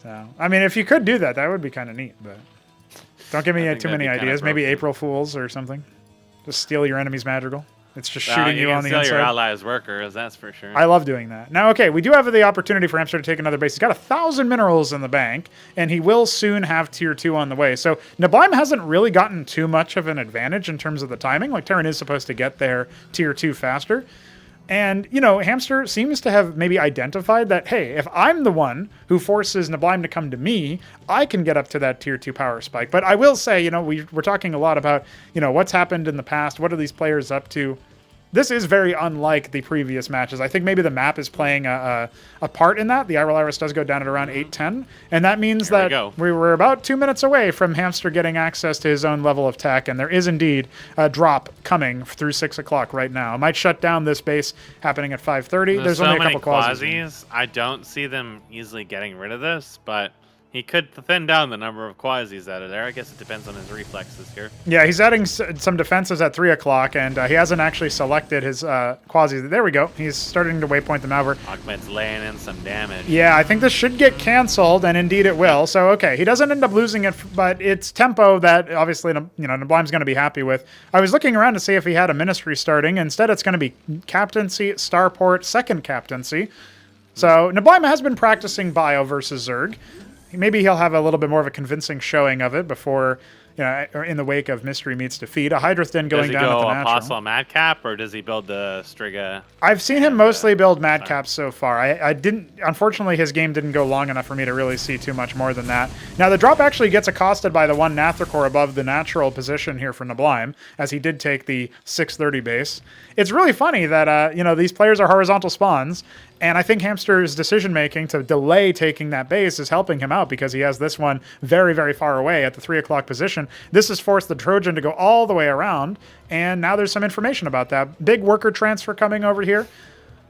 So, I mean, if you could do that, that would be kind of neat, but don't give me too many ideas. Maybe April Fools or something. Just steal your enemy's madrigal. It's just shooting you on the inside. Steal your allies' workers, that's for sure. I love doing that. Now, okay, we do have the opportunity for Hamster to take another base. He's got 1,000 minerals in the bank, and he will soon have tier 2 on the way. So neblime hasn't really gotten too much of an advantage in terms of the timing. Like, Terran is supposed to get there tier 2 faster. And, you know, Hamster seems to have maybe identified that, hey, if I'm the one who forces neblime to come to me, I can get up to that tier 2 power spike. But I will say, you know, we're talking a lot about, you know, what's happened in the past. What are these players up to? This is very unlike the previous matches. I think maybe the map is playing a part in that. The Iral Iris does go down at around 810, and that means that we were about 2 minutes away from Hamster getting access to his own level of tech, and there is indeed a drop coming through 6 o'clock right now. It might shut down this base happening at 5:30. There's only a couple quasis. I don't see them easily getting rid of this, but he could thin down the number of quasis that are there. I guess it depends on his reflexes here. Yeah, he's adding some defenses at 3 o'clock, and he hasn't actually selected his quasis. There we go. He's starting to waypoint them over. Ahmed's laying in some damage. Yeah, I think this should get canceled, and indeed it will. So, okay, he doesn't end up losing it, but it's tempo that obviously, you know, neblime's going to be happy with. I was looking around to see if he had a ministry starting. Instead, it's going to be captaincy, starport, second captaincy. So, neblime has been practicing bio versus Zerg. Maybe he'll have a little bit more of a convincing showing of it before, you know, or in the wake of Mystery Meets Defeat. A Hydrith Den going down at the natural. Does he go Apostle Madcap, or does he build the Striga? I've seen him mostly build Madcap so far. I didn't, unfortunately, his game didn't go long enough for me to really see too much more than that. Now, the drop actually gets accosted by the one Nathricor above the natural position here for neblime, as he did take the 630 base. It's really funny that, you know, these players are horizontal spawns, and I think Hamster's decision-making to delay taking that base is helping him out because he has this one very, very far away at the 3 o'clock position. This has forced the Trojan to go all the way around, and now there's some information about that. Big worker transfer coming over here,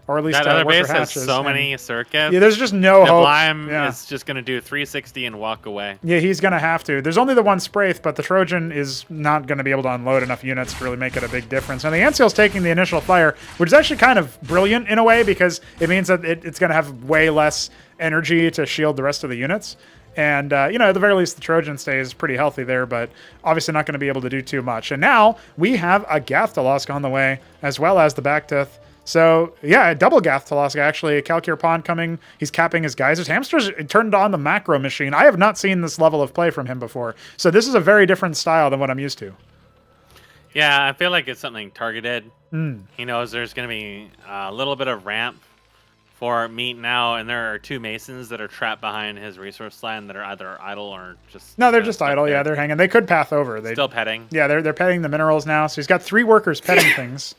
or at least that other worker base has hatches. so many circuits. Yeah, there's just no hope. Neblime is just going to do 360 and walk away. Yeah, he's going to have to. There's only the one Spraith, but the Trojan is not going to be able to unload enough units to really make it a big difference. And the Antseal's taking the initial fire, which is actually kind of brilliant in a way because it means that it's going to have way less energy to shield the rest of the units. And, you know, at the very least, the Trojan stays pretty healthy there, but obviously not going to be able to do too much. And now we have a Gath on the way, as well as the Backtith. So, yeah, a double Gath actually. A Calcure Pond coming. He's capping his geysers. Hamster's turned on the macro machine. I have not seen this level of play from him before. So this is a very different style than what I'm used to. Yeah, I feel like it's something targeted. He knows there's going to be a little bit of ramp for meat now, and there are 2 Masons that are trapped behind his resource line that are either idle or just... No, they're just idle. Yeah, they're hanging. They could path over. Still petting. Yeah, they're petting the minerals now. So he's got 3 workers petting things.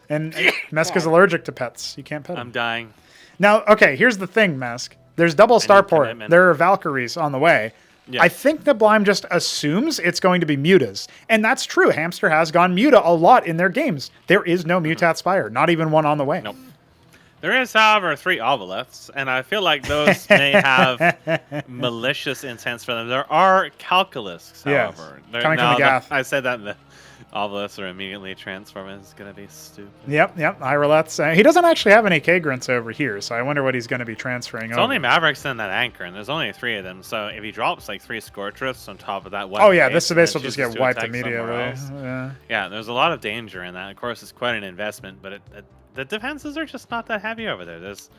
And Meska's allergic to pets. You can't pet him. I'm dying. Now, okay, here's the thing, Mesk. There's double Starport. There are Valkyries on the way. Yeah. I think neblime just assumes it's going to be Mutas. And that's true. Hamster has gone Muta a lot in their games. There is no Mutat Spire. Not even one on the way. Nope. There is, however, 3 Ovoliths, and I feel like those may have malicious intents for them. There are Calculusks, however. Yes. Coming from the Gath. I said that in the... Ovoliths are immediately transforming. It's going to be stupid. Yep. Irelets. He doesn't actually have any K-Grunts over here, so I wonder what he's going to be transferring over. It's only Mavericks and that Anchor, and there's only 3 of them. So if he drops like 3 Scorchrifts on top of that one... Oh, yeah, this base will just get wiped immediately. Yeah, there's a lot of danger in that. Of course, it's quite an investment, but the defenses are just not that heavy over there. There's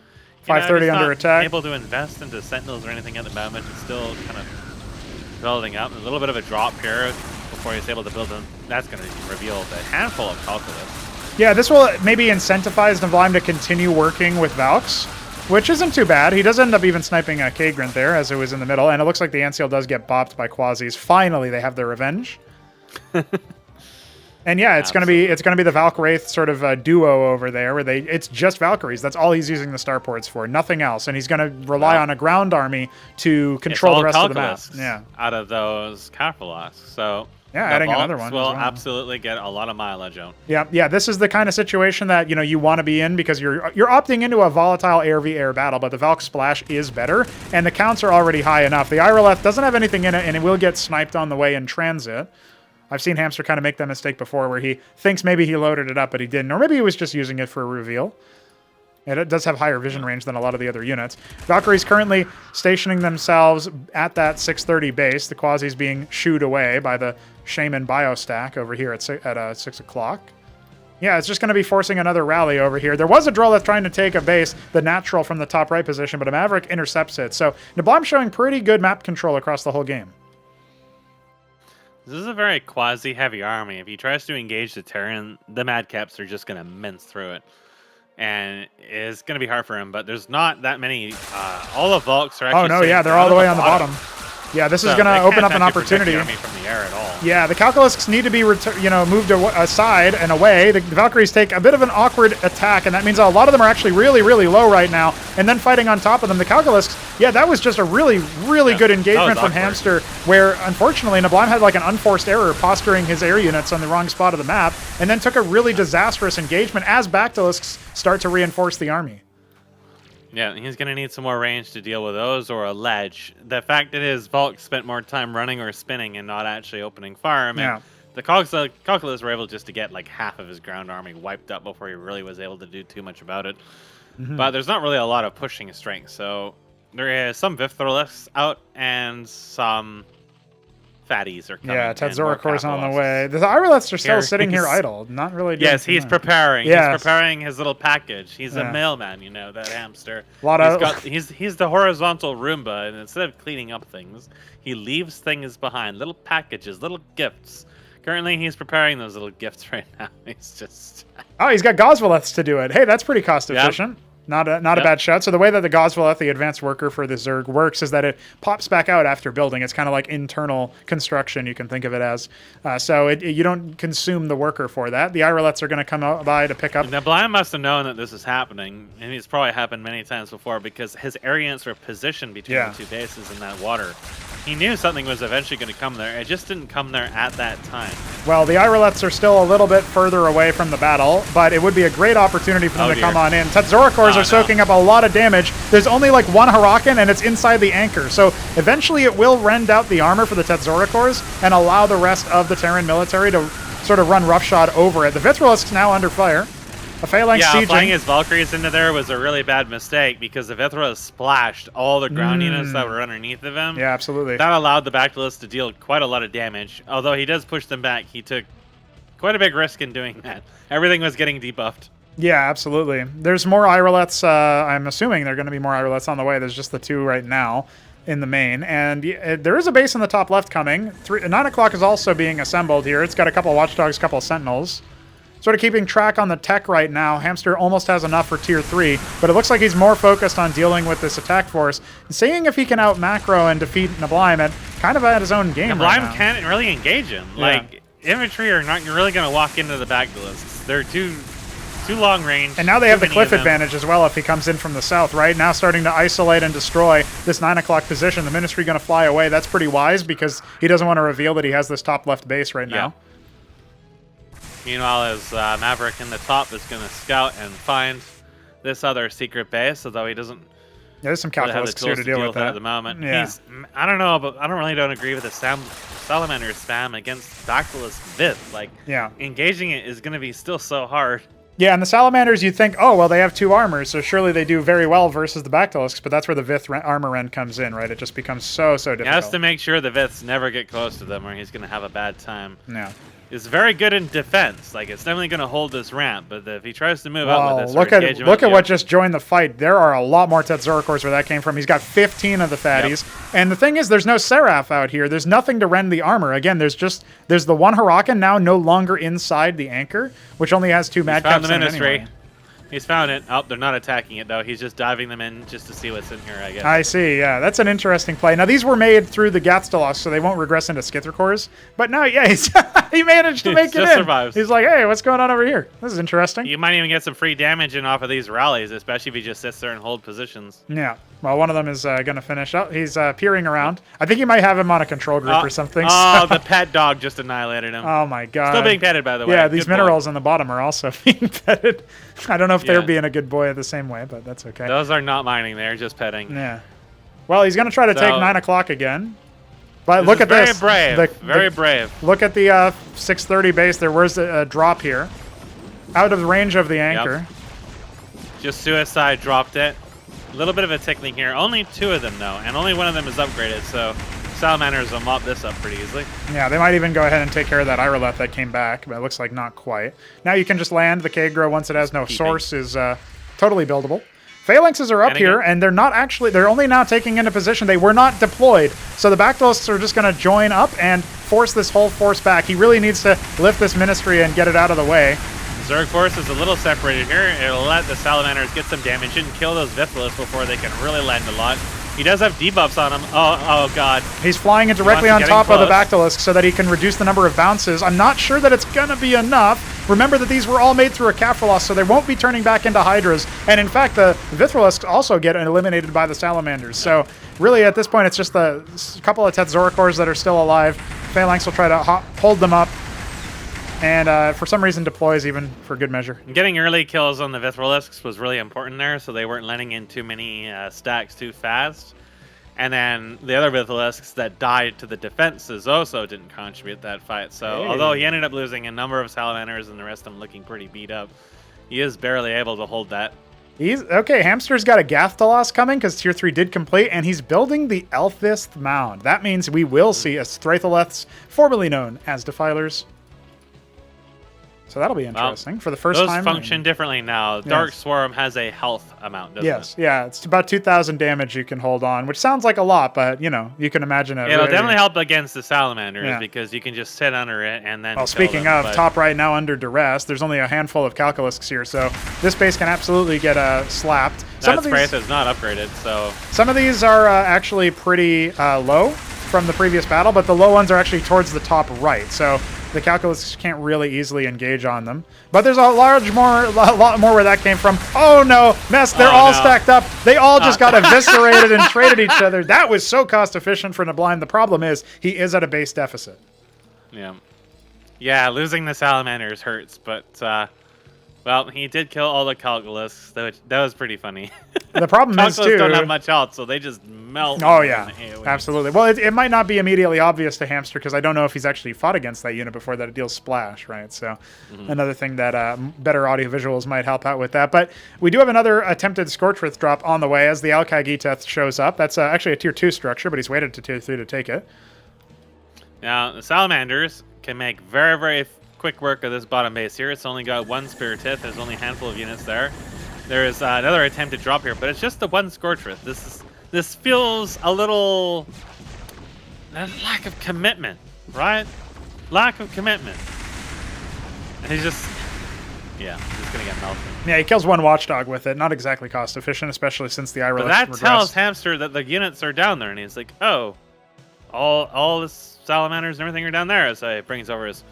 530 under attack. Able to invest into Sentinels or anything at the moment. It's still kind of building up. A little bit of a drop here before he's able to build them. That's going to reveal the handful of Calculus. Yeah, this will maybe incentivize neblime to continue working with Valks, which isn't too bad. He does end up even sniping a K-Grunt there as it was in the middle, and it looks like the Antseal does get bopped by Quasis. Finally, they have their revenge. And yeah, it's gonna be the Valk Wraith sort of duo over there where it's just Valkyries. That's all he's using the starports for, nothing else. And he's gonna rely on a ground army to control the rest of the map. Yeah, out of those Kafalasks. So Yeah, adding another one. Will absolutely get a lot of mileage out. Yeah. This is the kind of situation that you want to be in because you're opting into a volatile air v air battle, but the Valk splash is better, and the counts are already high enough. The Iroleth doesn't have anything in it, and it will get sniped on the way in transit. I've seen Hamster kind of make that mistake before, where he thinks maybe he loaded it up, but he didn't, or maybe he was just using it for a reveal. And it does have higher vision range than a lot of the other units. Valkyrie's currently stationing themselves at that 630 base. The Quasi's being shooed away by the Shaman Biostack over here at 6 o'clock. Yeah, it's just going to be forcing another rally over here. There was a Derelict trying to take a base, the natural from the top right position, but a Maverick intercepts it. So neblime showing pretty good map control across the whole game. This is a very quasi-heavy army. If he tries to engage the Terran, the Madcaps are just going to mince through it. And it's going to be hard for him, but there's not that many. All the Valks are actually. Oh, no, yeah, they're all the way on the bottom. Yeah, this is going to open up an opportunity. The army from the air at all. Yeah, the Calculusks need to be moved aside and away. The Valkyries take a bit of an awkward attack, and that means a lot of them are actually really, really low right now. And then fighting on top of them, the Calculusks, yeah, that was just a really, really good engagement from Hamster, where unfortunately neblime had like an unforced error posturing his air units on the wrong spot of the map, and then took a really disastrous engagement as Bactylusks start to reinforce the army. Yeah, he's going to need some more range to deal with those or a ledge. The fact that his Valk spent more time running or spinning and not actually opening fire, the Calculus were able just to get like half of his ground army wiped up before he really was able to do too much about it. But there's not really a lot of pushing strength, so there is some Vithrolis out and some fatties are coming. Yeah, Tetzorokor's on the way. The Iroleths are still sitting here idle, not really doing Yes, he's preparing. Yes. He's preparing his little package. He's a mailman, that Hamster. He's the horizontal Roomba, and instead of cleaning up things, he leaves things behind, little packages, little gifts. Currently, he's preparing those little gifts right now. He's just... Oh, he's got Gosvaleths to do it. Hey, that's pretty cost efficient. Not a bad shot. So the way that the Gosvaleth, the advanced worker for the Zerg, works is that it pops back out after building. It's kind of like internal construction, you can think of it as. So you don't consume the worker for that. The Iroleths are going to come out by to pick up. Neblime must have known that this is happening, and it's probably happened many times before because his air units were positioned between the two bases in that water. He knew something was eventually going to come there. It just didn't come there at that time. Well, the Iroleths are still a little bit further away from the battle, but it would be a great opportunity for them to come on in. Tetzorokors are soaking up a lot of damage. There's only like one Hurakan, and it's inside the anchor. So eventually it will rend out the armor for the Tetzorokors and allow the rest of the Terran military to sort of run roughshod over it. The Vithrolisks now under fire. A Phalanx sieging. Flying his Valkyries into there was a really bad mistake because the Vithrolis splashed all the ground units that were underneath of him. Yeah, absolutely. That allowed the Bactylis to deal quite a lot of damage. Although he does push them back, he took quite a big risk in doing that. Everything was getting debuffed. Yeah, absolutely. There's more Iroleths. I'm assuming there are going to be more Iroleths on the way. There's just the two right now in the main. And there is a base in the top left coming. 9 o'clock is also being assembled here. It's got a couple of Watchdogs, a couple of Sentinels. Sort of keeping track on the tech right now. Hamster almost has enough for tier 3, but it looks like he's more focused on dealing with this attack force, seeing if he can out macro and defeat neblime at his own game. Neblime can't really engage him. Like, infantry are not really going to walk into the Bactylists. They're too long range. And now they have the cliff advantage as well if he comes in from the south, right? Now starting to isolate and destroy this 9 o'clock position. The Ministry going to fly away. That's pretty wise because he doesn't want to reveal that he has this top left base right now. Meanwhile, his Maverick in the top is going to scout and find this other secret base, although he doesn't. There's some calculus here to deal with that at the moment. Yeah. I don't know, but I don't agree with the Salamander spam against Bactylis Vith. Like, engaging it is going to be still so hard. Yeah, and the Salamanders, you'd think, oh, well, they have 2 armors, so surely they do very well versus the Bactylisks, but that's where the Vith armor rend comes in, right? It just becomes so difficult. He has to make sure the Viths never get close to them or he's going to have a bad time. Yeah. It's very good in defense. Like, it's definitely going to hold this ramp, but if he tries to move out with this, look at what just joined the fight. There are a lot more Tetzorokors where that came from. He's got 15 of the fatties, and the thing is, there's no Seraph out here. There's nothing to rend the armor. Again, there's the one Hurakan now no longer inside the anchor, which only has 2 Madcaps in it anyway. He's found it. Oh, they're not attacking it, though. He's just diving them in just to see what's in here, I guess. I see, yeah. That's an interesting play. Now, these were made through the Gatstalos, so they won't regress into Skithricors. But no, yeah, he managed to make it in. Survives. He's like, hey, what's going on over here? This is interesting. You might even get some free damage in off of these rallies, especially if he just sits there and hold positions. Yeah. Well, one of them is going to finish. Oh, he's peering around. I think you might have him on a control group or something. Oh, the pet dog just annihilated him. Oh, my God. Still being petted, by the way. Yeah, these minerals on the bottom are also being petted. I don't know if they're being a good boy the same way, but that's okay. Those are not mining. They're just petting. Yeah. Well, he's going to try to take 9 o'clock again. But look at this. Very brave. Very brave. Look at the 630 base there. Where's the drop here? Out of the range of the anchor. Yep. Just suicide dropped it. A little bit of a tickling here. Only 2 of them, though, and only one of them is upgraded, so Salamanders will mop this up pretty easily. Yeah, they might even go ahead and take care of that Irolith that came back, but it looks like not quite. Now you can just land. The Kagro, once it has no source, is totally buildable. Phalanxes are up here, and they're not actually... They're only now taking into position. They were not deployed, so the Bactylists are just going to join up and force this whole force back. He really needs to lift this Ministry and get it out of the way. Zerg Force is a little separated here. It'll let the Salamanders get some damage. Shouldn't kill those Vithalists before they can really land a lot. He does have debuffs on him. Oh God. He's flying it directly on top of the Bactylisk so that he can reduce the number of bounces. I'm not sure that it's going to be enough. Remember that these were all made through a Kaphalos, so they won't be turning back into Hydras. And in fact, the Vithalisks also get eliminated by the Salamanders. So really, at this point, it's just a couple of Tetzoricors that are still alive. Phalanx will try to hold them up. And for some reason deploys even for good measure. Getting early kills on the Vithalisks was really important there, so they weren't letting in too many stacks too fast. And then the other Vithalisks that died to the defenses also didn't contribute that fight. So although he ended up losing a number of Salamanders and the rest of them looking pretty beat up, he is barely able to hold that. Okay, Hamster's got a Gathtalos coming because Tier 3 did complete, and he's building the Elfith Mound. That means we will see Straitholeths, formerly known as Defilers. So that'll be interesting for the first time. Those function differently now. Yes. Dark Swarm has a health amount, doesn't it? Yeah, it's about 2,000 damage you can hold on, which sounds like a lot, but you know, you can imagine it. It'll definitely help against the Salamanders because you can just sit under it and then. Well, speaking of top right now under duress, there's only a handful of Calculisks here, so this base can absolutely get slapped. That Spraith is not upgraded, so. Some of these are actually pretty low from the previous battle, but the low ones are actually towards the top right, so. The Calculists can't really easily engage on them. But there's a lot more where that came from. Oh no, mess, they're all stacked up. They all just got eviscerated and traded each other. That was so cost efficient for Neblime. The problem is he is at a base deficit. Yeah, losing the Salamanders hurts, but well, he did kill all the Calculists. That was pretty funny. The problem is, too... don't have much health, so they just melt. Oh, yeah. Absolutely. Well, it might not be immediately obvious to Hamster, because I don't know if he's actually fought against that unit before that it deals splash, right? So another thing that better audio visuals might help out with that. But we do have another attempted Scorchwrath drop on the way as the Alkagiteth shows up. That's actually a Tier 2 structure, but he's waited to Tier 3 to take it. Now, the Salamanders can make very, very quick work of this bottom base here. It's only got 1 Spiritith. There's only a handful of units there. There is another attempted drop here, but it's just the 1 Scorchwrath. This feels a little lack of commitment, right? Lack of commitment. And he's just gonna get melted. Yeah, he kills 1 Watchdog with it. Not exactly cost efficient, especially since the Irolith But that tells Hamster that the units are down there, and he's like, oh, all the Salamanders and everything are down there. So he brings over his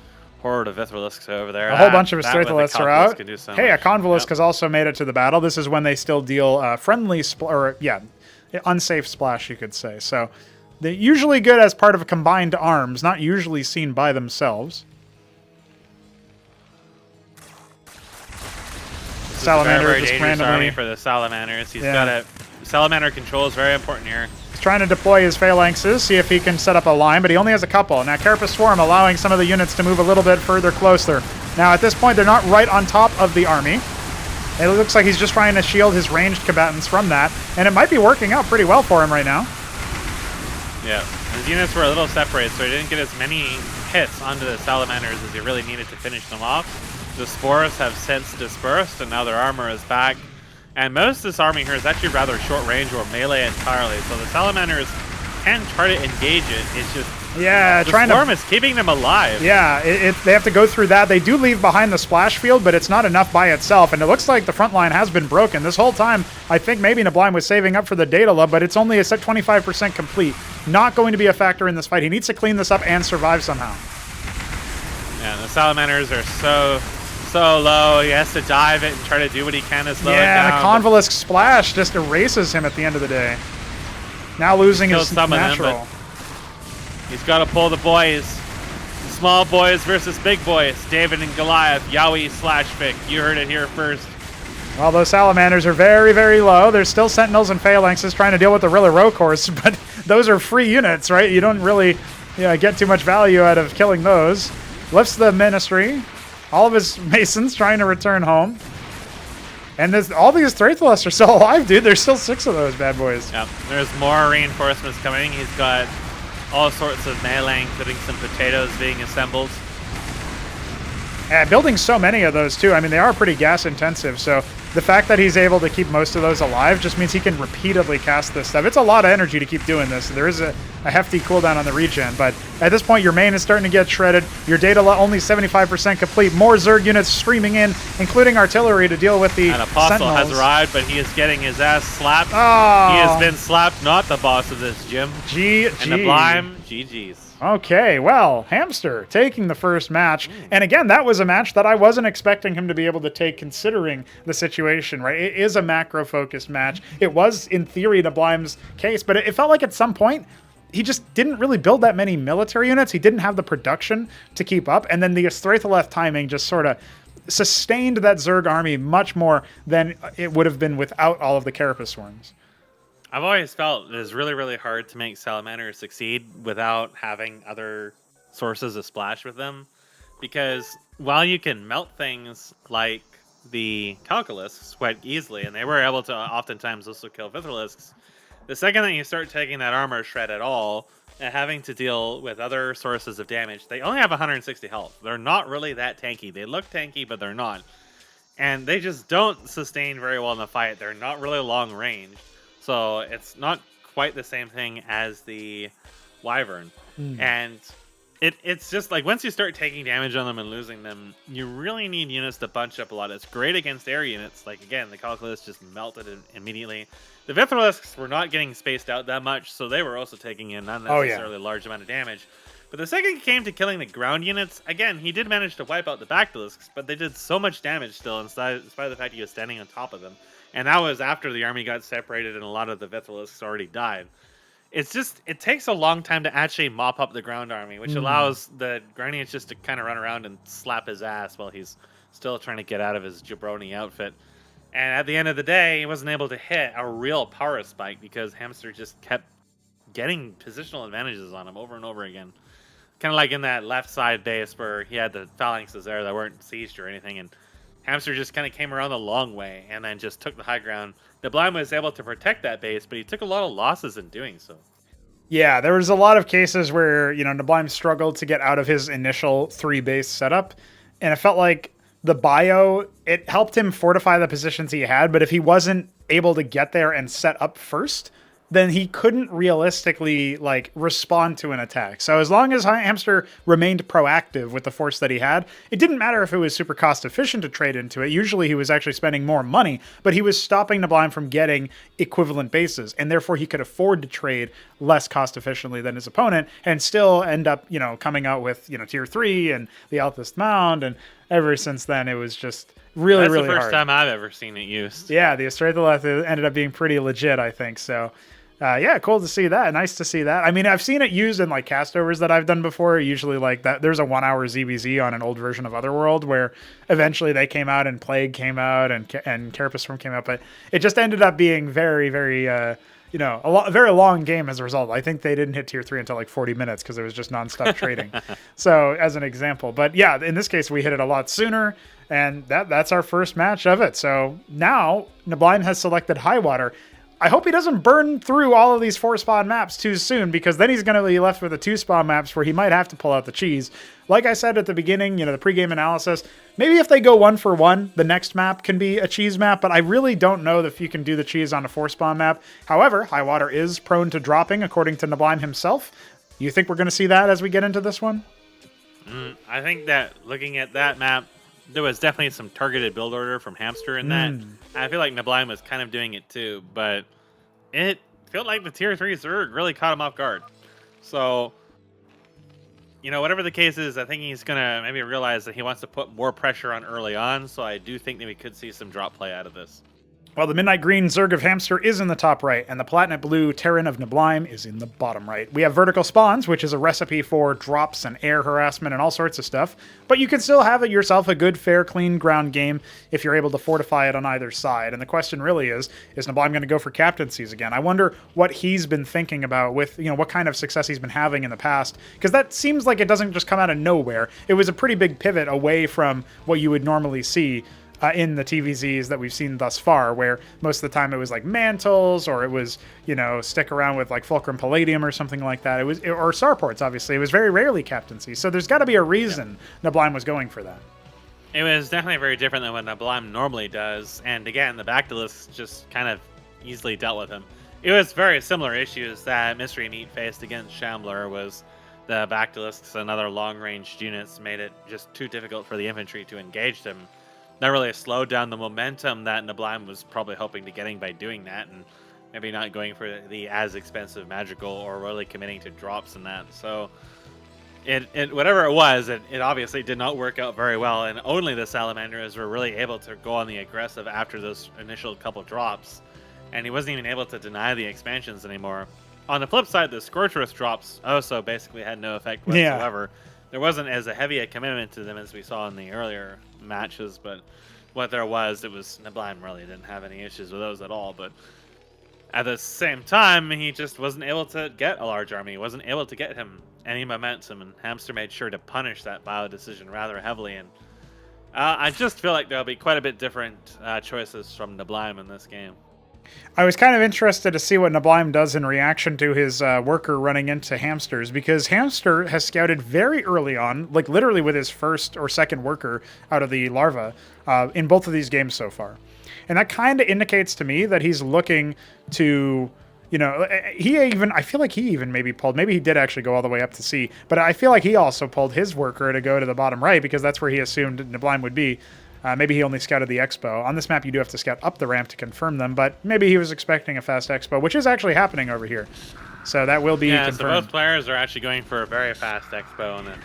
horde of Vithalisks over there. A whole bunch of Straitholeths are out. Hey, a Convolutk has also made it to the battle. This is when they still deal friendly, unsafe splash, you could say. So they're usually good as part of combined arms, not usually seen by themselves. Salamander very just randomly army for the Salamanders. He's got a Salamander control is very important here. Trying to deploy his Phalanxes, see if he can set up a line, but he only has a couple. Now, Carapace Swarm allowing some of the units to move a little bit further closer. Now, at this point, they're not right on top of the army. It looks like he's just trying to shield his ranged combatants from that, and it might be working out pretty well for him right now. Yeah, his units were a little separated, so he didn't get as many hits onto the Salamanders as he really needed to finish them off. The Spores have since dispersed, and now their armor is back. And most of this army here is actually rather short range or melee entirely, so the Salamanders can try to engage it. It's just the Swarm is keeping them alive. Yeah, they have to go through that. They do leave behind the splash field, but it's not enough by itself, and it looks like the front line has been broken. This whole time, I think maybe Neblime was saving up for the data love, but it's only a 25% complete. Not going to be a factor in this fight. He needs to clean this up and survive somehow. Yeah, the Salamanders are so so low. He has to dive it and try to do what he can to slow it down. Yeah, Convolut's splash just erases him at the end of the day. Now losing his natural. He's got to pull the boys. Small boys versus big boys. David and Goliath. Yowie / Vic. You heard it here first. Well, those salamanders are very, very low. There's still sentinels and phalanxes trying to deal with the Rilla Rocourse, but those are free units, right? You don't really get too much value out of killing those. Lifts the Ministry. All of his Masons trying to return home. And all these Thraitholus are still alive, dude. There's still 6 of those bad boys. Yep. There's more reinforcements coming. He's got all sorts of melee, including some potatoes being assembled. And building so many of those, too. I mean, they are pretty gas intensive, so the fact that he's able to keep most of those alive just means he can repeatedly cast this stuff. It's a lot of energy to keep doing this. There is a hefty cooldown on the regen, but at this point, your main is starting to get shredded. Your data only 75% complete. More Zerg units streaming in, including artillery to deal with the An Apostle Sentinels. has arrived, but he is getting his ass slapped. Oh. He has been slapped, not the boss of this gym. GG. And neblime, GG's. Okay, well, Hamster taking the first match. And again, that was a match that I wasn't expecting him to be able to take considering the situation, right? It is a macro-focused match. It was, in theory, neblime's case, but it felt like at some point, he just didn't really build that many military units. He didn't have the production to keep up. And then the Straitholeth timing just sort of sustained that Zerg army much more than it would have been without all of the Carapace Swarms. I've always felt it is really, really hard to make Salamanders succeed without having other sources of splash with them. Because while you can melt things like the Calculusks quite easily, and they were able to oftentimes also kill Vithalisks, the second that you start taking that armor shred at all and having to deal with other sources of damage, they only have 160 health. They're not really that tanky. They look tanky, but they're not. And they just don't sustain very well in the fight. They're not really long range. So it's not quite the same thing as the Wyvern. And it's just like once you start taking damage on them and losing them, you really need units to bunch up a lot. It's great against air units. Like, again, the Calculus just melted immediately. The Vithalisks were not getting spaced out that much, so they were also taking in not necessarily a large amount of damage. But the second it came to killing the ground units, again, he did manage to wipe out the Bactylisks, but they did so much damage still, in spite of the fact he was standing on top of them. And that was after the army got separated and a lot of the Vithalisks already died. It's just, it takes a long time to actually mop up the ground army, which allows the ground units just to kind of run around and slap his ass while he's still trying to get out of his jabroni outfit. And at the end of the day, he wasn't able to hit a real power spike because Hamster just kept getting positional advantages on him over and over again. Kind of like in that left side base where he had the phalanxes there that weren't sieged or anything, and Hamster just kind of came around the long way and then just took the high ground. Neblime was able to protect that base, but he took a lot of losses in doing so. Yeah, there was a lot of cases where, Neblime struggled to get out of his initial 3-base setup, and it felt like the bio, it helped him fortify the positions he had, but if he wasn't able to get there and set up first, then he couldn't realistically respond to an attack. So as long as Hamster remained proactive with the force that he had, it didn't matter if it was super cost efficient to trade into it. Usually he was actually spending more money, but he was stopping Neblime from getting equivalent bases, and therefore he could afford to trade less cost efficiently than his opponent and still end up, coming out with, tier 3 and the Althist Mound, and ever since then it was just really, really hard. That's the first time I've ever seen it used. Yeah, the Astraitholeth ended up being pretty legit, I think, so... yeah, cool to see that. Nice to see that. I mean, I've seen it used in castovers that I've done before. Usually that there's a 1-hour ZBZ on an old version of Otherworld where eventually they came out and Plague came out and Carapace Swarm came out, but it just ended up being very, very, a very long game as a result. I think they didn't hit tier 3 until 40 minutes because it was just nonstop trading. So as an example, but yeah, in this case, we hit it a lot sooner, and that's our first match of it. So now Neblime has selected Highwater. I hope he doesn't burn through all of these 4-spawn maps too soon, because then he's going to be left with the 2-spawn maps where he might have to pull out the cheese. Like I said at the beginning, the pregame analysis, maybe if they go 1-for-1, the next map can be a cheese map, but I really don't know if you can do the cheese on a 4-spawn map. However, Highwater is prone to dropping, according to Neblime himself. You think we're going to see that as we get into this one? I think that looking at that map, there was definitely some targeted build order from Hamster in that. I feel like Neblime was kind of doing it too, but it felt like the tier 3 Zerg really caught him off guard. So whatever the case is, I think he's going to maybe realize that he wants to put more pressure on early on, so I do think that we could see some drop play out of this. Well, the Midnight Green Zerg of Hamster is in the top right, and the Platinum Blue Terran of Neblime is in the bottom right. We have Vertical Spawns, which is a recipe for drops and air harassment and all sorts of stuff, but you can still have yourself a good, fair, clean ground game if you're able to fortify it on either side. And the question really is Neblime going to go for captaincies again? I wonder what he's been thinking about with, what kind of success he's been having in the past, because that seems like it doesn't just come out of nowhere. It was a pretty big pivot away from what you would normally see in the TVZs that we've seen thus far, where most of the time it was like mantles, or it was, stick around with like Fulcrum Palladium or something like that. Or Starports, obviously. It was very rarely captaincy. So there's got to be a reason Neblime was going for that. It was definitely very different than what Neblime normally does. And again, the Bactylis just kind of easily dealt with him. It was very similar issues that Mystery Meat faced against Shambler. Was the Bactylis and other long-ranged units made it just too difficult for the infantry to engage them. That really slowed down the momentum that Neblime was probably hoping to getting by doing that, and maybe not going for the as expensive magical or really committing to drops in that. So it whatever it was, it obviously did not work out very well, and only the Salamanders were really able to go on the aggressive after those initial couple drops, and he wasn't even able to deny the expansions anymore. On the flip side, the Scorcherous drops also basically had no effect whatsoever. Yeah. There wasn't as heavy a commitment to them as we saw in the earlier matches, but what there was, it was Neblime really didn't have any issues with those at all. But at the same time, he just wasn't able to get a large army. He wasn't able to get him any momentum, and Hamster made sure to punish that bio decision rather heavily. And I just feel like there'll be quite a bit different choices from Neblime in this game. I was kind of interested to see what Neblime does in reaction to his worker running into Hamsters, because Hamster has scouted very early on, like literally with his first or second worker out of the larva in both of these games so far. And that kind of indicates to me that he's looking to, I feel like he even maybe he did actually go all the way up to C, but I feel like he also pulled his worker to go to the bottom right because that's where he assumed Neblime would be. Maybe he only scouted the expo. On this map, you do have to scout up the ramp to confirm them, but maybe he was expecting a fast expo, which is actually happening over here. So that will be confirmed. So both players are actually going for a very fast expo on it.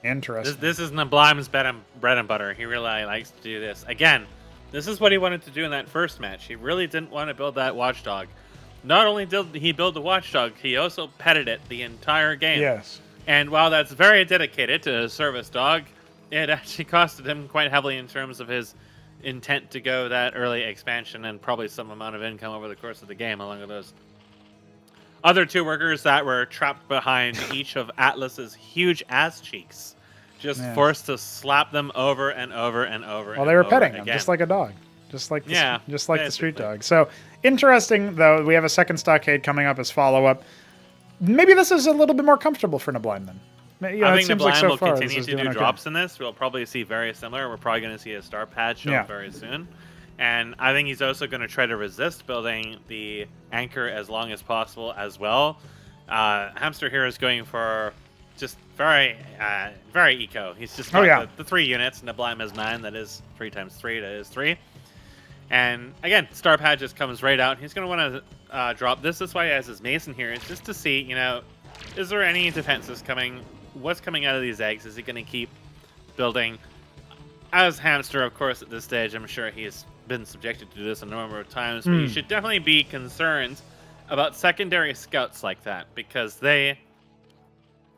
Interesting. This is Neblime's bread and butter. He really likes to do this. Again, this is what he wanted to do in that first match. He really didn't want to build that watchdog. Not only did he build the watchdog, he also petted it the entire game. Yes. And while that's very dedicated to a service dog, it actually costed him quite heavily in terms of his intent to go that early expansion and probably some amount of income over the course of the game, along with those other two workers that were trapped behind each of Atlas's huge ass cheeks, just forced to slap them over and over and over. Well, they were petting him just like a dog, just like the street dog. So interesting, though. We have a second stockade coming up as follow-up. Maybe this is a little bit more comfortable for Neblime then. I think Neblime will continue to do drops in this. We'll probably see very similar. We're probably going to see a star pad show up very soon. And I think he's also going to try to resist building the anchor as long as possible as well. Hamster here is going for just very eco. He's just got the 3 units. Neblime has 9. That is 3 times 3. That is 3. And again, star pad just comes right out. He's going to want to drop this. That's why he has his Mason here. It's just to see, is there any defenses coming? What's coming out of these eggs? Is he going to keep building? As Hamster, of course, at this stage, I'm sure he's been subjected to this a number of times, but you should definitely be concerned about secondary scouts like that, because they're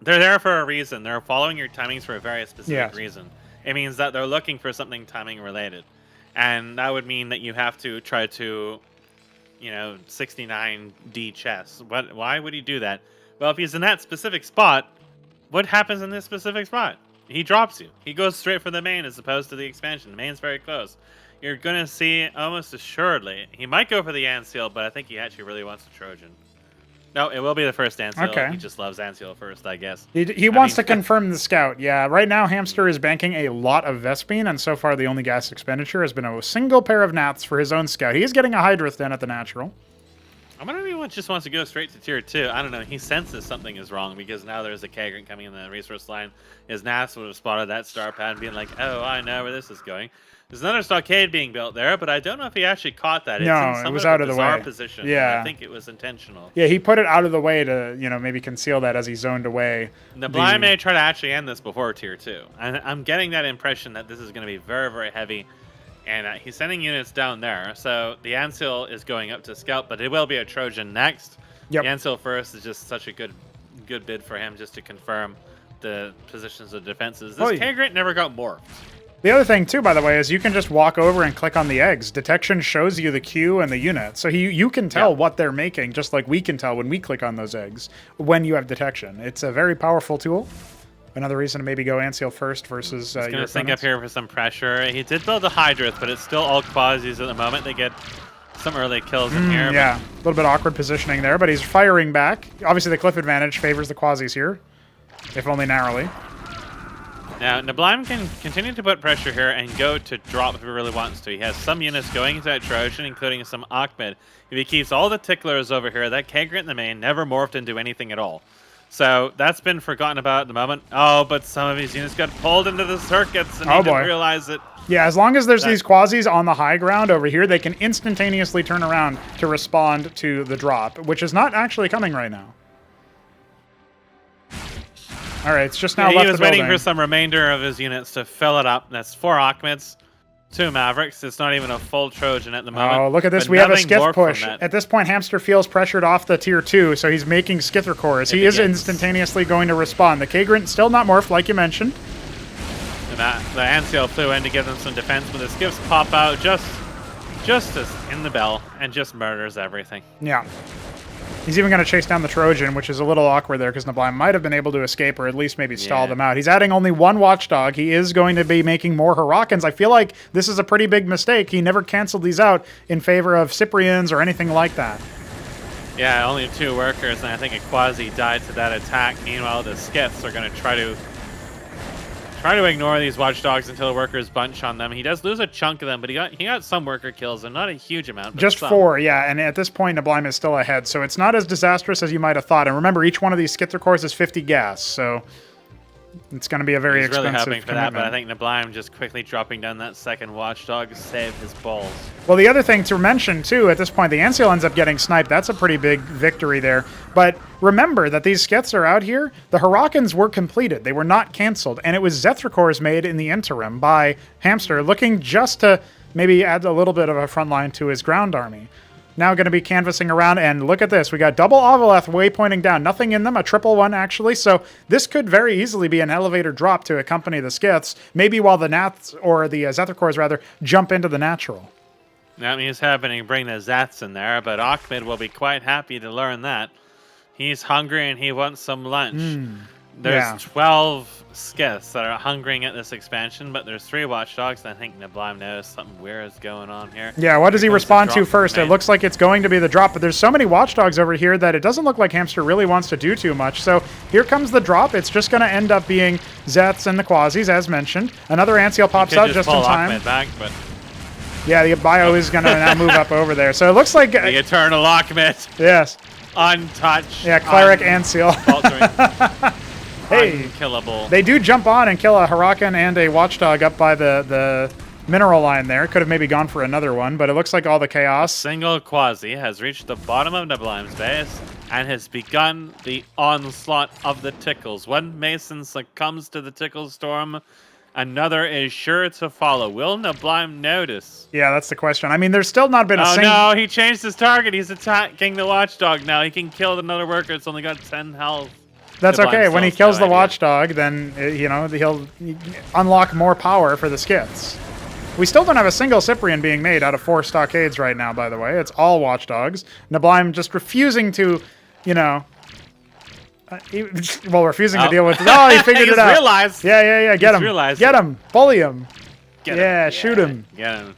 there for a reason. They're following your timings for a very specific reason. It means that they're looking for something timing related, and that would mean that you have to try to, 69D chess. Why would he do that? Well, if he's in that specific spot, what happens in this specific spot? He drops you. He goes straight for the main as opposed to the expansion. The main's very close. You're going to see almost assuredly. He might go for the Anseal, but I think he actually really wants the Trojan. No, it will be the first Anseal. Okay. He just loves Anseal first, I guess. He wants to confirm the scout. Yeah, right now Hamster is banking a lot of Vespene, and so far the only gas expenditure has been a single pair of Nats for his own scout. He is getting a Hydrith then at the natural. I'm gonna be just wants to go straight to tier 2. I don't know. He senses something is wrong because now there's a Kagrant coming in the resource line. His NAS would have spotted that star pad and being like, oh, I know where this is going. There's another stockade being built there, but I don't know if he actually caught that. It's No, in some it was of out of the way. Position. Yeah. I think it was intentional. Yeah, he put it out of the way to, maybe conceal that as he zoned away. Neblime may try to actually end this before tier 2. I'm getting that impression that this is going to be very, very heavy. And he's sending units down there. So the Ansil is going up to scout, but it will be a Trojan next. Yep. The Ansil first is just such a good bid for him just to confirm the positions of defenses. This Kagrant never got morphed. The other thing, too, by the way, is you can just walk over and click on the eggs. Detection shows you the queue and the unit. So you can tell what they're making, just like we can tell when we click on those eggs when you have detection. It's a very powerful tool. Another reason to maybe go Ansil first versus He's going to sink up here for some pressure. He did build a Hydrith, but it's still all quasis at the moment. They get some early kills in here. Yeah, a little bit awkward positioning there, but he's firing back. Obviously, the cliff advantage favors the quasis here, if only narrowly. Now, Neblime can continue to put pressure here and go to drop if he really wants to. He has some units going into that Trojan, including some Ahmed. If he keeps all the ticklers over here, that Kagrant in the main never morphed into anything at all. So that's been forgotten about at the moment. Oh, but some of these units got pulled into the circuits and he didn't realize it. Yeah, as long as there's these quasis on the high ground over here, they can instantaneously turn around to respond to the drop, which is not actually coming right now. All right, it's just now left the building. He was waiting for some remainder of his units to fill it up. That's 4 Ahmeds. 2 Mavericks. It's not even a full Trojan at the moment. Oh, look at this. We have a Skith push. At this point, Hamster feels pressured off the tier 2, so he's making Skither cores. He is instantaneously going to respond. The Kagrant still not morphed, like you mentioned. And the Ansil flew in to give them some defense, but the Skiffs pop out just as in the bell and just murders everything. Yeah. He's even going to chase down the Trojan, which is a little awkward there because Neblime might have been able to escape or at least maybe stall them out. He's adding only 1 Watchdog. He is going to be making more Hurricanes. I feel like this is a pretty big mistake. He never canceled these out in favor of Cyprians or anything like that. Yeah, only 2 workers, and I think a Quasi died to that attack. Meanwhile, the Skiths are going to try to ignore these Watchdogs until the workers bunch on them. He does lose a chunk of them, but he got some worker kills, and not a huge amount. Just some. 4, yeah, and at this point, Neblime is still ahead, so it's not as disastrous as you might have thought. And remember, each one of these Skither cores is 50 gas, so it's going to be a very expensive really hoping for commitment. that, but I think Neblime just quickly dropping down that second Watchdog to save his balls. Well, the other thing to mention, too, at this point, the Ansil ends up getting sniped. That's a pretty big victory there. But remember that these Skiths are out here. The Hurricanes were completed. They were not canceled. And it was Zethra made in the interim by Hamster, looking just to maybe add a little bit of a front line to his ground army. Now going to be canvassing around, and look at this. We got double Ovaleth waypointing down. Nothing in them, a triple one, actually. So this could very easily be an elevator drop to accompany the Skiths, maybe while the Nats, or the Zethra rather, jump into the natural. That means happening, bring the Zats in there, but Ahmed will be quite happy to learn that. He's hungry and he wants some lunch. There's 12 Skiths that are hungering at this expansion, but there's 3 Watchdogs. I think Neblime knows something weird is going on here. Yeah, what does he respond to first? It looks like it's going to be the drop, but there's so many Watchdogs over here that it doesn't look like Hamster really wants to do too much. So here comes the drop. It's just going to end up being Zeths and the Quasis, as mentioned. Another Ansil pops out just in time. Ahmed back, but yeah, the bio is going to now move up over there. So it looks like... The Eternal Ahmed. Yes. Untouched. Yeah, Cleric Ansil. Hey, unkillable. They do jump on and kill a Huracan and a Watchdog up by the mineral line there. Could have maybe gone for another one, but it looks like all the chaos. A single Quasi has reached the bottom of Neblime's base and has begun the onslaught of the Tickles. One Mason succumbs to the Tickle Storm. Another is sure to follow. Will Neblime notice? Yeah, that's the question. I mean, there's still not been a single... Oh, no, he changed his target. He's attacking the Watchdog now. He can kill another worker. It's only got 10 health. That's okay. When he kills the Watchdog, then, he'll unlock more power for the Skiths. We still don't have a single Cyprian being made out of 4 stockades right now, by the way. It's all Watchdogs. Neblime just refusing to, refusing to deal with it. Oh, he figured it out. Realized. Yeah. Get him. Get him. Bully him. Shoot him. Get him.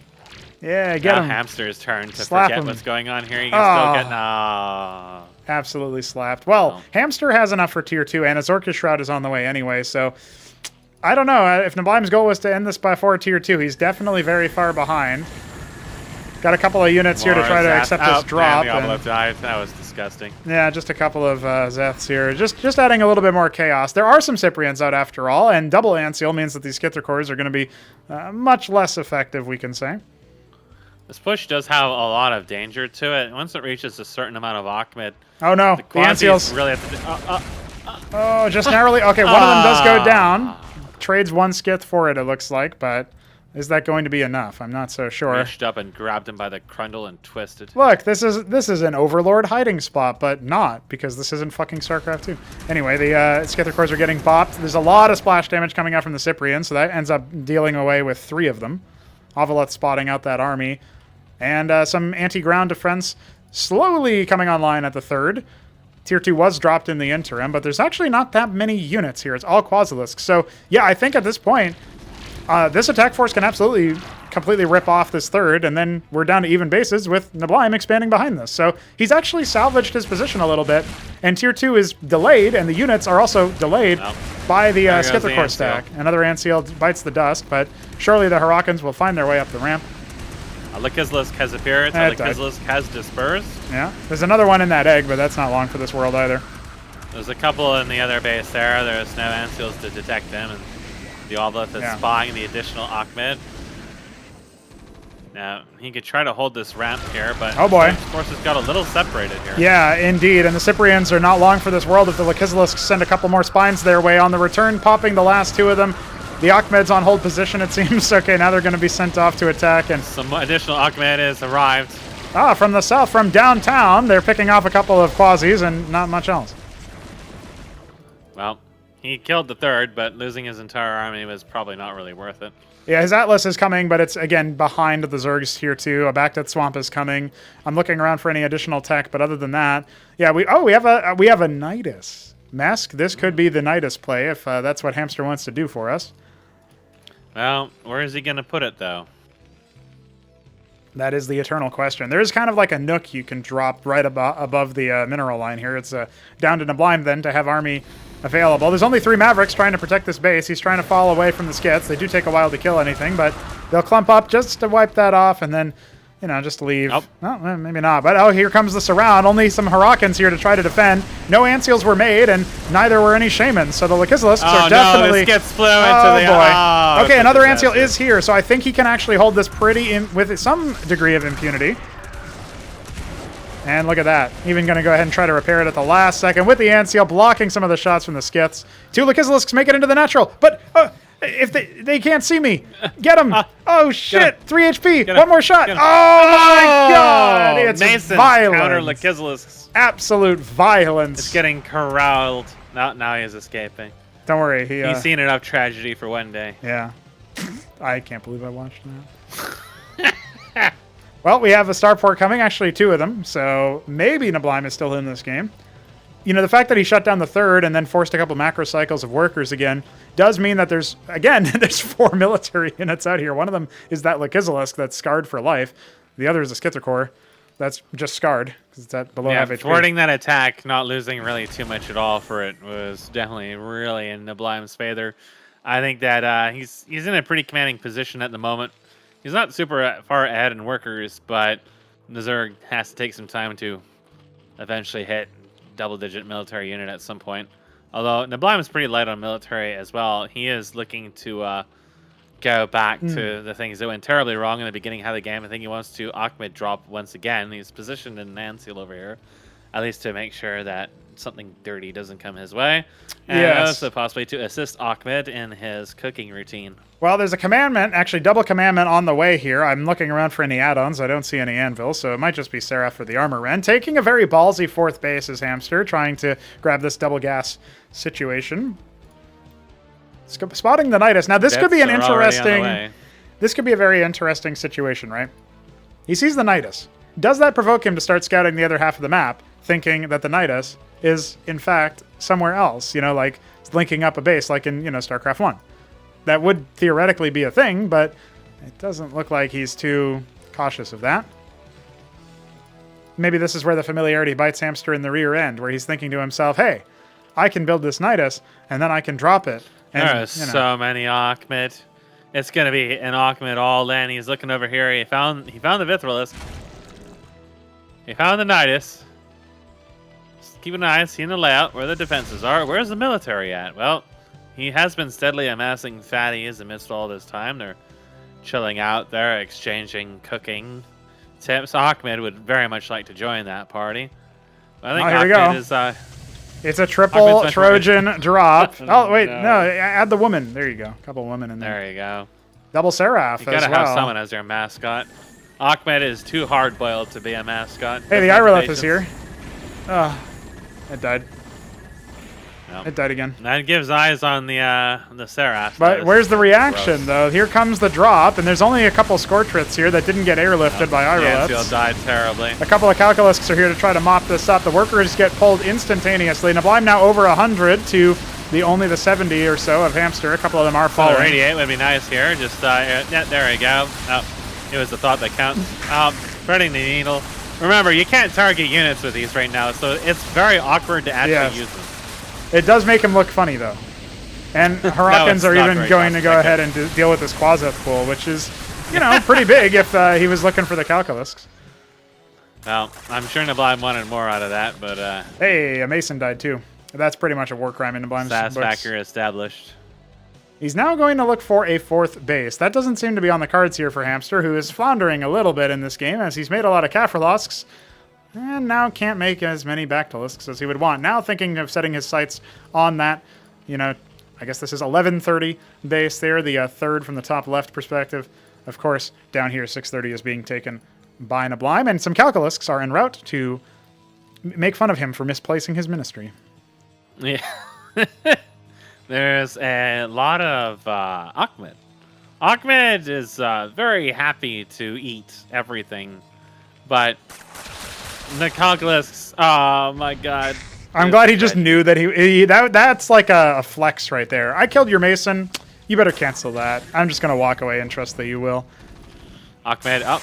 Yeah, get him. Hamster's turn to Slap forget him. what's going on here. He can still get... Absolutely slapped. Well, Hamster has enough for tier 2, and his Orcus Shroud is on the way anyway, so I don't know. If Neblime's goal was to end this by 4 tier 2, he's definitely very far behind. Got a couple of units here to try to accept this drop. Man, the died. That was disgusting. Yeah, just a couple of Zeths here. Just adding a little bit more chaos. There are some Cyprians out after all, and double Anseal means that these Skither cores are going to be much less effective, we can say. This push does have a lot of danger to it. Once it reaches a certain amount of Achmed, oh no, the Anseals really have to oh, just narrowly. Okay, one of them does go down. Trades one Skith for it, it looks like, but is that going to be enough? I'm not so sure. Reached up and grabbed him by the crundle and twisted. Look, this is an Overlord hiding spot, but not, because this isn't fucking Starcraft 2. Anyway, the Skither cores are getting bopped. There's a lot of splash damage coming out from the Cyprian, so that ends up dealing away with 3 of them. Avaleth spotting out that army. And some anti-ground defense slowly coming online at the 3rd. Tier 2 was dropped in the interim, but there's actually not that many units here. It's all Quasilisks. So, yeah, I think at this point, this attack force can absolutely completely rip off this 3rd, and then we're down to even bases with neblime expanding behind this. So he's actually salvaged his position a little bit, and Tier 2 is delayed, and the units are also delayed by the Skither core stack. Another Anseal bites the dust, but surely the Hurricanes will find their way up the ramp. Lakizlisk has appeared. Lakizlisk has dispersed. Yeah, there's another one in that egg, but that's not long for this world either. There's a couple in the other base there. There's no Anseals to detect them, and the Avaleth is spying the additional Achmed. Now, he could try to hold this ramp here, but oh boy, of course, it's got a little separated here. Yeah, indeed, and the Cyprians are not long for this world if the Lakizilisks send a couple more spines their way on the return, popping the last 2 of them. The Achmed's on hold position, it seems. Okay, now they're going to be sent off to attack. And some additional Achmed has arrived. From the south, from downtown, they're picking off a couple of Quasis and not much else. Well, he killed the 3rd, but losing his entire army was probably not really worth it. Yeah, his Atlas is coming, but it's, again, behind the Zergs here, too. A Bactet Swamp is coming. I'm looking around for any additional tech, but other than that, yeah, we have a Nidus. Mask, this could be the Nidus play if that's what Hamster wants to do for us. Well, where is he going to put it, though? That is the eternal question. There's kind of like a nook you can drop right above the mineral line here. It's down to neblime, then, to have army available. There's only 3 Mavericks trying to protect this base. He's trying to fall away from the Skits. They do take a while to kill anything, but they'll clump up just to wipe that off and then, you know, just leave. Nope. Well, maybe not. But, oh, here comes the surround. Only some Hurricanes here to try to defend. No Anseals were made, and neither were any Shamans. So the Lakizilisks are definitely... Oh, this gets flew into the... Boy. Oh, okay, another Anseal is here, so I think he can actually hold this pretty with some degree of impunity. And look at that. Even going to go ahead and try to repair it at the last second with the Anseal blocking some of the shots from the Skiths. 2 Lakizilisks make it into the natural, but... if they can't see me, get him! Oh shit! 3 HP. One more shot. Oh my god! It's Mason's violence. Counter Lakizilisks. Absolute violence. It's getting corralled. Now he's escaping. Don't worry. He's seen enough tragedy for one day. Yeah. I can't believe I watched that. Well, we have a starport coming. Actually, 2 of them. So maybe neblime is still in this game. You know, the fact that he shut down the 3rd and then forced a couple macro cycles of workers again does mean that there's 4 military units out here. One of them is that Lakizilisk that's scarred for life. The other is a Skither core that's just scarred because it's at below half HP. Thwarting that attack, not losing really too much at all for it was definitely really in neblime's favor. I think that he's in a pretty commanding position at the moment. He's not super far ahead in workers, but Zerg has to take some time to eventually hit double-digit military unit at some point. Although neblime is pretty light on military as well. He is looking to go back to the things that went terribly wrong in the beginning of the game. I think he wants to Achmed drop once again. He's positioned in Anseal over here, at least to make sure that something dirty doesn't come his way. And also possibly to assist Achmed in his cooking routine. Well, there's a commandment, actually double commandment on the way here. I'm looking around for any add-ons. I don't see any anvils, so it might just be Seraph for the armor rend. Taking a very ballsy 4th base is Hamster, trying to grab this double gas situation. Spotting the Nidus. Now, this could be an interesting... This could be a very interesting situation, right? He sees the Nidus. Does that provoke him to start scouting the other half of the map, thinking that the Nidus is, in fact, somewhere else, you know, like linking up a base like in, you know, Starcraft 1. That would theoretically be a thing, but it doesn't look like he's too cautious of that. Maybe this is where the familiarity bites Hamster in the rear end, where he's thinking to himself, hey, I can build this Nidus, and then I can drop it. And, there are so many Achmed. It's gonna be an Ahmed all in. He's looking over here. He found the Vithrilisk. He found the Nidus. Just keep an eye, seeing the layout, where the defenses are. Where's the military at? Well, he has been steadily amassing fatties amidst all this time. They're chilling out there, exchanging cooking tips. Ahmed would very much like to join that party. I think here we go. It's a triple Trojan drop. Oh, wait, no, add the woman. There you go. A couple women in there. There you go. Double Seraph You as gotta well. have someone as your mascot. Ahmed is too hard-boiled to be a mascot. Hey, the Irelith is here. Oh, it died. Nope. It died again. That gives eyes on the Seraph. But where's the reaction, though? Here comes the drop, and there's only a couple Scortrits here that didn't get airlifted by Ireliths. Yansfield died terribly. A couple of Calculusks are here to try to mop this up. The workers get pulled instantaneously. Neblime now over 100 to only the 70 or so of Hamster. A couple of them are falling. Radiate would be nice here. Just yeah, there we go. Oh, it was the thought that counts. Threading the needle. Remember, you can't target units with these right now, so it's very awkward to actually use them. It does make him look funny, though. And Hurricanes are even going to go ahead and deal with this Quasith pool, which is, you know, pretty big if he was looking for the Calculusks. Well, I'm sure Neblime wanted more out of that, but... hey, a Mason died, too. That's pretty much a war crime in Neblime's Sass books. factor established. He's now going to look for a 4th base. That doesn't seem to be on the cards here for Hamster, who is floundering a little bit in this game, as he's made a lot of Kaffirlosks. And now can't make as many Bactylisks as he would want. Now thinking of setting his sights on that, you know, I guess this is 1130 base there, the 3rd from the top left perspective. Of course, down here, 630 is being taken by Neblime, and some Calculusks are en route to make fun of him for misplacing his ministry. Yeah. There's a lot of Ahmed. Ahmed is very happy to eat everything, but... the Calculusks, oh my god. I'm glad he just knew that that's like a flex right there. I killed your Mason. You better cancel that. I'm just going to walk away and trust that you will. Ahmed up.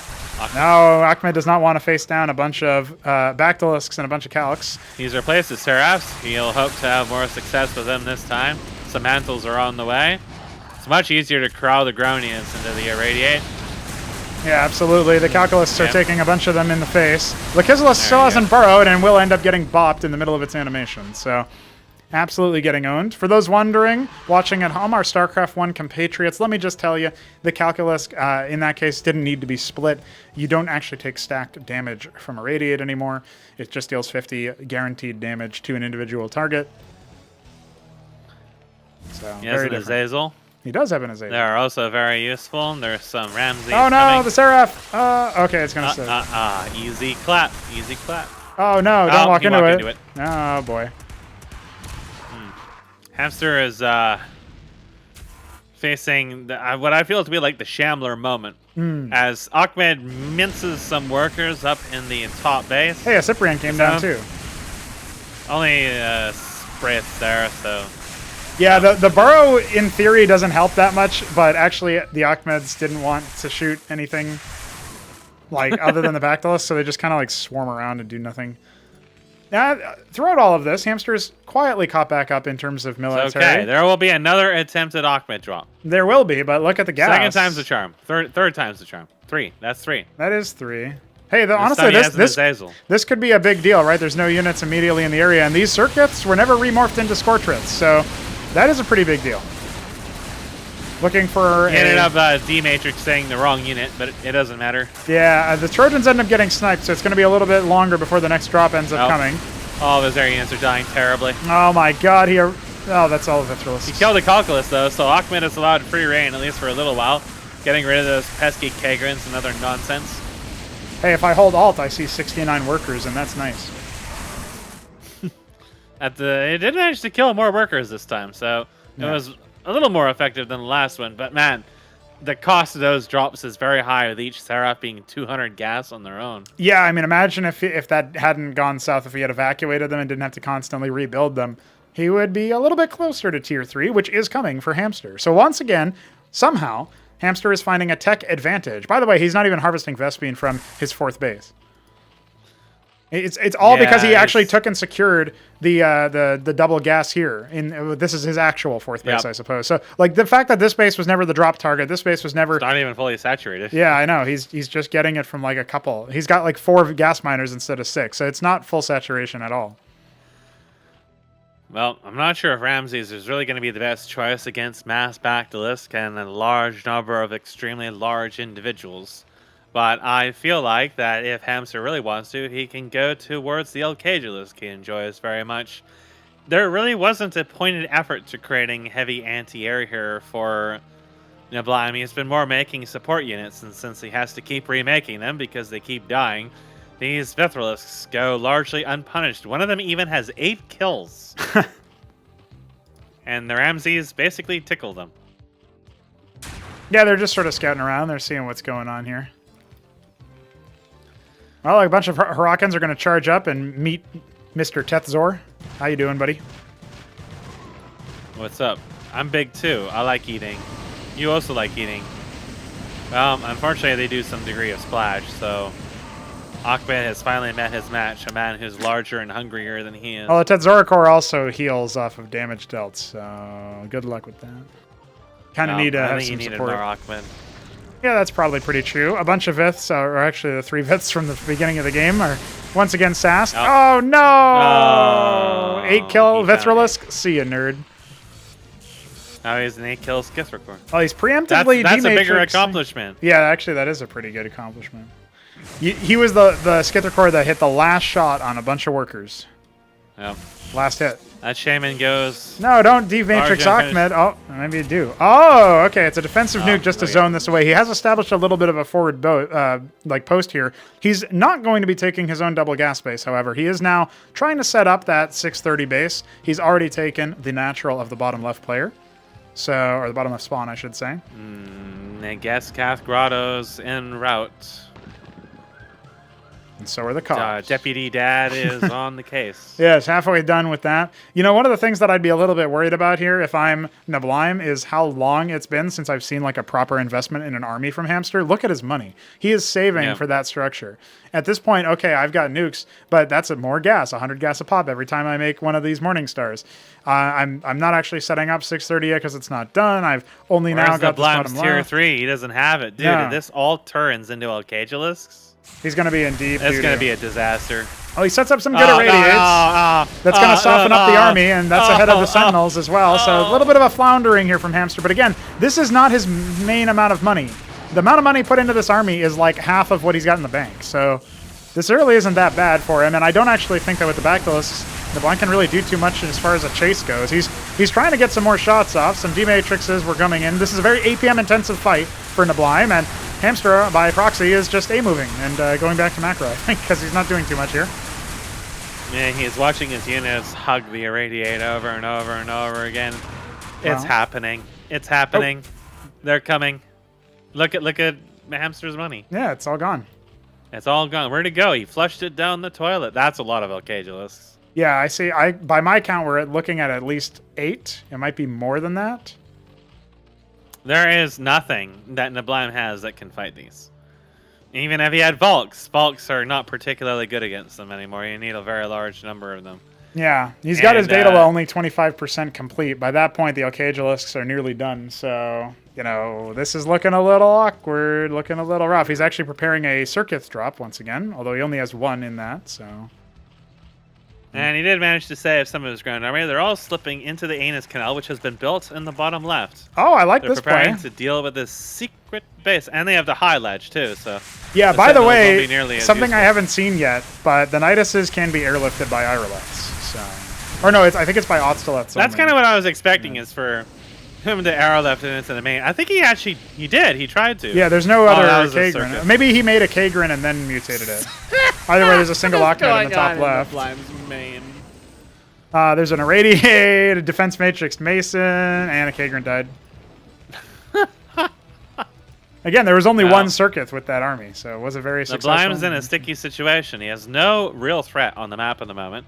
No, Ahmed does not want to face down a bunch of Bactylisks and a bunch of Calcs. He's replaced with Seraphs. He'll hope to have more success with them this time. Some mantles are on the way. It's much easier to corral the Gronians into the Irradiate. Yeah, absolutely. The Calculusks are taking a bunch of them in the face. Lakizalis still hasn't burrowed and will end up getting bopped in the middle of its animation. So, absolutely getting owned. For those wondering, watching at home, our StarCraft 1 compatriots, let me just tell you, the Calculusk, in that case, didn't need to be split. You don't actually take stacked damage from Irradiate anymore. It just deals 50 guaranteed damage to an individual target. So, he has an Azazel. He does have an Azazel. They're also very useful. There's some Ramses. Oh no, coming. the Seraph! Okay, it's gonna save. Easy clap. Easy clap. Oh no, don't walk into it. Oh boy. Hamster is facing what I feel to be like the Shambler moment. As Ahmed minces some workers up in the top base. Hey, a Cyprian came down too. Only Sprith there, so... Yeah, the burrow, in theory, doesn't help that much, but actually the Ahmeds didn't want to shoot anything like other than the Bactylis, so they just kind of like swarm around and do nothing. Now, throughout all of this, Hamster's quietly caught back up in terms of military. Okay, there will be another attempted Ahmed drop. There will be, but look at the gas. Second time's the charm. Third time's the charm. 3. That's 3. That is 3. Hey, honestly, this could be a big deal, right? There's no units immediately in the area, and these circuits were never remorphed into Scortrits, so... that is a pretty big deal. Looking for he ended up D-Matrix saying the wrong unit, but it doesn't matter. Yeah, the Trojans end up getting sniped, so it's going to be a little bit longer before the next drop ends up coming. All of his air units are dying terribly. Oh my god, oh, that's all of Vithrilisk. He killed the Calculus, though, so Ahmed is allowed free reign, at least for a little while, getting rid of those pesky Kagrins and other nonsense. Hey, if I hold Alt, I see 69 workers, and that's nice. It did manage to kill more workers this time, so it was a little more effective than the last one. But man, the cost of those drops is very high, with each Seraph being 200 gas on their own. Yeah, I mean, imagine if that hadn't gone south, if he had evacuated them and didn't have to constantly rebuild them, he would be a little bit closer to Tier 3, which is coming for Hamster. So once again, somehow, Hamster is finding a tech advantage. By the way, he's not even harvesting Vespene from his 4th base. It's all because he actually took and secured the double gas here. This is his actual fourth base, I suppose. So like the fact that this base was never the drop target, this base was never. It's not even fully saturated. Yeah, I know. He's just getting it from like a couple. He's got like 4 gas miners instead of 6, so it's not full saturation at all. Well, I'm not sure if Ramses is really going to be the best choice against mass Bactylisk and a large number of extremely large individuals. But I feel like that if Hamster really wants to, he can go towards the Alcagelisk he enjoys very much. There really wasn't a pointed effort to creating heavy anti-air here for neblime. He's been more making support units, and since he has to keep remaking them because they keep dying, these Vithrilisks go largely unpunished. One of them even has 8 kills. And the Ramses basically tickle them. Yeah, they're just sort of scouting around. They're seeing what's going on here. Well, like a bunch of Hurricanes are going to charge up and meet Mr. Tethzor. How you doing, buddy? What's up? I'm big too. I like eating. You also like eating. Well, unfortunately, they do some degree of splash, so Ahmed has finally met his match, a man who's larger and hungrier than he is. Well, the Tethzoricor also heals off of damage dealt, so good luck with that. Kind of need to have some support. More Ahmed. Yeah, that's probably pretty true. A bunch of Viths, or actually the 3 Viths from the beginning of the game, are once again sassed. Oh, no! 8 kill Vithrilisk. See ya, nerd. Now he's an 8 kill Skithricor. Well, he's preemptively That's a bigger accomplishment. Yeah, actually, that is a pretty good accomplishment. He was the Skithricor that hit the last shot on a bunch of workers. Yep. Last hit. That shaman goes. No, don't D-Matrix Ahmed. Oh, maybe you do. Oh, okay. It's a defensive nuke just to zone this away. He has established a little bit of a forward post here. He's not going to be taking his own double gas base, however. He is now trying to set up that 630 base. He's already taken the natural of the bottom left player. Or the bottom left spawn, I should say. I guess Cath Grotto's en route. And so are the cops. Deputy Dad is on the case. Yeah, it's halfway done with that. You know, one of the things that I'd be a little bit worried about here if I'm neblime is how long it's been since I've seen like a proper investment in an army from Hamster. Look at his money. He is saving for that structure. At this point, okay, I've got nukes, but that's more gas, 100 gas a pop every time I make one of these Morning Stars. I'm not actually setting up 630 yet because it's not done. I've only now got this bottom tier left. 3. He doesn't have it. Dude, if this all turns into Alcagelisks, he's going to be in deep. It's going to be a disaster. Oh, he sets up some good irradiates. That's going to soften up the army, and that's ahead of the Sentinels as well. So a little bit of a floundering here from Hamster. But again, this is not his main amount of money. The amount of money put into this army is like half of what he's got in the bank. So this really isn't that bad for him. And I don't actually think that with the Bactylisks, neblime can really do too much as far as a chase goes. He's trying to get some more shots off. Some D-Matrixes were coming in. This is a very APM-intensive fight for neblime, and Hamster, by proxy, is just A-moving and going back to macro, I think, because he's not doing too much here. Yeah, he's watching his units hug the irradiate over and over and over again. It's happening. It's happening. They're coming. Look at Hamster's money. Yeah, it's all gone. It's all gone. Where'd it go? He flushed it down the toilet. That's a lot of Alcagelisks. Yeah, I see. By my count, we're looking at least 8. It might be more than that. There is nothing that neblime has that can fight these. Even if he had Valks, Valks are not particularly good against them anymore. You need a very large number of them. Yeah, he's got his data well only 25% complete. By that point, the Alcagelisks are nearly done. So, you know, this is looking a little awkward, looking a little rough. He's actually preparing a Circuit drop once again, although he only has 1 in that, so... And he did manage to save some of his ground army. They're all slipping into the Anus Canal, which has been built in the bottom left. Oh, I like this play. They're preparing to deal with this secret base. And they have the high ledge, too. So yeah, by the way, something I haven't seen yet, but the Niduses can be airlifted by Iroliths. So, or no, I think it's by Otstoliths. That's kind of what I was expecting is for him to airlift into the main. I think he did. He tried to. Yeah, there's no other Kagrin. Maybe he made a Kagrin and then mutated it. Either way, there's a single Ahmed in the top left. Main. There's an Irradiate, a Defense Matrix Mason, and a Kagrin died. Again, there was only 1 Circuit with that army, so it was a very successful. Neblime's in a sticky situation. He has no real threat on the map at the moment.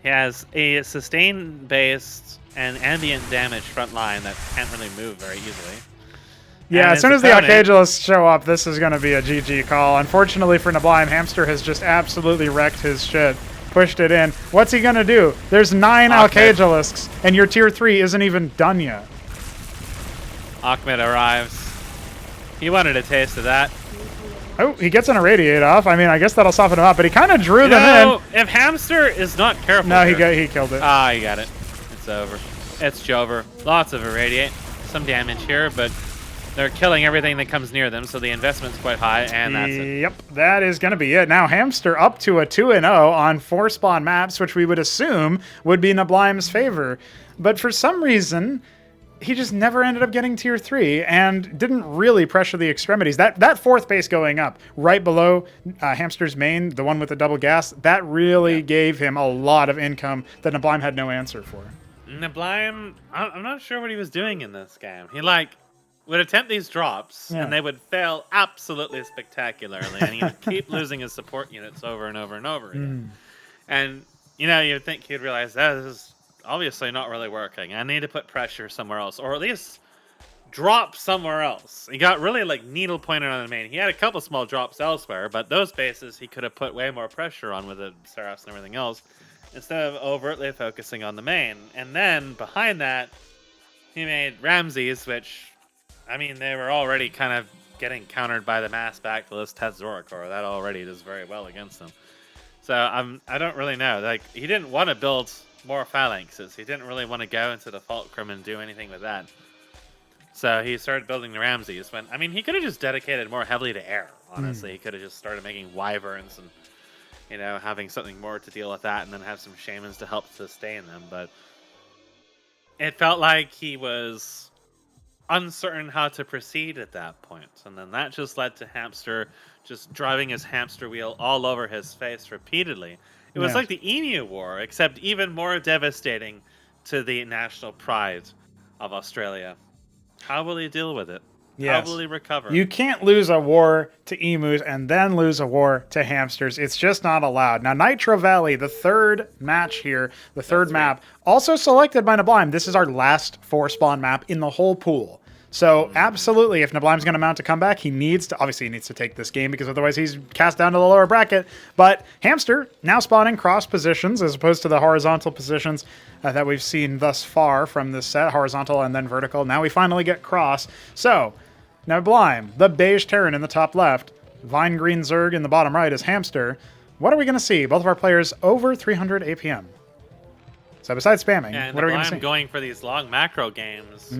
He has a sustain-based and ambient damage front line that can't really move very easily. Yeah, as soon as the Archangelists show up, this is going to be a GG call. Unfortunately for neblime, Hamster has just absolutely wrecked his shit. Pushed it in. What's he going to do? There's 9 Archangelists, and your tier 3 isn't even done yet. Ahmed arrives. He wanted a taste of that. Oh, he gets an irradiate off. I mean, I guess that'll soften him up, but he kind of drew them in. If Hamster is not careful... No, he killed it. Ah, he got it. It's over. It's Jover. Lots of irradiate. Some damage here, but... They're killing everything that comes near them, so the investment's quite high, and that's it. Yep, that is going to be it. Now, Hamster up to a 2-0 on 4 spawn maps, which we would assume would be neblime's favor. But for some reason, he just never ended up getting tier 3 and didn't really pressure the extremities. That 4th base going up right below Hamster's main, the one with the double gas, that really gave him a lot of income that neblime had no answer for. Neblime, I'm not sure what he was doing in this game. He, would attempt these drops, and they would fail absolutely spectacularly, and he would keep losing his support units over and over and over again. And, you'd think he'd realize that this is obviously not really working. I need to put pressure somewhere else, or at least drop somewhere else. He got really, needle pointed on the main. He had a couple small drops elsewhere, but those bases he could have put way more pressure on with the Seraphs and everything else, instead of overtly focusing on the main. And then, behind that, he made Ramses, which... I mean, they were already kind of getting countered by the mass backlist Tetzoricor. That already does very well against them. So I don't really know. He didn't want to build more phalanxes. He didn't really want to go into the Fulcrum and do anything with that. So he started building the Ramses. He could have just dedicated more heavily to air, honestly. He could have just started making wyverns and, having something more to deal with that, and then have some shamans to help sustain them. But it felt like he was... uncertain how to proceed at that point, and then that just led to Hamster just driving his hamster wheel all over his face repeatedly. It was like the Emu War, except even more devastating to the national pride of Australia. How will he deal with it? How will he recover? You can't lose a war to emus and then lose a war to hamsters. It's just not allowed. Now, Nitro Valley, the 3rd match here, the 3rd map, also selected by neblime. This is our last 4 spawn map in the whole pool. So, absolutely, if neblime's going to mount a comeback, he needs to take this game, because otherwise he's cast down to the lower bracket. But Hamster now spawning cross positions as opposed to the horizontal positions that we've seen thus far from this set, horizontal and then vertical. Now we finally get cross. So, neblime, the beige Terran in the top left, vine green Zerg in the bottom right is Hamster. What are we going to see? Both of our players over 300 APM. So besides spamming, what are we going to see? Going for these long macro games.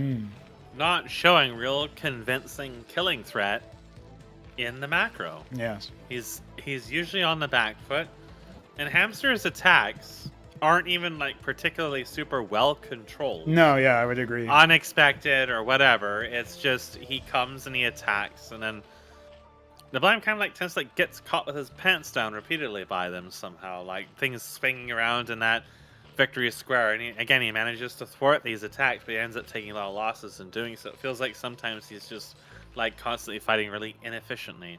Not showing real convincing killing threat in the macro. Yes. He's usually on the back foot, and Hamster's attacks aren't even particularly super well controlled. No, yeah, I would agree. Unexpected or whatever. It's just he comes and he attacks, and then neblime kind of tends to gets caught with his pants down repeatedly by them somehow, things swinging around in that victory square, and he manages to thwart these attacks, but he ends up taking a lot of losses in doing so. It feels like sometimes he's just constantly fighting really inefficiently.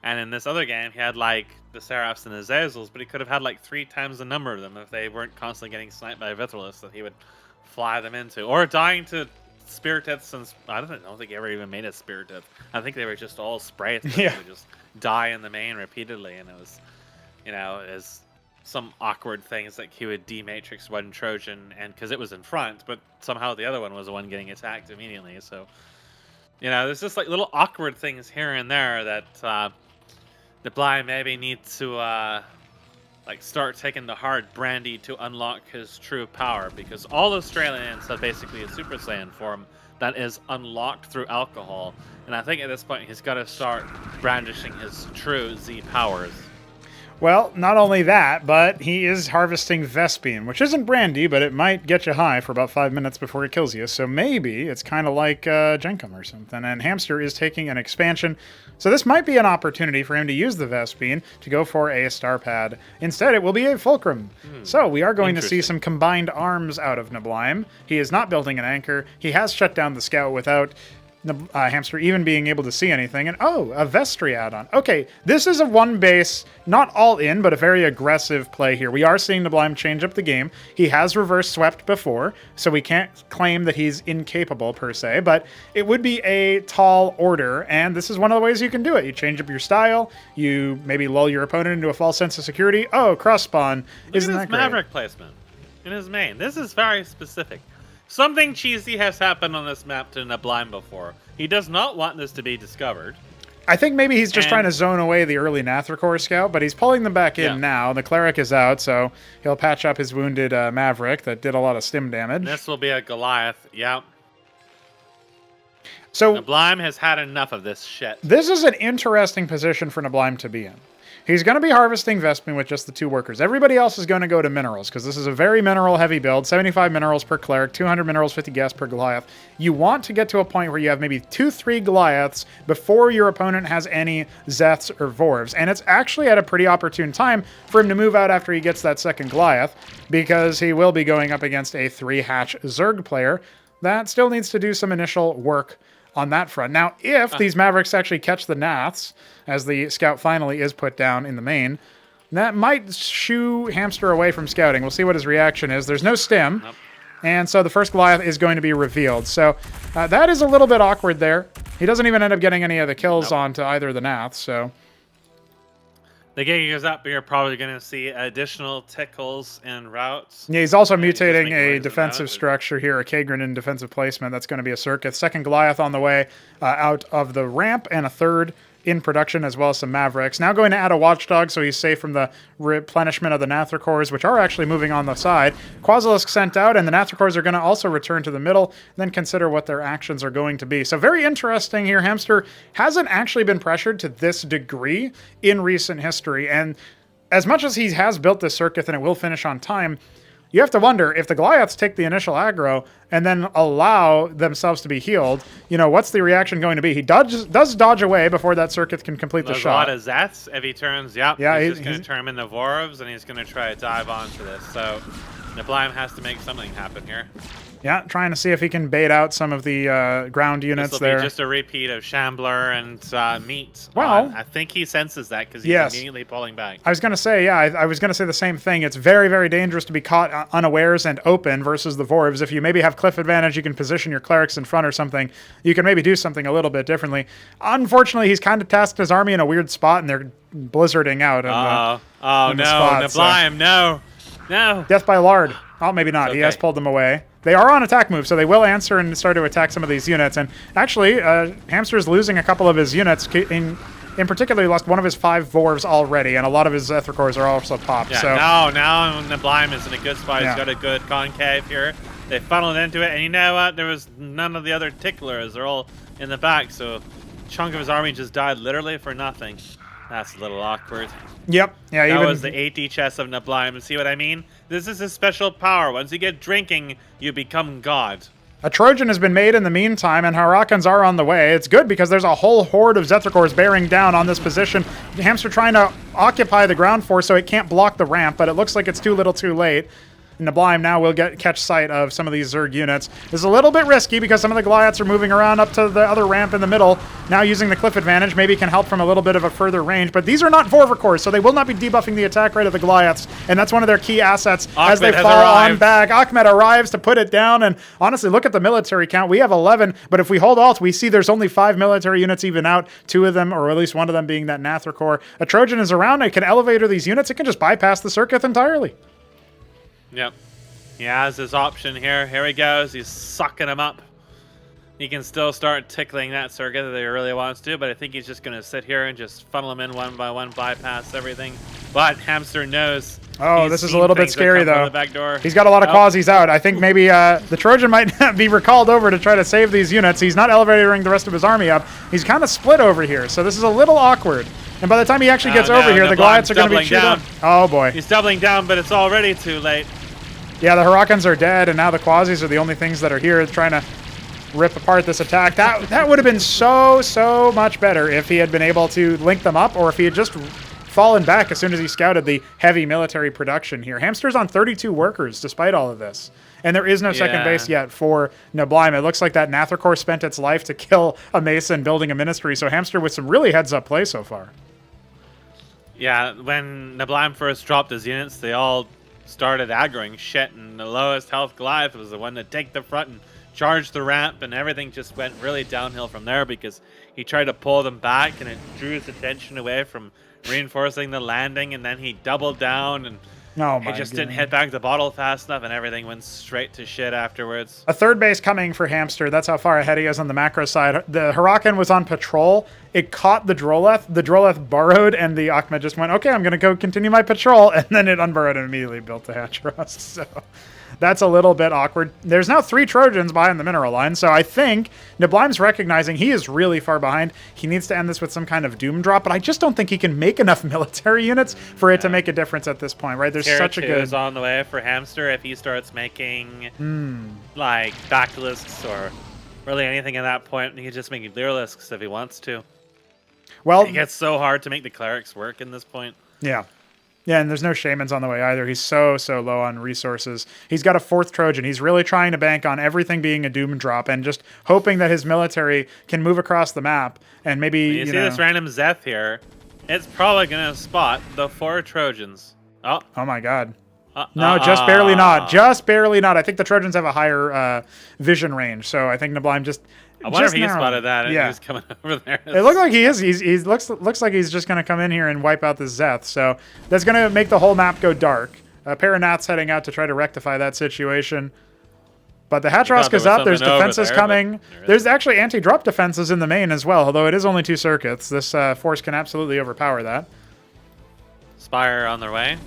And in this other game, he had the Seraphs and the Zazels, but he could have had 3 times the number of them if they weren't constantly getting sniped by Vithrilists that he would fly them into, or dying to Spiritists. Since I don't think he ever even made a Spiritith. I think they were just all sprays. They would just die in the main repeatedly, and it was, as some awkward things he would D-Matrix one Trojan, and because it was in front, but somehow the other one was the one getting attacked immediately. So, there's just little awkward things here and there that neblime maybe needs to start taking the hard brandy to unlock his true power, because all Australians have basically a Super Saiyan form that is unlocked through alcohol, and I think at this point he's got to start brandishing his true Z powers. Well, not only that, but he is harvesting Vespene, which isn't brandy, but it might get you high for about 5 minutes before it kills you. So maybe it's kind of like Jenkum or something. And Hamster is taking an expansion. So this might be an opportunity for him to use the Vespene to go for a star pad. Instead, it will be a Fulcrum. So we are going to see some combined arms out of neblime. He is not building an anchor. He has shut down the scout without Hamster even being able to see anything. And oh, a Vestry add-on. Okay, this is a one base, not all in, but a very aggressive play here. We are seeing neblime change up the game. He has reverse swept before, so we can't claim that he's incapable per se, but it would be a tall order, and this is one of the ways you can do it. You change up your style, you maybe lull your opponent into a false sense of security. Oh, cross spawn. Isn't that great? Maverick placement in his main. This is very specific. Something cheesy has happened on this map to neblime before. He does not want this to be discovered. I think maybe he's just trying to zone away the early Nathricor scout, but he's pulling them back in now. The Cleric is out, so he'll patch up his wounded Maverick that did a lot of stim damage. This will be a Goliath, yep. So neblime has had enough of this shit. This is an interesting position for neblime to be in. He's going to be harvesting Vespene with just the 2 workers. Everybody else is going to go to minerals, because this is a very mineral-heavy build. 75 minerals per Cleric, 200 minerals, 50 gas per Goliath. You want to get to a point where you have maybe 2-3 Goliaths before your opponent has any Zeths or Vorvs. And it's actually at a pretty opportune time for him to move out after he gets that second Goliath, because he will be going up against a 3-hatch Zerg player that still needs to do some initial work on that front. Now, if these Mavericks actually catch the Naths, as the scout finally is put down in the main, that might shoo Hamster away from scouting. We'll see what his reaction is. There's no stim, and so the first Goliath is going to be revealed. So that is a little bit awkward there. He doesn't even end up getting any of the kills onto either of the Naths, so... The gig goes up, you're probably going to see additional tickles and routes. Yeah, he's also mutating a defensive structure here, a Kagran in defensive placement. That's going to be a Circuit. Second Goliath on the way out of the ramp, and a third in production, as well as some Mavericks. Now going to add a Watchdog, so he's safe from the replenishment of the Nathricors, which are actually moving on the side. Quasilisk sent out, and the Nathricors are going to also return to the middle, then consider what their actions are going to be. So very interesting here. Hamster hasn't actually been pressured to this degree in recent history, and as much as he has built this Circuit and it will finish on time, you have to wonder, if the Goliaths take the initial aggro and then allow themselves to be healed, you know, what's the reaction going to be? He does dodge away before that Circuit can complete the shot. A lot of Zets if he turns, he's just going to turn him into Vorvs, and he's going to try to dive onto this. So neblime has to make something happen here. Yeah, trying to see if he can bait out some of the ground units there. This will be just a repeat of Shambler and Meat. Well, I think he senses that because he's immediately pulling back. I was going to say, I was going to say the same thing. It's very, very dangerous to be caught unawares and open versus the Vorvs. If you maybe have cliff advantage, you can position your Clerics in front or something. You can maybe do something a little bit differently. Unfortunately, he's kind of tasked his army in a weird spot, and they're blizzarding out. Oh, no, neblime, no. Death by Lard. Oh, maybe not. Okay. He has pulled them away. They are on attack move, so they will answer and start to attack some of these units. And actually, Hamster's losing a couple of his units. In particular, he lost one of his 5 Vorvs already, and a lot of his Ethricors are also popped. Yeah, so now neblime is in a good spot. He's got a good concave here. They funneled into it, and you know what? There was none of the other ticklers. They're all in the back, so a chunk of his army just died literally for nothing. That's a little awkward. Yep. Yeah. That was the 80 chest of neblime. See what I mean? This is his special power. Once you get drinking, you become God. A Trojan has been made in the meantime, and Hurricanes are on the way. It's good because there's a whole horde of Zetricors bearing down on this position. Hamster trying to occupy the ground force so it can't block the ramp, but it looks like it's too little too late. Neblime now will catch sight of some of these Zerg units. This is a little bit risky because some of the Goliaths are moving around up to the other ramp in the middle. Now using the cliff advantage, maybe can help from a little bit of a further range, but these are not Vorvicors, so they will not be debuffing the attack rate of the Goliaths, and that's one of their key assets as they fall on back. Ahmed arrives to put it down, and honestly, look at the military count. We have 11, but if we hold alt, we see there's only 5 military units even out, 2 of them, or at least one of them being that Nathricor. A Trojan is around, it can elevator these units, it can just bypass the Circuit entirely. Yep. He has his option here. Here he goes. He's sucking him up. He can still start tickling that Circuit that he really wants to, but I think he's just going to sit here and just funnel him in one by one, bypass everything. But Hamster knows. Oh, this is a little bit scary, though. The back door. He's got a lot of quasis out. I think maybe the Trojan might be recalled over to try to save these units. He's not elevating the rest of his army up. He's kind of split over here, so this is a little awkward. And by the time he actually gets over here, the Goliaths are going to be chewed up. Oh, boy. He's doubling down, but it's already too late. Yeah, the Hurricanes are dead, and now the Quasis are the only things that are here trying to rip apart this attack. That would have been so much better if he had been able to link them up, or if he had just fallen back as soon as he scouted the heavy military production here. Hamster's on 32 workers despite all of this. And there is no second base yet for Neblime. It looks like that Nathricor spent its life to kill a Mason building a Ministry, so Hamster with some really heads-up play so far. Yeah, when Neblime first dropped his units, they all started aggroing shit, and the lowest health Goliath was the one to take the front and charge the ramp, and everything just went really downhill from there because he tried to pull them back, and it drew his attention away from reinforcing the landing, and then he doubled down, and he just didn't hit back the bottle fast enough, and everything went straight to shit afterwards. A third base coming for Hamster. That's how far ahead he is on the macro side. The Huracan was on patrol. It caught the Droleth. The Droleth burrowed, and the Akhmed just went, okay, I'm going to go continue my patrol, and then it unburrowed and immediately built the Hatteras. So that's a little bit awkward. There's now 3 Trojans behind the mineral line, so I think Neblime's recognizing he is really far behind. He needs to end this with some kind of doom drop, but I just don't think he can make enough military units for it to make a difference at this point, right? There's such a good... is on the way for Hamster if he starts making like basilisks or really anything at that point. He can just make Lyrilisks if he wants to. Well, it gets so hard to make the clerics work in this point. Yeah. Yeah, and there's no shamans on the way either. He's so low on resources. He's got a 4th Trojan. He's really trying to bank on everything being a doom drop and just hoping that his military can move across the map and maybe, you see this random Zeth here, it's probably going to spot the 4 Trojans. Oh my god. No, just barely not. Just barely not. I think the Trojans have a higher vision range, so I think Neblime just... I wonder if he spotted that and he was coming over there. It looked like he is. He looks like he's just going to come in here and wipe out the Zeth. So that's going to make the whole map go dark. Paranat's heading out to try to rectify that situation. But the Hatteras is up. There's defenses coming. There's actually anti-drop defenses in the main as well, although it is only 2 circuits. This force can absolutely overpower that. Spire on their way.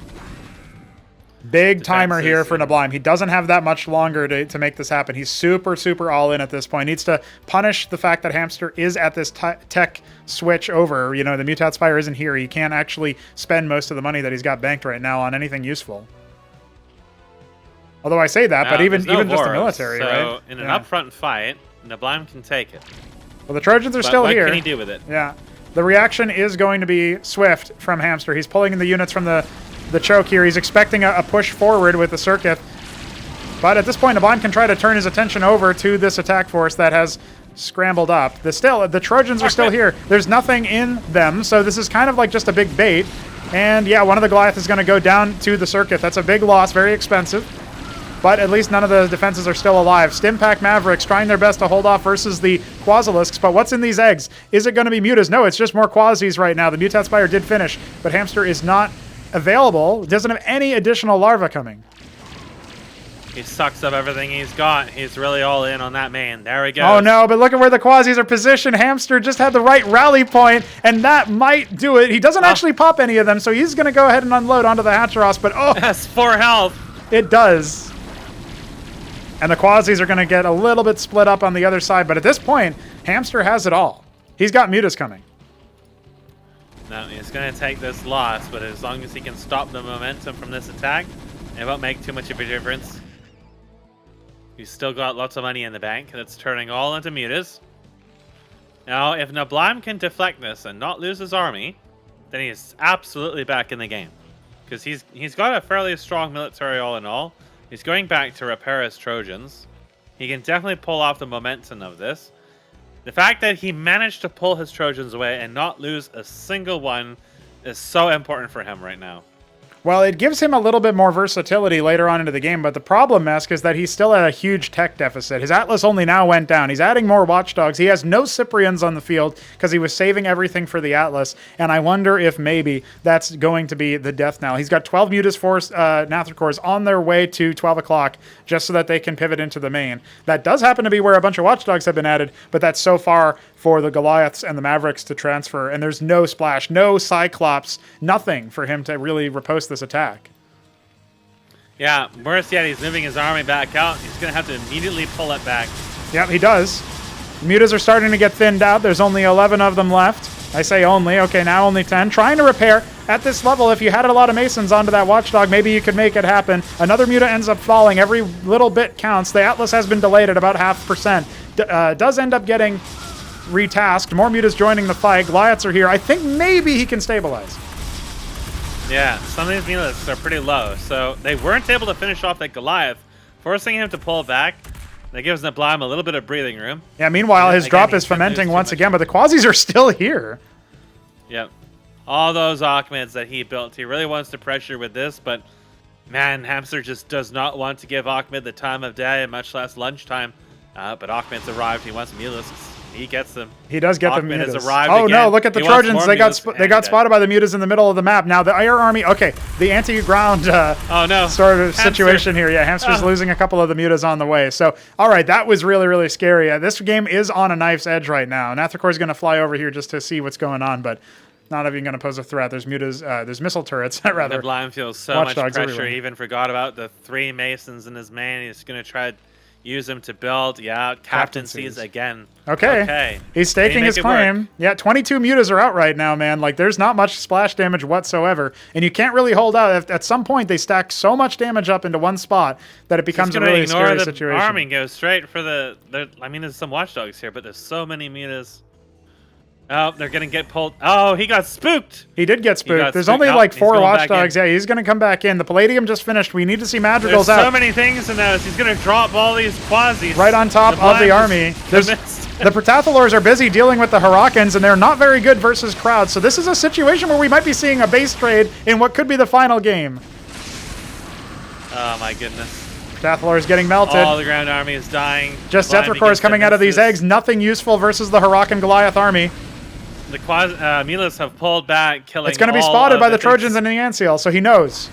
Big timer here for Neblime. He doesn't have that much longer to make this happen. He's super all in at this point. Needs to punish the fact that Hamster is at this tech switch over. You know, the Mutat Spire isn't here. He can't actually spend most of the money that he's got banked right now on anything useful. Although I say that, but even just the military, right? In an upfront fight, Neblime can take it. Well, the Trojans are still here. What can he do with it? Yeah. The reaction is going to be swift from Hamster. He's pulling in the units from the choke here. He's expecting a push forward with the circuit. But at this point, Neblime can try to turn his attention over to this attack force that has scrambled up. The Trojans are still here. There's nothing in them, so this is kind of like just a big bait. And yeah, one of the Goliath is going to go down to the circuit. That's a big loss, very expensive. But at least none of the defenses are still alive. Stimpack Mavericks trying their best to hold off versus the Quasilisks. But what's in these eggs? Is it going to be Mutas? No, it's just more Quasis right now. The Mutat Spire did finish, but Hamster is not available. Doesn't have any additional larvae coming. He sucks up everything he's got. He's really all in on that main. There he goes. Oh no, but look at where the Quasis are positioned. Hamster just had the right rally point, and that might do it. He doesn't actually pop any of them, so he's going to go ahead and unload onto the Hatteras, but that's 4 health. It does. And the Quasis are going to get a little bit split up on the other side, but at this point, Hamster has it all. He's got Mutas coming. No, he's going to take this loss, but as long as he can stop the momentum from this attack, it won't make too much of a difference. He's still got lots of money in the bank. That's turning all into Mutas. Now, if Neblime can deflect this and not lose his army, then he's absolutely back in the game. Because he's got a fairly strong military all in all. He's going back to repair his Trojans. He can definitely pull off the momentum of this. The fact that he managed to pull his Trojans away and not lose a single one is so important for him right now. Well, it gives him a little bit more versatility later on into the game, but the problem, Mesk, is that he's still at a huge tech deficit. His Atlas only now went down. He's adding more Watchdogs. He has no Cyprians on the field because he was saving everything for the Atlas, and I wonder if maybe that's going to be the death knell. He's got 12 Mutas Force Nathricors on their way to 12 o'clock just so that they can pivot into the main. That does happen to be where a bunch of Watchdogs have been added, but that's so far for the Goliaths and the Mavericks to transfer, and there's no Splash, no Cyclops, nothing for him to really riposte this attack. Yeah, worse yet, he's moving his army back out. He's going to have to immediately pull it back. Yep, he does. Mutas are starting to get thinned out. There's only 11 of them left. I say only. Okay, now only 10. Trying to repair. At this level, if you had a lot of Masons onto that Watchdog, maybe you could make it happen. Another Muta ends up falling. Every little bit counts. The Atlas has been delayed at about 0.5%. Does end up getting retasked. More Mutas joining the fight. Goliaths are here. I think maybe he can stabilize. Yeah, some of these melee are pretty low, so they weren't able to finish off that Goliath, forcing him to pull back. That gives neblime a little bit of breathing room. Yeah, meanwhile, his drop is fermenting once again, but the Quasis are still here. Yep. All those Achmeds that he built, he really wants to pressure with this, but man, Hamster just does not want to give Achmed the time of day, much less lunchtime. But Achmed's arrived. He wants mutas. He gets them. He does get Achmed the mutas. has arrived oh again. No, look at the Trojans. They got spotted by the mutas in the middle of the map. Now the Air Army, okay, the anti-ground oh no, sort of situation here. Yeah, Hamster's losing a couple of the mutas on the way. So, all right, that was really, really scary. This game is on a knife's edge right now. Nathricor is going to fly over here just to see what's going on, but not even going to pose a threat. There's mutas, there's missile turrets, rather. Neblime feels so much pressure. Everywhere. He even forgot about the 3 Masons in his man. He's going to try to use them to build. Yeah, captaincies again. Okay. He's staking his claim. Yeah, 22 mutas are out right now, man. Like, there's not much splash damage whatsoever. And you can't really hold out. At some point, they stack so much damage up into one spot that it becomes a really scary situation. Army and go straight for I mean, there's some watchdogs here, but there's so many mutas. Oh, they're going to get pulled. Oh, he got spooked. He did get spooked. There's only like 4 watchdogs. Yeah, he's going to come back in. The Palladium just finished. We need to see Madrigals out. There's so many things in those. He's going to drop all these Quasis. Right on top of the army. The Protathalors are busy dealing with the Harakans, and they're not very good versus crowds. So this is a situation where we might be seeing a base trade in what could be the final game. Oh, my goodness. Protathalor is getting melted. All the ground army is dying. Just Zethrikor is coming out of these eggs. Nothing useful versus the Harakan Goliath army. The Milas have pulled back, killing. It's going to be spotted by the Trojans and the Anseal, so he knows.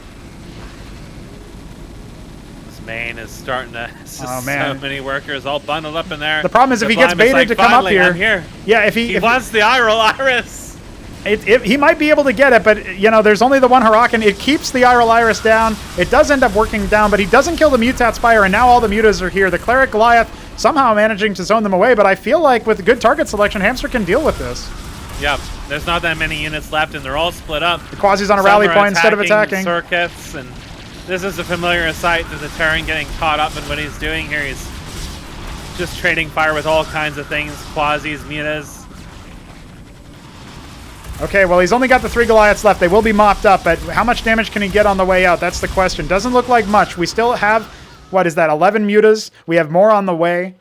This main is starting to. Oh man! So many workers all bundled up in there. The problem is if he gets baited to come up here. Yeah, if he wants the Iris. He might be able to get it, but you know, there's only the one Harakan. It keeps the Iris down. It does end up working down, but he doesn't kill the Mutat Spire, and now all the mutas are here. The Cleric Goliath somehow managing to zone them away, but I feel like with good target selection, Hamster can deal with this. Yep, there's not that many units left, and they're all split up. The Quasi's on a rally point instead of attacking. Circuits, and this is a familiar sight to the Terran getting caught up in what he's doing here. He's just trading fire with all kinds of things, Quasis, mutas. Okay, well, he's only got the 3 Goliaths left. They will be mopped up, but how much damage can he get on the way out? That's the question. Doesn't look like much. We still have, what is that, 11 mutas? We have more on the way.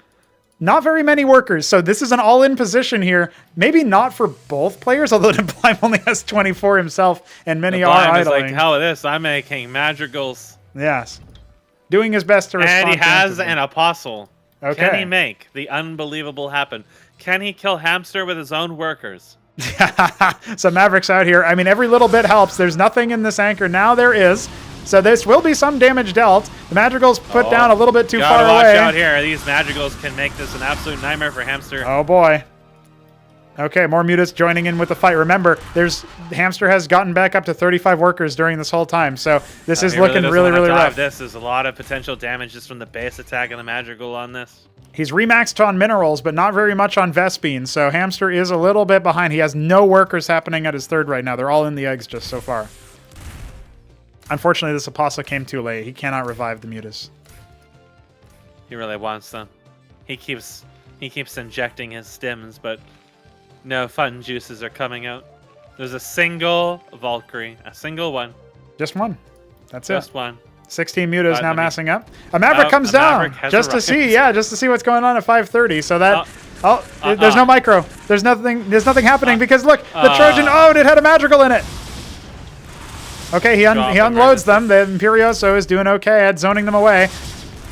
Not very many workers, so this is an all-in position here. Maybe not for both players, although Neblime only has 24 himself, and many are idling. Is like, hell of this, I'm making madrigals. Yes. Doing his best to respond. And he has an apostle. Okay. Can he make the unbelievable happen? Can he kill Hamster with his own workers? So Mavericks out here. I mean, every little bit helps. There's nothing in this anchor. Now there is. So this will be some damage dealt. The Madrigal's put down a little bit too far away. Watch out here. These Madrigals can make this an absolute nightmare for Hamster. Oh, boy. Okay, more mutas joining in with the fight. Remember, Hamster has gotten back up to 35 workers during this whole time. So this is looking really, really rough. This is a lot of potential damage just from the base attack of the Madrigal on this. He's remaxed on minerals, but not very much on Vespine. So Hamster is a little bit behind. He has no workers happening at his 3rd right now. They're all in the eggs just so far. Unfortunately, this Apostle came too late. He cannot revive the mutas. He really wants them. He keeps injecting his stims, but no fun juices are coming out. There's a single Valkyrie, a single one. Just one. That's it. Just one. 16 mutas now massing up. A Maverick comes down just to see what's going on at 5:30. So that there's no micro. There's nothing happening because look, the Trojan. Oh, it had a Madrigal in it. Okay, he unloads them. The Imperioso is doing okay at zoning them away.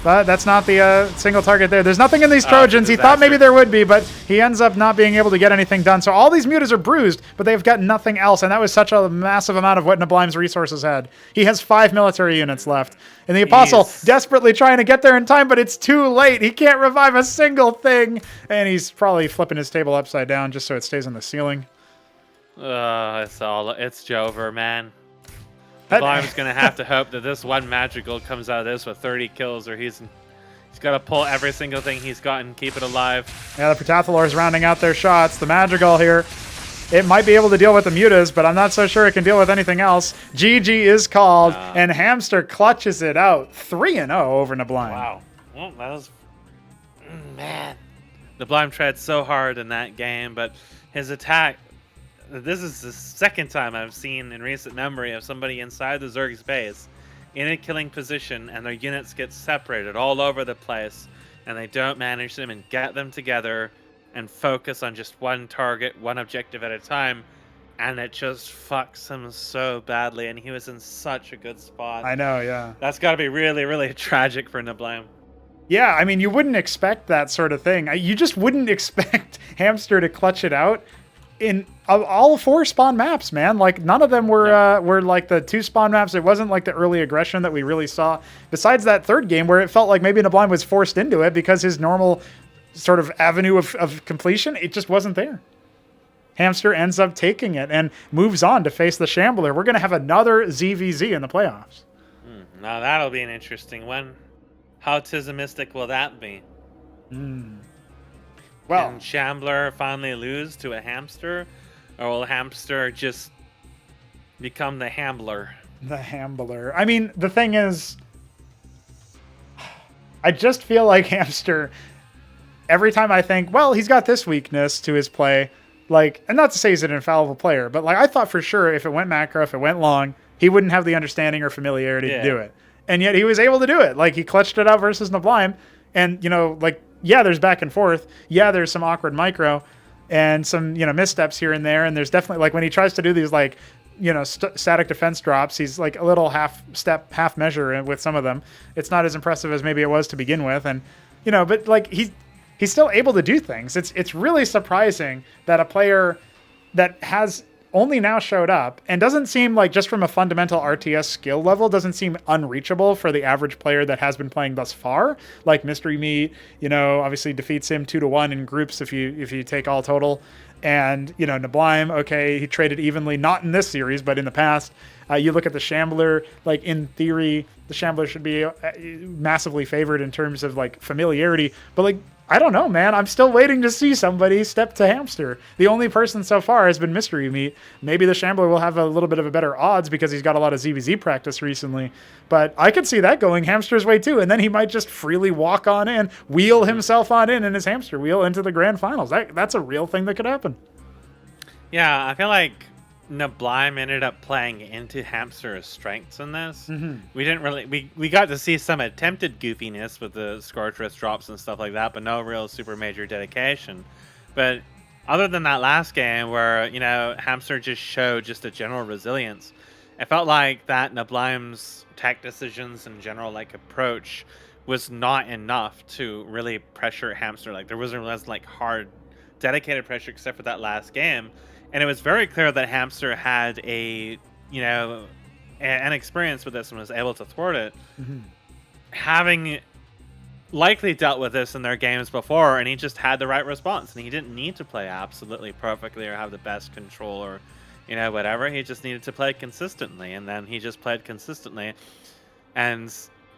But that's not the single target there. There's nothing in these Trojans. He thought maybe there would be, but he ends up not being able to get anything done. So all these mutas are bruised, but they've got nothing else. And that was such a massive amount of what Neblime's resources had. He has 5 military units left. And the Apostle desperately trying to get there in time, but it's too late. He can't revive a single thing. And he's probably flipping his table upside down just so it stays on the ceiling. It's Jover, man. Neblime's going to have to hope that this one Madrigal comes out of this with 30 kills, or he's got to pull every single thing he's got and keep it alive. Yeah, the Protathalor is rounding out their shots. The Madrigal here, it might be able to deal with the mutas, but I'm not so sure it can deal with anything else. GG is called, and Hamster clutches it out. 3-0 over Neblime. Wow. Well, that was... Man. Neblime tried so hard in that game, but his attack... this is the second time I've seen in recent memory of somebody inside the Zerg's base in a killing position, and their units get separated all over the place, and they don't manage them and get them together and focus on just one target, one objective at a time, and it just fucks him so badly, and he was in such a good spot. I know, yeah. That's got to be really, really tragic for neblime. Yeah, I mean, you wouldn't expect that sort of thing. You just wouldn't expect Hamster to clutch it out in all 4 spawn maps, man. Like, none of them were like the 2 spawn maps. It wasn't like the early aggression that we really saw. Besides that 3rd game where it felt like maybe neblime was forced into it because his normal sort of avenue of completion, it just wasn't there. Hamster ends up taking it and moves on to face the Shambler. We're going to have another ZVZ in the playoffs. Now that'll be an interesting one. How tismistic will that be? Well, can Shambler finally lose to a Hamster, or will Hamster just become the Hambler? The Hambler. I mean, the thing is, I just feel like Hamster, every time I think, well, he's got this weakness to his play, like, and not to say he's an infallible player, but like I thought for sure if it went macro, if it went long, he wouldn't have the understanding or familiarity to do it. And yet he was able to do it. Like, he clutched it out versus neblime. And, you know, like, yeah, there's back and forth. Yeah, there's some awkward micro and some, you know, missteps here and there. And there's definitely, like, when he tries to do these, like, you know, static defense drops, he's like a little half measure with some of them. It's not as impressive as maybe it was to begin with. And, you know, but like he's still able to do things. It's really surprising that a player that has only now showed up and doesn't seem like, just from a fundamental RTS skill level, doesn't seem unreachable for the average player that has been playing thus far. Like Mystery Meat, you know, obviously defeats him 2-1 in groups if you take all total. And, you know, neblime, okay, he traded evenly, not in this series, but in the past. You look at the Shambler, like, in theory, the Shambler should be massively favored in terms of, like, familiarity. But, like, I don't know, man. I'm still waiting to see somebody step to Hamster. The only person so far has been Mystery Meat. Maybe the Shambler will have a little bit of a better odds because he's got a lot of ZVZ practice recently. But I could see that going Hamster's way too. And then he might just freely walk on in, wheel himself on in his Hamster wheel into the grand finals. That's a real thing that could happen. Yeah, I feel like neblime ended up playing into Hamster's strengths in this. We didn't really we got to see some attempted goofiness with the Scorchress drops and stuff like that, but no real super major dedication. But other than that last game where, you know, Hamster just showed just a general resilience, it felt like that neblime's tech decisions and general like approach was not enough to really pressure Hamster. Like, there wasn't less like hard dedicated pressure except for that last game. And it was very clear that Hamster had an experience with this and was able to thwart it. Having likely dealt with this in their games before, and he just had the right response. And he didn't need to play absolutely perfectly or have the best control or, you know, whatever. He just needed to play consistently. And then he just played consistently. And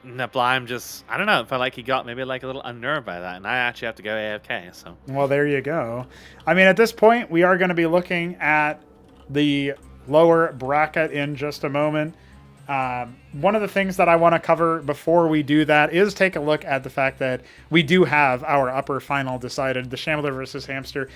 neblime just, I don't know, it felt like he got maybe like a little unnerved by that, and I actually have to go AFK. So, well, there you go. I mean, at this point, we are going to be looking at the lower bracket in just a moment. One of the things that I want to cover before we do that is take a look at the fact that we do have our upper final decided, the Shambler versus Hamster.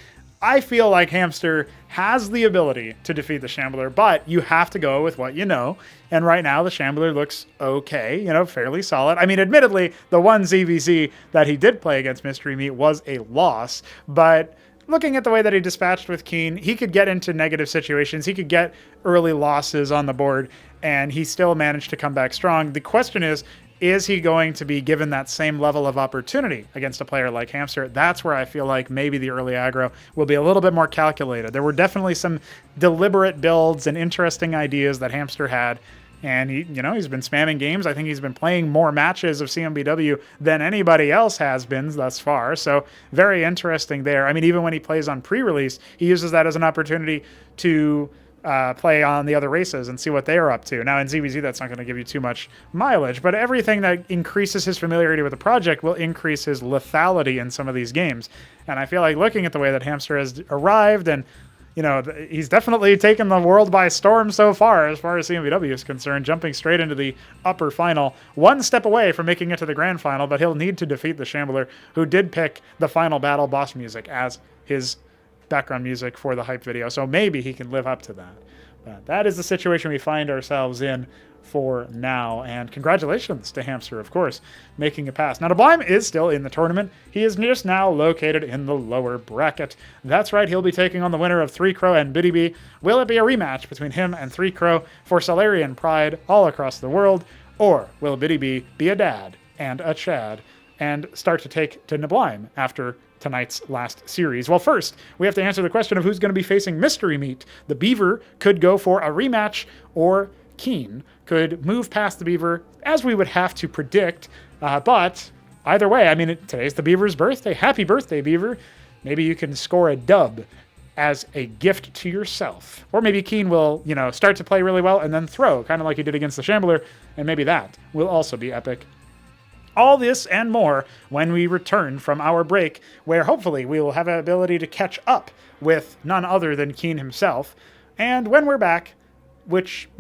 I feel like Hamster has the ability to defeat the Shambler, but you have to go with what you know. And right now, the Shambler looks okay, you know, fairly solid. I mean, admittedly, the one ZVZ that he did play against Mystery Meat was a loss, but looking at the way that he dispatched with Keen, he could get into negative situations. He could get early losses on the board, and he still managed to come back strong. The question is he going to be given that same level of opportunity against a player like Hamster? That's where I feel like maybe the early aggro will be a little bit more calculated. There were definitely some deliberate builds and interesting ideas that Hamster had, and he's been spamming games. I think he's been playing more matches of CMBW than anybody else has been thus far, so very interesting there. I mean, even when he plays on pre-release, he uses that as an opportunity to play on the other races and see what they are up to. Now in ZVZ, that's not going to give you too much mileage, but everything that increases his familiarity with the project will increase his lethality in some of these games. And I feel like looking at the way that Hamster has arrived, and he's definitely taken the world by storm so far as CMBW is concerned, jumping straight into the upper final, one step away from making it to the grand final, but he'll need to defeat the Shambler, who did pick the final battle boss music as his background music for the hype video, so maybe he can live up to that. But that is the situation we find ourselves in for now, and congratulations to Hamster, of course, making a pass. Now, neblime is still in the tournament. He is just now located in the lower bracket. That's right, he'll be taking on the winner of 3Crow and Btyb. Will it be a rematch between him and 3Crow for Solarian pride all across the world, or will Btyb be a dad and a Chad and start to take to neblime after tonight's last series? Well, first, we have to answer the question of who's going to be facing Mystery Meat. The Beaver could go for a rematch, or Keen could move past the Beaver, as we would have to predict. But either way, I mean, today's the Beaver's birthday. Happy birthday, Beaver. Maybe you can score a dub as a gift to yourself. Or maybe Keen will, start to play really well and then throw, kind of like he did against the Shambler, and maybe that will also be epic. All this and more when we return from our break, where hopefully we will have an ability to catch up with none other than Keen himself. And when we're back, which,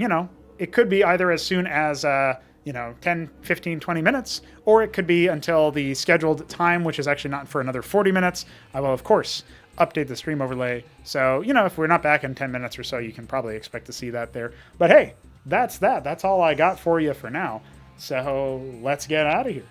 it could be either as soon as, 10, 15, 20 minutes, or it could be until the scheduled time, which is actually not for another 40 minutes. I will, of course, update the stream overlay. So, if we're not back in 10 minutes or so, you can probably expect to see that there. But hey, that's that. That's all I got for you for now. So let's get out of here.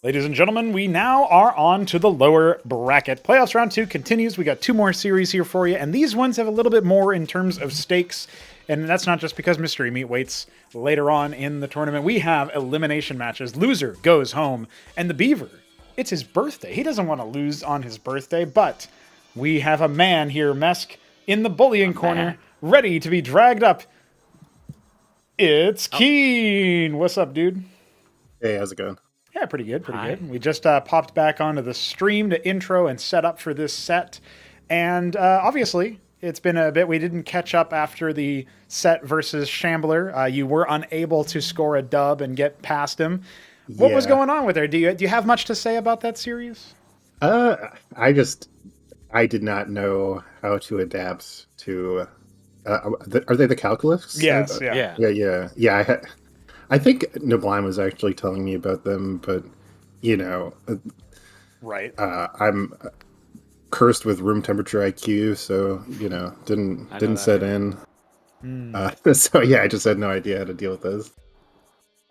Ladies and gentlemen, we now are on to the lower bracket. Playoffs round 2 continues. We got 2 more series here for you, and these ones have a little bit more in terms of stakes. And that's not just because Mystery Meat waits later on in the tournament. We have elimination matches. Loser goes home, and the Beaver, it's his birthday. He doesn't want to lose on his birthday, but we have a man here, Mesk, in the bullying corner, ready to be dragged up. It's Keen. What's up, dude? Hey, how's it going? Yeah, pretty good, pretty good. We just popped back onto the stream to intro and set up for this set. And obviously, it's been a bit. We didn't catch up after the set versus Shambler. You were unable to score a dub and get past him. What was going on with there? Do you have much to say about that series? I did not know how to adapt to. Are they the calculus? Yes, yeah. I think Neblime was actually telling me about them, but right. I'm cursed with room temperature IQ, so didn't set in. So yeah, I just had no idea how to deal with those.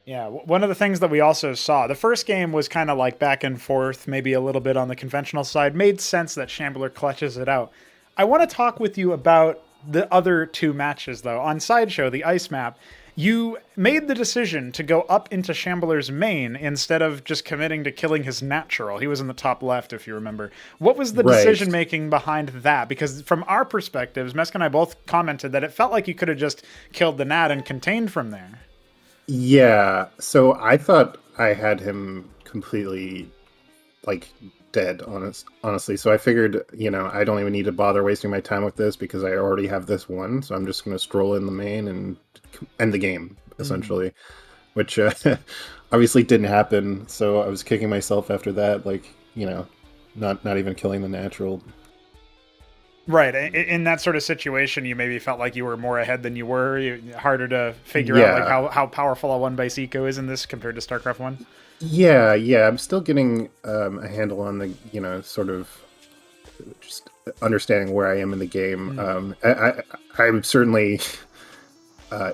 Yeah, one of the things that we also saw, the first game was kind of like back and forth, maybe a little bit on the conventional side. Made sense that Shambler clutches it out. I want to talk with you about the other 2 matches, though. On Sideshow, the ice map, you made the decision to go up into Shambler's main instead of just committing to killing his natural. He was in the top left, if you remember. What was the decision-making behind that? Because from our perspectives, Mesk and I both commented that it felt like you could have just killed the nat and contained from there. Yeah, so I thought I had him completely, dead, honestly. So I figured, I don't even need to bother wasting my time with this because I already have this one. So I'm just going to stroll in the main and end the game, essentially, which obviously didn't happen. So I was kicking myself after that, not even killing the natural. Right. In that sort of situation, you maybe felt like you were more ahead than you were. Harder to figure out how powerful a 1 by Eco is in this compared to StarCraft 1. Yeah. I'm still getting a handle on the, sort of just understanding where I am in the game. I'm certainly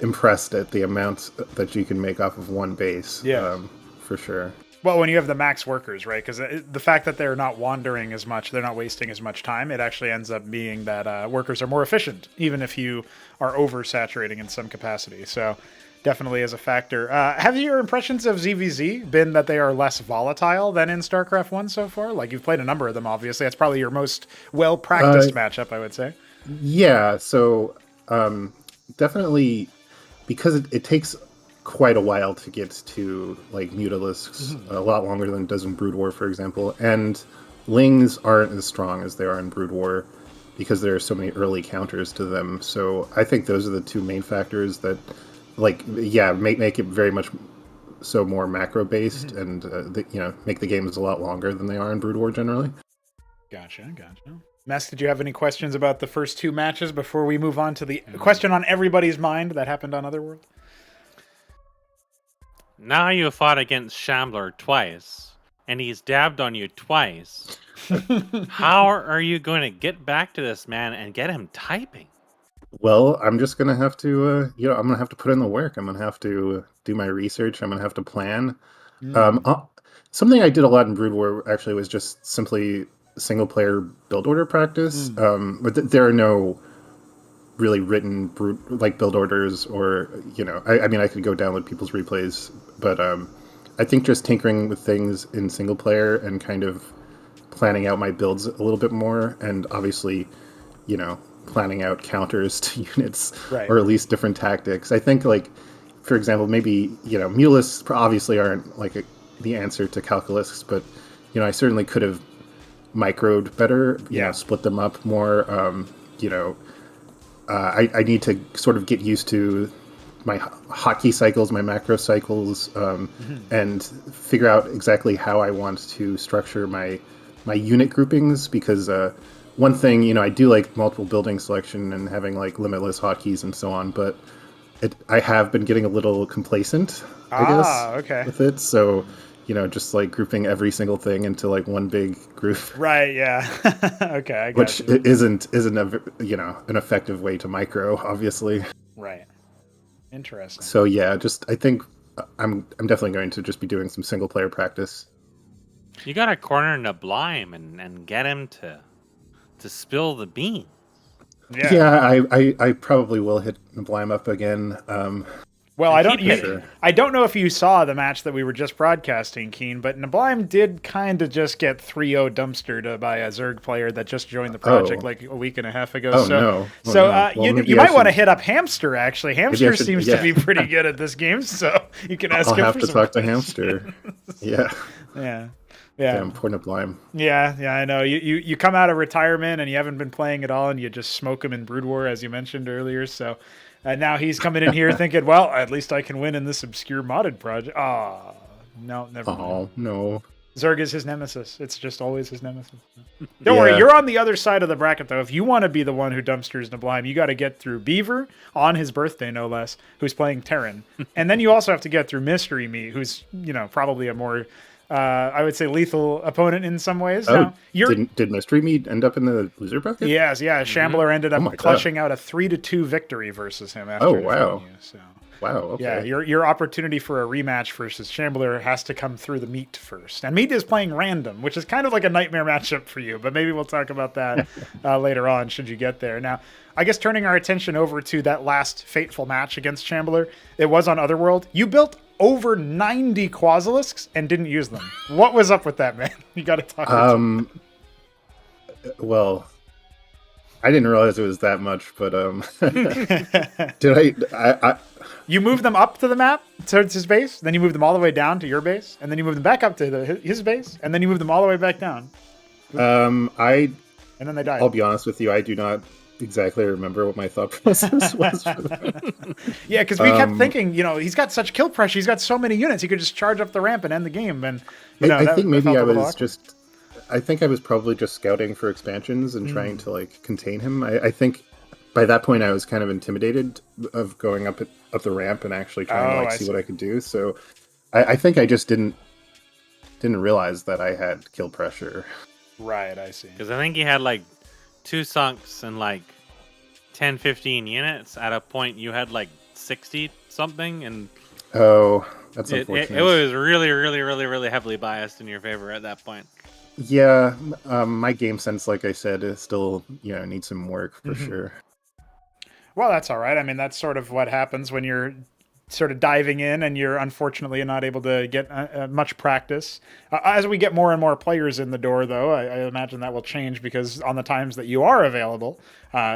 impressed at the amount that you can make off of 1 base. Yeah. For sure. Well, when you have the max workers, right? Because the fact that they're not wandering as much, they're not wasting as much time, it actually ends up being that workers are more efficient, even if you are oversaturating in some capacity. So definitely is a factor. Have your impressions of ZVZ been that they are less volatile than in StarCraft 1 so far? Like, you've played a number of them, obviously. That's probably your most well-practiced matchup, I would say. Yeah, so definitely, because it takes quite a while to get to Mutalisks, a lot longer than it does in Brood War, for example, and Lings aren't as strong as they are in Brood War because there are so many early counters to them. So I think those are the 2 main factors that make it very much so more macro based and make the games a lot longer than they are in Brood War generally. Gotcha. Mess, did you have any questions about the first 2 matches before we move on to the question on everybody's mind that happened on Otherworld? Now you fought against Shambler twice, and he's dabbed on you twice. How are you going to get back to this man and get him typing? Well, I'm just going to have to, I'm going to have to put in the work. I'm going to have to do my research. I'm going to have to plan. Something I did a lot in Brood War, actually, was just simply single-player build order practice. But there are no really written build orders, or I could go download people's replays, but I think just tinkering with things in single player and kind of planning out my builds a little bit more, and obviously planning out counters to units, right, or at least different tactics. I think, for example, maybe Mutalisks obviously aren't the answer to calculus, but I certainly could have microed better, split them up more. I need to sort of get used to my hotkey cycles, my macro cycles, and figure out exactly how I want to structure my unit groupings, because one thing, I do like multiple building selection and having limitless hotkeys and so on, but I have been getting a little complacent, I guess, with it. So, just grouping every single thing into one big group. Right. Yeah. Okay. I got Which you. isn't an effective way to micro, obviously. Right. Interesting. So yeah, I think I'm definitely going to just be doing some single player practice. You got to corner neblime and get him to spill the beans. Yeah, I probably will hit neblime up again. Well, I don't. Sure. I don't know if you saw the match that we were just broadcasting, Keen, but neblime did kind of just get 3-0 dumpstered by a Zerg player that just joined the project like a week and a half ago. Oh, so, no. Oh, so no. Well, you might want to hit up Hamster. Actually, Hamster seems to be pretty good at this game, so you can ask him. I'll have to talk to Hamster. Yeah. Yeah. Damn, poor neblime. Yeah, I know. You come out of retirement and you haven't been playing at all, and you just smoke him in Brood War, as you mentioned earlier. So now he's coming in here thinking, well, at least I can win in this obscure modded project. No, never mind. Oh, no. Zerg is his nemesis. It's just always his nemesis. Don't worry, you're on the other side of the bracket, though. If you want to be the one who dumpsters neblime, you got to get through Beaver, on his birthday, no less, who's playing Terran. And then you also have to get through Mystery Me, who's, probably a more... I would say lethal opponent in some ways. Oh, did Mystery Me end up in the loser bracket? Yes, yeah. Shambler ended up clutching out a 3-2 victory versus him. After wow. So. Wow, okay. Yeah, your opportunity for a rematch versus Shambler has to come through the Meat first. And Meat is playing random, which is kind of like a nightmare matchup for you, but maybe we'll talk about that later on should you get there. Now, I guess turning our attention over to that last fateful match against Shambler, it was on Otherworld. You built over 90 Quasilisks and didn't use them. What was up with that, man? You got to talk about Well, I didn't realize it was that much, but did I you moved them up to the map towards his base, then you moved them all the way down to your base, and then you moved them back up to his base, and then you moved them all the way back down. And then they died. I'll be honest with you, I do not exactly remember what my thought process was for that. Yeah, because we kept thinking, he's got such kill pressure, he's got so many units, he could just charge up the ramp and end the game. And I think maybe I was probably just scouting for expansions and trying to contain him. I think by that point I was kind of intimidated of going up the ramp and actually trying to see what I could do. So I think I just didn't realize that I had kill pressure. Right, I see. Because I think he had 2 sunks and 10, 15 units. At a point you had 60 something, and that's unfortunate. It was really, really, really, really heavily biased in your favor at that point. Yeah, my game sense, like I said, is still needs some work for sure. Well, that's all right. I mean, that's sort of what happens when you're sort of diving in and you're unfortunately not able to get much practice. As we get more and more players in the door, though, I imagine that will change, because on the times that you are available,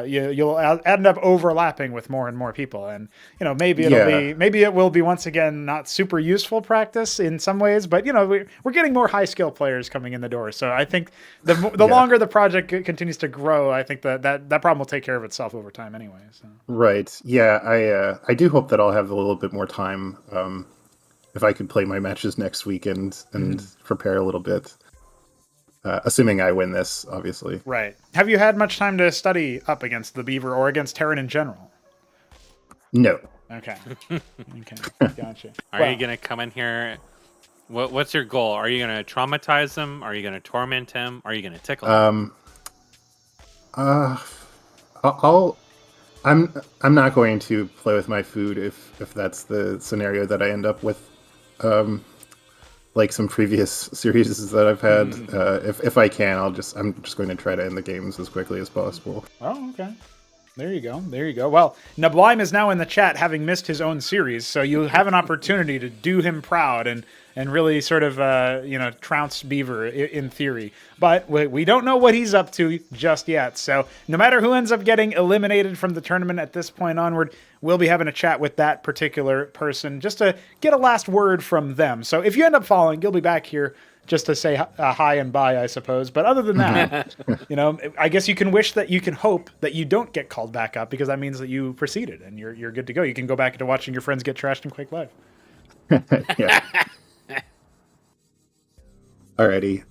you'll end up overlapping with more and more people. And, maybe it will be once again not super useful practice in some ways, but, we're getting more high skill players coming in the door. So I think the longer the project continues to grow, I think that problem will take care of itself over time anyway. So. Right. Yeah, I do hope that I'll have a little bit more time if I could play my matches next weekend and prepare a little bit. Assuming I win this, obviously. Right. Have you had much time to study up against the Beaver or against Terran in general? No. Okay. Gotcha. Are you going to come in here? What's your goal? Are you going to traumatize him? Are you going to torment him? Are you going to tickle him? I'm not going to play with my food if that's the scenario that I end up with. Like some previous series that I've had, if I can, I'm just going to try to end the games as quickly as possible. Oh, okay. There you go. Well, neblime is now in the chat, having missed his own series, so you have an opportunity to do him proud and really sort of trounce Beaver in theory. But we don't know what he's up to just yet. So no matter who ends up getting eliminated from the tournament at this point onward, we'll be having a chat with that particular person just to get a last word from them. So if you end up falling, you'll be back here just to say hi and bye, I suppose. But other than that, I guess you can hope that you don't get called back up, because that means that you proceeded and you're good to go. You can go back into watching your friends get trashed in Quake Live. Yeah. Alrighty.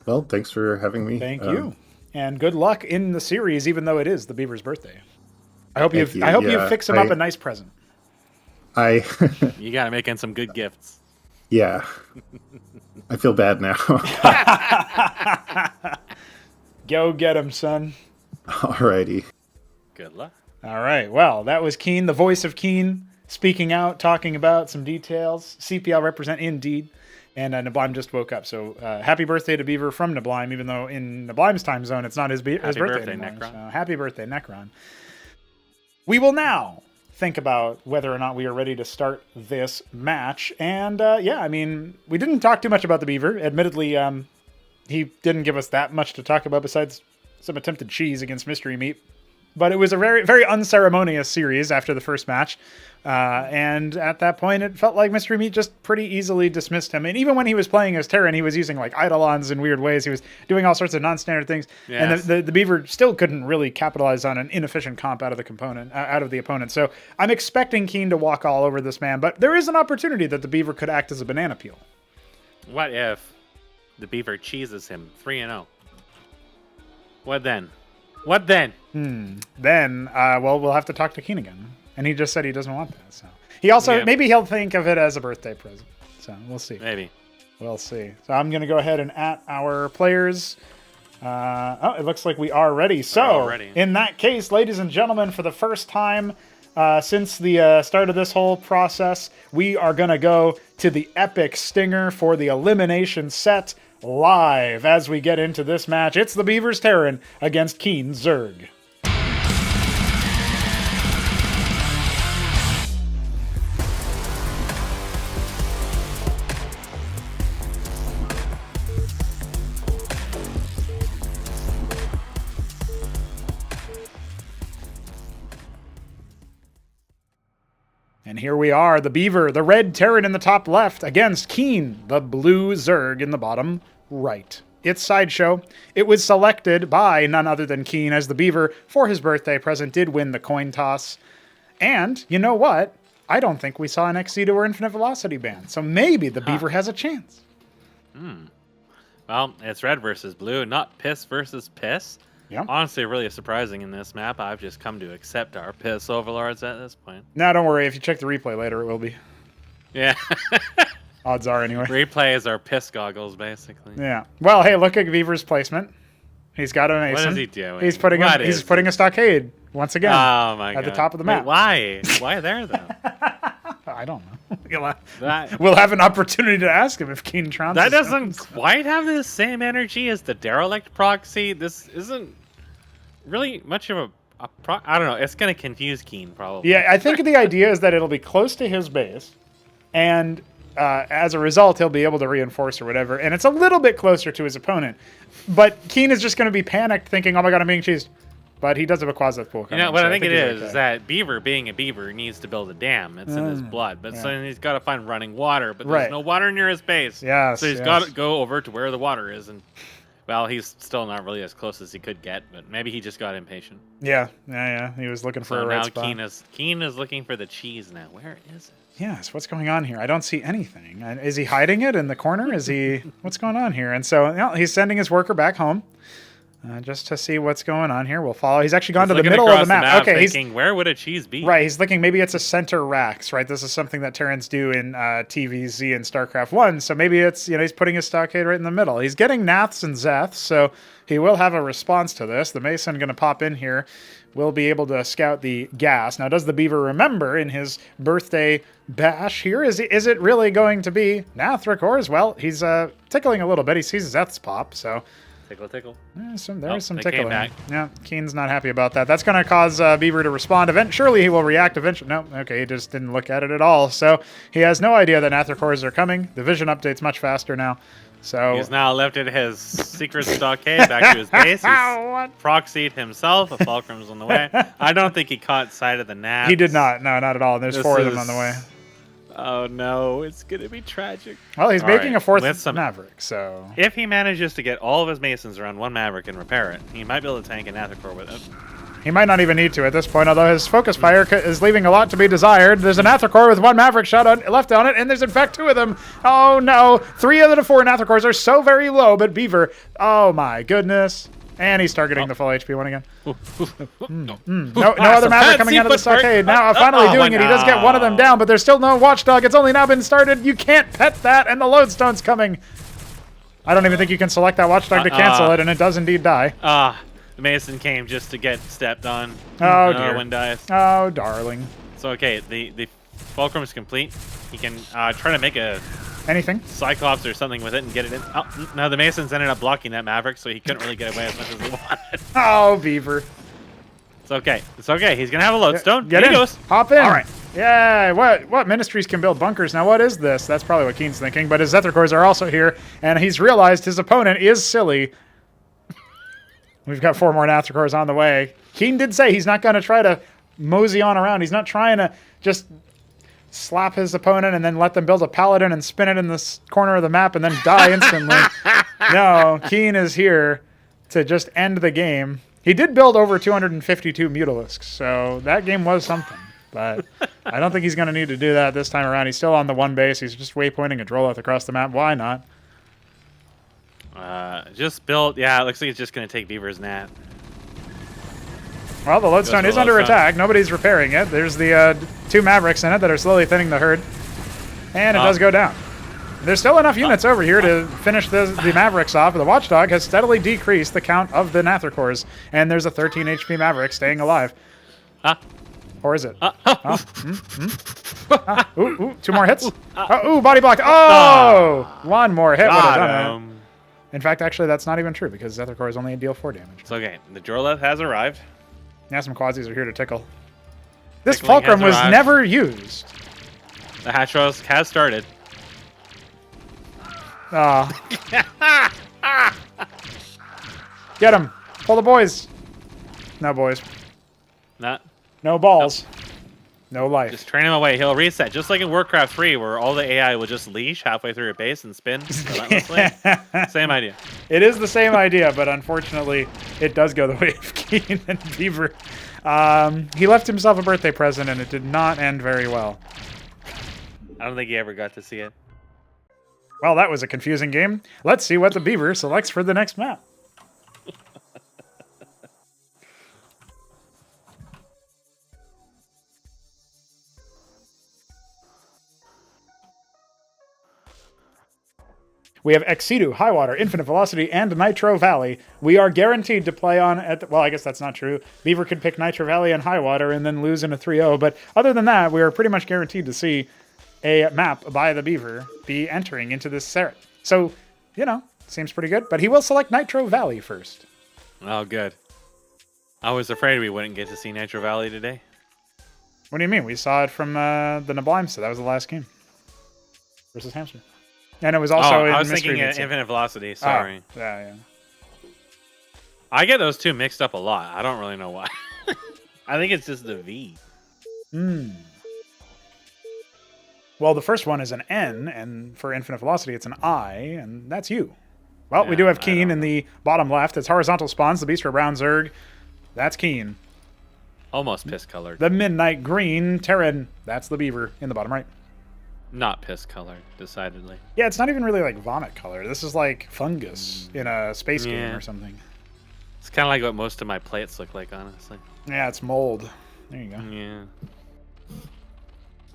Well, thanks for having me. Thank you, and good luck in the series, even though it is the Beaver's birthday. I hope you fix him up a nice present. You got to make in some good gifts. Yeah. I feel bad now. Go get him, son. Alrighty. Good luck. All right. Well, that was Keen, the voice of Keen, speaking out, talking about some details. CPL represent indeed. And Neblime just woke up. So happy birthday to Beaver from Neblime, even though in Neblime's time zone, it's not his birthday anymore. So happy birthday, Necron. We will now think about whether or not we are ready to start this match. And yeah, I mean, we didn't talk too much about the Beaver. Admittedly, he didn't give us that much to talk about besides some attempted cheese against Mystery Meat. But it was a very, very unceremonious series after the first match. And at that point, it felt like Mystery Meat just pretty easily dismissed him. And even when he was playing as Terran, he was using like Eidolons in weird ways. He was doing all sorts of non-standard things. Yes. And the Beaver still couldn't really capitalize on an inefficient comp out of the opponent. So I'm expecting Keen to walk all over this man. But there is an opportunity that the Beaver could act as a banana peel. What if the Beaver cheeses him 3-0? What then? What then? Then, well, we'll have to talk to Keen again. And he just said he doesn't want that. So he also, maybe he'll think of it as a birthday present. So we'll see. Maybe. We'll see. So I'm going to go ahead and at our players. Oh, it looks like we are ready. So in that case, ladies and gentlemen, for the first time since the start of this whole process, we are going to go to the epic stinger for the elimination set. Live as we get into this match. It's the Beavers Terran against Keen Zerg. And here we are, the Beaver, the red Terran in the top left, against Keen, the blue Zerg in the bottom right. It's Sideshow. It was selected by none other than Keen as the Beaver for his birthday present, did win the coin toss. And, you know what? I don't think we saw an Ex Situ or Infinite Velocity ban, so maybe the Beaver has a chance. Well, it's red versus blue, not piss versus piss. Yeah. Honestly, really surprising in this map. I've just come to accept our piss overlords at this point. No, don't worry. If you check the replay later, it will be. Yeah. Odds are, anyway. Replay is our piss goggles, basically. Yeah. Well, hey, look at Beaver's placement. He's got a Mason. What is he doing? He's putting a stockade once again. Oh my God. At the top of the map. Wait, why? Why there though? I don't know. We'll have an opportunity to ask him if Keen trounces. That doesn't quite have the same energy as the Derelict proxy. This isn't really much of I don't know. It's going to confuse Keen, probably. Yeah, I think the idea is that it'll be close to his base, and as a result, he'll be able to reinforce or whatever, and it's a little bit closer to his opponent. But Keen is just going to be panicked, thinking, oh my God, I'm being cheesed. But he does have a Quasi pool coming. You know, what I think it is that Beaver, being a Beaver, needs to build a dam. It's in his blood. But so he's got to find running water, but there's no water near his base. Yes, so he's got to go over to where the water is, and well, he's still not really as close as he could get, but maybe he just got impatient. Yeah. He was looking for a red spot. Keen is looking for the cheese now. Where is it? Yes, what's going on here? I don't see anything. Is he hiding it in the corner? Is he? What's going on here? And so he's sending his worker back home. Just to see what's going on here. We'll follow. He's actually gone to the middle of the map. Okay, thinking, where would a cheese be? Right, he's looking, maybe it's a center racks, right? This is something that Terrans do in TVZ and Starcraft 1, so maybe it's, he's putting his stockade right in the middle. He's getting Naths and Zeths, so he will have a response to this. The Mason going to pop in here. Will be able to scout the gas. Now, does the Beaver remember in his birthday bash here? Is it really going to be Nath Rakors? Well, he's tickling a little bit. He sees Zeth's pop, so... Tickle. There's some tickling. Yeah, Keen's not happy about that. That's going to cause Beaver to respond. Surely he will react eventually. No, okay, he just didn't look at it at all. So he has no idea that Nathracores are coming. The vision update's much faster now. So he's now lifted his secret stockade back to his base. He's proxied himself. A Fulcrum's on the way. I don't think he caught sight of the Nats. He did not. No, not at all. There's 4 of them on the way. Oh no, it's gonna be tragic. Well, he's making a 4th Maverick, so... If he manages to get all of his Masons around one Maverick and repair it, he might be able to tank a Nathracor with it. He might not even need to at this point, although his focus fire is leaving a lot to be desired. There's a Nathracor with 1 Maverick shot left on it, and there's in fact 2 of them. Oh no, 3 of the 4 Nathracors are so very low, but Beaver, oh my goodness. And he's targeting the full HP one again. No other Maverick coming out of the stockade. Now finally doing it. He does get 1 of them down, but there's still no Watchdog. It's only now been started. You can't pet that, and the Lodestone's coming. I don't even think you can select that Watchdog to cancel it, and it does indeed die. The Mason came just to get stepped on. Oh dear. One dies. Oh darling. So okay, the Fulcrum is complete. He can try to make a Anything? Cyclops or something with it and get it in. Oh, no, the Masons ended up blocking that Maverick, so he couldn't really get away as much as he wanted. Oh, Beaver. It's okay. It's okay. He's going to have a lodestone. Get Here in. he goes. Hop in. All right. Yeah, what ministries can build bunkers? Now, what is this? That's probably what Keen's thinking, but his Zethar cores are also here, and he's realized his opponent is silly. We've got 4 more Nather cores on the way. Keen did say he's not going to try to mosey on around. He's not trying to just slap his opponent and then let them build a paladin and spin it in this corner of the map and then die instantly. No, Keen is here to just end the game. He did build over 252 Mutalisks, so that game was something. But I don't think he's going to need to do that this time around. He's still on the 1 base. He's just waypointing a Droleth across the map. Why not? Just build. Yeah, it looks like it's just going to take Beaver's Nat. Well, the lodestone is under attack. Nobody's repairing it. There's the 2 Mavericks in it that are slowly thinning the herd. And it does go down. There's still enough units over here to finish the Mavericks off, but the Watchdog has steadily decreased the count of the Nather cores. And there's a 13 HP Maverick staying alive. Or is it? Ooh, 2 more hits. Ooh, body blocked. Oh! 1 more hit would have done it. In fact, actually, that's not even true because Zethar cores only deal 4 damage. It's okay. The Droleth has arrived. Yeah, some Quasis are here to tickle. This Fulcrum was never used. The hatch roast has started. Get him. Pull the boys. No boys. No balls. No life. Just train him away. He'll reset. Just like in Warcraft 3, where all the AI will just leash halfway through your base and spin relentlessly. Same idea. It is the same idea, but unfortunately, it does go the way of Keen and Beaver. He left himself a birthday present, and it did not end very well. I don't think he ever got to see it. Well, that was a confusing game. Let's see what the Beaver selects for the next map. We have Ex Situ, Highwater, Infinite Velocity, and Nitro Valley. We are guaranteed to play on at well, I guess that's not true. Beaver could pick Nitro Valley and Highwater and then lose in a 3-0, but other than that, we are pretty much guaranteed to see a map by the Beaver be entering into this set. So, you know, seems pretty good, but he will select Nitro Valley first. Oh, good. I was afraid we wouldn't get to see Nitro Valley today. What do you mean? We saw it from the Neblime, so that was the last game. Versus Hamster. And it was also in I was Mystery thinking Meat, so. Infinite Velocity, sorry. Oh, yeah. I get those two mixed up a lot. I don't really know why. I think it's just the V. Well, the first one is an N, and for Infinite Velocity, it's an I, and that's you. Well, we do have Keen in the bottom left. It's horizontal spawns, the Beast for Brown Zerg. That's Keen. Almost piss-colored. The Midnight Green Terran. That's the Beaver in the bottom right. Not piss-colored, decidedly. Yeah, it's not even really like vomit color. This is like fungus in a space game or something. It's kind of like what most of my plates look like, honestly. Yeah, it's mold. There you go. Yeah.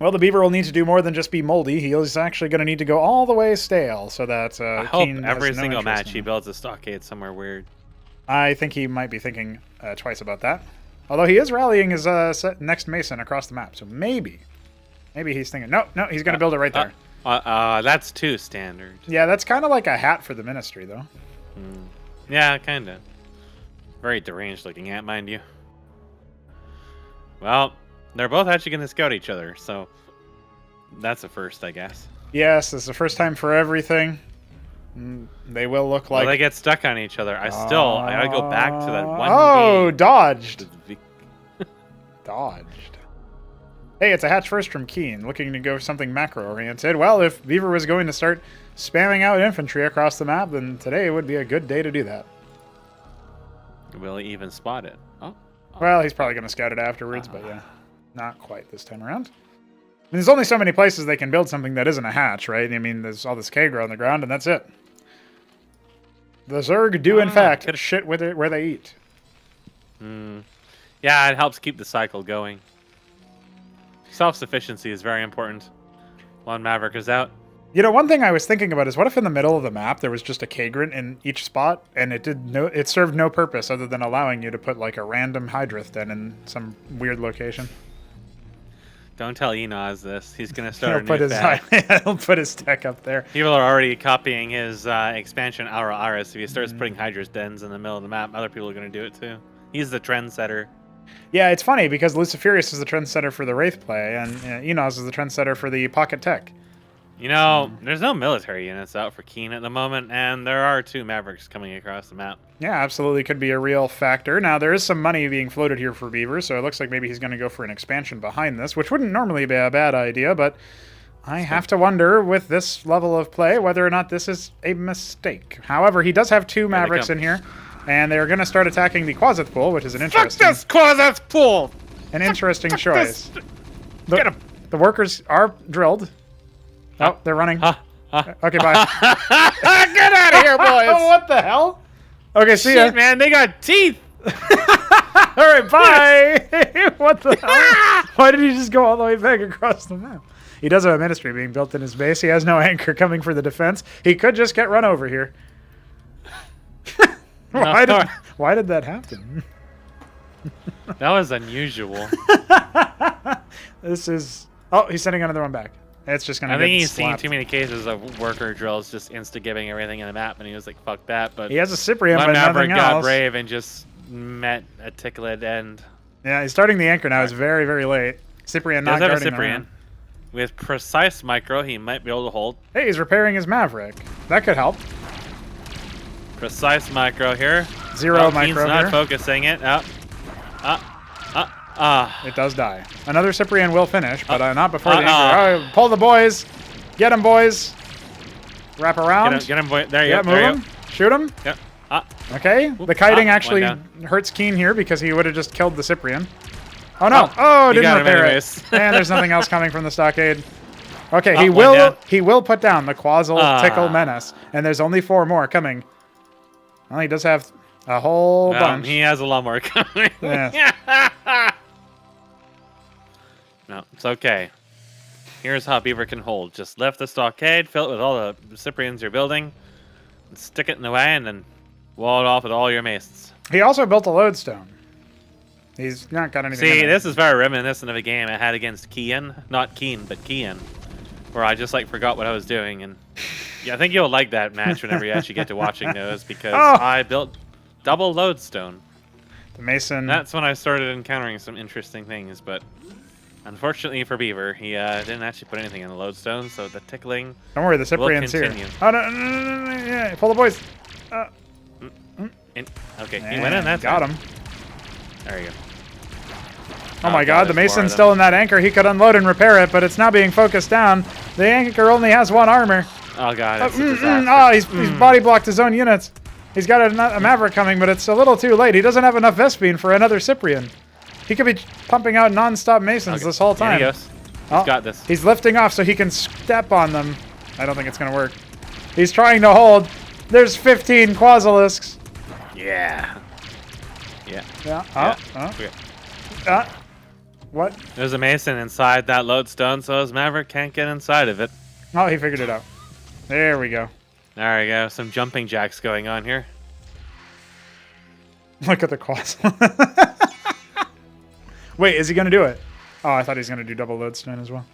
Well, the Beaver will need to do more than just be moldy. He is actually going to need to go all the way stale so that I hope every single match he builds a stockade somewhere weird. I think he might be thinking twice about that. Although he is rallying his next Mason across the map, so maybe he's thinking, no, he's going to build it right there. That's too standard. Yeah, that's kind of like a hat for the Ministry, though. Yeah, kind of. Very deranged looking at, mind you. Well, they're both actually going to scout each other, so that's a first, I guess. Yes, it's the first time for everything. They will look like... Well, they get stuck on each other. I gotta go back to that one game. Dodged. Dodged. Hey, it's a hatch first from Keen, looking to go something macro-oriented. Well, if Beaver was going to start spamming out infantry across the map, then today would be a good day to do that. Will he even spot it? Well, he's probably going to scout it afterwards, but yeah, not quite this time around. I mean, there's only so many places they can build something that isn't a hatch, right? I mean, there's all this Kagro on the ground, and that's it. The Zerg do, in fact, shit with it where they eat. Yeah, it helps keep the cycle going. Self-sufficiency is very important. One Maverick is out. You know, one thing I was thinking about is what if in the middle of the map there was just a Kagrant in each spot, and it served no purpose other than allowing you to put like a random Hydrith den in some weird location. Don't tell Enoz this. He's gonna start He'll a put new his fad. he'll put his tech up there. People are already copying his expansion Aura Aris. If he starts putting Hydra's dens in the middle of the map, other people are gonna do it too. He's the trendsetter. Yeah, it's funny because Luciferius is the trendsetter for the Wraith play, and Enoz is the trendsetter for the Pocket Tech. You know, there's no military units out for Keen at the moment, and there are 2 Mavericks coming across the map. Yeah, absolutely could be a real factor. Now, there is some money being floated here for Beaver, so it looks like maybe he's going to go for an expansion behind this, which wouldn't normally be a bad idea, but I have to wonder with this level of play whether or not this is a mistake. However, he does have 2 Mavericks in here, and they're going to start attacking the Quasith Pool, which is an interesting... Fuck this Quasith Pool! An interesting choice. Get him! The workers are drilled. Oh, they're running. Okay, bye. Get out of here, boys! What the hell? Okay, see ya. Shit, man, they got teeth! All right, bye! What the hell? Why did he just go all the way back across the map? He does have a ministry being built in his base. He has no anchor coming for the defense. He could just get run over here. Why did that happen? That was unusual. This is... Oh, he's sending another one back. It's just going to I get think he's slapped. seen too many cases of worker drills just insta-giving everything in the map, and he was like, fuck that. But He has a Cyprian, one but Maverick nothing got else. brave and just met a ticklet end. Yeah, he's starting the anchor now. It's very, very late. Cyprian not Does have a guarding Cyprian. around. With precise micro, he might be able to hold. Hey, he's repairing his Maverick. That could help. Precise micro here. Zero He's micro not here. focusing it. It does die. Another Cyprian will finish, but not before the anchor. Oh, pull the boys. Get him, boys. Wrap around. Get him, boy. There you Yeah, go. move There you him. Shoot him. go. Yep. Okay. The kiting actually went hurts Keen here because he would have just killed the Cyprian. Oh no! Oh, you didn't got him repair it. anyways. And there's nothing else coming from the stockade. Okay, One down. he will put down the Quasal Tickle Menace, and there's only 4 more coming. Well, he does have a whole bunch. He has a lot more coming. Yeah. No, it's okay. Here's how Beaver can hold. Just lift the stockade, fill it with all the Cyprians you're building, and stick it in the way, and then wall it off with all your masons. He also built a lodestone. He's not got anything. See, in this is very reminiscent of a game I had against Kian. Not Keen, but Kian. Where I just like forgot what I was doing. And yeah, I think you'll like that match whenever you actually get to watching those, because I built double lodestone. The Mason. That's when I started encountering some interesting things, but unfortunately for Beaver, he didn't actually put anything in the lodestone, so the tickling. Don't worry, the Cyprian's here. continue. Oh no! Yeah, pull the boys. Okay, he went in that got time. him. There you go. Oh my God, the there's more Mason's of still in that anchor. He could unload and repair it, but it's not being focused down. The anchor only has 1 armor. Oh God, it's a disaster. He's body blocked his own units. He's got a Maverick coming, but it's a little too late. He doesn't have enough Vespine for another Cyprian. He could be pumping out non-stop Masons this whole time. Here he goes. He's got this. He's lifting off so he can step on them. I don't think it's going to work. He's trying to hold. There's 15 Quasalisks. Yeah. Yeah. Yeah. What? There's a Mason inside that lodestone, so his Maverick can't get inside of it. Oh, he figured it out. There we go. There we go. Some jumping jacks going on here. Look at the Quasal. Wait, is he going to do it? Oh, I thought he was going to do double lodestone as well.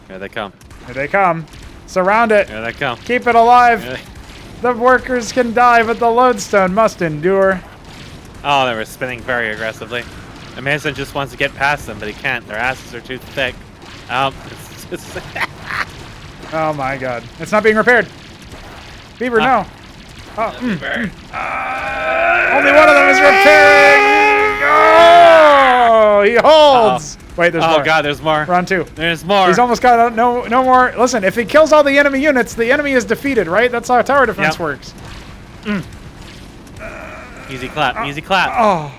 Here they come. Here they come. Surround it. Here they come. Keep it alive. Here they... The workers can die, but the lodestone must endure. Oh, they were spinning very aggressively. The Mason just wants to get past them, but he can't. Their asses are too thick. Oh my God. It's not being repaired. Beaver, no. Only one of them is repairing. Oh, he holds. Wait, there's more. Oh God, there's more. Round 2. There's more. He's almost got no more. Listen, if he kills all the enemy units, the enemy is defeated, right? That's how tower defense works. Easy clap. Easy clap. Oh.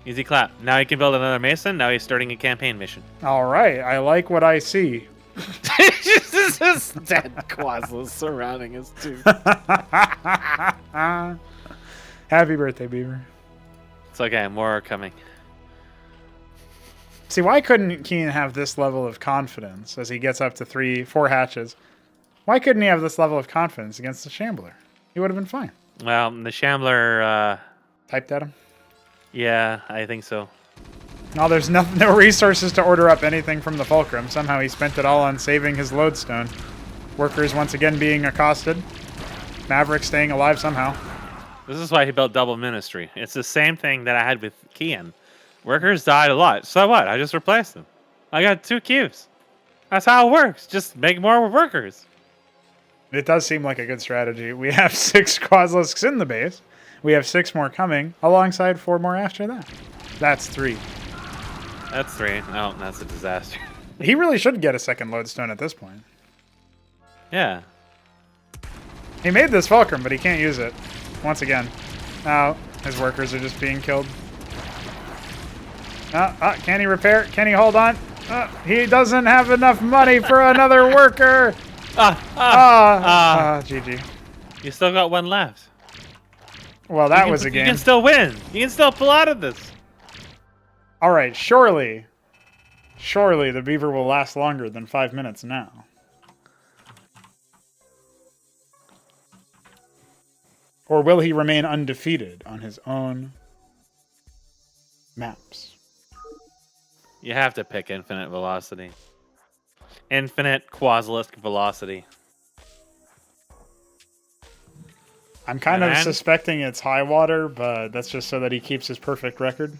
Easy clap. Now he can build another Mason. Now he's starting a campaign mission. All right. I like what I see. This is dead Quasals surrounding us too. Happy birthday, Beaver. It's okay. More are coming. See, why couldn't Keen have this level of confidence as he gets up to 4 hatches? Why couldn't he have this level of confidence against the Shambler? He would have been fine. Well, the Shambler... Typed at him? Yeah, I think so. No, there's no resources to order up anything from the Fulcrum. Somehow he spent it all on saving his lodestone. Workers once again being accosted. Maverick staying alive somehow. This is why he built double ministry. It's the same thing that I had with Kian. Workers died a lot. So what? I just replaced them. I got 2 cubes. That's how it works. Just make more workers. It does seem like a good strategy. We have 6 Quasilisks in the base. We have 6 more coming, alongside 4 more after that. That's 3. That's 3. No, that's a disaster. He really should get a second lodestone at this point. Yeah. He made this Fulcrum, but he can't use it. Once again. Now, his workers are just being killed. Can he repair? Can he hold on? He doesn't have enough money for another worker. GG. You still got 1 left. Well, that was a game. You can still win. You can still pull out of this. All right, surely the beaver will last longer than 5 minutes now. Or will he remain undefeated on his own maps? You have to pick infinite velocity. Infinite Quasilisk velocity. I'm kind of suspecting it's Highwater, but that's just so that he keeps his perfect record.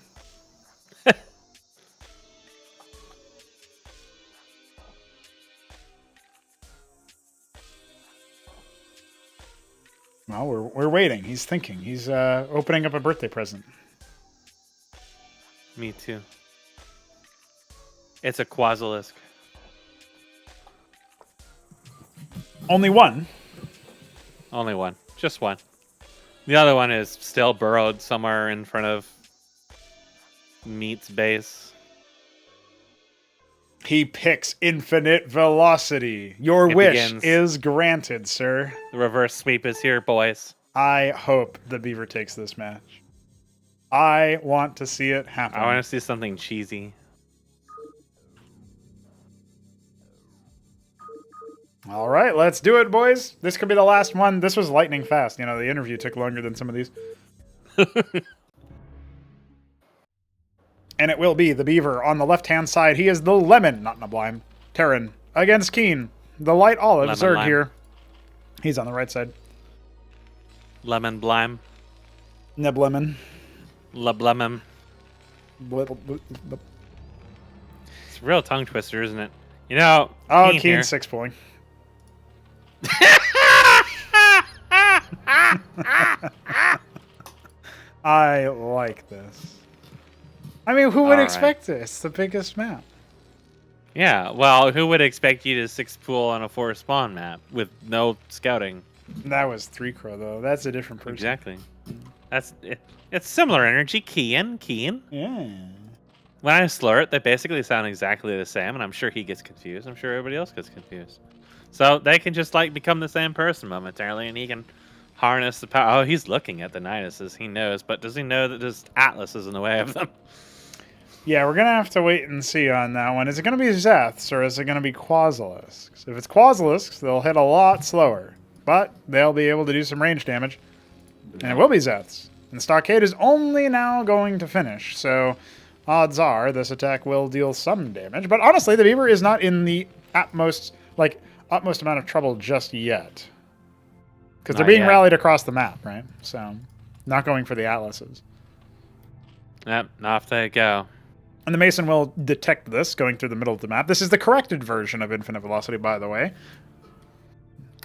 Well, we're waiting. He's thinking. He's opening up a birthday present. Me too. It's a Quasilisk. Only one. Only one. Just one. The other one is still burrowed somewhere in front of Meat's base. He picks infinite velocity. Your wish is granted, sir. The reverse sweep is here, boys. I hope the beaver takes this match. I want to see it happen. I want to see something cheesy. All right, let's do it, boys. This could be the last one. This was lightning fast. You know, the interview took longer than some of these. And it will be the beaver on the left-hand side. He is the lemon, not neblime. Terran against Keen. The light olive, Zerg here. He's on the right side. Lemon blime. Neblemon. Leblemon. It's a real tongue twister, isn't it? You know. Oh, Keen 6-pulling. I like this. I mean, who would expect this? It's the biggest map. Yeah, well, who would expect you to 6-pool on a 4-spawn map with no scouting? That was 3-crow, though. That's a different person. Exactly. That's it. It's similar energy. Keen. Yeah. When I slur it, they basically sound exactly the same, and I'm sure he gets confused. I'm sure everybody else gets confused. So they can just, like, become the same person momentarily, and he can harness the power. Oh, he's looking at the Niduses. He knows, but does he know that this Atlas is in the way of them? Yeah, we're going to have to wait and see on that one. Is it going to be Zeths, or is it going to be Quasilisks? If it's Quasilisks, they'll hit a lot slower, but they'll be able to do some range damage. And it will be Zeths. And Stockade is only now going to finish, so odds are this attack will deal some damage. But honestly, the beaver is not in the utmost amount of trouble just yet. Because they're being rallied across the map, right? So, not going for the Atlases. Yep, off they go. And the Mason will detect this going through the middle of the map. This is the corrected version of Infinite Velocity, by the way.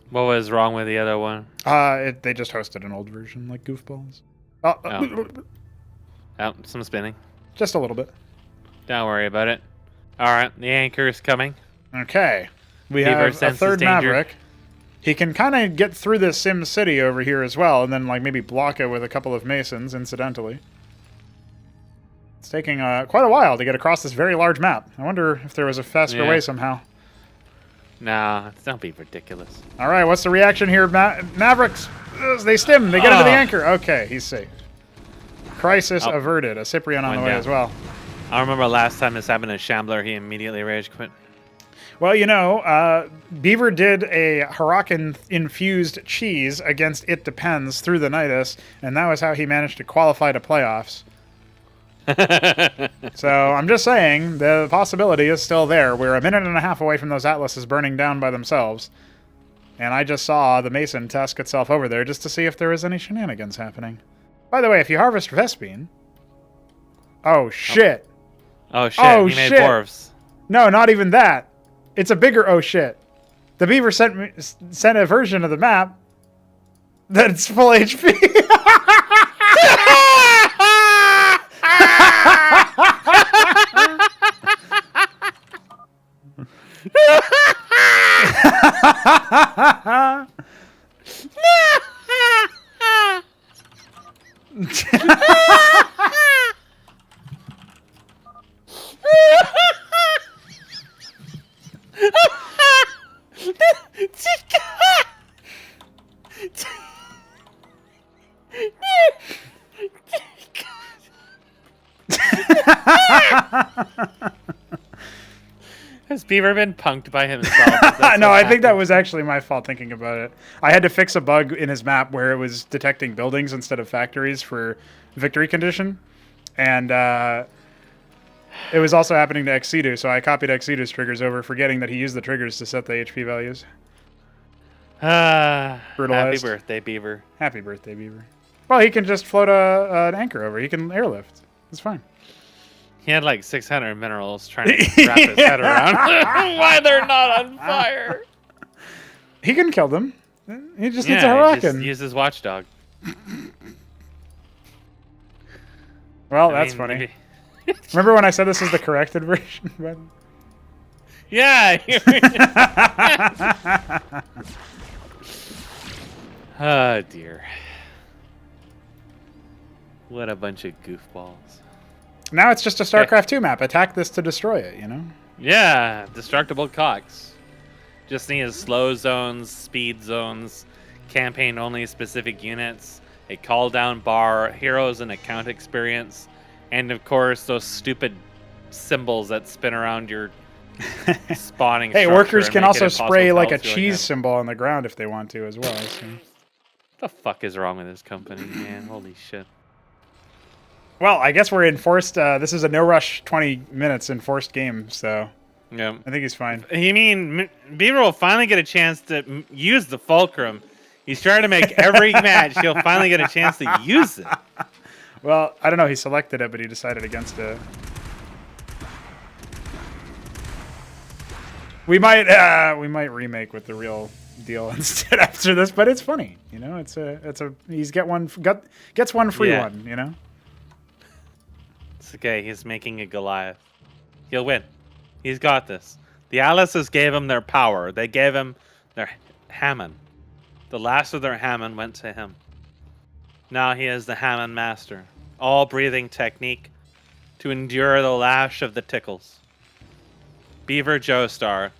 What was wrong with the other one? They just hosted an old version, like goofballs. Oh, some spinning. Just a little bit. Don't worry about it. All right, the anchor is coming. Okay. We have a third Maverick. He can kind of get through this Sim City over here as well, and then like maybe block it with a couple of Masons, incidentally. It's taking quite a while to get across this very large map. I wonder if there was a faster way somehow. Nah, don't be ridiculous. All right, what's the reaction here? Mavericks, they stim. They get into the anchor. Okay, he's safe. Crisis averted. A Cyprian on the way as well. I remember last time this happened to Shambler, he immediately rage quit. Well, you know, Beaver did a Huracan-infused cheese against It Depends through the Nidus, and that was how he managed to qualify to playoffs. So I'm just saying, the possibility is still there. We're a minute and a half away from those atlases burning down by themselves. And I just saw the Mason task itself over there just to see if there was any shenanigans happening. By the way, if you harvest Vespine... Oh, shit. Oh, shit. Oh, he made shit. dwarves. No, not even that. It's a bigger oh, shit. The beaver sent a version of the map that's full HP. Has Beaver been punked by himself? No, I think that was actually my fault thinking about it. I had to fix a bug in his map where it was detecting buildings instead of factories for victory condition. And it was also happening to Ex Situ, so I copied Ex Situ's triggers over, forgetting that he used the triggers to set the HP values. Happy Brutalized. birthday, Beaver. Happy birthday, Beaver. Well, he can just float an anchor over. He can airlift. It's fine. He had like 600 minerals trying to wrap his head around why they're not on fire. He can kill them. He just needs a He Huracan. just uses Watchdog. Well, that's funny. Remember when I said this is the corrected version? Yeah. Oh, dear. What a bunch of goofballs. Now it's just a StarCraft 2 map. Attack this to destroy it, you know? Yeah, destructible cocks. Just need slow zones, speed zones, campaign-only specific units, a call-down bar, heroes and account experience, and of course those stupid symbols that spin around your spawning Hey, structure workers and can make it also impossible spray to like a tell what's going cheese on. symbol on the ground if they want to as well. So. What the fuck is wrong with this company, man? Holy shit. Well, I guess we're in forced. This is a no rush 20 minutes enforced game, so Yeah. I think he's fine. You mean Beaver will finally get a chance to use the fulcrum? He's trying to make every match he'll finally get a chance to use it. Well, I don't know. He selected it, but he decided against it. We might remake with the real deal instead after this, but it's funny, you know. It's a he's gets one free one, you know. It's okay. He's making a Goliath. He'll win. He's got this. The Alices gave him their power. They gave him their Hammond. The last of their Hammond went to him. Now he is the Hammond master. All breathing technique to endure the lash of the tickles. Beaver Joestar.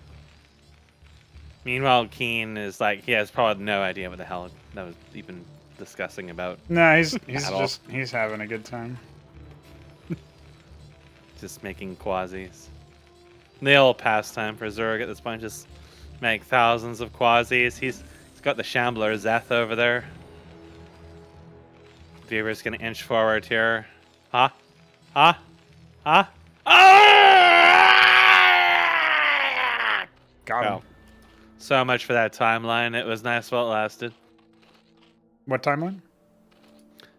Meanwhile, Keen is like, he has probably no idea what the hell that was even discussing about. No, he's having a good time. Just making quasis. The old pastime for Zerg at this point, just make thousands of quasis. He's got the Shambler Zeth over there. Beaver's gonna inch forward here. Huh? Huh? Huh? Ah! Got him. Oh. So much for that timeline. It was nice while it lasted. What timeline?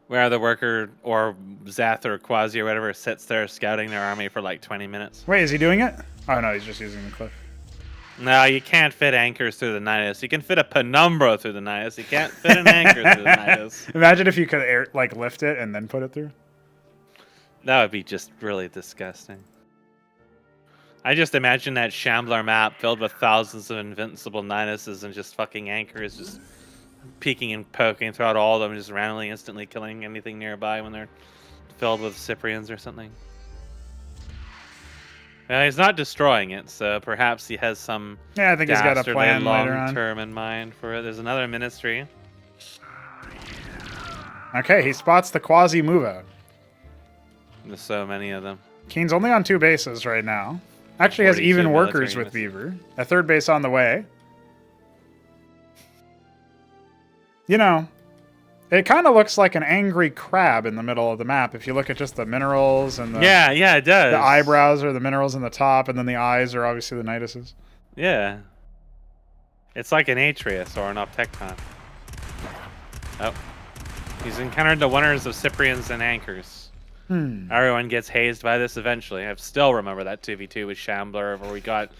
Where the worker or Zath or Quasi or whatever sits there scouting their army for like 20 minutes. Wait, is he doing it? Oh no, he's just using the cliff. No, you can't fit anchors through the Nidus. You can fit a penumbra through the Nidus. You can't fit an anchor through the Nidus. Imagine if you could lift it and then put it through. That would be just really disgusting. I just imagine that Shambler map filled with thousands of invincible Niduses and just fucking anchors just peeking and poking throughout all of them, just randomly instantly killing anything nearby when they're filled with Cyprians or something. Well, he's not destroying it, so perhaps he has some I think he's got a plan later on. long term in mind for it. There's another ministry. Okay, he spots the quasi move out. There's so many of them. Keen's only on 2 bases right now. Actually has 42 even military workers with units. Beaver. A 3rd base on the way. You know, It kind of looks like an angry crab in the middle of the map. If you look at just the minerals and the yeah, it does. The eyebrows are the minerals in the top, and then the eyes are obviously the Niduses. Yeah. It's like an Atreus or an Optecton. Oh. He's encountered the wonders of Cyprians and Anchors. Everyone gets hazed by this eventually. I still remember that 2v2 with Shambler where we got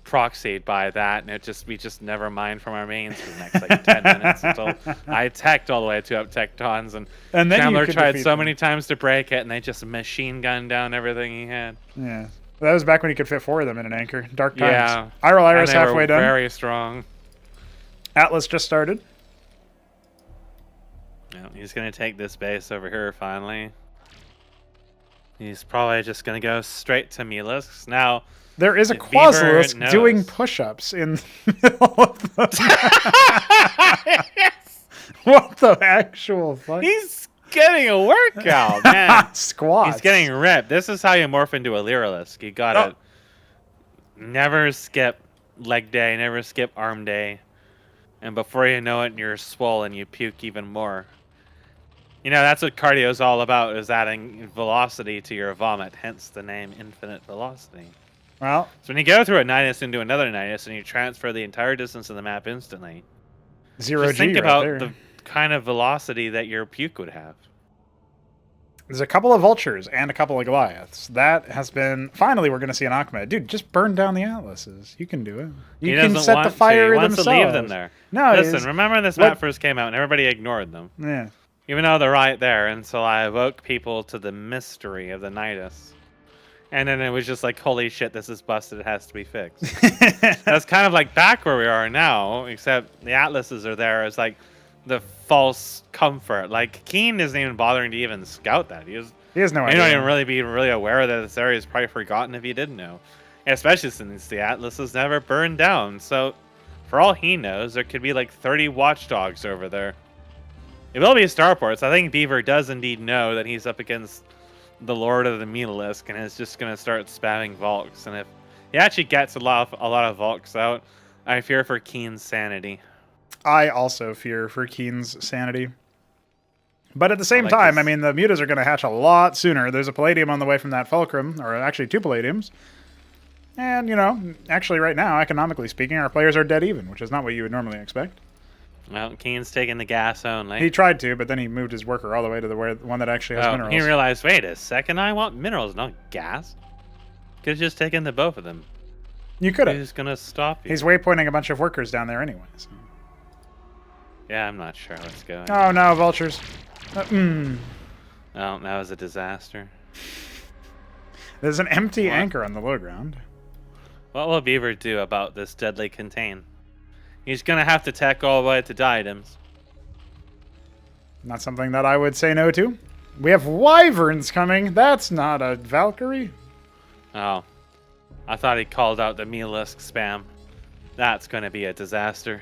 proxied by that, and we just never mined from our mains for the next like 10 minutes until I teched all the way to Optectons, and then Shambler tried so many times to break it, and they just machine gunned down everything he had. Yeah. That was back when you could fit 4 of them in an anchor. Dark times. Yeah. Iral Iris halfway done. Very strong. Atlas just started. Yeah, he's going to take this base over here finally. He's probably just going to go straight to Melisks. Now, there is a Quasilisk doing push-ups in the middle of the yes. What the actual fuck? He's getting a workout, man. Squats. He's getting ripped. This is how you morph into a Lyrilisk. You gotta never skip leg day, never skip arm day. And before you know it, you're swollen, you puke even more. You know, that's what cardio is all about, is adding velocity to your vomit, hence the name Infinite Velocity. Well, so when you go through a Nidus into another Nidus and you transfer the entire distance of the map instantly, Zero G think right about there. The kind of velocity that your puke would have. There's a couple of Vultures and a couple of Goliaths. That has been... Finally, we're going to see an Achmed. Dude, just burn down the Atlases. You can do it. You can set the fire themselves. themselves. He wants to leave them there. No, listen, remember when this map first came out and everybody ignored them? Yeah. Even though they're right there, until I awoke people to the mystery of the Nidus. And then it was just like, holy shit, this is busted, it has to be fixed. That's kind of like back where we are now, except the Atlases are there as like the false comfort. Like, Keen isn't even bothering to even scout that. He has no idea. He don't even really be really aware that this area is probably forgotten if he did know. Especially since the Atlases never burned down. So, for all he knows, there could be like 30 watchdogs over there. It will be starports. I think Beaver does indeed know that he's up against the Lord of the Metalisk and is just going to start spamming Volks. And if he actually gets a lot of Volks out, I fear for Keen's sanity. I also fear for Keen's sanity. But at the same time, I mean, the Mutas are going to hatch a lot sooner. There's a Palladium on the way from that Fulcrum, or actually 2 Palladiums. And, you know, actually right now, economically speaking, our players are dead even, which is not what you would normally expect. Well, Keen's taking the gas only. He tried to, but then he moved his worker all the way to the one that actually has minerals. He realized, wait a second, I want minerals, not gas. Could have just taken the both of them. You could have. He's going to stop you. He's waypointing a bunch of workers down there anyway. So. Yeah, I'm not sure. Let's go. Oh, no, Vultures. Oh, that was a disaster. There's an empty anchor on the low ground. What will Beaver do about this deadly contain? He's going to have to tech all the way to Diadems. Not something that I would say no to. We have Wyverns coming. That's not a Valkyrie. Oh. I thought he called out the Mealisk spam. That's going to be a disaster.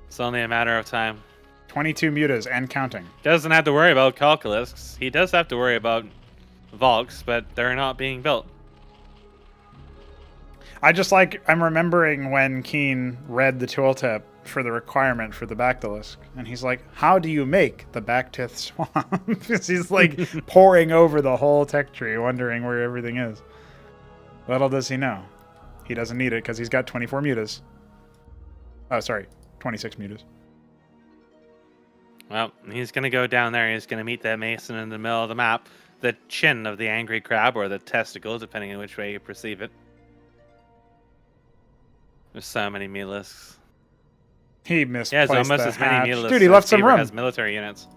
It's only a matter of time. 22 Mutas and counting. Doesn't have to worry about Calculisks. He does have to worry about Volks, but they're not being built. I'm remembering when Keen read the tooltip for the requirement for the Bactylisk, and he's like, how do you make the Bactith Swamp? Because he's like poring over the whole tech tree, wondering where everything is. Little does he know. He doesn't need it because he's got 24 Mutas. Oh, sorry, 26 Mutas. Well, he's going to go down there. He's going to meet that Mason in the middle of the map. The chin of the angry crab, or the testicle, depending on which way you perceive it. There's so many Mealisks. He misplaced almost the as many hatch. Mealisks. Dude, he left some room. Has military units.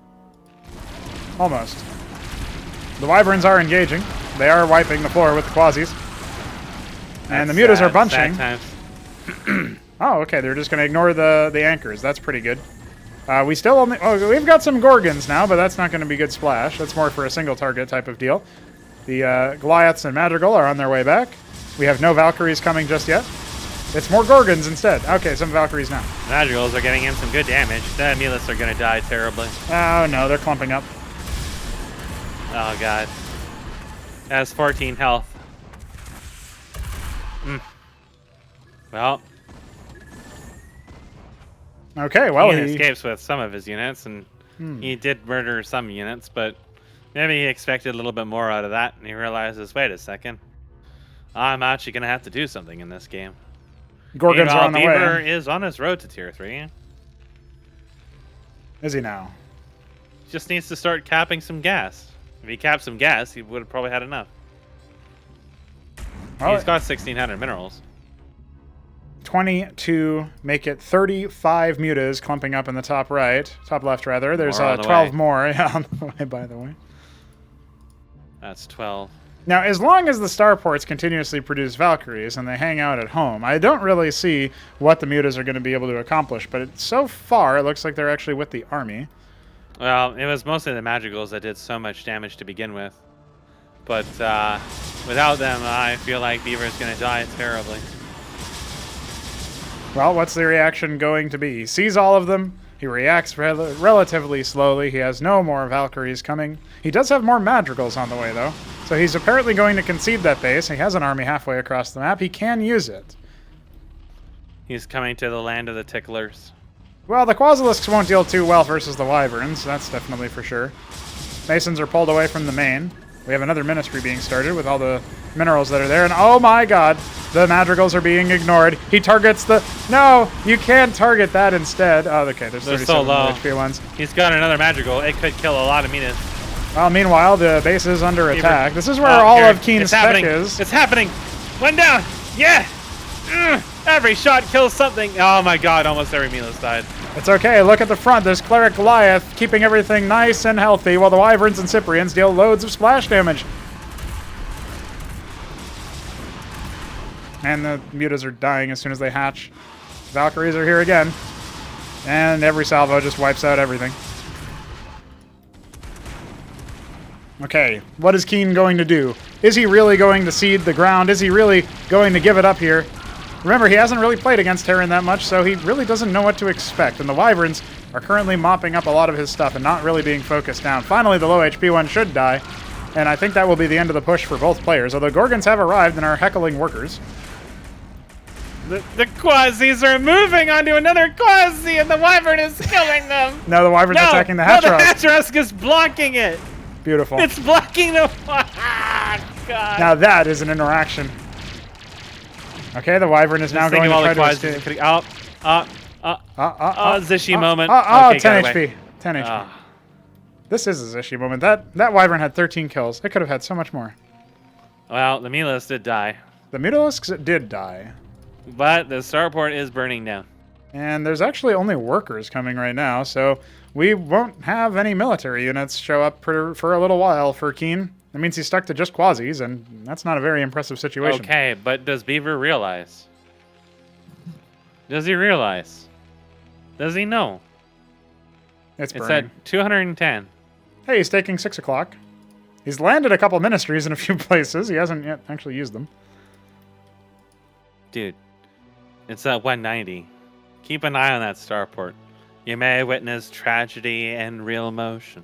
Almost. The Wyverns are engaging. They are wiping the floor with the Quasis. And the Mutas are bunching. Oh, okay. They're just going to ignore the anchors. That's pretty good. We still only... Oh, we've got some Gorgons now, but that's not going to be good splash. That's more for a single target type of deal. The Goliaths and Madrigal are on their way back. We have no Valkyries coming just yet. It's more Gorgons instead. Okay, some Valkyries now. Madrigals are getting in some good damage. The Mealists are going to die terribly. Oh, no. They're clumping up. Oh, God. That has 14 health. Well. Okay, well, he escapes with some of his units, and he did murder some units, but maybe he expected a little bit more out of that, and he realizes, wait a second, I'm actually going to have to do something in this game. Gorgons are on the Beaver way. is on his road to tier 3. Is he now? Just needs to start capping some gas. If he capped some gas, he would have probably had enough. Well, he's got 1,600 minerals. 20 to make it 35 mutas clumping up in the top right. Top left, rather. There's 12 more on the way, by the way. That's 12. Now, as long as the starports continuously produce Valkyries and they hang out at home, I don't really see what the mutas are going to be able to accomplish. But so far, it looks like they're actually with the army. Well, it was mostly the magicals that did so much damage to begin with. But without them, I feel like Beaver's going to die terribly. Well, what's the reaction going to be? He sees all of them. He reacts relatively slowly. He has no more Valkyries coming. He does have more Madrigals on the way, though. So he's apparently going to concede that base. He has an army halfway across the map. He can use it. He's coming to the land of the ticklers. Well, the Quasilisks won't deal too well versus the Wyverns. That's definitely for sure. Masons are pulled away from the main. We have another ministry being started with all the minerals that are there. And oh my god, the Madrigals are being ignored. He targets the... No, you can't target that instead. Oh, okay, there's 37 so low. HP ones. He's got another Madrigal. It could kill a lot of minas. Well, meanwhile, the base is under attack. This is where all of Keen's spec is. It's happening. One down. Yeah. Every shot kills something. Oh my god, almost every Milos died. It's okay. Look at the front. There's Cleric Goliath keeping everything nice and healthy while the Wyverns and Cyprians deal loads of splash damage. And the mutas are dying as soon as they hatch. Valkyries are here again. And every salvo just wipes out everything. Okay, what is Keen going to do? Is he really going to cede the ground? Is he really going to give it up here? Remember, he hasn't really played against Terran that much, so he really doesn't know what to expect. And the Wyverns are currently mopping up a lot of his stuff and not really being focused down. Finally, the low HP one should die. And I think that will be the end of the push for both players, although Gorgons have arrived and are heckling workers. The Quasis are moving onto another Quasi, and the Wyvern is killing them. No, the Wyvern's attacking the Hatrosk. No, the Hatrosk is blocking it. Beautiful. It's blocking the... God. Now that is an interaction. Okay, the Wyvern is now going to try to escape. Zishi moment. Okay, 10 HP. 10 HP. This is a Zishi moment. That Wyvern had 13 kills. It could have had so much more. Well, the Milos did die. The Mutalisks did die. But the starport is burning down. And there's actually only workers coming right now, so we won't have any military units show up for a little while for Keen. That means he's stuck to just Quasis, and that's not a very impressive situation. Okay, but does Beaver realize? Does he realize? Does he know? It's burning. At 210. Hey, he's taking 6 o'clock. He's landed a couple ministries in a few places. He hasn't yet actually used them. Dude, it's at 190. Keep an eye on that starport. You may witness tragedy and real emotion.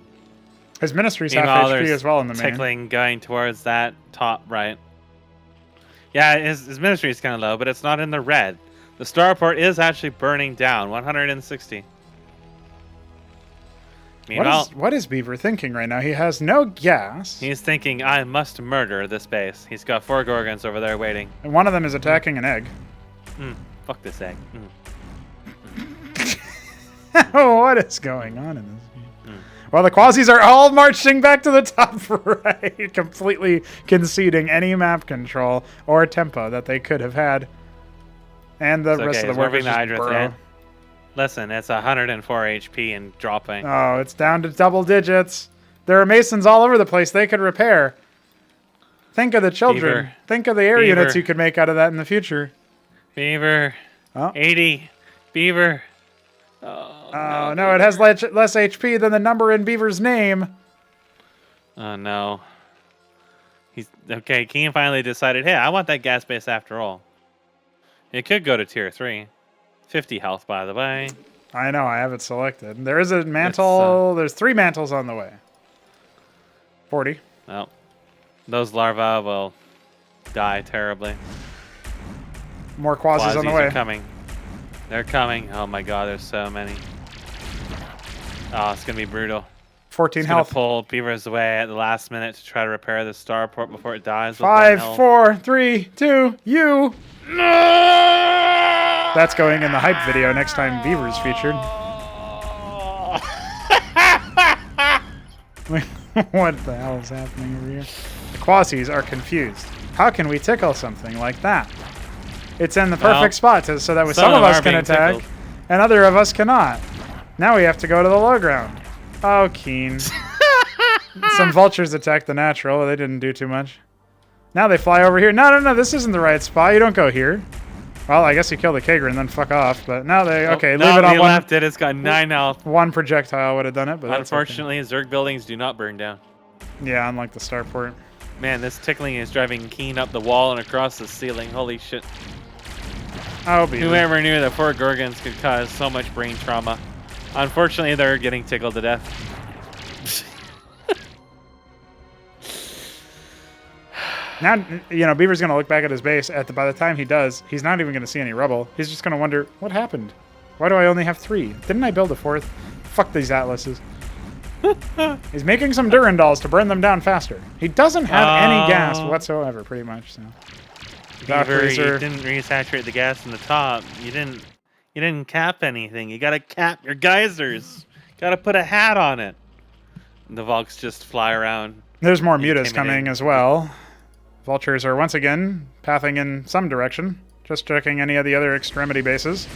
His ministry's half HP as well in the main. Tickling going towards that top right. Yeah, his ministry is kind of low, but it's not in the red. The starport is actually burning down, 160. Meanwhile, what is Beaver thinking right now? He has no gas. He's thinking, I must murder this base. He's got 4 Gorgons over there waiting. And one of them is attacking an egg. Fuck this egg. What is going on in this game? Well, the Quasis are all marching back to the top right, completely conceding any map control or tempo that they could have had. And the rest of the workers just burrow. Listen, it's 104 HP and dropping. Oh, it's down to double digits. There are Masons all over the place they could repair. Think of the children. Beaver. Think of the air units you could make out of that in the future. Beaver. 80. Beaver. Oh, no, it has less HP than the number in Beaver's name. Oh, no. Okay, Keen finally decided, hey, I want that gas base after all. It could go to tier 3. 50 health, by the way. I know, I have it selected. There is a mantle. There's 3 mantles on the way. 40. Well, those larvae will die terribly. More Quasis on the way. Are coming. They're coming. Oh my god, there's so many. Oh, it's gonna be brutal. 14 It's health. gonna pull Beavers away at the last minute to try to repair the starport before it dies. 5, 4, 3, 2, you. That's going in the hype video next time Beaver's featured. What the hell is happening over here? The Quasies are confused. How can we tickle something like that? It's in the perfect spot so that some of us can attack and other of us cannot. Now we have to go to the low ground. Oh, Keen. Some vultures attacked the natural. They didn't do too much. Now they fly over here. No, this isn't the right spot. You don't go here. Well, I guess you kill the Kager and then fuck off. But now they... Okay, leave it on one. Left it. It's got 9 health. One projectile would have done it, but unfortunately, Zerg buildings do not burn down. Yeah, unlike the starport. Man, this tickling is driving Keen up the wall and across the ceiling. Holy shit. Oh, Beaver. Whoever knew that 4 Gorgons could cause so much brain trauma. Unfortunately, they're getting tickled to death. Now, Beaver's going to look back at his base. By the time he does, he's not even going to see any rubble. He's just going to wonder, what happened? Why do I only have 3? Didn't I build a 4th? Fuck these Atlases. He's making some Durandals to burn them down faster. He doesn't have any gas whatsoever, pretty much. So. Beaver, you didn't resaturate the gas in the top. You didn't cap anything. You got to cap your geysers. Got to put a hat on it. And the Vulks just fly around. There's more mutas coming as well. Vultures are once again pathing in some direction, just checking any of the other extremity bases.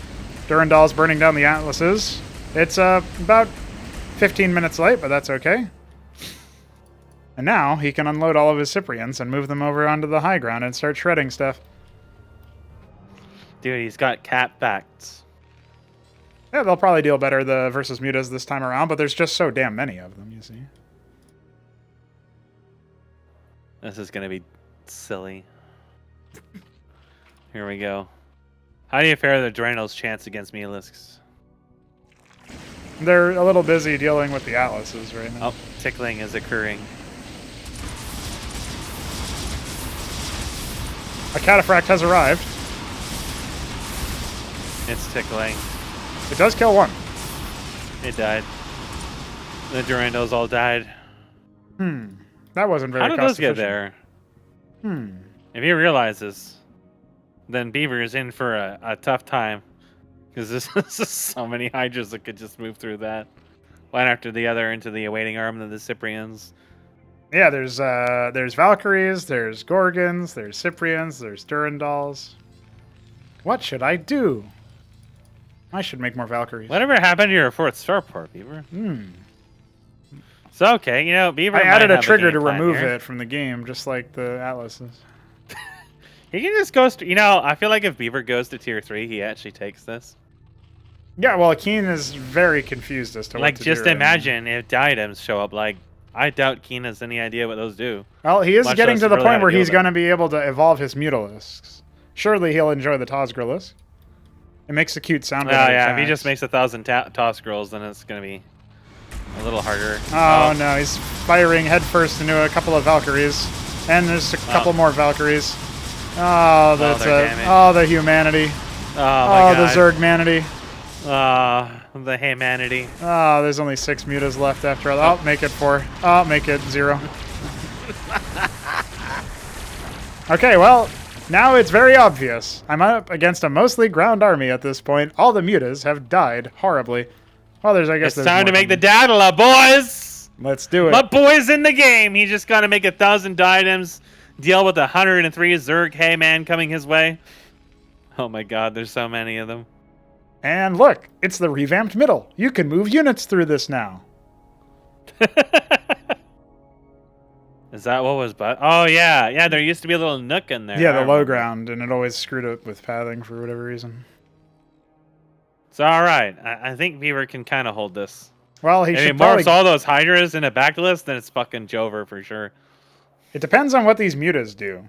Durandal's burning down the Atlases. It's about 15 minutes late, but that's okay. And now he can unload all of his Cyprians and move them over onto the high ground and start shredding stuff. Dude, he's got cap backs. Yeah, they'll probably deal better versus mutas this time around, but there's just so damn many of them, you see. This is going to be silly. Here we go. How do you fare the Durandal's chance against Mealisks? They're a little busy dealing with the Atlases right now. Oh, tickling is occurring. A cataphract has arrived. It's tickling. It does kill one. It died. The Durandals all died. That wasn't very cost efficient. How did those get there? If he realizes, then Beaver is in for a tough time. Because this is so many Hydras that could just move through that. One after the other into the awaiting arm of the Cyprians. Yeah, there's Valkyries, there's Gorgons, there's Cyprians, there's Durandals. What should I do? I should make more Valkyries. Whatever happened to your 4th starport, Beaver? So, okay, Beaver. I added a trigger to remove it from the game, just like the Atlases. He can just go. I feel like if Beaver goes to tier 3, he actually takes this. Yeah, well, Keen is very confused as to what to do. Just imagine if diadems show up. I doubt Keen has any idea what those do. Well, he is getting to the point where he's going to be able to evolve his Mutalisks. Surely he'll enjoy the Tosgrillis. It makes a cute sound. Oh, yeah, if he just makes 1,000 Tosgrills, then it's going to be a little harder. Oh, no, he's firing headfirst into a couple of Valkyries. And there's a couple more Valkyries. Oh, that's the humanity. Oh, my God. The Zerg-manity. The humanity. Oh, there's only 6 mutas left after all. I'll make it 4. I'll make it 0. Okay, well, now it's very obvious. I'm up against a mostly ground army at this point. All the mutas have died horribly. Well, it's time to make the Daedala, boys! Let's do it. My boy's in the game. He just got to make 1,000 diadems, deal with 103 Zerg Hayman coming his way. Oh my God, there's so many of them. And look, it's the revamped middle. You can move units through this now. Is that what was... Oh, yeah. Yeah, there used to be a little nook in there. Yeah, the low ground, and it always screwed up with pathing for whatever reason. It's all right. I think Beaver can kind of hold this. Well, if he morphs all those Hydras in a backlist, then it's fucking Jover for sure. It depends on what these mutas do.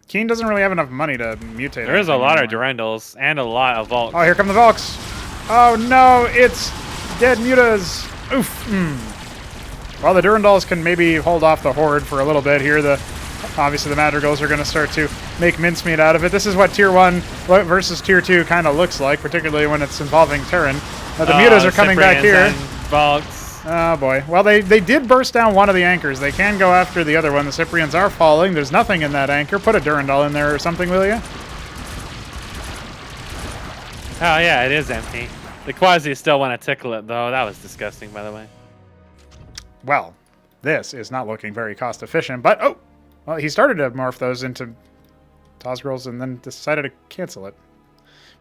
Keen doesn't really have enough money to mutate. There is a lot of Durandals and a lot of Vulks. Oh, here come the Vulks. Oh, no, it's dead mutas. Oof. Well, the Durandals can maybe hold off the Horde for a little bit here. The Obviously, the Madrigals are going to start to make mincemeat out of it. This is what Tier 1 versus Tier 2 kind of looks like, particularly when it's involving Terran. The mutas are coming back here. Oh, boy. Well, they did burst down one of the anchors. They can go after the other one. The Cyprians are falling. There's nothing in that anchor. Put a Durandal in there or something, will you? Oh, yeah, it is empty. The Quasi still want to tickle it, though. That was disgusting, by the way. Well, this is not looking very cost efficient, but oh! Well, he started to morph those into Tozgirls and then decided to cancel it.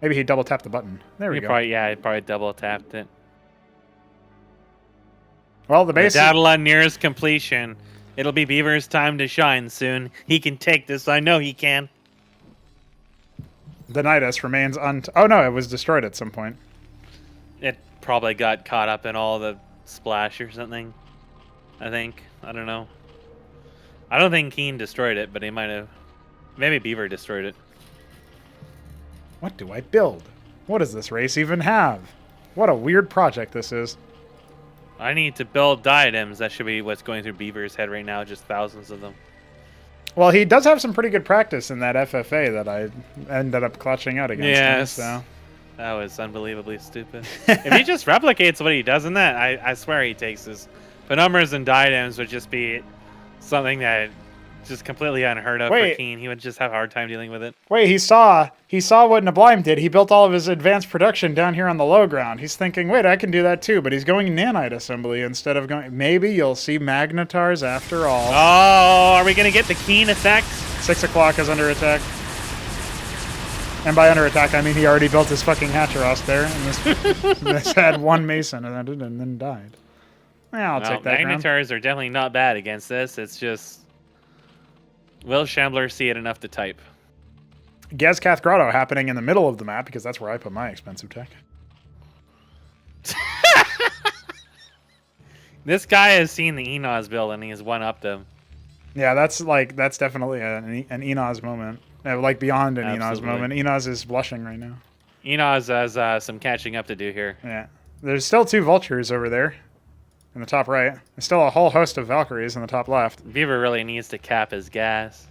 Maybe he double tapped the button. There we go. He probably double tapped it. Well, the base. Daedalus nearest completion. It'll be Beaver's time to shine soon. He can take this. I know he can. The Nidus remains oh no, it was destroyed at some point. It probably got caught up in all the splash or something. I think. I don't know. I don't think Keen destroyed it, but he might have. Maybe Beaver destroyed it. What do I build? What does this race even have? What a weird project this is. I need to build diadems. That should be what's going through Beaver's head right now. Just thousands of them. Well, he does have some pretty good practice in that FFA that I ended up clutching out against him. So. That was unbelievably stupid. If he just replicates what he does in that, I swear he takes his penumbras and diadems would just be something that just completely unheard of for Keen. He would just have a hard time dealing with it. Wait, he saw what Neblime did. He built all of his advanced production down here on the low ground. He's thinking, wait, I can do that too, but he's going nanite assembly instead of going. Maybe you'll see Magnetars after all. Oh, are we gonna get the Keen effect? 6 o'clock is under attack. And by under attack, I mean he already built his fucking Hatcheros there, and this had one Mason and then died. Yeah, I'll take that. Magnetars are definitely not bad against this. It's just, will Shambler see it enough to type? Gezkath Grotto happening in the middle of the map because that's where I put my expensive tech. This guy has seen the Enos build and he has one-upped them. Yeah, that's definitely an Enos moment. Like beyond an Enos moment. Enos is blushing right now. Enos has some catching up to do here. Yeah. There's still 2 vultures over there in the top right. There's still a whole host of Valkyries in the top left. Beaver really needs to cap his gas.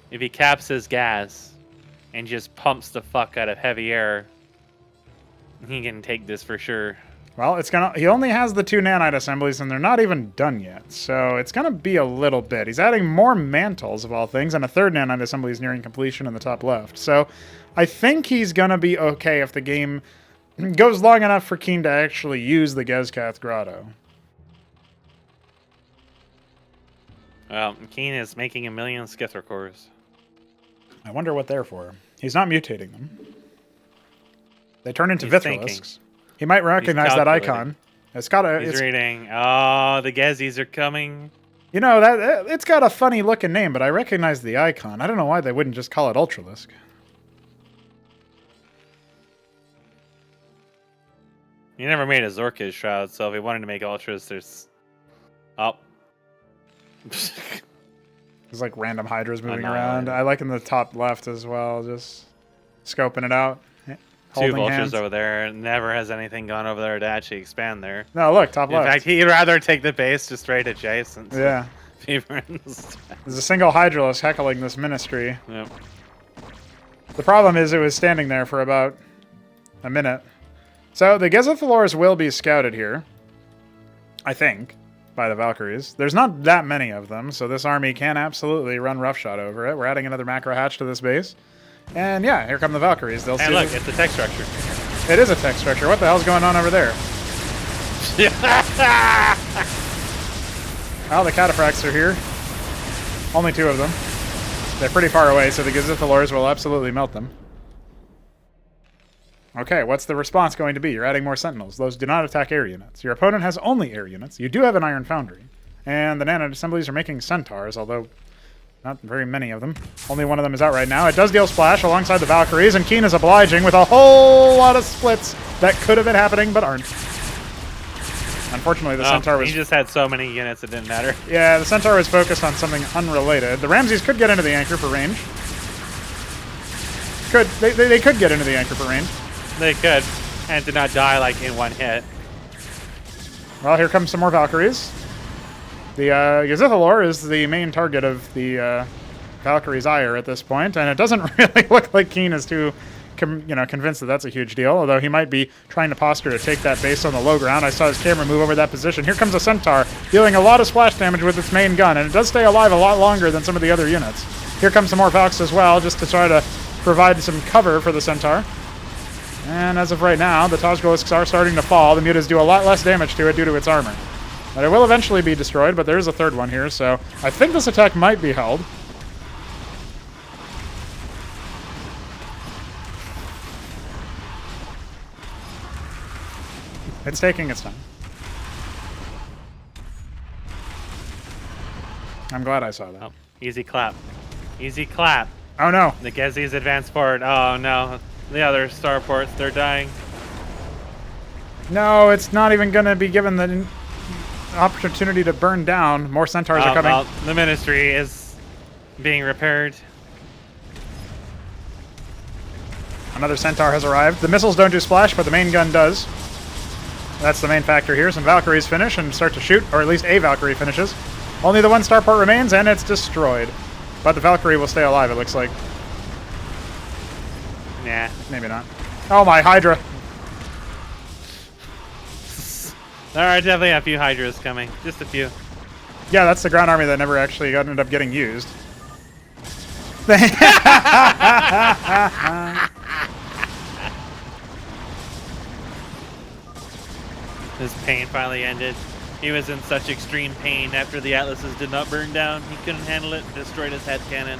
If he caps his gas and just pumps the fuck out of heavy air, he can take this for sure. Well, he only has the 2 nanite assemblies, and they're not even done yet. So it's gonna be a little bit. He's adding more mantles of all things, and a 3rd nanite assembly is nearing completion in the top left. So I think he's gonna be okay if the game goes long enough for Keen to actually use the Gezkath Grotto. Well, Keen is making 1 million Skithra cores. I wonder what they're for. He's not mutating them. They turn into Vithrilisks. He might recognize that icon. It's got a. He's reading. Oh, the Gezzies are coming. You know that it's got a funny looking name, but I recognize the icon. I don't know why they wouldn't just call it Ultralisk. He never made a Zorkiz Shroud, so if he wanted to make Ultras, there's. Oh. There's like random Hydras moving around. I like in the top left as well, just scoping it out. 2 vultures over there. Never has anything gone over there to actually expand there. No, look, top left. In fact, he'd rather take the base just straight adjacent. Yeah. There's a single Hydralisk heckling this ministry. Yep. The problem is it was standing there for about a minute. So the Gezathalors will be scouted here, I think, by the Valkyries. There's not that many of them, so this army can absolutely run roughshod over it. We're adding another macro hatch to this base. And yeah, here come the Valkyries. They'll see. Look, it's a tech structure. It is a tech structure. What the hell's going on over there? Oh, the Cataphracts are here. Only 2 of them. They're pretty far away, so the Gezathalors will absolutely melt them. Okay, what's the response going to be? You're adding more Sentinels. Those do not attack air units. Your opponent has only air units. You do have an Iron Foundry. And the nanite assemblies are making Centaurs, although not very many of them. Only one of them is out right now. It does deal splash alongside the Valkyries, and Keen is obliging with a whole lot of splits that could have been happening, but aren't. Unfortunately, the Centaur was... He just had so many units it didn't matter. Yeah, the Centaur was focused on something unrelated. The Ramses could get into the anchor for range. They could get into the anchor for range. They could, and did not die like in 1 hit. Well, here comes some more Valkyries. The Yazithalor is the main target of the Valkyrie's ire at this point, and it doesn't really look like Keen is too convinced that that's a huge deal, although he might be trying to posture to take that base on the low ground. I saw his camera move over that position. Here comes a Centaur, dealing a lot of splash damage with its main gun, and it does stay alive a lot longer than some of the other units. Here comes some more Valks as well, just to try to provide some cover for the Centaur. And as of right now, the Tozgolisks are starting to fall. The Mutas do a lot less damage to it due to its armor. But it will eventually be destroyed, but there is a third one here, so I think this attack might be held. It's taking its time. I'm glad I saw that. Oh, easy clap. Easy clap. Oh no. The Gezi's advanced forward. Oh no. The other starports, they're dying. No, it's not even going to be given the opportunity to burn down. More Centaurs are coming. Well, the Ministry is being repaired. Another Centaur has arrived. The missiles don't do splash, but the main gun does. That's the main factor here. Some Valkyries finish and start to shoot, or at least a Valkyrie finishes. Only the one starport remains, and it's destroyed. But the Valkyrie will stay alive, it looks like. Nah. Maybe not. Oh my, Hydra. There are definitely a few Hydras coming. Just a few. Yeah, that's the ground army that never actually ended up getting used. His pain finally ended. He was in such extreme pain after the Atlases did not burn down. He couldn't handle it and destroyed his head cannon.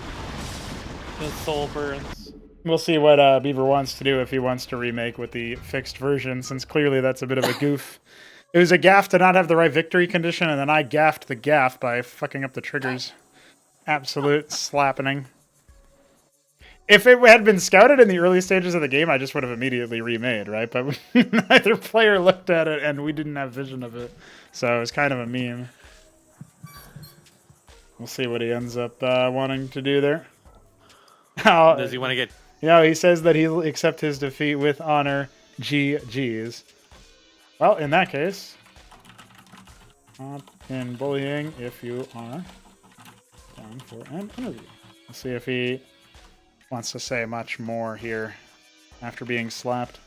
His soul burns. We'll see what Beaver wants to do if he wants to remake with the fixed version, since clearly that's a bit of a goof. It was a gaff to not have the right victory condition, and then I gaffed the gaff by fucking up the triggers. Absolute slappening. If it had been scouted in the early stages of the game, I just would have immediately remade, right? But neither player looked at it, and we didn't have vision of it. So it was kind of a meme. We'll see what he ends up wanting to do there. Does he want to get... No, he says that he'll accept his defeat with honor. GG's. Well, in that case, not in bullying if you are down for an interview. We'll see if he wants to say much more here after being slapped.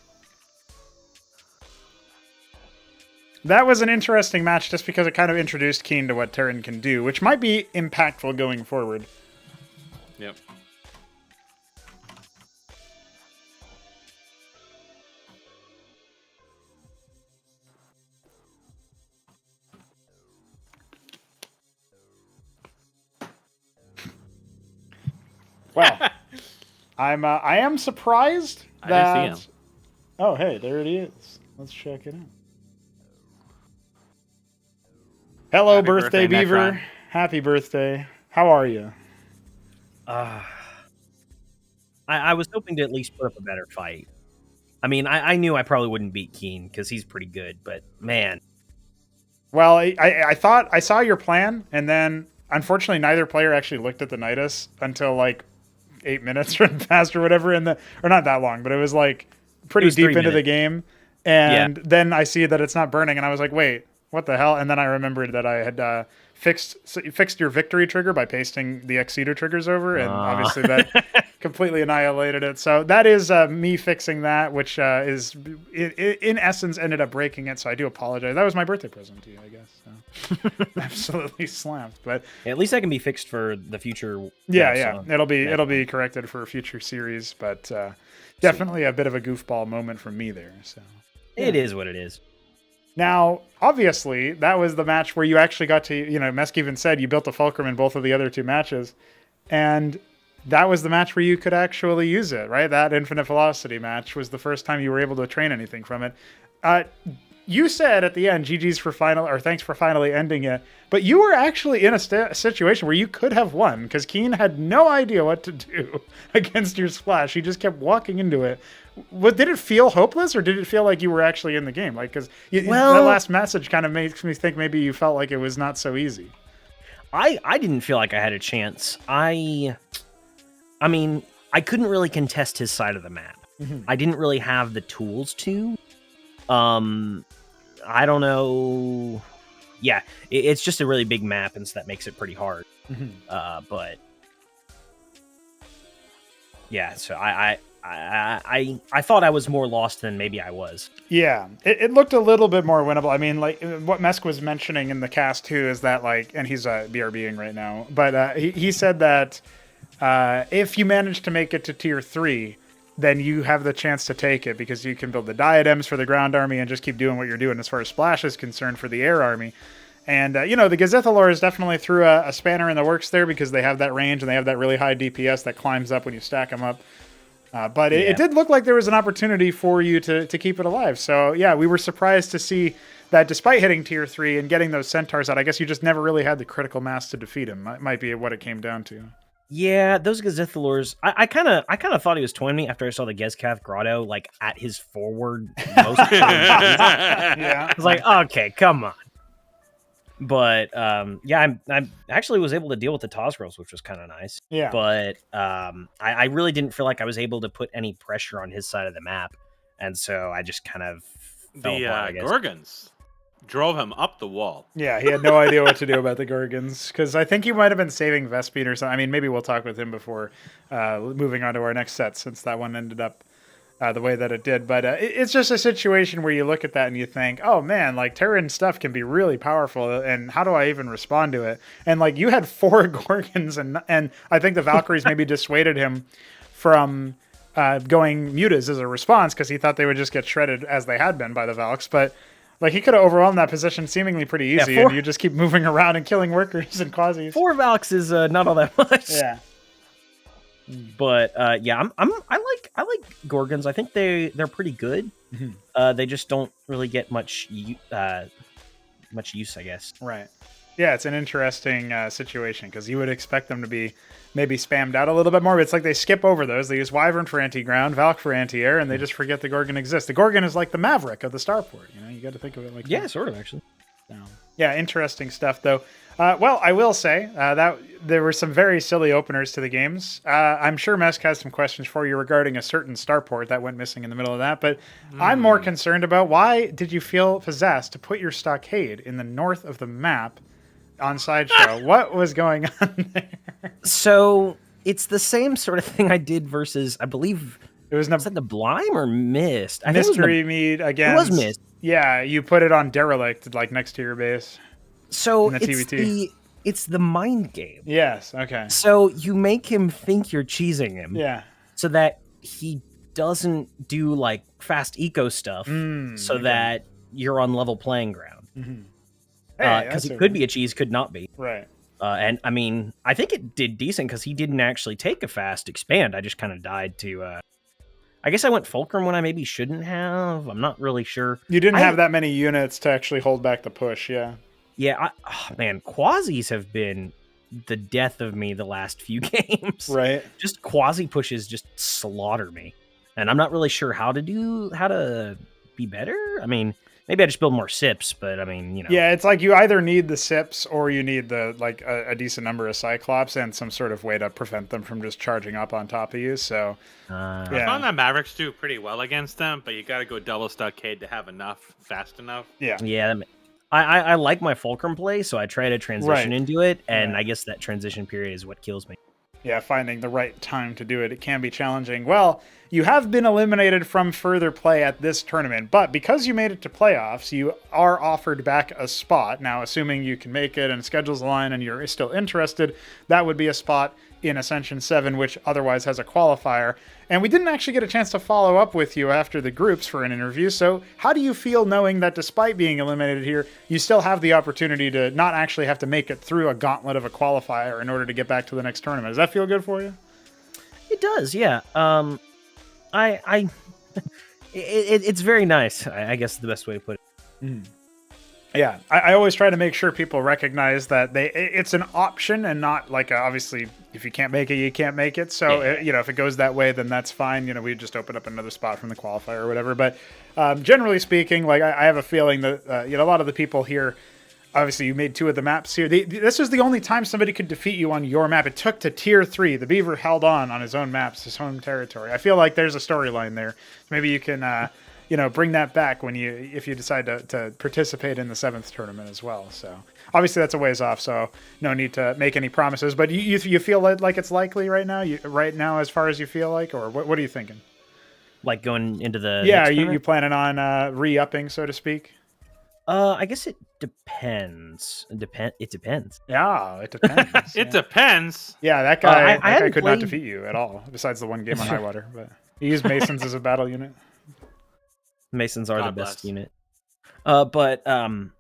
That was an interesting match just because it kind of introduced Keen to what Terran can do, which might be impactful going forward. Yep. Well, I am surprised that... I didn't see him. Oh, hey, there it is. Let's check it out. Hello, Happy birthday Beaver. Necron. Happy birthday. How are you? I was hoping to at least put up a better fight. I mean, I knew I probably wouldn't beat Keen because he's pretty good, but man. Well, I thought I saw your plan, and then unfortunately neither player actually looked at the Nidus until like 8 minutes or past or whatever or not that long, but it was like pretty deep into the game. And then I see that it's not burning, and I was like, wait, what the hell? And then I remembered that I had fixed your victory trigger by pasting the Ex Situ triggers over, and obviously that completely annihilated it. So that is me fixing that, which is in essence ended up breaking it. So I do apologize. That was my birthday present to you, I guess. So. Absolutely slammed, but at least that can be fixed for the future. Yeah. It'll be corrected for a future series, but definitely a bit of a goofball moment from me there. So it is what it is. Now, obviously, that was the match where you actually got to, Mesk even said you built a Fulcrum in both of the other two matches. And that was the match where you could actually use it, right? That Infinite Velocity match was the first time you were able to train anything from it. You said at the end, GG's for final, or thanks for finally ending it. But you were actually in a situation where you could have won because Keen had no idea what to do against your splash. He just kept walking into it. Did it feel hopeless, or did it feel like you were actually in the game? Like, because that last message kind of makes me think maybe you felt like it was not so easy. I didn't feel like I had a chance. I mean, I couldn't really contest his side of the map. Mm-hmm. I didn't really have the tools to. I don't know yeah, it's just a really big map, and so that makes it pretty hard. But yeah, so I thought I was more lost than maybe I was. Yeah, it looked a little bit more winnable. I mean, like what Mesk was mentioning in the cast too is that like, and he's BRBing right now, but he said that if you manage to make it to tier 3, then you have the chance to take it because you can build the diadems for the ground army and just keep doing what you're doing as far as Splash is concerned for the air army. And, the Gazithalors definitely threw a spanner in the works there because they have that range and they have that really high DPS that climbs up when you stack them up. But it did look like there was an opportunity for you to keep it alive. So, yeah, we were surprised to see that despite hitting tier 3 and getting those centaurs out, I guess you just never really had the critical mass to defeat him. That might be what it came down to. Yeah, those Gazithalors, I kind of thought he was toying me after I saw the Gezkath Grotto like at his forward most turns. Yeah. I was like, okay, come on. But yeah, I actually was able to deal with the Tozgros, which was kind of nice. Yeah. But I really didn't feel like I was able to put any pressure on his side of the map, and so I just kind of fell apart, I guess. Gorgons drove him up the wall. Yeah, he had no idea what to do about the Gorgons, because I think he might have been saving Vespine or something. I mean, maybe we'll talk with him before moving on to our next set, since that one ended up the way that it did. But it's just a situation where you look at that and you think, oh man, like Terran stuff can be really powerful, and how do I even respond to it? And like you had 4 Gorgons, and I think the Valkyries maybe dissuaded him from going mutas as a response, because he thought they would just get shredded as they had been by the Valks. But like he could have overwhelmed that position seemingly pretty easy, and you just keep moving around and killing workers and quasis. 4 Valks is not all that much. Yeah. But yeah, I like Gorgons. I think they're pretty good. They just don't really get much use, I guess. Right. Yeah, it's an interesting situation, because you would expect them to be maybe spammed out a little bit more, but it's like they skip over those. They use Wyvern for anti-ground, Valk for anti-air, and they just forget the Gorgon exists. The Gorgon is like the Maverick of the Starport. You got to think of it like that. that. Sort of, actually. So, yeah, interesting stuff, though. Well, I will say that there were some very silly openers to the games. I'm sure Mesk has some questions for you regarding a certain starport that went missing in the middle of that, but I'm more concerned about why did you feel possessed to put your stockade in the north of the map on Sideshow? What was going on there? So it's the same sort of thing I did versus, I believe, was that Neblime or Mist? I Mystery Mead again. It was Mist. Yeah, you put it on Derelict, like next to your base. So it's the mind game. Yes, okay. So you make him think you're cheesing him. Yeah. So that he doesn't do like fast eco stuff, so that you're on level playing ground. Because it could be a cheese, could not be. Right. And I mean, I think it did decent because he didn't actually take a fast expand. I just kind of died to... I guess I went Fulcrum when I maybe shouldn't have. I'm not really sure. You didn't have that many units to actually hold back the push, yeah. Yeah, man, Quasis have been the death of me the last few games. Right. Just Quasi pushes just slaughter me. And I'm not really sure how to be better. I mean, maybe I just build more SIPs, but I mean, you know. Yeah, it's like you either need the SIPs or you need the a decent number of Cyclops and some sort of way to prevent them from just charging up on top of you. So I found that Mavericks do pretty well against them, but you got to go double stockade to have enough fast enough. Yeah. Yeah. I like my Fulcrum play, so I try to transition into it, and I guess that transition period is what kills me. Yeah, finding the right time to do it, it can be challenging. Well, you have been eliminated from further play at this tournament, but because you made it to playoffs, you are offered back a spot. Now, assuming you can make it and schedules align and you're still interested, that would be a spot in Ascension 7, which otherwise has a qualifier. And we didn't actually get a chance to follow up with you after the groups for an interview, so how do you feel knowing that despite being eliminated here, you still have the opportunity to not actually have to make it through a gauntlet of a qualifier in order to get back to the next tournament? Does that feel good for you? It does, yeah. It's very nice, I guess is the best way to put it. Yeah, I always try to make sure people recognize that it's an option and not like obviously if you can't make it, you can't make it. So if it goes that way, then that's fine. We just open up another spot from the qualifier or whatever. But generally speaking, like I have a feeling that a lot of the people here, obviously you made 2 of the maps here. This was the only time somebody could defeat you on your map. It took to tier 3. The Beaver held on his own maps, his home territory. I feel like there's a storyline there. Maybe you can. bring that back if you decide to participate in the 7th tournament as well. So obviously that's a ways off, so no need to make any promises. But you feel like it's likely right now? Right now, as far as you feel like, or what are you thinking? Like going into the yeah, next you planning on re-upping, so to speak? I guess it depends. It depends. Yeah, it depends. It depends. Yeah, that guy, I could not defeat you at all, besides the one game on Highwater. But he used Masons as a battle unit. Masons are God the best bless. unit. But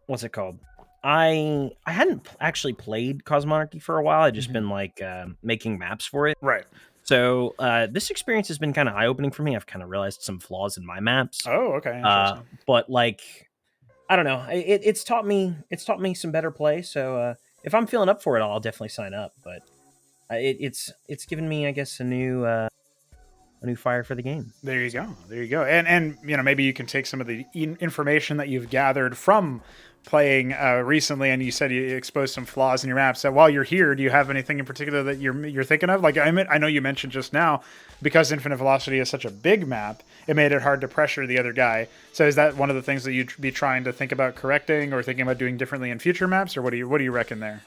what's it called? I hadn't actually played Cosmonarchy for a while. I'd just been like making maps for it. Right. So this experience has been kind of eye-opening for me. I've kind of realized some flaws in my maps. Oh, okay. Interesting. But like, I don't know. It's taught me some better play. So if I'm feeling up for it, I'll definitely sign up. But it's given me, I guess, a new fire for the game. There you go. And maybe you can take some of the information that you've gathered from playing recently, and you said you exposed some flaws in your maps. So while you're here, do you have anything in particular that you're thinking of? Like I know you mentioned just now, because Infinite Velocity is such a big map, it made it hard to pressure the other guy. So is that one of the things that you'd be trying to think about correcting or thinking about doing differently in future maps, or what do you reckon there?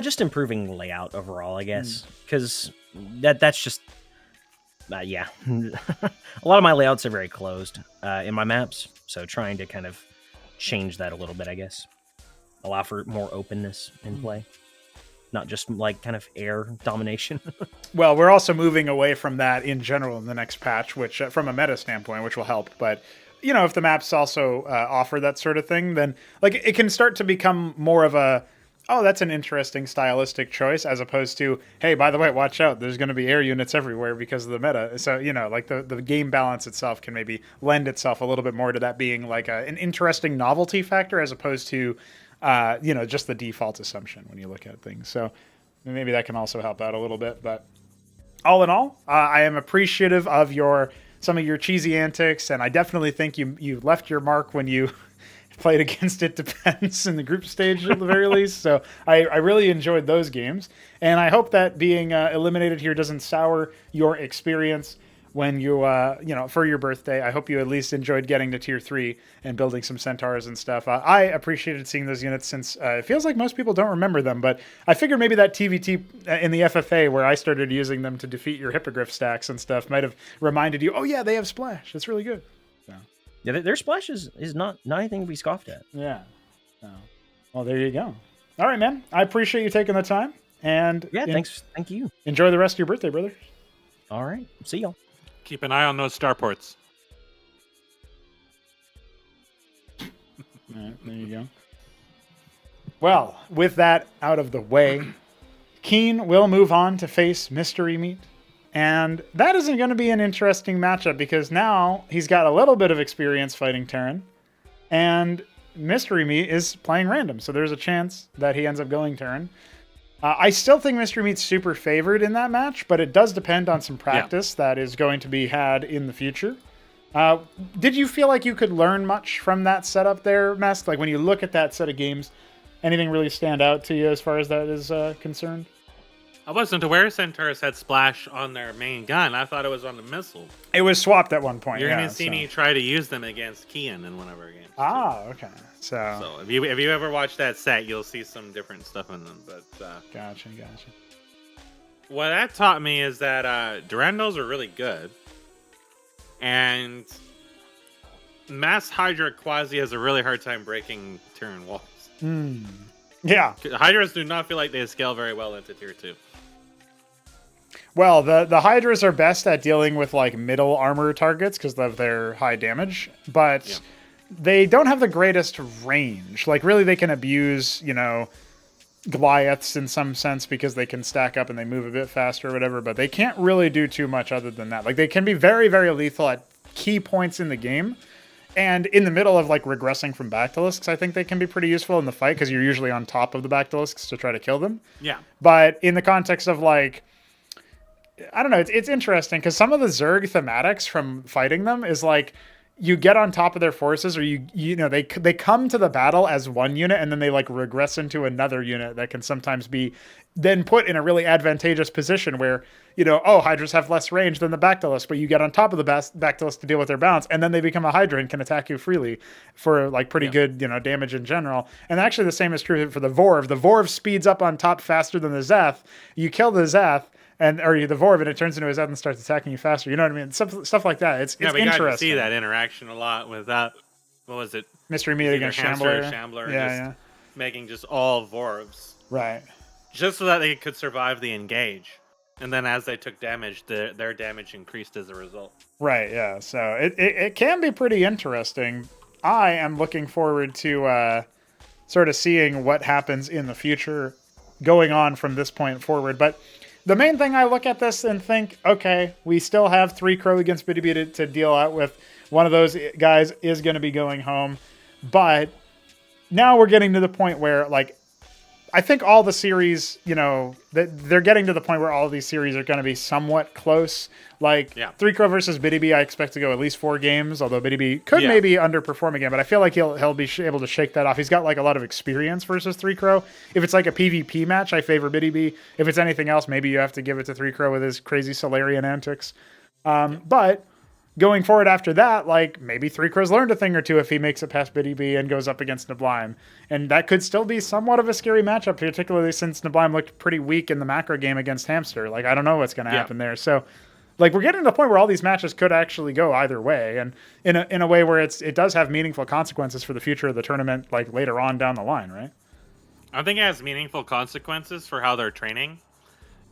Just improving layout overall, I guess, because that's just. Yeah, a lot of my layouts are very closed in my maps, so trying to kind of change that a little bit, I guess. Allow for more openness in play, not just like kind of air domination. Well, we're also moving away from that in general in the next patch, which from a meta standpoint, which will help. But if the maps also offer that sort of thing, then like it can start to become more of a, oh, that's an interesting stylistic choice, as opposed to, hey, by the way, watch out, there's going to be air units everywhere because of the meta. So, like the game balance itself can maybe lend itself a little bit more to that being like an interesting novelty factor, as opposed to, just the default assumption when you look at things. So maybe that can also help out a little bit. But all in all, I am appreciative of some of your cheesy antics, and I definitely think you left your mark when you played against It Depends in the group stage at the very least. So I really enjoyed those games. And I hope that being eliminated here doesn't sour your experience when you, for your birthday. I hope you at least enjoyed getting to Tier 3 and building some Centaurs and stuff. I appreciated seeing those units since it feels like most people don't remember them. But I figured maybe that TVT in the FFA where I started using them to defeat your Hippogriff stacks and stuff might have reminded you, oh yeah, they have Splash. It's really good. So. Yeah, their splash is not anything to be scoffed at. Yeah. So, well, there you go. All right, man. I appreciate you taking the time. And yeah, thanks. Thank you. Enjoy the rest of your birthday, brother. All right. See y'all. Keep an eye on those starports. All right, there you go. Well, with that out of the way, Keen will move on to face Mystery Meat. And that isn't going to be an interesting matchup because now he's got a little bit of experience fighting Terran. And Mystery Meat is playing random. So there's a chance that he ends up going Terran. I still think Mystery Meat's super favored in that match, but it does depend on some practice that is going to be had in the future. Did you feel like you could learn much from that setup there, Mask? Like when you look at that set of games, anything really stand out to you as far as that is concerned? I wasn't aware Centaurs had Splash on their main gun. I thought it was on the missile. It was swapped at one point. You're going to see me try to use them against Kian in one of our games. Ah, okay. So if you ever watch that set, you'll see some different stuff in them. But Gotcha. What that taught me is that Durandos are really good. And Mass Hydra Quasi has a really hard time breaking Terran walls. Yeah. Hydras do not feel like they scale very well into Tier 2. Well, the Hydras are best at dealing with like middle armor targets because of their high damage, but they don't have the greatest range. Like really they can abuse, Goliaths in some sense because they can stack up and they move a bit faster or whatever, but they can't really do too much other than that. Like they can be very, very lethal at key points in the game. And in the middle of like regressing from Bactylisks, I think they can be pretty useful in the fight because you're usually on top of the Bactylisks to try to kill them. Yeah. But in the context of like, I don't know, it's interesting because some of the Zerg thematics from fighting them is like, you get on top of their forces, or you know they come to the battle as one unit, and then they like regress into another unit that can sometimes be then put in a really advantageous position where, you know, oh, Hydras have less range than the Bactylus, but you get on top of the Bactylus to deal with their bounce, and then they become a Hydra and can attack you freely for like pretty good, you know, damage in general. And actually the same is true for the Vorv. The Vorv speeds up on top faster than the Zeth. You kill the Zeth, or the Vorv, and it turns into a Zeth and starts attacking you faster. You know what I mean? Stuff like that. It's interesting. Got to see that interaction a lot with that. What was it? Mystery Meat against Hamster, Shambler. Yeah. Making just all Vorvs. Right. Just so that they could survive the engage. And then as they took damage, their damage increased as a result. Right, yeah. So it can be pretty interesting. I am looking forward to sort of seeing what happens in the future going on from this point forward. But the main thing I look at this and think, okay, we still have 3 Crow against Btyb to deal out with. One of those guys is going to be going home. But now we're getting to the point where, like, I think all the series, you know, they're getting to the point where all of these series are going to be somewhat close. Like, 3 Crow versus Btyb, I expect to go at least 4 games, although Btyb could maybe underperform again, but I feel like he'll be able to shake that off. He's got, like, a lot of experience versus 3 Crow. If it's like a PvP match, I favor Btyb. If it's anything else, maybe you have to give it to 3 Crow with his crazy Solarian antics. But going forward after that, like, maybe 3 Crows learned a thing or two if he makes it past Btyb and goes up against neblime. And that could still be somewhat of a scary matchup, particularly since neblime looked pretty weak in the macro game against Hamster. Like, I don't know what's going to happen there. So, like, we're getting to the point where all these matches could actually go either way, and in a way where it does have meaningful consequences for the future of the tournament, like, later on down the line, right? I think it has meaningful consequences for how they're training,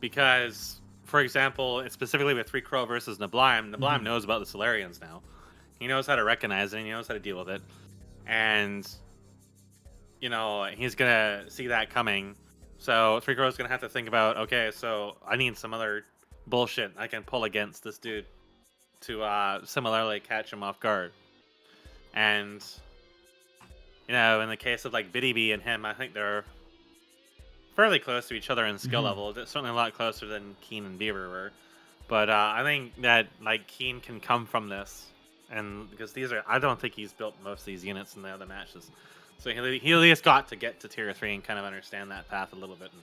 because, for example, specifically with 3 Crow versus neblime, neblime knows about the Solarians now. He knows how to recognize it, he knows how to deal with it, and, you know, he's going to see that coming. So 3 Crow's going to have to think about, okay, so I need some other bullshit I can pull against this dude to similarly catch him off guard. And, you know, in the case of like Btyb and him, I think they're fairly close to each other in skill level. It's certainly a lot closer than Keen and Beaver were. But I think that like Keen can come from this, and because I don't think he's built most of these units in the other matches. So he at least got to get to tier 3 and kind of understand that path a little bit, and,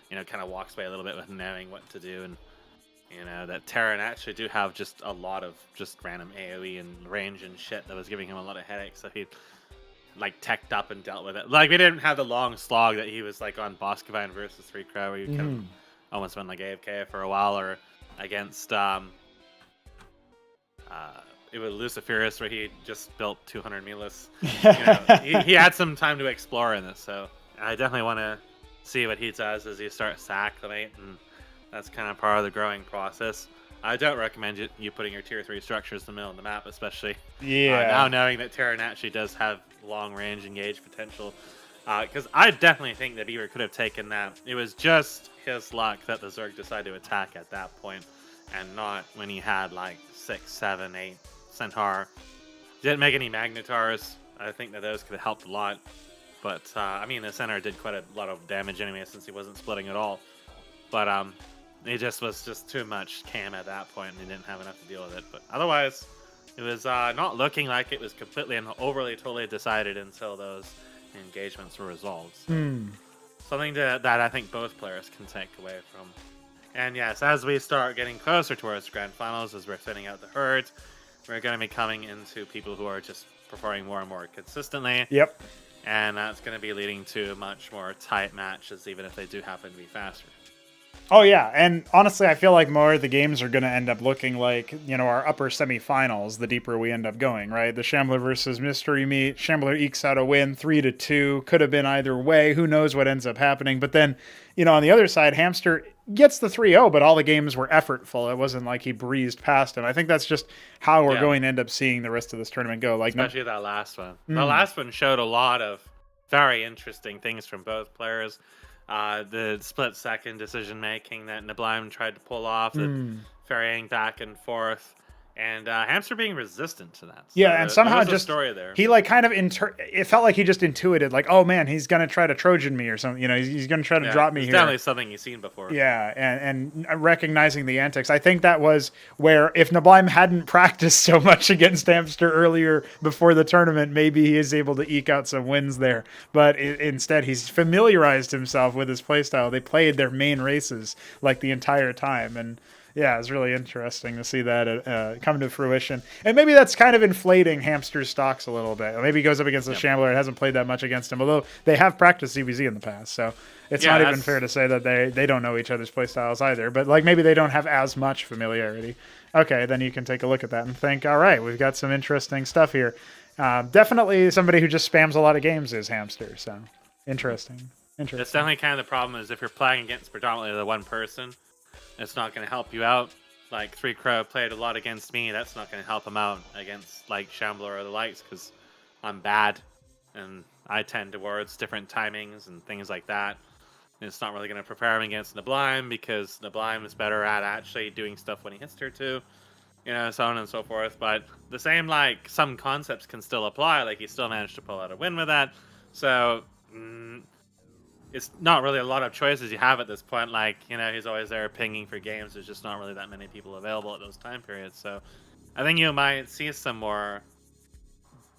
you know, kind of walks away a little bit with knowing what to do. And, you know, that Terran actually do have just a lot of just random AoE and range and shit that was giving him a lot of headaches. So he like teched up and dealt with it. Like, we didn't have the long slog that he was like on Boscovine versus 3 Crow, where you kind of almost went like AFK for a while, or against it was Luciferus, where he just built 200 Milas. You know, he had some time to explore in this, so I definitely want to see what he does as he starts to acclimate, and that's kind of part of the growing process. I don't recommend you putting your tier 3 structures in the middle of the map, especially now knowing that Terran actually does have long range engage potential. Because I definitely think that Beaver could have taken that. It was just his luck that the Zerg decided to attack at that point, and not when he had like 6, 7, 8 Centaur. Didn't make any Magnetars. I think that those could have helped a lot. But, I mean, the Centaur did quite a lot of damage anyway, since he wasn't splitting at all. But, it just was just too much cam at that point, and he didn't have enough to deal with it. But otherwise, it was not looking like it was completely and overly totally decided until those engagements were resolved. So something that I think both players can take away from. And yes, as we start getting closer towards Grand Finals, as we're thinning out the herd, we're going to be coming into people who are just performing more and more consistently. Yep. And that's going to be leading to much more tight matches, even if they do happen to be faster. Oh, yeah. And honestly, I feel like more of the games are going to end up looking like, you know, our upper semifinals, the deeper we end up going, right? The Shambler versus Mystery Meat. Shambler ekes out a win 3-2. Could have been either way. Who knows what ends up happening? But then, you know, on the other side, Hamster gets the 3-0, but all the games were effortful. It wasn't like he breezed past him. I think that's just how we're going to end up seeing the rest of this tournament go. Like, especially that last one. The last one showed a lot of very interesting things from both players. The split-second decision-making that neblime tried to pull off, the ferrying back and forth, and Hamster being resistant to that. So Yeah, and somehow just story there. He like kind of it felt like he just intuited like, oh man, he's gonna try to Trojan me or something. You know, he's gonna try to drop me here. Definitely something you've seen before. Yeah, and recognizing the antics. I think that was where if neblime hadn't practiced so much against Hamster earlier before the tournament, maybe he is able to eke out some wins there. But instead, he's familiarized himself with his playstyle. They played their main races like the entire time, and yeah, it's really interesting to see that come to fruition. And maybe that's kind of inflating Hamster's stocks a little bit. Maybe he goes up against the Shambler and hasn't played that much against him, although they have practiced CVZ in the past. So it's not even fair to say that they don't know each other's playstyles either. But like maybe they don't have as much familiarity. Okay, then you can take a look at that and think, all right, we've got some interesting stuff here. Definitely somebody who just spams a lot of games is Hamster. So interesting. That's definitely kind of the problem is if you're playing against predominantly the one person, it's not going to help you out. Like 3Crow played a lot against me. That's not going to help him out against like Shambler or the likes because I'm bad and I tend towards different timings and things like that. And it's not really going to prepare him against neblime because neblime is better at actually doing stuff when he hits tier 2, you know, so on and so forth. But the same, like, some concepts can still apply. Like, he still managed to pull out a win with that. So it's not really a lot of choices you have at this point. Like, you know, he's always there pinging for games. There's just not really that many people available at those time periods. So I think you might see some more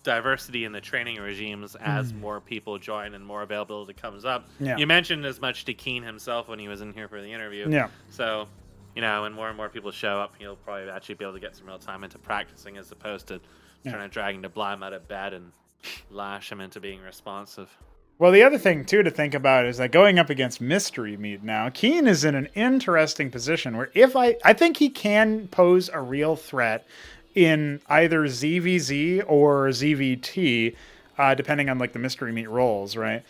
diversity in the training regimes as more people join and more availability comes up. Yeah. You mentioned as much to Keen himself when he was in here for the interview. Yeah. So, you know, when more and more people show up, he'll probably actually be able to get some real time into practicing as opposed to trying to drag neblime out of bed and lash him into being responsive. Well, the other thing, too, to think about is that going up against Mystery Meat now, Keen is in an interesting position where if I think he can pose a real threat in either ZVZ or ZVT, depending on like the Mystery Meat rolls, right?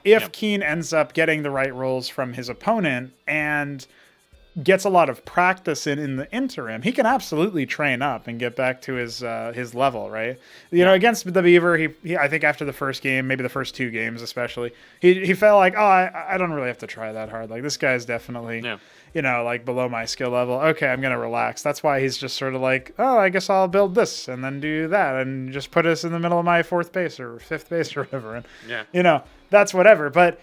If Keen ends up getting the right rolls from his opponent and gets a lot of practice in the interim, he can absolutely train up and get back to his level, right? You know, against the Beaver, he I think after the first game, maybe the first 2 games especially, he felt like, oh, I don't really have to try that hard. Like, this guy's definitely, you know, like below my skill level. Okay, I'm going to relax. That's why he's just sort of like, oh, I guess I'll build this and then do that and just put us in the middle of my 4th base or 5th base or whatever. And, you know, that's whatever. But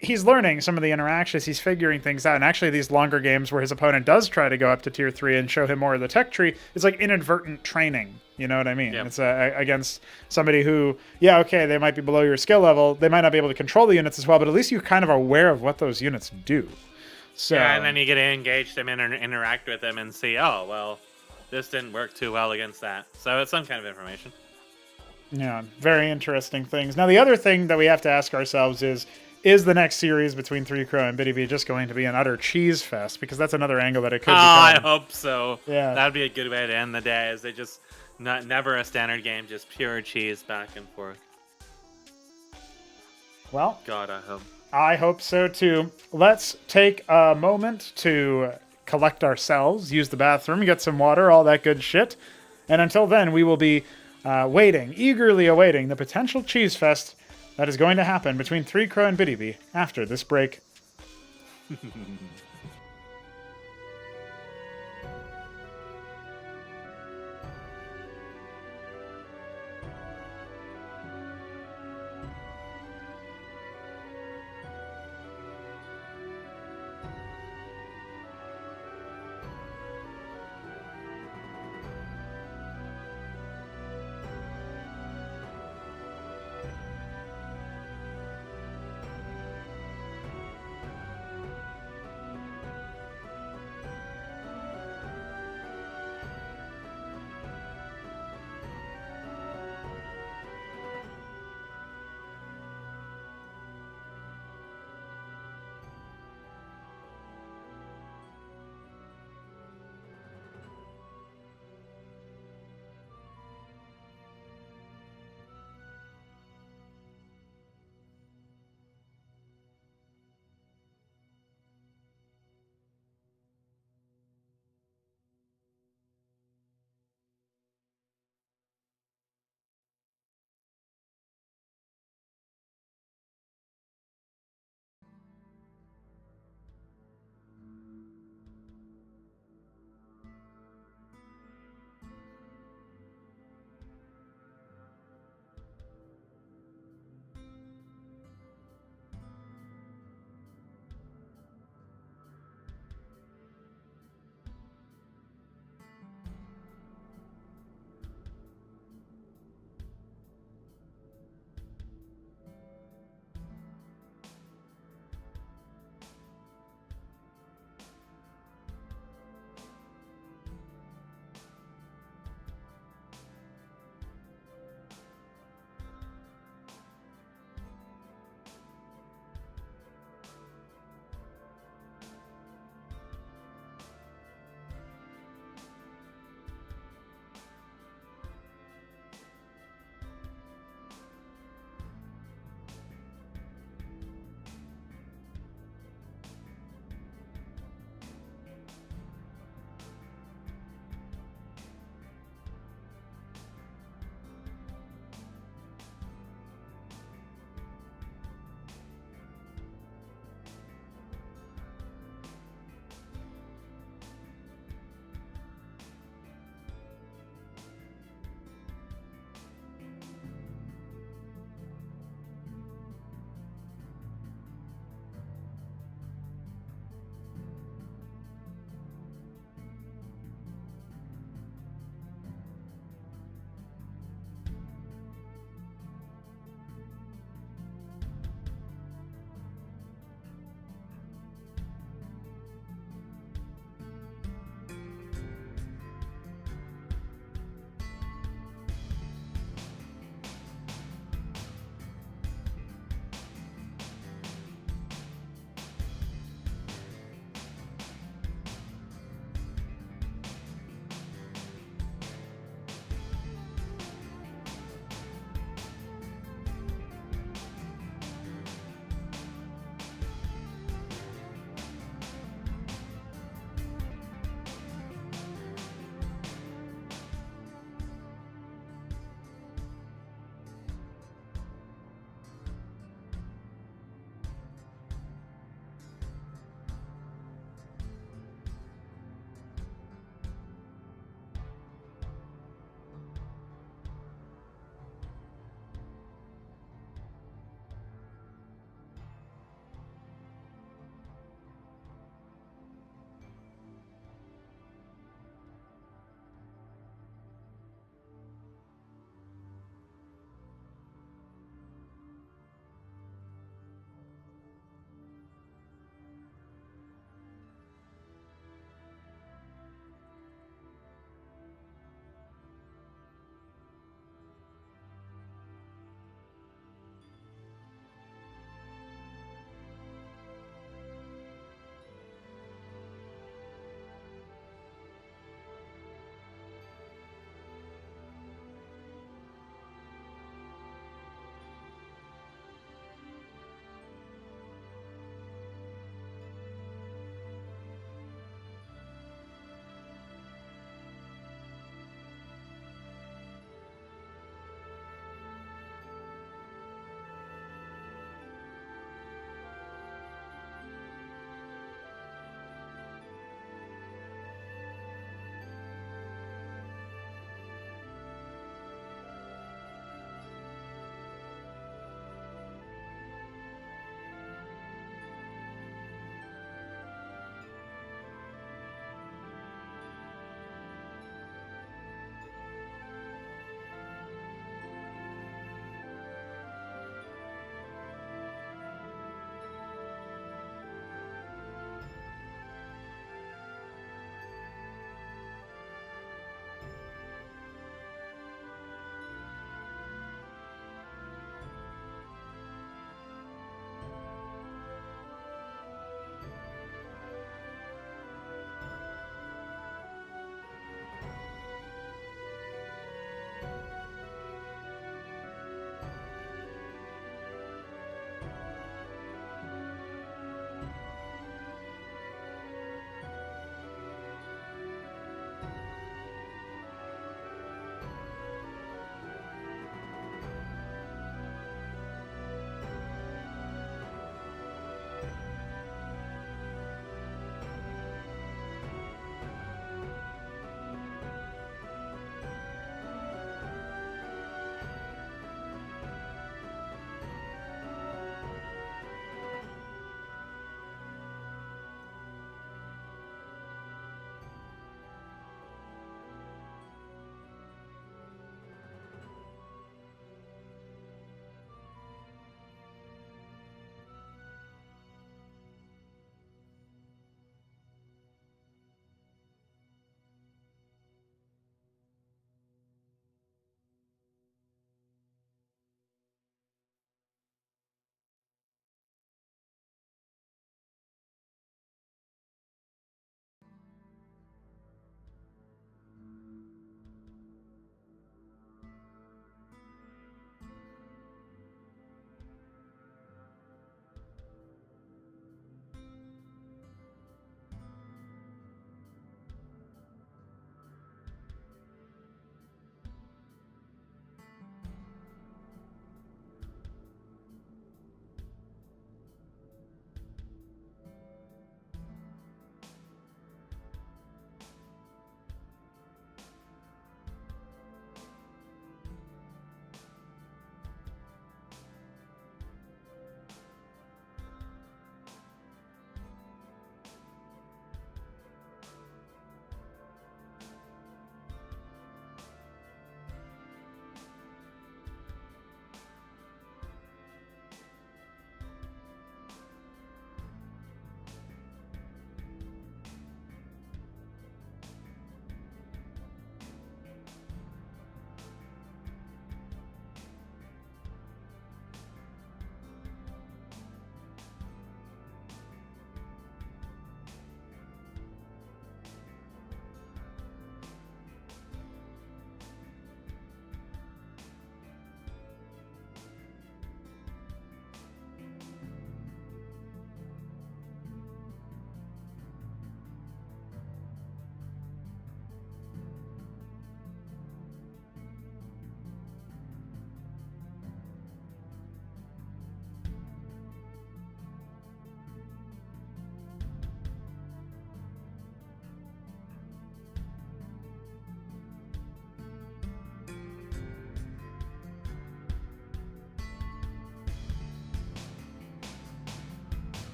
he's learning some of the interactions. He's figuring things out. And actually, these longer games where his opponent does try to go up to tier 3 and show him more of the tech tree, it's like inadvertent training. You know what I mean? It's against somebody who, okay, they might be below your skill level. They might not be able to control the units as well, but at least you're kind of aware of what those units do. So, and then you get to engage them and interact with them and see, oh, well, this didn't work too well against that. So it's some kind of information. Yeah, very interesting things. Now, the other thing that we have to ask ourselves is the next series between 3Crow and Btyb just going to be an utter cheese fest? Because that's another angle that it could become. I hope so. Yeah. That'd be a good way to end the day, is they just never a standard game, just pure cheese back and forth. Well, God, I hope. I hope so too. Let's take a moment to collect ourselves, use the bathroom, get some water, all that good shit. And until then, we will be eagerly awaiting the potential cheese fest that is going to happen between 3Crow and Btyb after this break.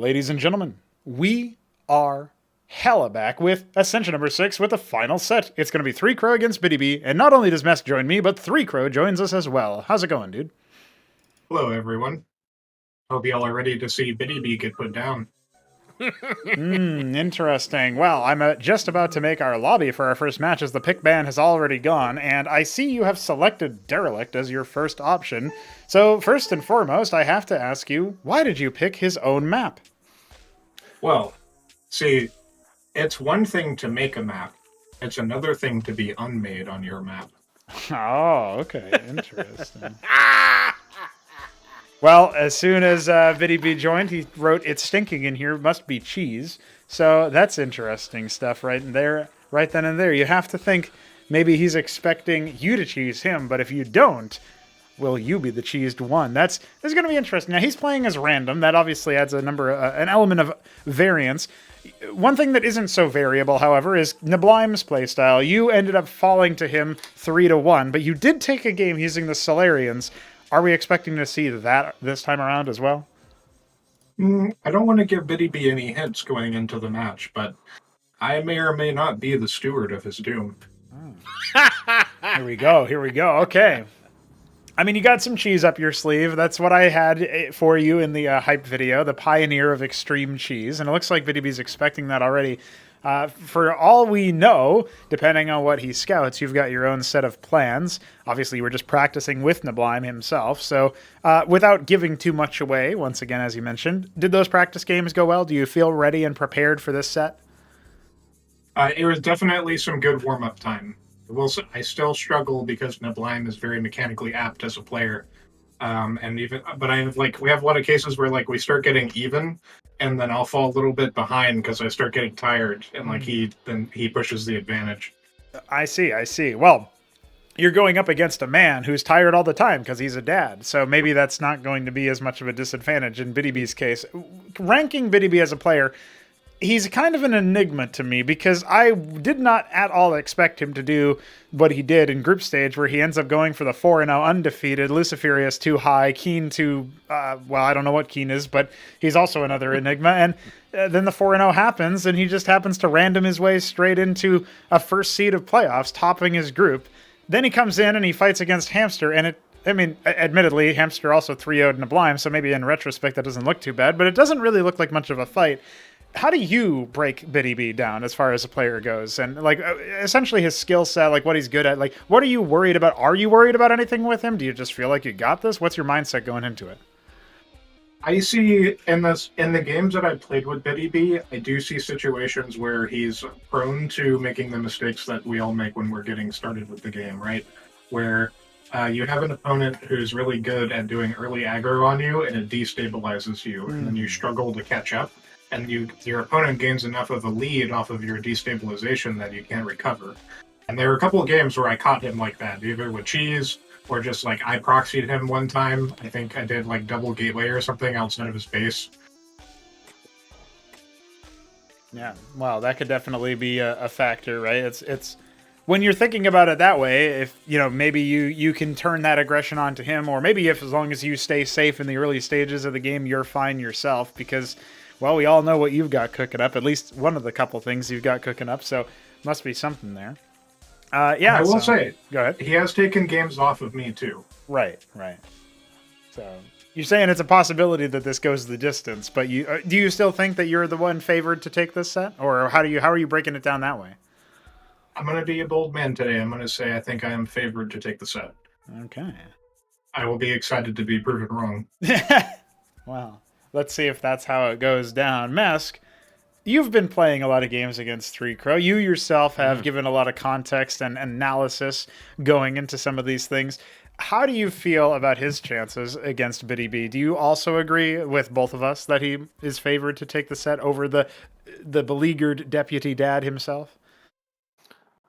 Ladies and gentlemen, we are hella back with Ascension number 6 with the final set. It's going to be 3 Crow against Btyb, and not only does Mess join me, but 3 Crow joins us as well. How's it going, dude? Hello, everyone. Hope y'all are ready to see Btyb get put down. Interesting. Well, I'm just about to make our lobby for our first match as the pick ban has already gone, and I see you have selected Derelict as your first option. So first and foremost, I have to ask you, why did you pick his own map? Well, see, it's one thing to make a map. It's another thing to be unmade on your map. Oh, okay. Interesting. Well, as soon as Btyb joined, he wrote, "It's stinking in here, must be cheese." So that's interesting stuff right there, right then and there. You have to think maybe he's expecting you to cheese him, but if you don't, will you be the cheesed one? That's going to be interesting. Now, he's playing as random. That obviously adds an element of variance. One thing that isn't so variable, however, is Neblime's playstyle. You ended up falling to him 3-1, but you did take a game using the Solarians. Are we expecting to see that this time around as well? I don't want to give Btyb any hints going into the match, but I may or may not be the steward of his doom. Here we go. Okay. I mean, you got some cheese up your sleeve. That's what I had for you in the hype video, the pioneer of extreme cheese. And it looks like Btyb's expecting that already. For all we know, depending on what he scouts, you've got your own set of plans. Obviously, you were just practicing with Neblime himself. So without giving too much away, once again, as you mentioned, did those practice games go well? Do you feel ready and prepared for this set? It was definitely some good warm-up time. I still struggle because Neblime is very mechanically apt as a player. We have a lot of cases where we start getting even, and then I'll fall a little bit behind because I start getting tired, and he pushes the advantage. I see. Well, you're going up against a man who's tired all the time because he's a dad, so maybe that's not going to be as much of a disadvantage in Btyb's case. Ranking Btyb as a player, he's kind of an enigma to me because I did not at all expect him to do what he did in group stage, where he ends up going for the 4-0 undefeated. Luciferius too high, Keen too, I don't know what Keen is, but he's also another enigma. And then the 4-0 happens, and he just happens to random his way straight into a first seed of playoffs, topping his group. Then he comes in and he fights against Hamster, and admittedly, Hamster also 3-0'd Neblime, so maybe in retrospect that doesn't look too bad, but it doesn't really look like much of a fight. How do you break Btyb down as far as a player goes? And essentially his skill set, what he's good at, what are you worried about? Are you worried about anything with him? Do you just feel like you got this? What's your mindset going into it? I see in the games that I've played with Btyb, I do see situations where he's prone to making the mistakes that we all make when we're getting started with the game, right? Where you have an opponent who's really good at doing early aggro on you, and it destabilizes you, and then you struggle to catch up. And your opponent gains enough of a lead off of your destabilization that you can't recover. And there were a couple of games where I caught him like that, either with cheese or just I proxied him one time. I think I did double gateway or something outside of his base. Yeah, well, that could definitely be a factor, right? It's when you're thinking about it that way, if maybe you can turn that aggression onto him, or maybe if as long as you stay safe in the early stages of the game, you're fine yourself, because well, we all know what you've got cooking up. At least one of the couple things you've got cooking up, so must be something there. Yeah, I will say, go ahead. He has taken games off of me too. Right. So you're saying it's a possibility that this goes the distance, but do you still think that you're the one favored to take this set, or how are you breaking it down that way? I'm going to be a bold man today. I'm going to say I think I am favored to take the set. Okay. I will be excited to be proven wrong. Wow. Let's see if that's how it goes down. Mesk, you've been playing a lot of games against 3 Crow. You yourself have given a lot of context and analysis going into some of these things. How do you feel about his chances against Btyb? Do you also agree with both of us that he is favored to take the set over the beleaguered deputy dad himself?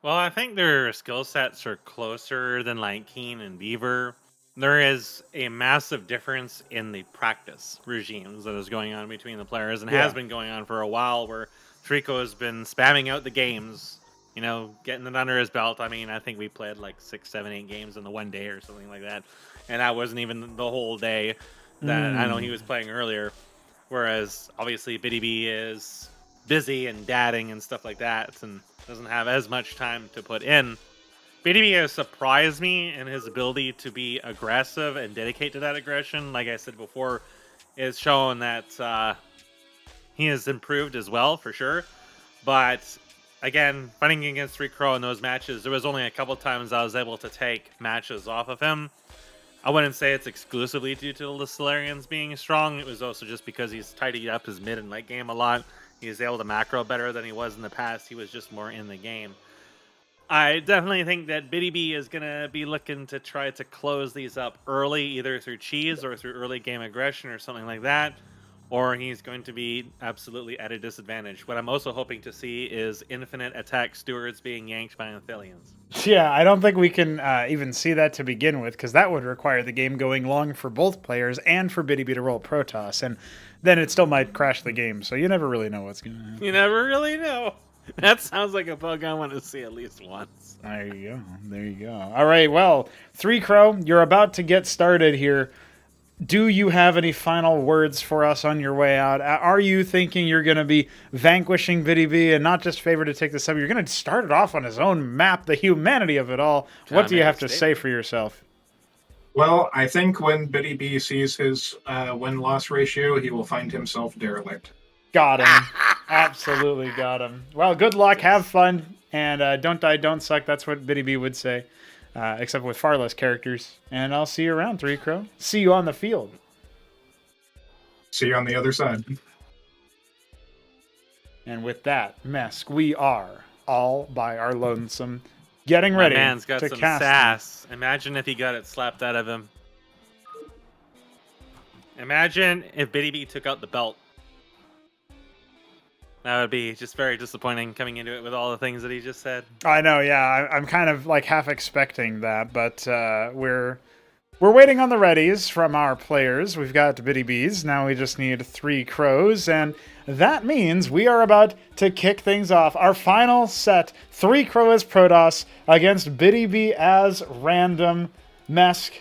Well, I think their skill sets are closer than Keen and Beaver. There is a massive difference in the practice regimes that is going on between the players, and has been going on for a while, where Trico has been spamming out the games, getting it under his belt. I mean, I think we played 6, 7, 8 games in the one day or something like that, and that wasn't even the whole day that I know he was playing earlier. Whereas obviously Btyb is busy and dadding and stuff like that and doesn't have as much time to put in. Btyb has surprised me in his ability to be aggressive and dedicate to that aggression. Like I said before, it's shown that he has improved as well, for sure. But again, fighting against 3Crow in those matches, there was only a couple times I was able to take matches off of him. I wouldn't say it's exclusively due to the Solarians being strong. It was also just because he's tidied up his mid and late game a lot. He was able to macro better than he was in the past. He was just more in the game. I definitely think that Btyb is going to be looking to try to close these up early, either through cheese or through early game aggression or something like that. Or he's going to be absolutely at a disadvantage. What I'm also hoping to see is infinite attack stewards being yanked by Amphibians. Yeah, I don't think we can even see that to begin with, because that would require the game going long for both players and for Btyb to roll Protoss, and then it still might crash the game, so you never really know what's going to happen. You never really know. That sounds like a bug I want to see at least once. There you go. There you go. All right, well, 3Crow, you're about to get started here. Do you have any final words for us on your way out? Are you thinking you're going to be vanquishing Btyb and not just favor to take the sub? You're going to start it off on his own map, the humanity of it all. What do you have to say for yourself? Well, I think when Btyb sees his win-loss ratio, he will find himself derelict. Got him. Absolutely got him. Well, good luck. Have fun. And don't die, don't suck. That's what Btyb would say. Except with far less characters. And I'll see you around, 3Crow. See you on the field. See you on the other side. And with that, Mesk, we are all by our lonesome, getting ready My man's got to some cast sass. Imagine if he got it slapped out of him. Imagine if Btyb took out the belt. That would be just very disappointing coming into it with all the things that he just said. I know, yeah. I'm kind of like half expecting that, but we're waiting on the readies from our players. We've got Btybs. Now we just need 3Crows, and that means we are about to kick things off. Our final set, 3Crow as Protoss against Btyb as random. Mesk,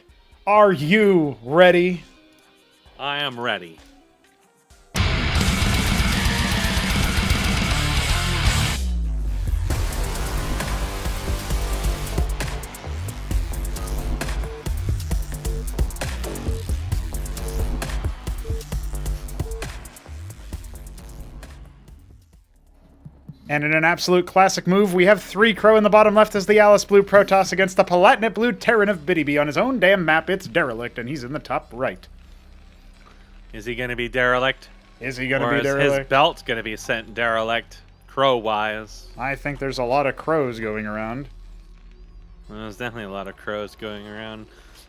are you ready? I am ready. And in an absolute classic move, we have 3Crow in the bottom left as the Alice Blue Protoss against the Palatine Blue Terran of Btyb on his own damn map. It's Derelict, and he's in the top right. Is he going to be Derelict? Is he going to Or be is Derelict? his belt's going to be sent Derelict, crow-wise? I think there's a lot of crows going around. Well, there's definitely a lot of crows going around.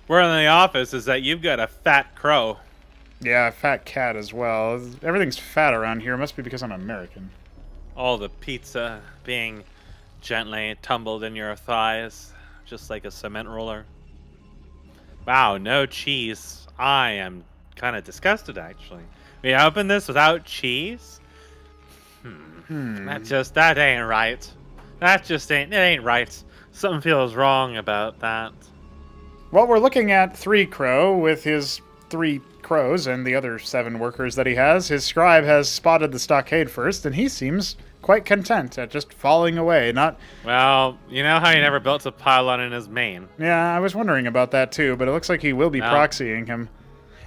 Word in the office is that you've got a fat crow. Yeah, a fat cat as well. Everything's fat around here. It must be because I'm American. All the pizza being gently tumbled in your thighs, just like a cement roller. Wow, no cheese. I am kind of disgusted, actually. We opened this without cheese? That ain't right. It ain't right. Something feels wrong about that. Well, we're looking at 3Crow with his 3 crows and the other 7 workers that he has. His scribe has spotted the stockade first, and he seems quite content at just falling away. Well, you know how he never built a pylon in his main? Yeah, I was wondering about that too, but it looks like he will be proxying him.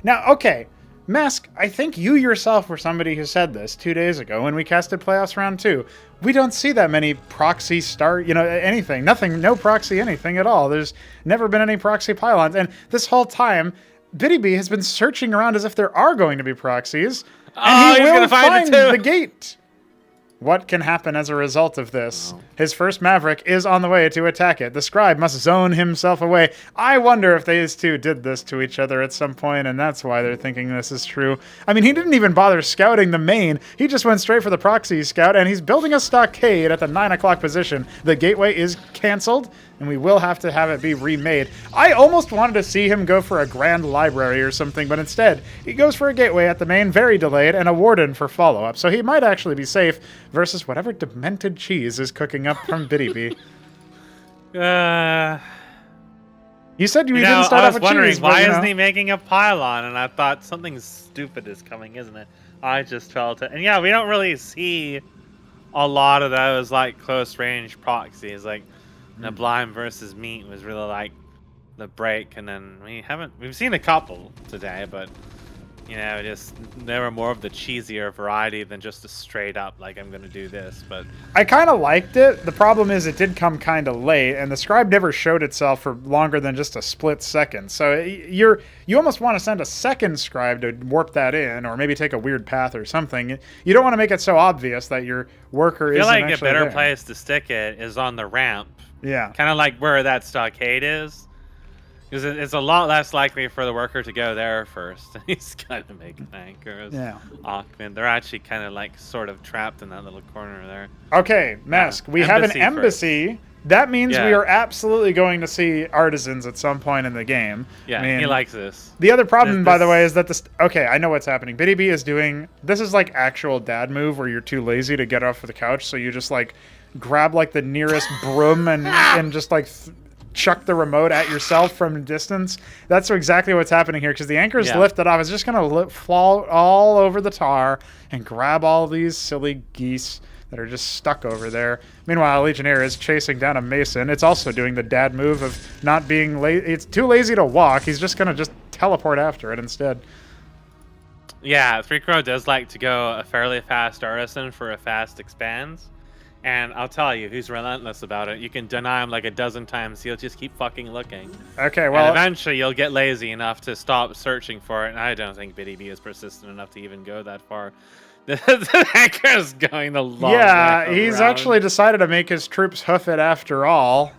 Now, okay, Mesk, I think you yourself were somebody who said this 2 days ago when we casted Playoffs Round 2. We don't see that many proxy anything. Nothing, no proxy anything at all. There's never been any proxy pylons. And this whole time, Btyb has been searching around as if there are going to be proxies, and he will find the gate. What can happen as a result of this? Oh. His first Maverick is on the way to attack it. The scribe must zone himself away. I wonder if these two did this to each other at some point, and that's why they're thinking this is true. I mean, he didn't even bother scouting the main. He just went straight for the proxy scout, and he's building a stockade at the 9 o'clock position. The gateway is canceled, and we will have to have it be remade. I almost wanted to see him go for a grand library or something, but instead, he goes for a gateway at the main, very delayed, and a warden for follow-up. So he might actually be safe versus whatever demented cheese is cooking up from Btyb. You said you didn't start off with cheese. Why isn't he making a pylon? And I thought something stupid is coming, isn't it? I just felt it. And yeah, we don't really see a lot of those like close range proxies. Like neblime versus meat was really like the break, and then we've seen a couple today, but you know, just they were more of the cheesier variety than just a straight up like I'm gonna do this. But I kind of liked it. The problem is it did come kind of late, and the scribe never showed itself for longer than just a split second. So you almost want to send a second scribe to warp that in, or maybe take a weird path or something. You don't want to make it so obvious that your worker isn't actually there. I feel like a better place to stick it is on the ramp. Yeah. Kind of like where that stockade is. Because it's a lot less likely for the worker to go there first. He's kind of making anchors. Yeah. Achman. They're actually kind of like sort of trapped in that little corner there. Okay, Mask. We have an embassy. First. That means we are absolutely going to see artisans at some point in the game. Yeah, I mean, he likes this. The other problem, by the way, is that this... Okay, I know what's happening. Btyb is doing... This is like actual dad move where you're too lazy to get off of the couch, so you just like grab like the nearest broom and just like... chuck the remote at yourself from a distance. That's exactly what's happening here, because the anchor's lifted off. It's just going to fall all over the tar and grab all these silly geese that are just stuck over there. Meanwhile, Legionnaire is chasing down a Mason. It's also doing the dad move of not being lazy. It's too lazy to walk. He's just going to just teleport after it instead. Yeah, 3Crow does like to go a fairly fast artisan for a fast expands. And I'll tell you, he's relentless about it. You can deny him like a dozen times. He'll just keep fucking looking. Okay, well... And eventually you'll get lazy enough to stop searching for it. And I don't think Btyb is persistent enough to even go that far. The anchor's going the long way around. He's actually decided to make his troops hoof it after all.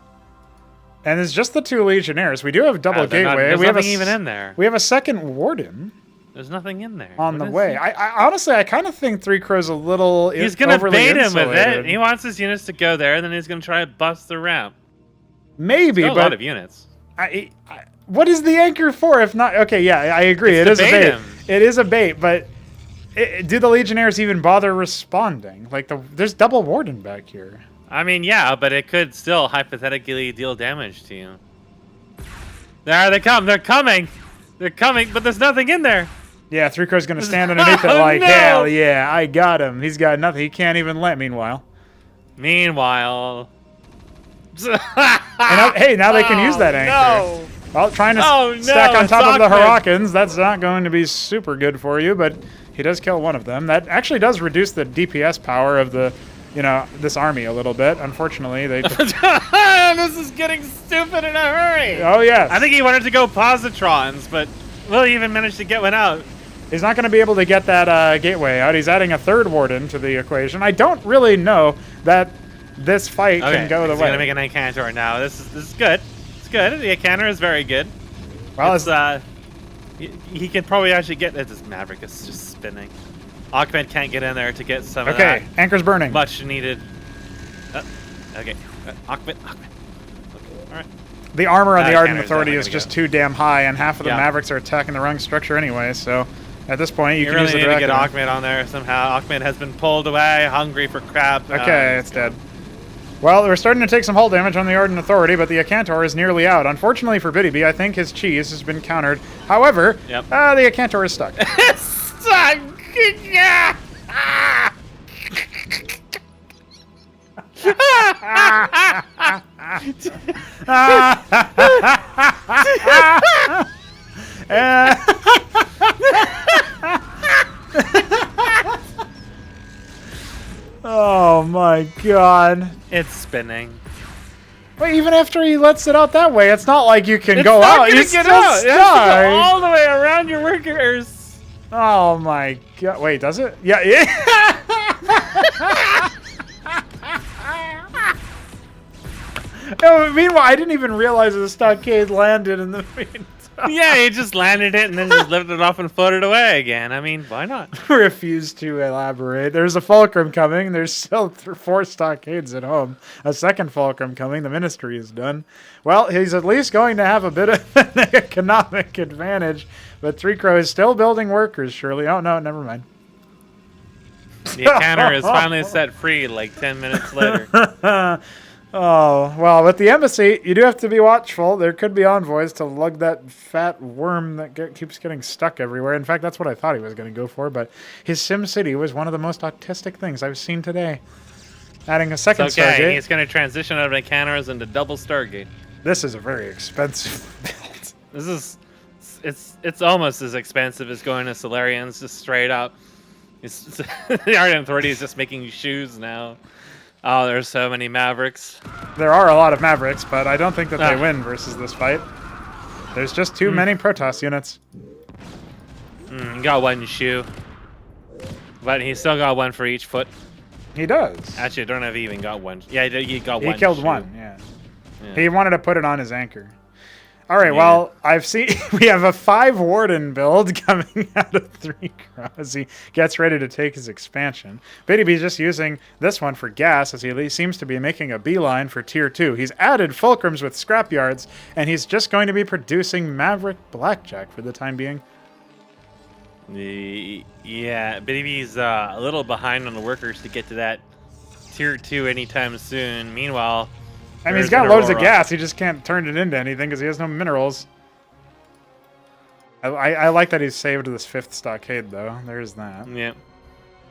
And it's just the 2 Legionnaires. We do have double gateway. There's nothing even in there. We have a second warden. There's nothing in there. On the way. I honestly, I kind of think 3Crow's a little He's going to bait him with it. He wants his units to go there, and then he's going to try to bust the ramp. Maybe, but... a lot of units. What is the anchor for if not... Okay, yeah, I agree. It is a bait. It is a bait, but do the Legionnaires even bother responding? Like, there's double warden back here. I mean, yeah, but it could still hypothetically deal damage to you. There they come. They're coming. They're coming, but there's nothing in there. Yeah, 3Crow's going to stand underneath it like, hell yeah, I got him. He's got nothing. He can't even let. Meanwhile. Hey, now they can use that anchor. No. Well, trying to stack on top of the Hurricanes, that's not going to be super good for you, but he does kill one of them. That actually does reduce the DPS power of the, this army a little bit. Unfortunately, they... This is getting stupid in a hurry. Oh, yes. I think he wanted to go positrons, but will he even manage to get one out? He's not going to be able to get that gateway out. He's adding a third warden to the equation. I don't really know that this fight can go the way. He's going to make an Incantor now. This is good. It's good. The Incantor is very good. Well, he can probably actually get... This Maverick is just spinning. Achmed can't get in there to get some of that. Okay, anchor's burning. Much needed. Okay. Achmed. Okay. All right. The armor on the Ardent Authority is just too damn high, and half of the Mavericks are attacking the wrong structure anyway, so at this point you can use the really need to get Achmed on there somehow. Achmed has been pulled away, hungry for crap. Okay, it's dead. Well, we're starting to take some hull damage on the Ardent Authority, but the Acantor is nearly out. Unfortunately for Btyb, I think his cheese has been countered. However, the Acantor is stuck. It's stuck! Yeah! Oh my god. It's spinning. But even after he lets it out that way, it's not like you can go out. It's not gonna get out. It has to go all the way around your workers. Oh my god. Wait, does it? Yeah. No, meanwhile, I didn't even realize the stockade landed in the meantime. Yeah, he just landed it and then just lifted it off and floated away again. I mean, why not? Refuse to elaborate. There's a fulcrum coming. There's still 4 stockades at home. A second fulcrum coming. The ministry is done. Well, he's at least going to have a bit of an economic advantage. But 3Crow is still building workers, surely. Oh, no, never mind. The encounter is finally set free like 10 minutes later. Oh, well, with the embassy, you do have to be watchful. There could be envoys to lug that fat worm that keeps getting stuck everywhere. In fact, that's what I thought he was going to go for, but his SimCity was one of the most autistic things I've seen today. Adding a second Stargate. He's going to transition out of encounters into double Stargate. This is a very expensive build. This is... It's almost as expensive as going to Solarians, just straight up. The Ardent Authority is just making shoes now. Oh, there's so many Mavericks. There are a lot of Mavericks, but I don't think that they win versus this fight. There's just too many Protoss units. Got one shoe. But he's still got one for each foot. He does. Actually, I don't know if he even got one. Yeah, he got one. He killed shoe. one, yeah. He wanted to put it on his anchor. All right, well, I've seen we have a 5 Warden build coming out of 3 Crow as he gets ready to take his expansion. Btyb just using this one for gas as he seems to be making a beeline for Tier 2. He's added Fulcrums with scrapyards, and he's just going to be producing Maverick Blackjack for the time being. Yeah, Btyb's a little behind on the workers to get to that Tier 2 anytime soon. Meanwhile... I mean, he's got loads of gas. He just can't turn it into anything because he has no minerals. I like that he's saved this 5th stockade, though. There's that. Yeah.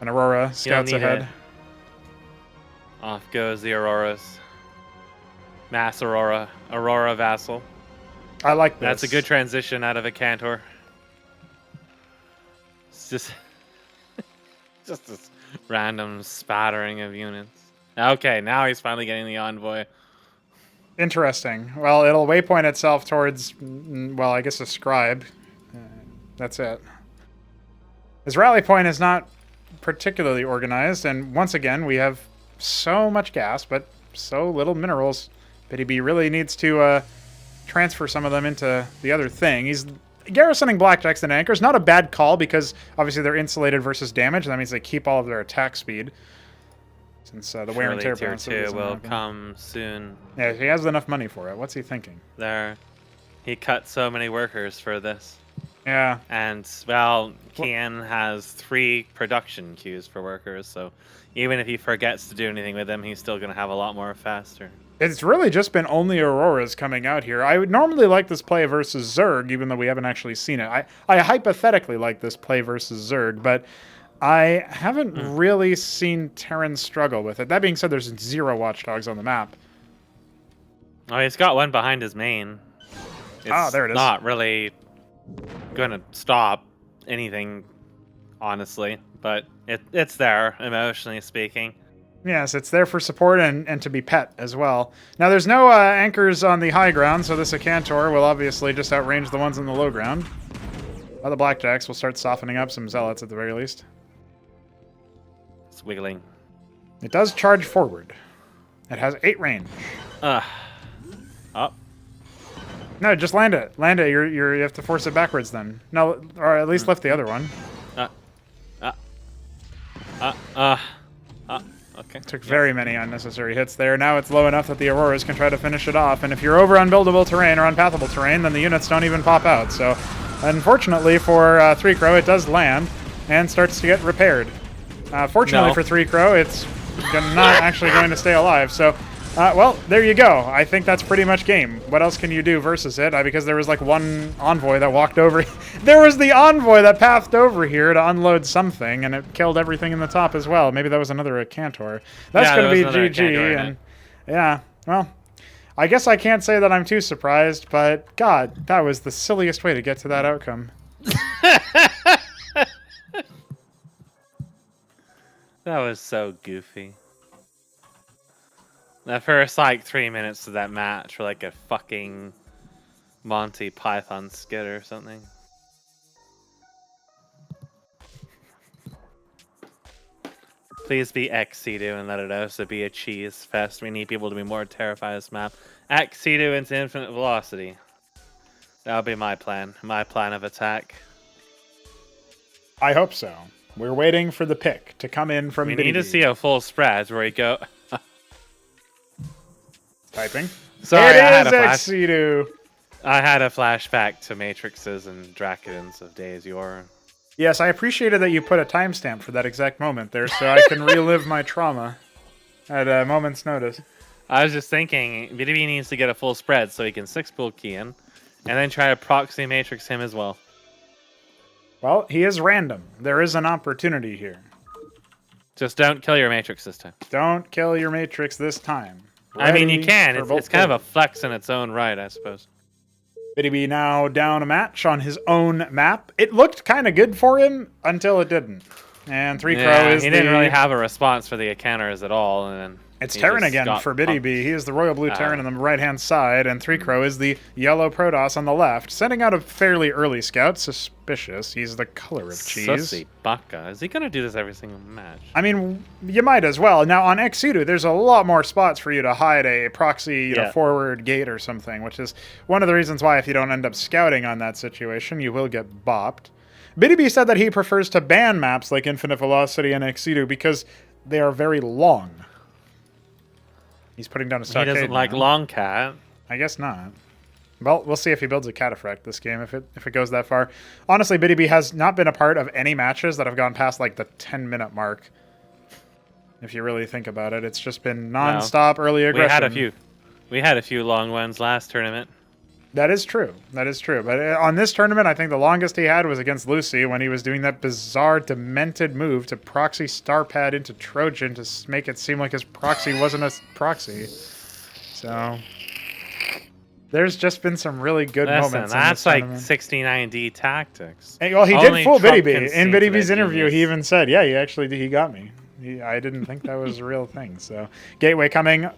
An Aurora. Scouts ahead. Off goes the Auroras. Mass Aurora. Aurora Vassal. I like this. That's a good transition out of a Cantor. It's just... just this random spattering of units. Okay, now he's finally getting the Envoy. Interesting. Well, it'll waypoint itself towards, well, I guess a scribe. That's it. His rally point is not particularly organized, and once again, we have so much gas, but so little minerals. Btyb really needs to transfer some of them into the other thing. He's garrisoning Blackjacks and Anchors. Not a bad call, because obviously they're insulated versus damage, and that means they keep all of their attack speed. Since the wear and tear Tier 2 will come soon. Yeah, he has enough money for it. What's he thinking? He cut so many workers for this. Yeah. And, well, Kian has 3 production queues for workers, so even if he forgets to do anything with them, he's still going to have a lot more faster. It's really just been only Auroras coming out here. I would normally like this play versus Zerg, even though we haven't actually seen it. I hypothetically like this play versus Zerg, but... I haven't really seen Terran struggle with it. That being said, there's 0 watchdogs on the map. Oh, he's got one behind his main. It's there it is. Not really going to stop anything, honestly, but it's there, emotionally speaking. Yes, it's there for support and to be pet as well. Now, there's no anchors on the high ground, so this Acantor will obviously just outrange the ones on the low ground. The Blackjacks will start softening up some Zealots at the very least. It's wiggling. It does charge forward. It has 8 range. Up. No, just land it. Land it. You have to force it backwards then. No, or at least lift the other one. Okay. Took very many unnecessary hits there. Now it's low enough that the Auroras can try to finish it off. And if you're over unbuildable terrain or unpathable terrain, then the units don't even pop out. So, unfortunately for 3 Crow, it does land and starts to get repaired. Fortunately for 3 Crow, it's not actually going to stay alive. So, well, there you go. I think that's pretty much game. What else can you do versus it? Because there was like one envoy that walked over. There was the envoy that pathed over here to unload something, and it killed everything in the top as well. Maybe that was another Cantor. That's going to be GG. And yeah, well, I guess I can't say that I'm too surprised, but God, that was the silliest way to get to that outcome. That was so goofy. The first, like, 3 minutes of that match were like a fucking Monty Python skit or something. Please be Ex Situ and let it also be a cheese fest. We need people to be more terrified of this map. Ex Situ into infinite velocity. That'll be my plan. My plan of attack. I hope so. We're waiting for the pick to come in from We Btyb. need to see a full spread where we go... Typing. Sorry, I had it a is flash. Ex Situ. I had a flashback to Matrixes and Dracodons of days yore. Yes, I appreciated that you put a timestamp for that exact moment there, so I can relive my trauma at a moment's notice. I was just thinking, Btyb needs to get a full spread so he can 6-pull Kian, and then try to proxy matrix him as well. Well, he is random. There is an opportunity here. Just don't kill your matrix this time. Don't kill your matrix this time. I mean, you Ready can. for It's both kind of a players. flex in its own right, I suppose. Btyb now down a match on his own map. It looked kind of good for him until it didn't. And 3 Crow is he didn't really have a response for the encounters at all, and then It's he Terran just again got for Btyb. pumped. He is the Royal Blue Terran on the right-hand side, and 3 Crow is the yellow Protoss on the left, sending out a fairly early scout. Suspicious. He's the color of cheese. Sussy baka. Is he going to do this every single match? I mean, you might as well. Now, on Ex Situ, there's a lot more spots for you to hide a proxy forward gate or something, which is one of the reasons why if you don't end up scouting on that situation, you will get bopped. Btyb said that he prefers to ban maps like Infinite Velocity and Ex Situ because they are very long. He's putting down a stockade. He doesn't like now. long cat. I guess not. Well, we'll see if he builds a cataphract this game, if it goes that far. Honestly, Btyb has not been a part of any matches that have gone past like the 10-minute mark. If you really think about it, it's just been non-stop early aggression. We had a few long ones last tournament. That is true. That is true. But on this tournament, I think the longest he had was against Lucy when he was doing that bizarre, demented move to proxy Starpad into Trojan to make it seem like his proxy wasn't a proxy. So there's just been some really good moments. That's like 69D tactics. Hey, well, he Only did fool Trump Btyb. can In see to Btb's that interview, genius. he even said, yeah, he got me. I didn't think that was a real thing. So Gateway coming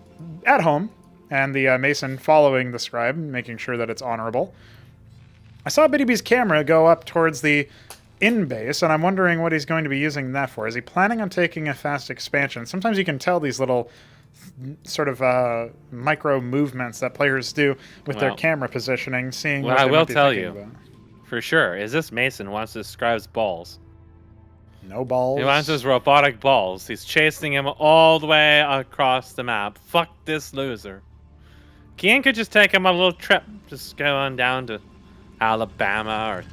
at home. And the Mason following the scribe, making sure that it's honorable. I saw Btb's camera go up towards the in-base, and I'm wondering what he's going to be using that for. Is he planning on taking a fast expansion? Sometimes you can tell these little sort of micro movements that players do with their camera positioning, seeing Well, what I they will might be tell thinking you, about. for sure, is this Mason wants his scribe's balls. No balls. He wants his robotic balls. He's chasing him all the way across the map. Fuck this loser. Kian could just take him on a little trip. Just go on down to Alabama or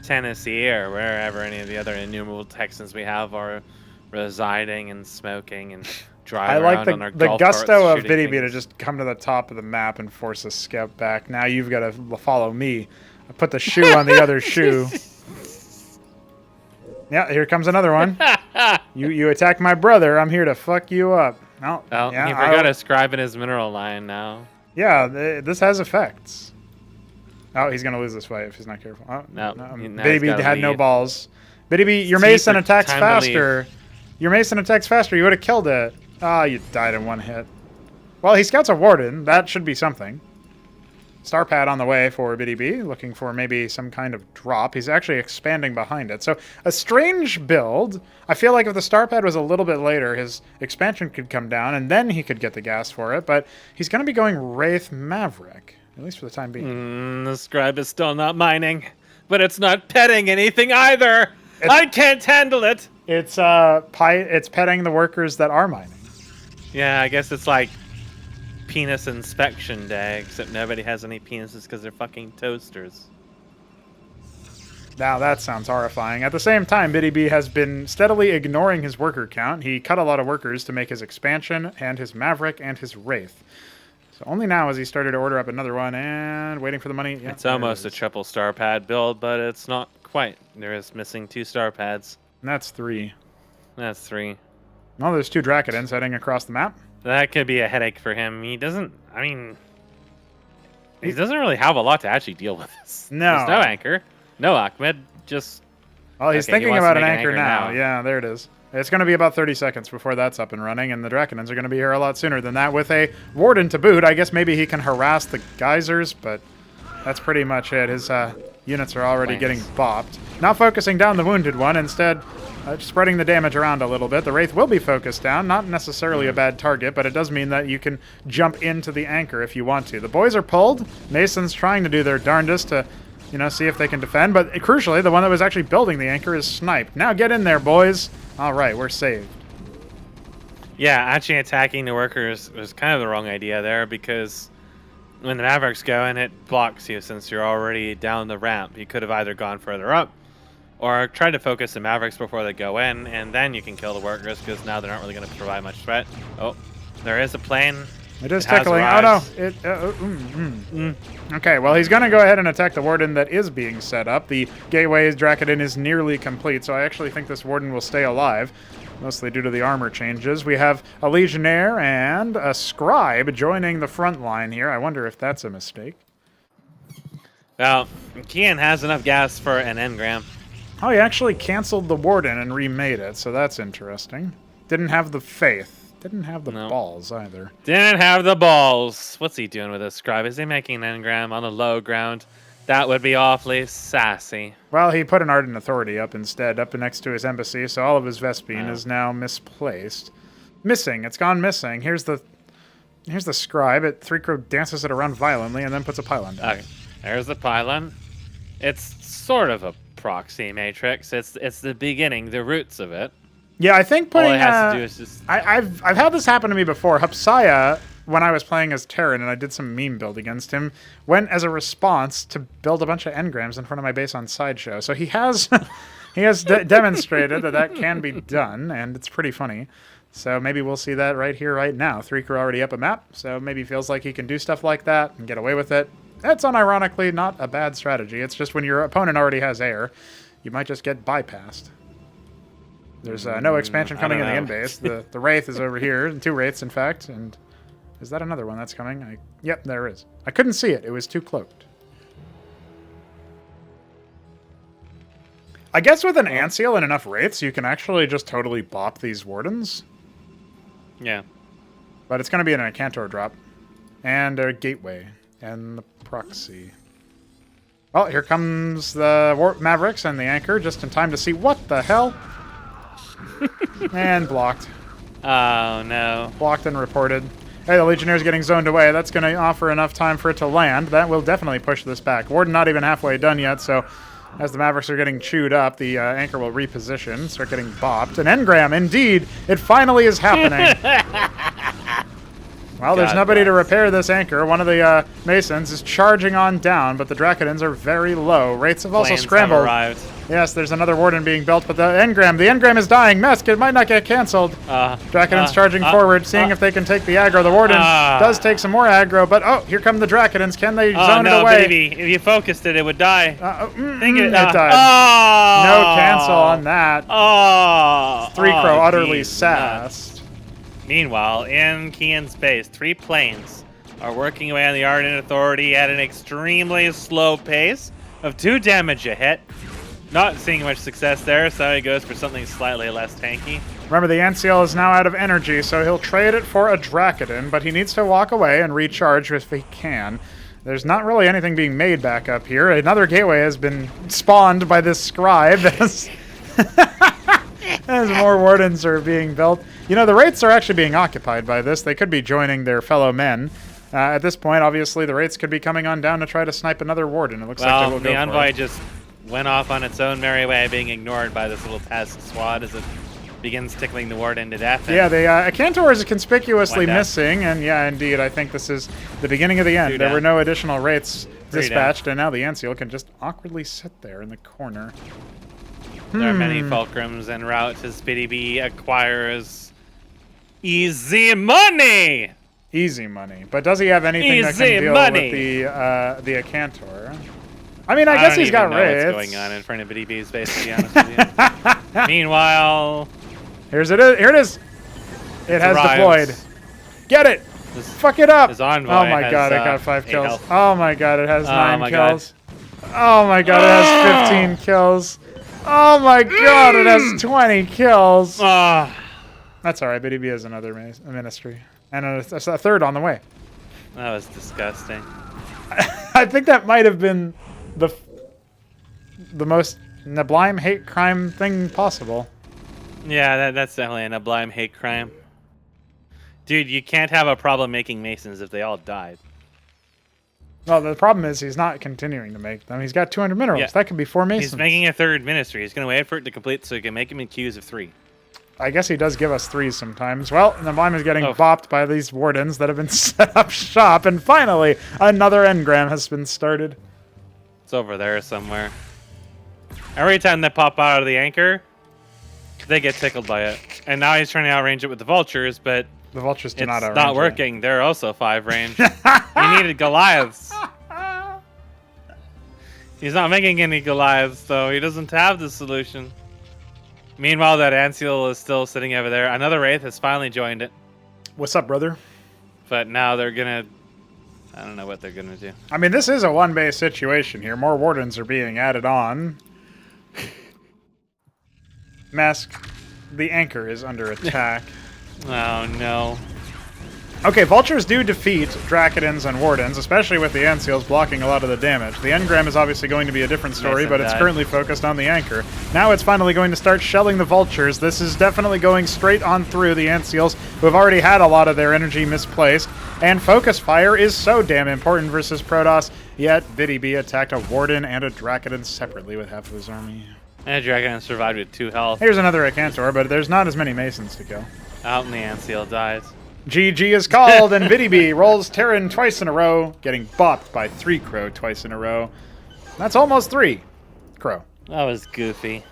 Tennessee or wherever any of the other innumerable Texans we have are residing and smoking and driving around on our the golf gusto carts of shooting Btyb to things. just come to the top of the map and force a scout back. Now you've got to follow me. I put the shoe on the other shoe. Yeah, here comes another one. You attack my brother. I'm here to fuck you up. Oh, Well, yeah, he forgot to scribe in his mineral line now. Yeah, this has effects. Oh, he's gonna lose this fight if he's not careful. Oh, No, no. now he's Btyb gotta had no leave. balls. Btyb, your See, Mason for attacks time to leave. faster. Your Mason attacks faster. You would have killed it. Ah, you died in one hit. Well, he scouts a Warden. That should be something. Starpad on the way for Btyb, looking for maybe some kind of drop. He's actually expanding behind it. So a strange build. I feel like if the Starpad was a little bit later, his expansion could come down, and then he could get the gas for it. But he's going to be going Wraith Maverick, at least for the time being. The scribe is still not mining, but it's not petting anything either. I can't handle it. It's petting the workers that are mining. Yeah, I guess it's like penis inspection day, except nobody has any penises because they're fucking toasters. Now that sounds horrifying. At the same time, Btyb has been steadily ignoring his worker count. He cut a lot of workers to make his expansion and his Maverick and his Wraith. So only now has he started to order up another one and waiting for the money. Yeah, It's almost a triple star pad build, but it's not quite. There is missing 2 star pads. And that's 3. That's 3. Well, there's 2 Drakodins heading across the map. That could be a headache for him. He doesn't really have a lot to actually deal with this. No. There's no anchor. No Ahmed. Just Well, he's Okay, he thinking wants to about an make an anchor anchor now. now. Yeah, there it is. It's going to be about 30 seconds before that's up and running, and the Drakodins are going to be here a lot sooner than that with a Warden to boot. I guess maybe he can harass the geysers, but that's pretty much it. His units are already getting bopped. Not focusing down the wounded one, instead spreading the damage around a little bit. The Wraith will be focused down, not necessarily a bad target, but it does mean that you can jump into the anchor if you want to. The boys are pulled. Mason's trying to do their darndest to, see if they can defend, but crucially, the one that was actually building the anchor is sniped. Now get in there, boys. All right, we're saved. Yeah, actually attacking the workers was kind of the wrong idea there because when the Mavericks go in, it blocks you since you're already down the ramp. You could have either gone further up or tried to focus the Mavericks before they go in, and then you can kill the workers because now they're not really going to provide much threat. Oh, there is a plane It is It has tickling. Oh arrived. no! Okay, well he's gonna go ahead and attack the warden that is being set up. The gateway Dracodon is nearly complete, so I actually think this warden will stay alive, mostly due to the armor changes. We have a legionnaire and a scribe joining the front line here. I wonder if that's a mistake. Well, Kian has enough gas for an engram. Oh, he actually canceled the warden and remade it, so that's interesting. Didn't have the faith. Didn't have the balls either. Didn't have the balls. What's he doing with this scribe? Is he making an engram on the low ground? That would be awfully sassy. Well, he put an Ardent Authority up instead, up next to his embassy, so all of his Vespene is now misplaced. Missing. It's gone missing. Here's the scribe. 3-Crow dances it around violently and then puts a pylon down. Okay, there's the pylon. It's sort of a proxy matrix. It's the beginning, the roots of it. Yeah, I think putting. All it has to do is just. I've had this happen to me before. Hupsaya, when I was playing as Terran and I did some meme build against him, went as a response to build a bunch of engrams in front of my base on Sideshow. So he has demonstrated that can be done, and it's pretty funny. So maybe we'll see that right here, right now. 3-Crow already up a map, so maybe feels like he can do stuff like that and get away with it. That's unironically not a bad strategy. It's just when your opponent already has air, you might just get bypassed. There's no expansion coming in the end base. The Wraith is over here, 2 Wraiths, in fact. And is that another one that's coming? Yep, there is. I couldn't see it. It was too cloaked. I guess with an Ant Seal and enough Wraiths, you can actually just totally bop these Wardens. Yeah. But it's going to be an Incantor drop. And a Gateway. And the Proxy. Well, here comes the Mavericks and the Anchor, just in time to see what the hell. And blocked. Oh, no. Blocked and reported. Hey, the Legionnaire's getting zoned away. That's going to offer enough time for it to land. That will definitely push this back. Warden not even halfway done yet, so as the Mavericks are getting chewed up, the Anchor will reposition, start getting bopped. An engram, indeed! It finally is happening! Well, there's nobody to repair this Anchor. One of the Masons is charging on down, but the Dracodons are very low. Wraiths have also scrambled. Arrived. Yes, there's another Warden being built, but the engram is dying. Mesk, it might not get canceled. Dracodons charging forward, seeing if they can take the aggro. The Warden does take some more aggro, but oh, here come the Dracodons. Can they zone it away? Baby. If you focused it, it would die. It died. No cancel on that. 3-Crow utterly sassed. Meanwhile, in Kian's base, 3 planes are working away on the Ardent Authority at an extremely slow pace of 2 damage a hit. Not seeing much success there, so he goes for something slightly less tanky. Remember, the Ant Seal is now out of energy, so he'll trade it for a Dracodon, but he needs to walk away and recharge if he can. There's not really anything being made back up here. Another gateway has been spawned by this scribe as more Wardens are being built. You know, the Wraiths are actually being occupied by this. They could be joining their fellow men. At this point, obviously, the Wraiths could be coming on down to try to snipe another Warden. It looks like they will go for it. The Envoy just went off on its own merry way, being ignored by this little task squad as it begins tickling the Warden to death. Yeah, the Acantor is conspicuously missing, and yeah, indeed, I think this is the beginning of the end. There were no additional Wraiths dispatched, and now the Ant Seal can just awkwardly sit there in the corner. There are many Fulcrums en route as Btyb acquires easy money! Easy money. But does he have anything that can deal with the Acantor? I mean, I guess he's got Wraiths. I don't even know what's going on in front of Btyb's base, to be honest with you. Meanwhile... Here it is. It has deployed. Get it! Fuck it up! Oh my god, it got 5 kills. Health. Oh my god, it has 9 kills. Oh my god, it has 15 kills. Oh my god, it has 20 kills. That's alright, Btyb has another ministry. And a third on the way. That was disgusting. I think that might have been the most neblime hate crime thing possible. Yeah, that's definitely a neblime hate crime. Dude, you can't have a problem making Masons if they all died. Well, the problem is he's not continuing to make them. He's got 200 minerals. Yeah. That could be 4 Masons. He's making a 3rd ministry. He's going to wait for it to complete so he can make him in queues of 3. I guess he does give us 3s sometimes. Well, Neblime is getting bopped by these Wardens that have been set up shop. And finally, another engram has been started. It's over there somewhere. Every time they pop out of the Anchor, they get tickled by it. And now he's trying to outrange it with the Vultures, but The vultures do It's not outrange not you. working. They're also 5 range. He needed Goliaths. He's not making any Goliaths, so he doesn't have the solution. Meanwhile, that Anseal is still sitting over there. Another Wraith has finally joined it. What's up, brother? But now they're gonna... I don't know what they're gonna do. I mean, this is a one-base situation here. More Wardens are being added on. Mask, the anchor is under attack. Oh, no. Okay, Vultures do defeat Dracodons and Wardens, especially with the Anseals blocking a lot of the damage. The Engram is obviously going to be a different story, Mason but it's died. currently focused on the anchor. Now it's finally going to start shelling the Vultures. This is definitely going straight on through the Anseals, who have already had a lot of their energy misplaced. And Focus Fire is so damn important versus Protoss, yet Btyb attacked a Warden and a Dracodon separately with half of his army. And Dragon survived with 2 health. Here's another Acantor, but there's not as many Masons to kill. Out in the Anseal dies. GG is called, and Btyb rolls Terran twice in a row, getting bopped by 3 Crow twice in a row. That's almost 3 Crow. That was goofy.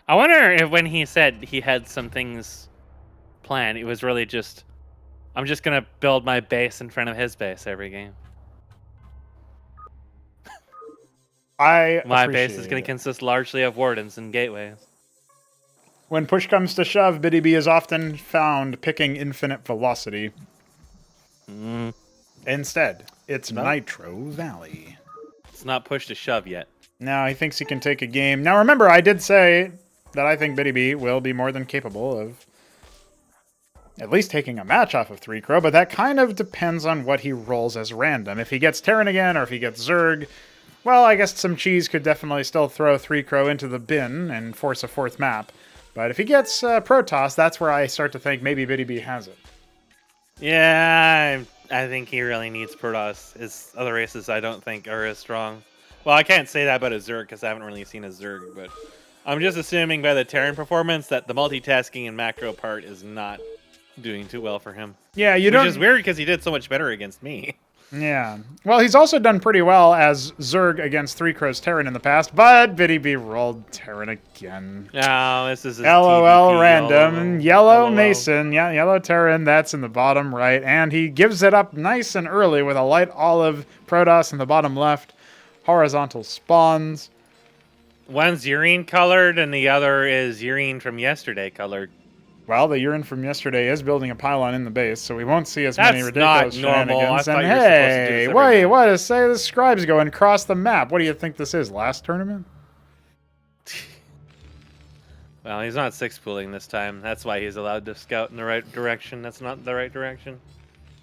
I wonder if when he said he had some things planned, it was really just, I'm just going to build my base in front of his base every game. My base is going to consist largely of Wardens and Gateways. When push comes to shove, Btyb is often found picking infinite velocity. Instead, it's Nitro Valley. It's not push to shove yet. Now he thinks he can take a game. Now remember, I did say that I think Btyb will be more than capable of at least taking a match off of 3 Crow, but that kind of depends on what he rolls as random. If he gets Terran again, or if he gets Zerg, well, I guess some cheese could definitely still throw 3 Crow into the bin and force a 4th map. But if he gets Protoss, that's where I start to think maybe Btyb has it. Yeah, I think he really needs Protoss. His other races I don't think are as strong. Well, I can't say that about a Zerg because I haven't really seen a Zerg, but I'm just assuming by the Terran performance that the multitasking and macro part is not doing too well for him. Yeah, Which is weird because he did so much better against me. Yeah. Well, he's also done pretty well as Zerg against 3 Crows Terran in the past, but Btyb rolled Terran again. No, this is his LOL TVP, random. Yellow LOL. Mason. Yeah, yellow Terran. That's in the bottom right. And he gives it up nice and early with a light olive Protoss in the bottom left. Horizontal spawns. One's urine colored and the other is urine from yesterday colored. Well, the urine from yesterday is building a pylon in the base, so we won't see as many ridiculous That's not normal. shenanigans. I thought And you were supposed to do hey, this every wait, game. what? Say the scribes go and cross the map. What do you think this is? Last tournament? Well, he's not 6-pooling this time. That's why he's allowed to scout in the right direction. That's not the right direction.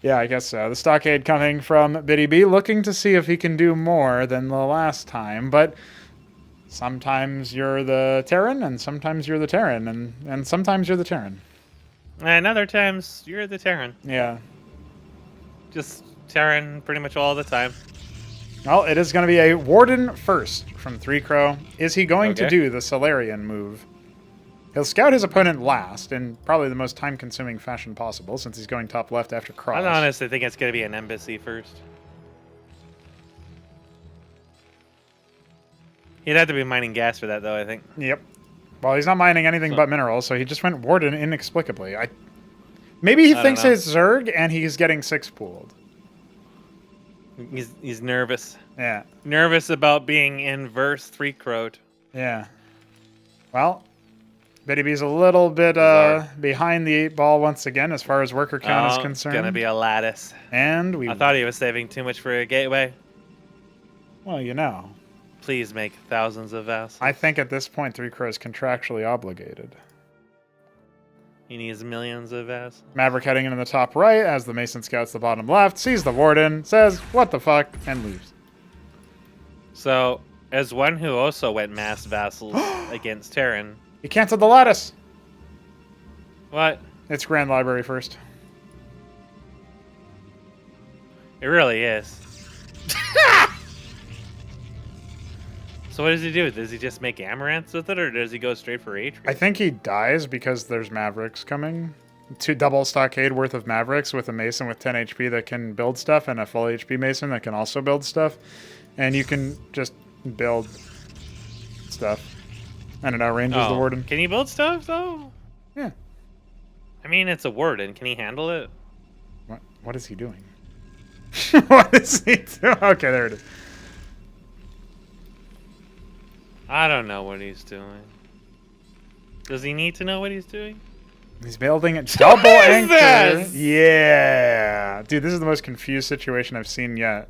Yeah, I guess so. The stockade coming from Btyb, looking to see if he can do more than the last time, but sometimes you're the Terran, and sometimes you're the Terran, and sometimes you're the Terran. And other times, you're the Terran. Yeah. Just Terran pretty much all the time. Well, it is going to be a Warden first from 3 Crow. Is he going to Okay. do the Solarian move? He'll scout his opponent last, in probably the most time-consuming fashion possible, since he's going top left after cross. I honestly think it's going to be an embassy first. He'd have to be mining gas for that, though, I think. Yep. Well, he's not mining anything but minerals, so he just went Warden inexplicably. Maybe he I thinks don't know. it's Zerg, and he's getting 6-pooled. He's nervous. Yeah. Nervous about being inverse 3-crowed. Yeah. Well, Btyb's a little bit behind the 8 ball once again as far as worker count is concerned. It's going to be a lattice. And I thought he was saving too much for a gateway. Well, you know. Please make thousands of vassals. I think at this point 3 Crow is contractually obligated. He needs millions of vassals. Maverick heading into the top right as the Mason scouts the bottom left, sees the Warden, says, "What the fuck?" and leaves. So, as one who also went mass vassals against Terran. He canceled the lattice. What? It's Grand Library first. It really is. So what does he do? Does he just make amaranths with it, or does he go straight for Atria? I think he dies because there's Mavericks coming. 2 double stockade worth of Mavericks with a Mason with 10 HP that can build stuff and a full HP Mason that can also build stuff. And you can just build stuff. And it outranges the Warden. Can you build stuff, though? Yeah. I mean, it's a warden. Can he handle it? What is he doing? What is he doing? Okay, there it is. I don't know what he's doing. Does he need to know what he's doing? He's building a double anchor. this? Yeah. Dude, this is the most confused situation I've seen yet.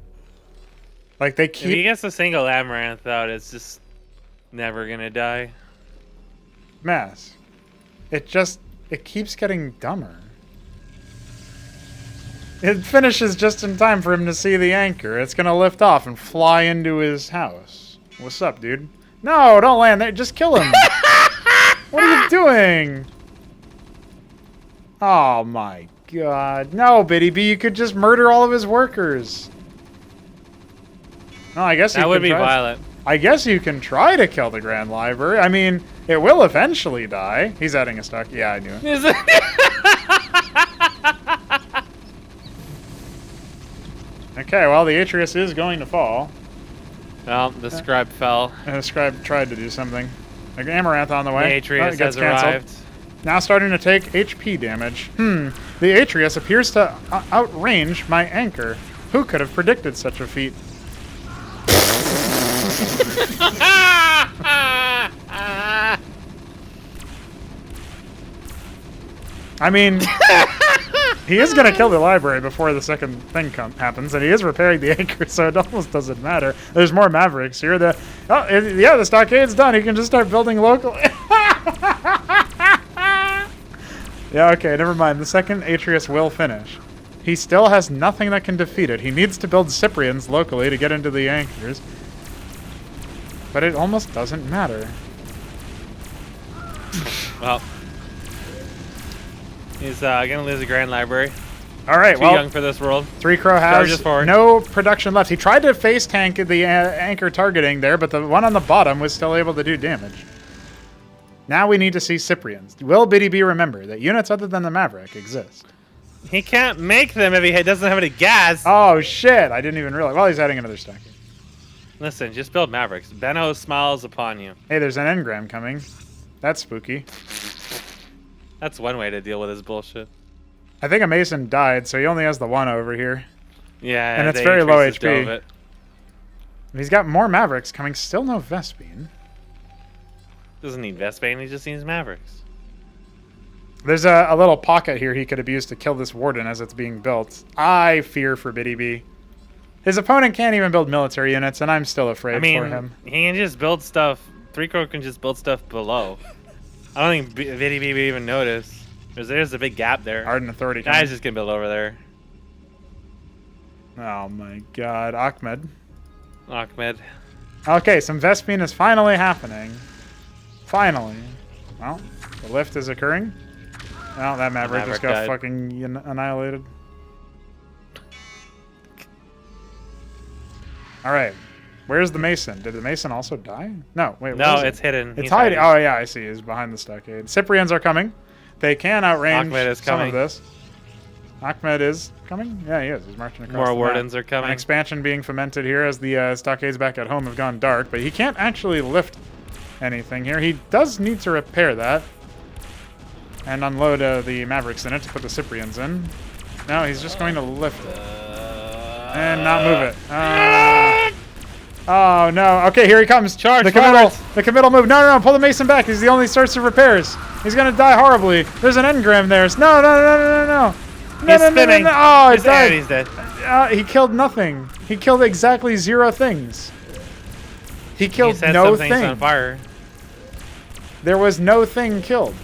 Like, they If he keep... gets a single Amaranth out, it's just never gonna die. Mass. It keeps getting dumber. It finishes just in time for him to see the anchor. It's gonna lift off and fly into his house. What's up, dude? No, don't land there. Just kill him. What are you doing? Oh my god. No, Btyb, you could just murder all of his workers. No, I guess you That would be try. violent. I guess you can try to kill the Grand Library. I mean, it will eventually die. He's adding a stock. Yeah, I knew it. Is it? Okay, well, the Atreus is going to fall. Well, the scribe fell. And the scribe tried to do something. Like Amaranth on the The way. Atreus it gets has canceled. arrived. Now starting to take HP damage. The Atreus appears to outrange my anchor. Who could have predicted such a feat? I mean, he is going to kill the library before the second thing happens, and he is repairing the anchor, so it almost doesn't matter. There's more Mavericks here. The stockade's done. He can just start building locally. Yeah, okay, never mind. The second Atreus will finish. He still has nothing that can defeat it. He needs to build Cyprians locally to get into the anchors. But it almost doesn't matter. Well, he's gonna lose the Grand Library. All right, Too well, young for this world. Three Crow has Charges forward. no production left. He tried to face tank the anchor targeting there, but the one on the bottom was still able to do damage. Now we need to see Cyprians. Will Btyb remember that units other than the Maverick exist? He can't make them if he doesn't have any gas. Oh, shit. I didn't even realize. Well, he's adding another stockade. Listen, just build Mavericks. Benno smiles upon you. Hey, there's an engram coming. That's spooky. That's one way to deal with his bullshit. I think a Mason died, so he only has the one over here. Yeah, And it's the very low Atreus HP. dove it. He's got more Mavericks coming. Still no Vespine. Doesn't need Vespane, he just needs Mavericks. There's a little pocket here he could have used to kill this Warden as it's being built. I fear for Btyb. His opponent can't even build military units, and I'm still afraid for him. He can just build stuff. 3-Crow can just build stuff below. I don't think Btyb would even notice. There's a big gap there. Ardent Authority coming. Guy's just gonna build over there. Oh my god. Ahmed. Okay, some Vespine is finally happening. Finally. Well, the lift is occurring. Well, that Maverick just got died. fucking annihilated. Alright. Where's the Mason? Did the Mason also die? No, wait. No, where is it's it? hidden. It's He's hiding. Oh, yeah, I see. He's behind the stockade. Cyprians are coming. They can outrange Ahmed is some of coming. this. Ahmed is coming? Yeah, he is. He's marching across More the Wardens map. are coming. An expansion being fomented here as the stockades back at home have gone dark, but he can't actually lift anything here. He does need to repair that and unload the Mavericks in it to put the Cyprians in. No, he's just going to lift it and not move it. Oh no! Okay, here he comes. Charge the committal. forward. The committal move. No, no, no! Pull the Mason back. He's the only source of repairs. He's gonna die horribly. There's an engram there. No, no, no, no, no, no! No, He's no, no, no, spinning. no! Oh, He's he died. He's dead. He killed nothing. He killed exactly 0 things. He killed He set no some things thing. on fire. There was no thing killed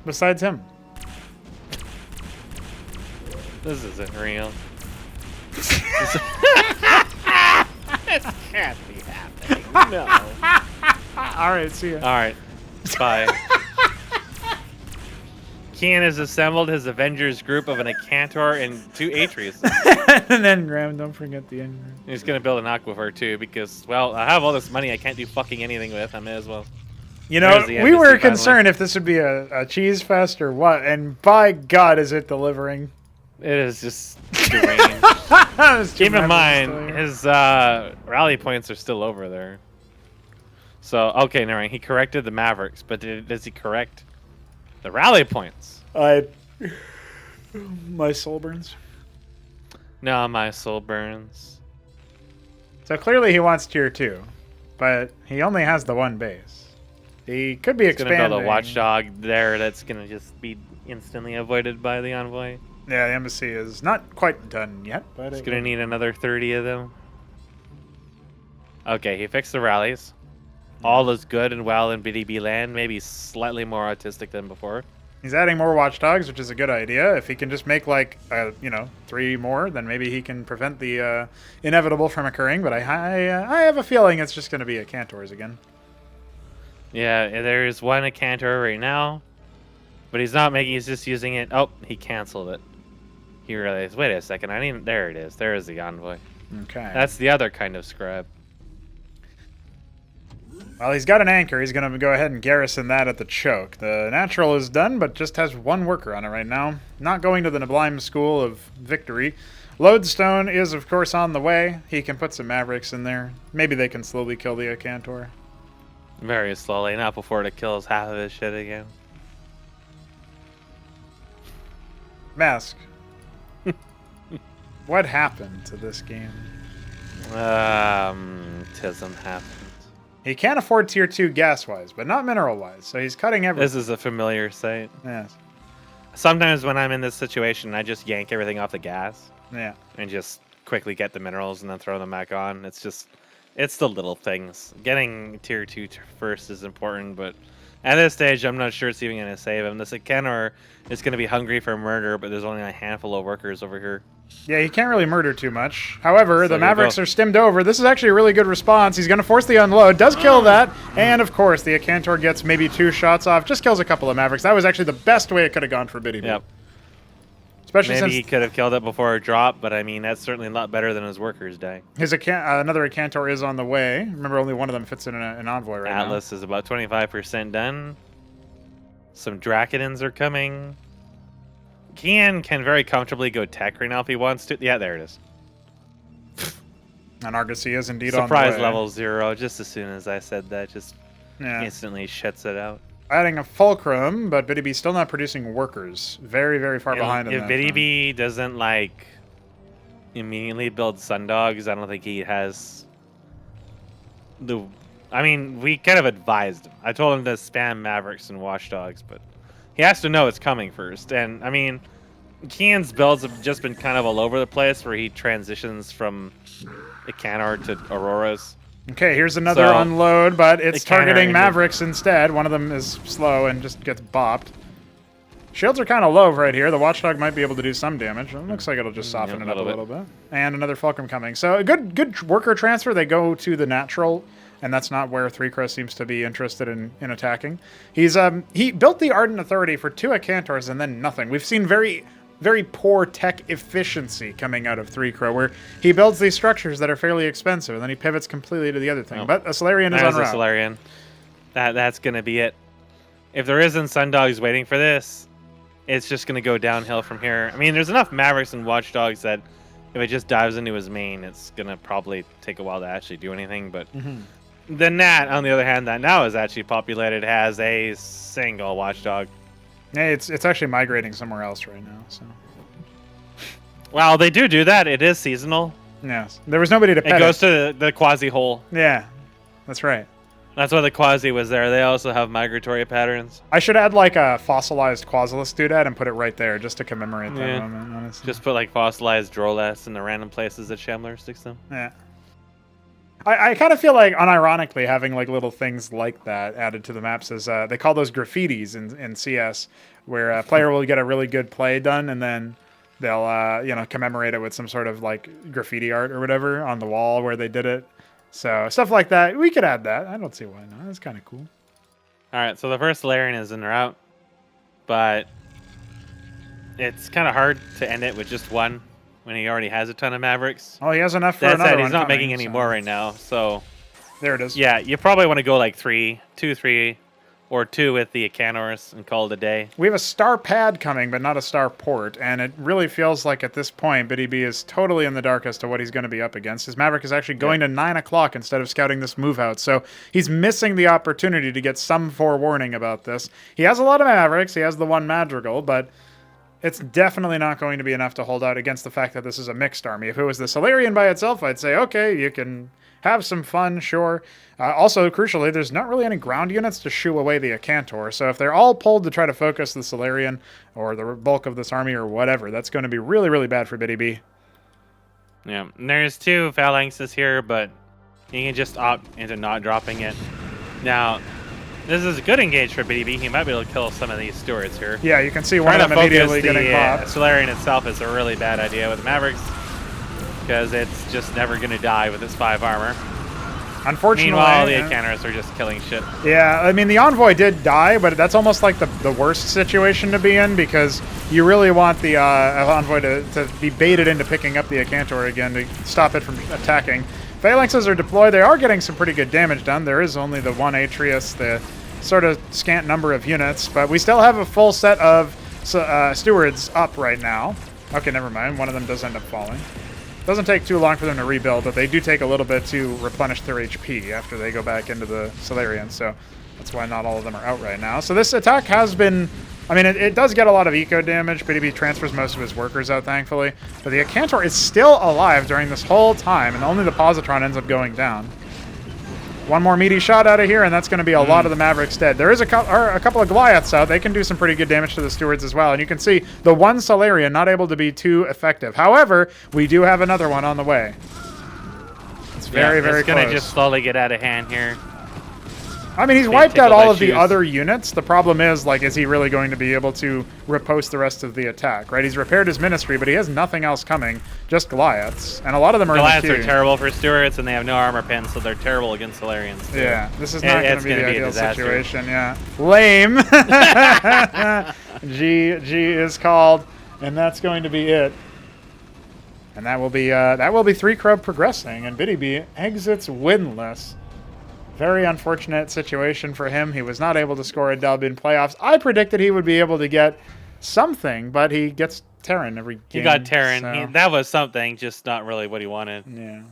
besides him. This isn't real. This can't be happening. No. All right, see ya. All right. Bye. Kian has assembled his Avengers group of an Acantor and 2 Atreus. And then Graham, don't forget the engram. He's gonna build an Aquifer too because, well, I have all this money I can't do fucking anything with. I may as well. You know, There's the we embassy, were finally. concerned if this would be a cheese fest or what, and by God, is it delivering? It is just deranged. Keep in mind, his rally points are still over there. So, okay, never mind. He corrected the Mavericks, but does he correct the rally points? My soul burns. No, my soul burns. So clearly he wants tier 2, but he only has the one base. He could be He's gonna expanding. build a watchdog there that's gonna just be instantly avoided by the envoy. Yeah, the embassy is not quite done yet, but It's gonna need another 30 of them. Okay, he fixed the rallies. All is good and well in Btyb land. Maybe slightly more autistic than before. he's adding more watchdogs, which is a good idea. If he can just make like 3 more, then maybe he can prevent the inevitable from occurring. But I have a feeling it's just going to be a Cantors again. Yeah, there's one at Cantor right now, but he's not making. He's just using it. Oh, he canceled it. He realized. Wait a second. I didn't. There it is. There is the envoy. Okay. That's the other kind of scrub. Well, he's got an anchor. He's going to go ahead and garrison that at the choke. The natural is done, but just has 1 worker on it right now. Not going to the Neblime School of Victory. Lodestone is, of course, on the way. He can put some Mavericks in there. Maybe they can slowly kill the Acantor. Very slowly, not before it kills half of his shit again. Mask. What happened to this game? Tism happened. He can't afford tier 2 gas-wise, but not mineral-wise, so he's cutting everything. This is a familiar sight. Yes. Sometimes when I'm in this situation, I just yank everything off the gas. Yeah. And just quickly get the minerals and then throw them back on. It's the little things. Getting tier 2 first is important, but at this stage, I'm not sure it's even going to save him. This Kenor is going to be hungry for murder, but there's only a handful of workers over here. Yeah, he can't really murder too much. However, So the Mavericks are stimmed over. This is actually a really good response. He's going to force the unload. Does kill that. And, of course, the Acantor gets maybe 2 shots off. Just kills a couple of Mavericks. That was actually the best way it could have gone for Btyb. Yep. Especially Maybe since he could have killed it before it dropped, but I mean, that's certainly a lot better than his workers dying. his another Acantor is on the way. Remember, only one of them fits in an envoy right now. Atlas is about 25% done. Some Dracodons are coming. Kian can very comfortably go tech right now if he wants to. Yeah, there it is. And Argosy is indeed on the Surprise way. level 0, just as soon as I said that, just Yeah. instantly shits it out. Adding a Fulcrum, but Btyb still not producing workers. Very, very far behind in If that front. Btyb doesn't, like, immediately build Sundogs, I don't think he has the... I mean, we kind of advised him. I told him to spam Mavericks and Watchdogs, but he has to know it's coming first. And, I mean, Kian's builds have just been kind of all over the place where he transitions from Icanor to Auroras. Okay, here's another So, unload, but it's targeting Icanor Mavericks instead. One of them is slow and just gets bopped. Shields are kind of low right here. The Watchdog might be able to do some damage. It looks like it'll just soften it up a little bit. And another Fulcrum coming. So a good worker transfer. They go to the natural, and that's not where 3 seems to be interested in attacking. He built the Ardent Authority for 2 Acantors and then nothing. We've seen very poor tech efficiency coming out of 3 where he builds these structures that are fairly expensive, and then he pivots completely to the other thing. Oh. But a Solarian is There's on a route. Solarian. That's going to be it. If there isn't Sundogs waiting for this, it's just going to go downhill from here. I mean, there's enough Mavericks and Watchdogs that if it just dives into his main, it's going to probably take a while to actually do anything. But the Nat, on the other hand, that now is actually populated, has a single Watchdog. Yeah, it's actually migrating somewhere else right now. So Well, they do that. It is seasonal. yes, there was nobody to pet It goes to the Quasi hole. Yeah, that's right. That's why the Quasi was there. They also have migratory patterns. I should add like a fossilized Quasilus doodad and put it right there just to commemorate that Yeah. moment, honestly. Just put like fossilized Droles in the random places that Shambler sticks them. Yeah. I kind of feel like, unironically, having like little things like that added to the maps is they call those graffitis in CS, where a player will get a really good play done and then they'll commemorate it with some sort of like graffiti art or whatever on the wall where they did it. So stuff like that, we could add that. I don't see why not. That's kind of cool. All right, so the first Solarian is en route, but it's kind of hard to end it with just one when he already has a ton of Mavericks. Oh, he has enough for That another said, one he's not coming, making any so- more right now, so There it is. yeah, you probably want to go like 2, 3, or 2 with the Acanors and call it a day. We have a star pad coming, but not a star port, and it really feels like at this point, Btyb is totally in the dark as to what he's going to be up against. His Maverick is actually going to 9 o'clock instead of scouting this move out, so he's missing the opportunity to get some forewarning about this. He has a lot of Mavericks, he has the 1 Madrigal, but it's definitely not going to be enough to hold out against the fact that this is a mixed army. If it was the Solarian by itself, I'd say, okay, you can have some fun, sure. Also, crucially, there's not really any ground units to shoo away the Acantor, so if they're all pulled to try to focus the Solarian or the bulk of this army or whatever, that's going to be really, really bad for Btyb. Yeah, and there's 2 Phalanxes here, but you can just opt into not dropping it. Now, this is a good engage for Btyb. He might be able to kill some of these Stewards here. Yeah, you can see one of them immediately getting popped. Solarian itself is a really bad idea with Mavericks, because it's just never going to die with its 5 armor. Unfortunately, meanwhile, the Acanors are just killing shit. Yeah, I mean, the Envoy did die, but that's almost like the worst situation to be in, because you really want the Envoy to be baited into picking up the Acantor again to stop it from attacking. Phalanxes are deployed. They are getting some pretty good damage done. There is only the 1 Atreus, the sort of scant number of units, but we still have a full set of Stewards up right now. Okay, never mind. One of them does end up falling. Doesn't take too long for them to rebuild, but they do take a little bit to replenish their HP after they go back into the Solarian, so that's why not all of them are out right now. So this attack has been... I mean, it does get a lot of eco damage. Btyb transfers most of his workers out, thankfully. But the Acantor is still alive during this whole time, and only the Positron ends up going down. One more meaty shot out of here, and that's going to be a lot of the Mavericks dead. There is a couple of Goliaths out. They can do some pretty good damage to the Stewards as well. And you can see the 1 Solarian not able to be too effective. However, we do have another one on the way. It's very, very close. It's going to just slowly get out of hand here. I mean, he's wiped out all of the other units. The problem is, like, is he really going to be able to riposte the rest of the attack, right? He's repaired his Ministry, but he has nothing else coming, just Goliaths. And a lot of them are Goliaths in the queue. are terrible for Stewards, and they have no armor pins, so they're terrible against Solarians. Too. Yeah, this is not going to be the ideal situation, yeah. Lame. G is called, and that's going to be it. And that will be 3 Crow progressing, and Btyb exits winless. Very unfortunate situation for him. He was not able to score a dub in playoffs. I predicted he would be able to get something, but he gets Terran every game. He got Terran. So. That was something, just not really what he wanted. Yeah.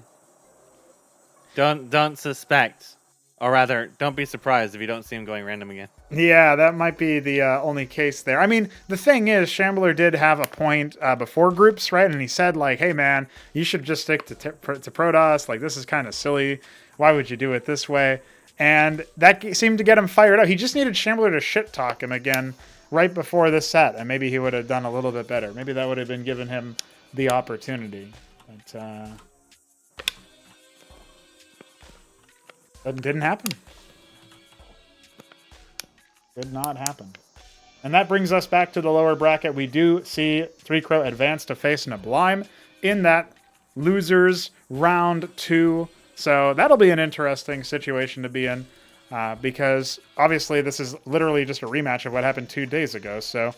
Don't suspect, or rather, don't be surprised if you don't see him going random again. Yeah, that might be the only case there. I mean, the thing is, Shambler did have a point before groups, right? And he said, like, hey, man, you should just stick to Protoss. Like, this is kind of silly. Why would you do it this way? And that seemed to get him fired up. He just needed Shambler to shit-talk him again right before this set, and maybe he would have done a little bit better. Maybe that would have been giving him the opportunity. But that didn't happen. Did not happen. And that brings us back to the lower bracket. We do see 3 Crow advance to face Neblime in that losers round 2. So that'll be an interesting situation to be in because obviously this is literally just a rematch of what happened 2 days ago. So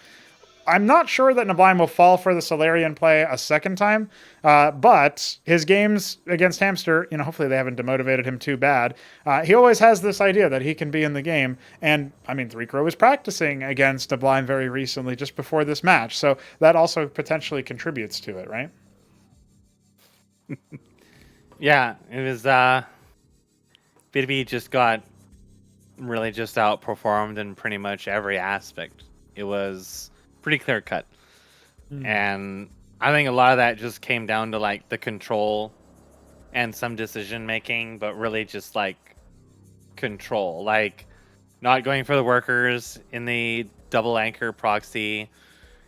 I'm not sure that Neblime will fall for the Solarian play a second time, but his games against Hamster, hopefully they haven't demotivated him too bad. He always has this idea that he can be in the game. And I mean, 3 Crow was practicing against Neblime very recently just before this match. So that also potentially contributes to it, right? Yeah, it was Btyb just got really just outperformed in pretty much every aspect. It was pretty clear cut. And I think a lot of that just came down to like the control and some decision making, but really just like control, like not going for the workers in the double anchor proxy,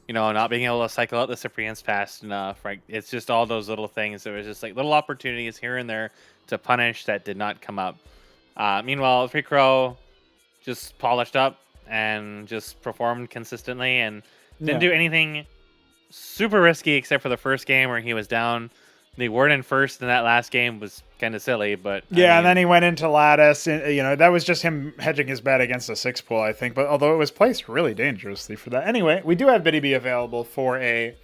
not being able to cycle out the Cyprians fast enough, right? It's just all those little things. There was just like little opportunities here and there to punish that did not come up. Meanwhile, 3 Crow just polished up and just performed consistently and didn't do anything super risky except for the first game where he was down. The Warden first in that last game was kind of silly, but and then he went into Lattice, and that was just him hedging his bet against a 6 pool, I think. But although it was placed really dangerously for that, anyway, we do have Btyb available for a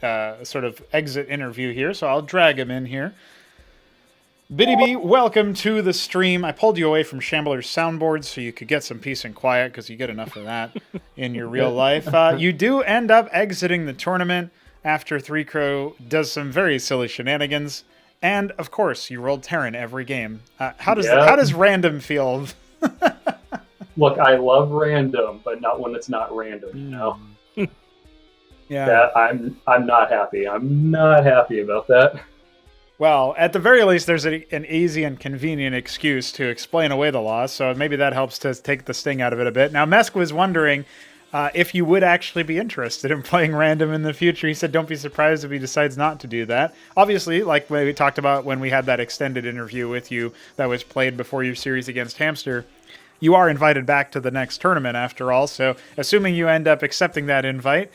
sort of exit interview here, so I'll drag him in here. Btyb, welcome to the stream. I pulled you away from Shambler's soundboard so you could get some peace and quiet because you get enough of that in your real life. You do end up exiting the tournament after 3Crow does some very silly shenanigans. And, of course, you rolled Terran every game. How does random feel? Look, I love random, but not when it's not random, you know? Yeah. That I'm not happy. I'm not happy about that. Well, at the very least, there's an easy and convenient excuse to explain away the loss, so maybe that helps to take the sting out of it a bit. Now, Mesk was wondering if you would actually be interested in playing random in the future. He said, don't be surprised if he decides not to do that. Obviously, like we talked about when we had that extended interview with you that was played before your series against Hamster, you are invited back to the next tournament after all, so assuming you end up accepting that invite,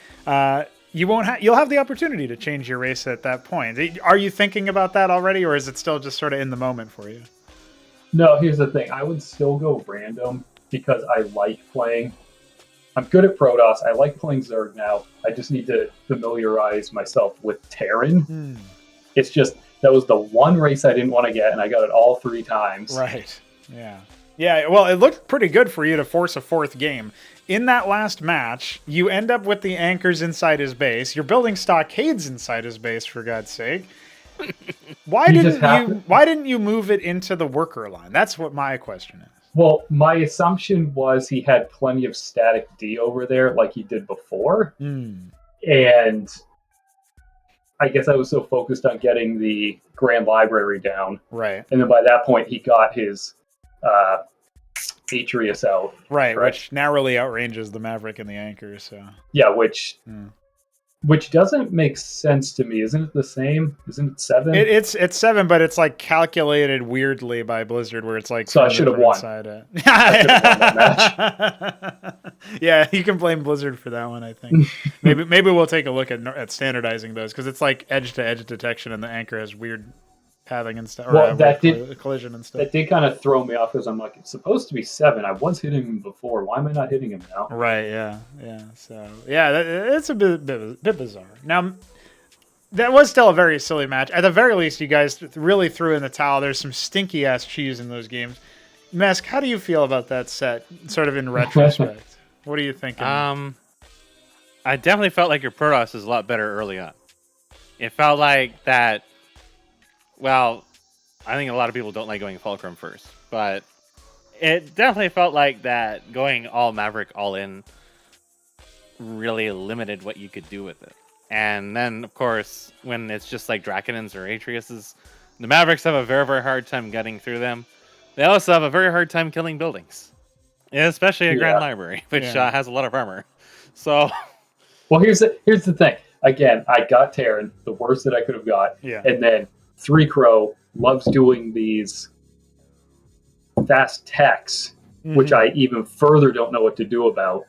you'll have the opportunity to change your race at that point. Are you thinking about that already, or is it still just sort of in the moment for you? No, here's the thing. I would still go random because I like playing. I'm good at Protoss. I like playing Zerg now. I just need to familiarize myself with Terran. It's just, that was the one race I didn't want to get, and I got it all 3 times. Right. Yeah. Yeah, well, it looked pretty good for you to force a 4th game. In that last match, you end up with the anchors inside his base. You're building stockades inside his base, for God's sake. Why didn't you move it into the worker line? That's what my question is. Well, my assumption was he had plenty of static D over there like he did before. And I guess I was so focused on getting the Grand Library down. Right. And then by that point, he got his Atreus out. Right, correct? Which narrowly outranges the Maverick and the Anchor. So yeah, which doesn't make sense to me. Isn't it the same? Isn't it 7? It's 7, but it's like calculated weirdly by Blizzard, where it's like so I should have won. Yeah, you can blame Blizzard for that one. I think maybe we'll take a look at standardizing those because it's like edge to edge detection, and the Anchor has weird pathing and stuff. Well, that did collision and stuff. That did kind of throw me off because I'm like, it's supposed to be 7. I was hitting him before. Why am I not hitting him now? Right. Yeah. So yeah, it's a bit bizarre. Now, that was still a very silly match. At the very least, you guys really threw in the towel. There's some stinky ass cheese in those games. Mesk, how do you feel about that set? Sort of in retrospect, what are you thinking? I definitely felt like your Protoss is a lot better early on. It felt like that. Well, I think a lot of people don't like going Fulcrum first, but it definitely felt like that going all Maverick, all in really limited what you could do with it. And then, of course, when it's just like Drakenins or Atreuses, the Mavericks have a very, very hard time getting through them. They also have a very hard time killing buildings, especially a Grand Library, which has a lot of armor. So, well, here's the thing. Again, I got Terran, the worst that I could have got, and then 3Crow loves doing these fast techs, which I even further don't know what to do about.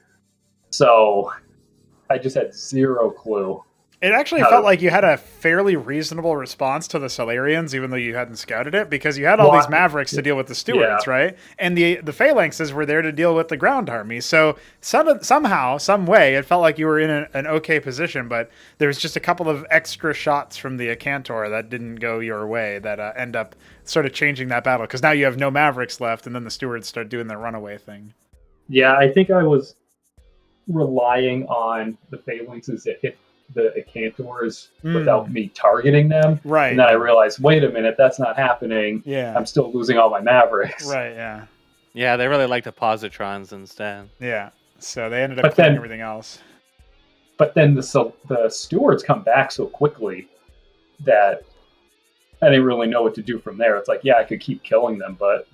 So I just had zero clue. It actually felt like you had a fairly reasonable response to the Solarians, even though you hadn't scouted it, because you had all these Mavericks to deal with the Stewards, right? And the Phalanxes were there to deal with the ground army. So somehow, some way, it felt like you were in an okay position, but there was just a couple of extra shots from the Acantor that didn't go your way that end up sort of changing that battle, because now you have no Mavericks left, and then the Stewards start doing their runaway thing. Yeah, I think I was relying on the Phalanxes that hit the Acantors without me targeting them. Right. And then I realized, wait a minute, that's not happening. Yeah. I'm still losing all my Mavericks. Right, yeah. Yeah, they really like the positrons instead. Yeah. So they ended up clearing everything else. But then the Stewards come back so quickly that I didn't really know what to do from there. It's like, yeah, I could keep killing them, but...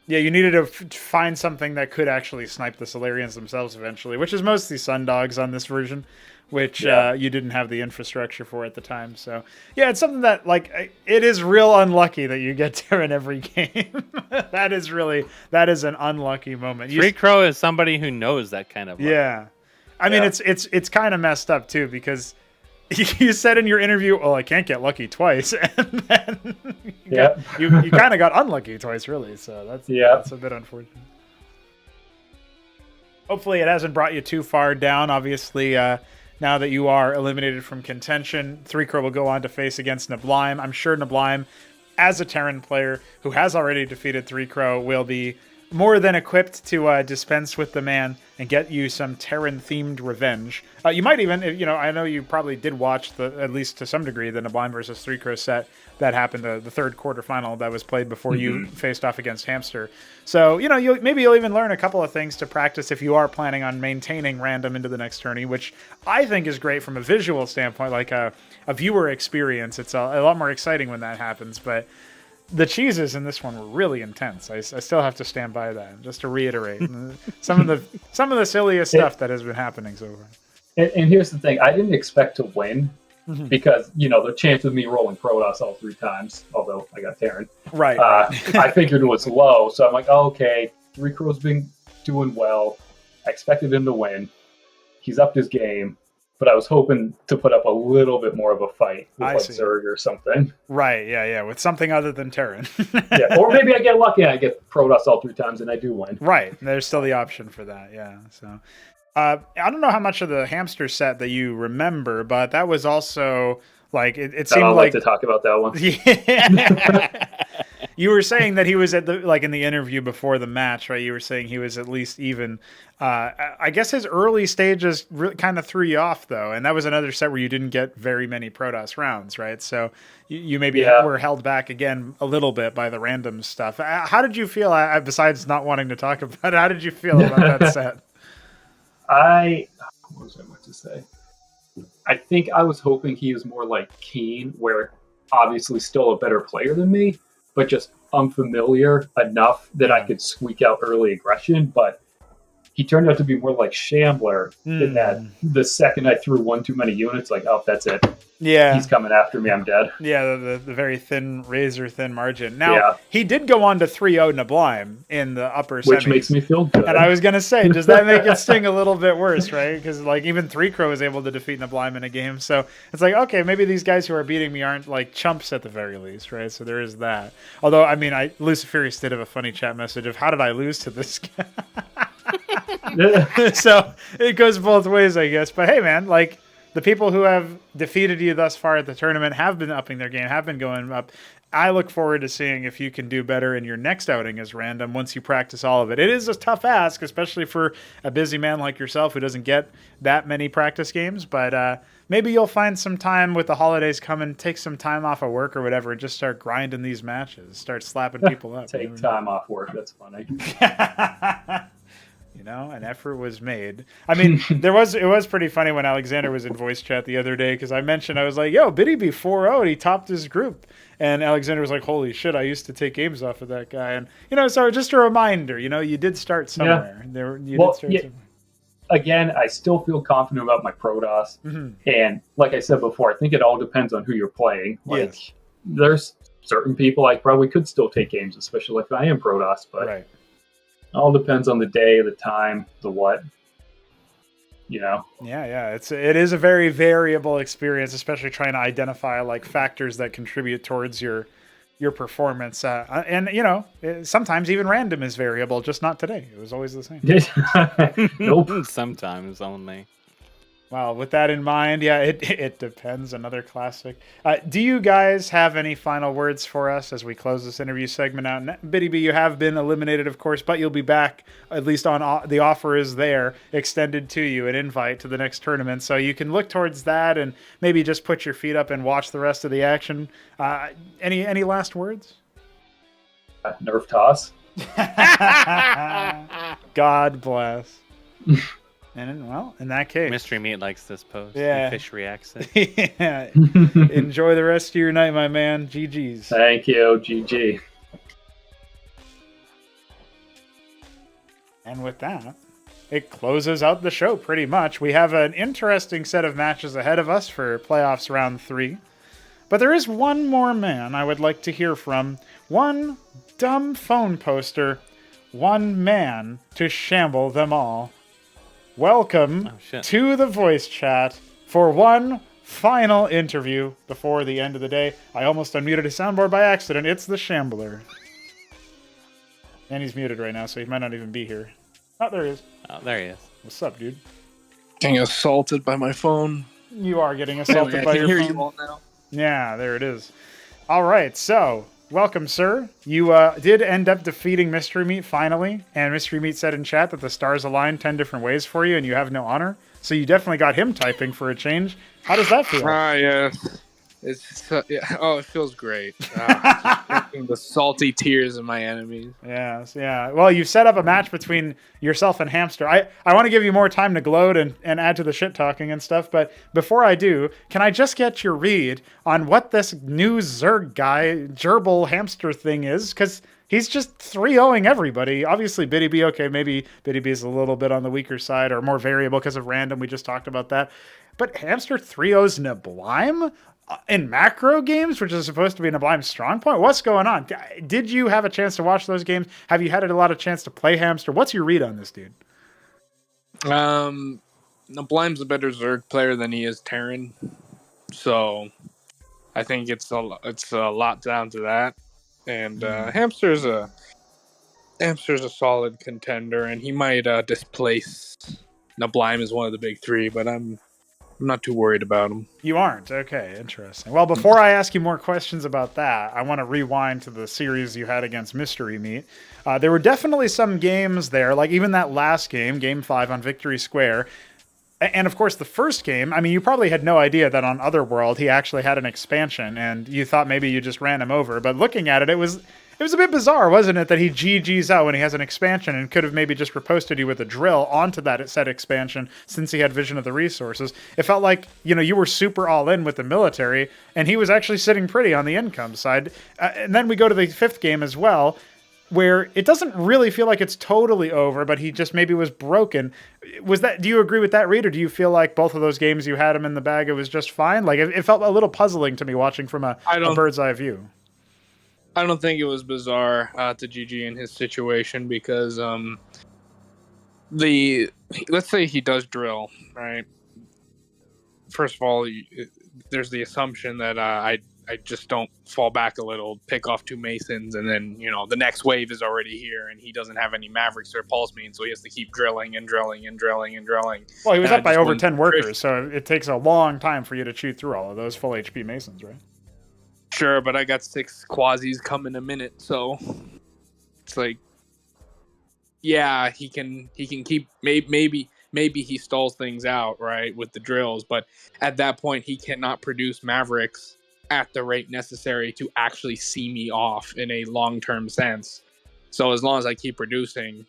Yeah, you needed to find something that could actually snipe the Solarians themselves eventually, which is mostly Sundogs on this version, which you didn't have the infrastructure for at the time. So, yeah, it's something that, like, it is real unlucky that you get Terran every game. That is an unlucky moment. 3Crow is somebody who knows that kind of luck. Yeah. I mean, it's kind of messed up, too, because you said in your interview, "Oh, I can't get lucky twice," and then you kind of got unlucky twice, really. So that's a bit unfortunate. Hopefully, it hasn't brought you too far down. Obviously, now that you are eliminated from contention, 3Crow will go on to face against Neblime. I'm sure Neblime, as a Terran player who has already defeated 3Crow, will be more than equipped to dispense with the man and get you some Terran-themed revenge. You might even, I know you probably did watch, at least to some degree, the neblime versus 3Crow set that happened, the third quarterfinal that was played before you faced off against Hamster. So, maybe you'll even learn a couple of things to practice if you are planning on maintaining random into the next tourney, which I think is great from a visual standpoint, like a viewer experience. It's a lot more exciting when that happens, but the cheeses in this one were really intense. I still have to stand by that, just to reiterate some of the silliest stuff that has been happening so far. And here's the thing: I didn't expect to win because the chance of me rolling Protoss all 3 times, although I got Terran, right? I figured it was low. So I'm like, oh, okay, 3Crow's been doing well. I expected him to win. He's upped his game. But I was hoping to put up a little bit more of a fight with Zerg or something. Right, yeah, with something other than Terran. Yeah, or maybe I get lucky and I get Protoss all 3 times and I do win. Right, there's still the option for that, yeah. So, I don't know how much of the Hamster set that you remember, but that was also like it seemed I'd like to talk about that one. Yeah. You were saying that he was at in the interview before the match, right? You were saying he was at least even. I guess his early stages kind of threw you off, though, and that was another set where you didn't get very many Protoss rounds, right? So you maybe were held back again a little bit by the random stuff. How did you feel? Besides not wanting to talk about it, how did you feel about that set? What was I about to say? I think I was hoping he was more like Keen, where obviously still a better player than me, but just unfamiliar enough that I could squeak out early aggression. But he turned out to be more like Shambler in that the second I threw one too many units, like, oh, that's it. Yeah. He's coming after me. I'm dead. Yeah, the very thin, razor-thin margin. Now, he did go on to 3-0 Neblime in the upper semis. Which makes me feel good. And I was going to say, does that make it sting a little bit worse, right? Because even 3Crow was able to defeat Neblime in a game. So it's like, okay, maybe these guys who are beating me aren't like chumps at the very least, right? So there is that. Although, I mean, Luciferius did have a funny chat message of, how did I lose to this guy? So it goes both ways, I guess. But hey, man, like, the people who have defeated you thus far at the tournament have been upping their game, have been going up. I look forward to seeing if you can do better in your next outing as random once you practice all of it. It is a tough ask, especially for a busy man like yourself who doesn't get that many practice games. But maybe you'll find some time with the holidays coming, take some time off of work or whatever, and just start grinding these matches, start slapping people up. Take time off work. That's funny. An effort was made. I mean, it was pretty funny when Alexander was in voice chat the other day, because I was like, yo, Btyb 4-0, and he topped his group. And Alexander was like, holy shit, I used to take games off of that guy. And, so just a reminder, you did start somewhere. Somewhere. Again, I still feel confident about my Protoss. And like I said before, I think it all depends on who you're playing. Like, there's certain people I probably could still take games, especially if I am Protoss, but... Right. It all depends on the day, the time, the what. Yeah. It is a very variable experience, especially trying to identify like factors that contribute towards your performance. And sometimes even random is variable, just not today. It was always the same. Nope. Sometimes only. Well, with that in mind, it depends. Another classic. Do you guys have any final words for us as we close this interview segment out? Btyb, you have been eliminated, of course, but you'll be back, at least on the offer is there, extended to you, an invite to the next tournament. So you can look towards that and maybe just put your feet up and watch the rest of the action. Any last words? Nerf toss. God bless. And in that case, Mystery Meat likes this post. Yeah, Fish reacts it. Yeah. Enjoy the rest of your night, my man. GG's. Thank you. GG. And with that, it closes out the show pretty much. We have an interesting set of matches ahead of us for playoffs round 3. But there is one more man I would like to hear from. One dumb phone poster. One man to shamble them all. Welcome to the voice chat for one final interview before the end of the day. I almost unmuted his soundboard by accident. It's the Shambler. And he's muted right now, so he might not even be here. Oh, there he is. Oh, there he is. What's up, dude? Getting assaulted by my phone. You are getting assaulted by your phone. I can hear you all now. Yeah, there it is. All right, so welcome, sir. You did end up defeating Mystery Meat finally, and Mystery Meat said in chat that the stars aligned 10 different ways for you, and you have no honor. So you definitely got him typing for a change. How does that feel? Yeah. It's oh, it feels great. Just drinking the salty tears of my enemies. Yeah. Well, you've set up a match between yourself and Hamster. I want to give you more time to gloat and add to the shit talking and stuff, but before I do, can I just get your read on what this new Zerg guy, Gerbil Hamster thing is? Because he's just 3-0ing everybody. Obviously, Btyb, okay, maybe Btyb is a little bit on the weaker side or more variable because of random. We just talked about that. But Hamster 3-0's Neblime in macro games, which is supposed to be Neblime's strong point. What's going on? Did you have a chance to watch those games? Have you had a lot of chance to play Hamster? What's your read on this dude? Neblime's a better Zerg player than he is Terran, so I think it's a lot down to that. And Hamster's a solid contender, and he might displace Neblime as one of the big three, but I'm not too worried about him. You aren't? Okay, interesting. Well, before I ask you more questions about that, I want to rewind to the series you had against Mystery Meat. There were definitely some games there, like even that last game, Game 5 on Victory Square. And of course, the first game, I mean, you probably had no idea that on Otherworld he actually had an expansion, and you thought maybe you just ran him over. But looking at it, it was a bit bizarre, wasn't it, that he GG's out when he has an expansion and could have maybe just reposted you with a drill onto that said expansion since he had vision of the resources. It felt like, you were super all in with the military, and he was actually sitting pretty on the income side. And then we go to the fifth game as well, where it doesn't really feel like it's totally over, but he just maybe was broken. Do you agree with that read, or do you feel like both of those games you had him in the bag, it was just fine? Like, it felt a little puzzling to me watching from a bird's eye view. I don't think it was bizarre to GG in his situation because let's say he does drill, right? First of all, there's the assumption that I just don't fall back a little, pick off 2 Masons, and then, the next wave is already here, and he doesn't have any Mavericks or Pulse Means, so he has to keep drilling and drilling and drilling and drilling. Well, he was up by over 10 workers, so it takes a long time for you to chew through all of those full HP Masons, right? Sure, but I got 6 Quasis come in a minute, so it's like, yeah, he can keep, maybe he stalls things out, right, with the drills, but at that point, he cannot produce Mavericks at the rate necessary to actually see me off in a long-term sense. So as long as I keep producing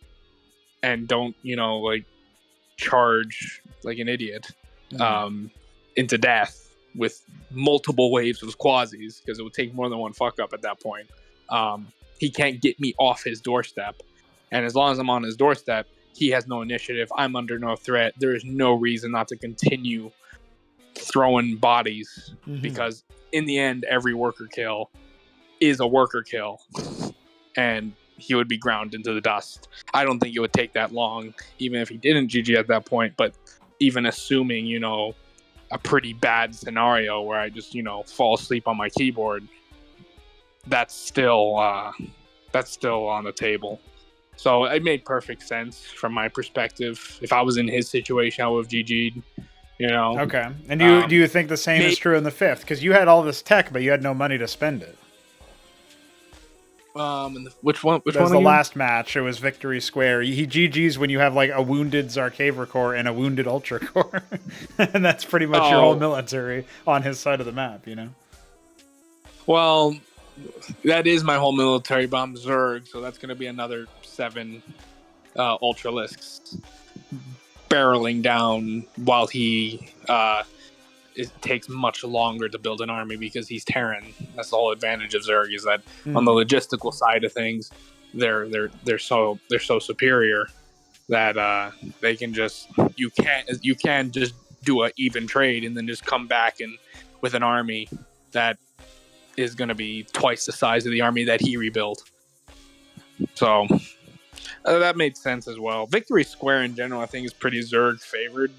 and don't, charge like an idiot into death with multiple waves of Quasis, because it would take more than one fuck up at that point, he can't get me off his doorstep. And as long as I'm on his doorstep, he has no initiative. I'm under no threat. There is no reason not to continue throwing bodies, because in the end, every worker kill is a worker kill, and he would be ground into the dust. I don't think it would take that long, even if he didn't GG at that point. But even assuming, a pretty bad scenario where I just, fall asleep on my keyboard, that's still on the table. So it made perfect sense from my perspective. If I was in his situation, I would have GG'd, Okay. And do you think the same is true in the fifth? Because you had all this tech, but you had no money to spend it. Which one? That was the last match. It was Victory Square. He GG's when you have like a wounded Zarkavra core and a wounded Ultra core. And that's pretty much your whole military on his side of the map, Well, that is my whole military, but I'm Zerg, so that's going to be another 7 Ultralisks barreling down while he it takes much longer to build an army because he's Terran. That's the whole advantage of Zerg, is that on the logistical side of things, they're so superior that they can just you can just do an even trade and then just come back and with an army that is going to be twice the size of the army that he rebuilt. So that made sense as well. Victory Square in general, I think, is pretty Zerg favored.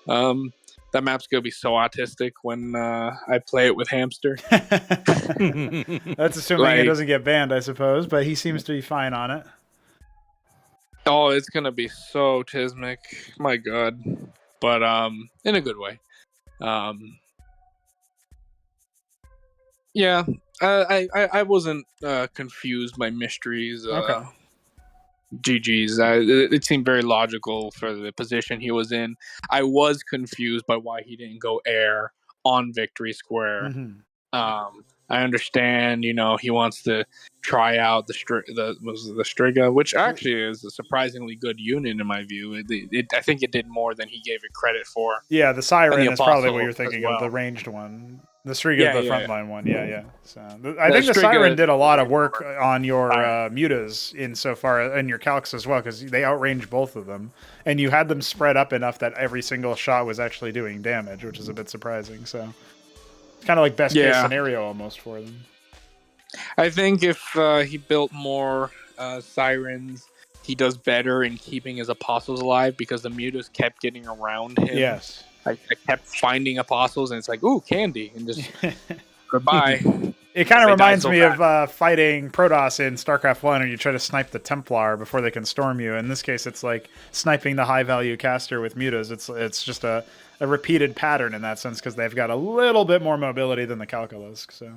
That map's going to be so autistic when I play it with Hamster. That's assuming it doesn't get banned, I suppose, but he seems to be fine on it. Oh, it's going to be so Tismic. My God. But in a good way. Yeah, I wasn't confused by Mystery's Okay. GG's. It seemed very logical for the position he was in. I was confused by why he didn't go air on Victory Square. Mm-hmm. I understand, he wants to try out the Striga, which actually is a surprisingly good unit in my view. I think it did more than he gave it credit for. Yeah, the Siren is probably what you're as thinking well. of, the ranged one. The Striga is the frontline one. Yeah. So I think the Striga Siren did a lot of work more on your mutas insofar in your calcs as well, because they outrange both of them, and you had them spread up enough that every single shot was actually doing damage, which is a bit surprising. So it's kind of like best case scenario almost for them. I think if he built more Sirens, he does better in keeping his apostles alive, because the mutas kept getting around him. Yes. I kept finding apostles, and it's like, ooh, candy, and just goodbye. It kind of reminds me of fighting Protoss in StarCraft 1, where you try to snipe the Templar before they can storm you. In this case, it's like sniping the high-value caster with mutas. It's just a repeated pattern in that sense, because they've got a little bit more mobility than the Calculus. So,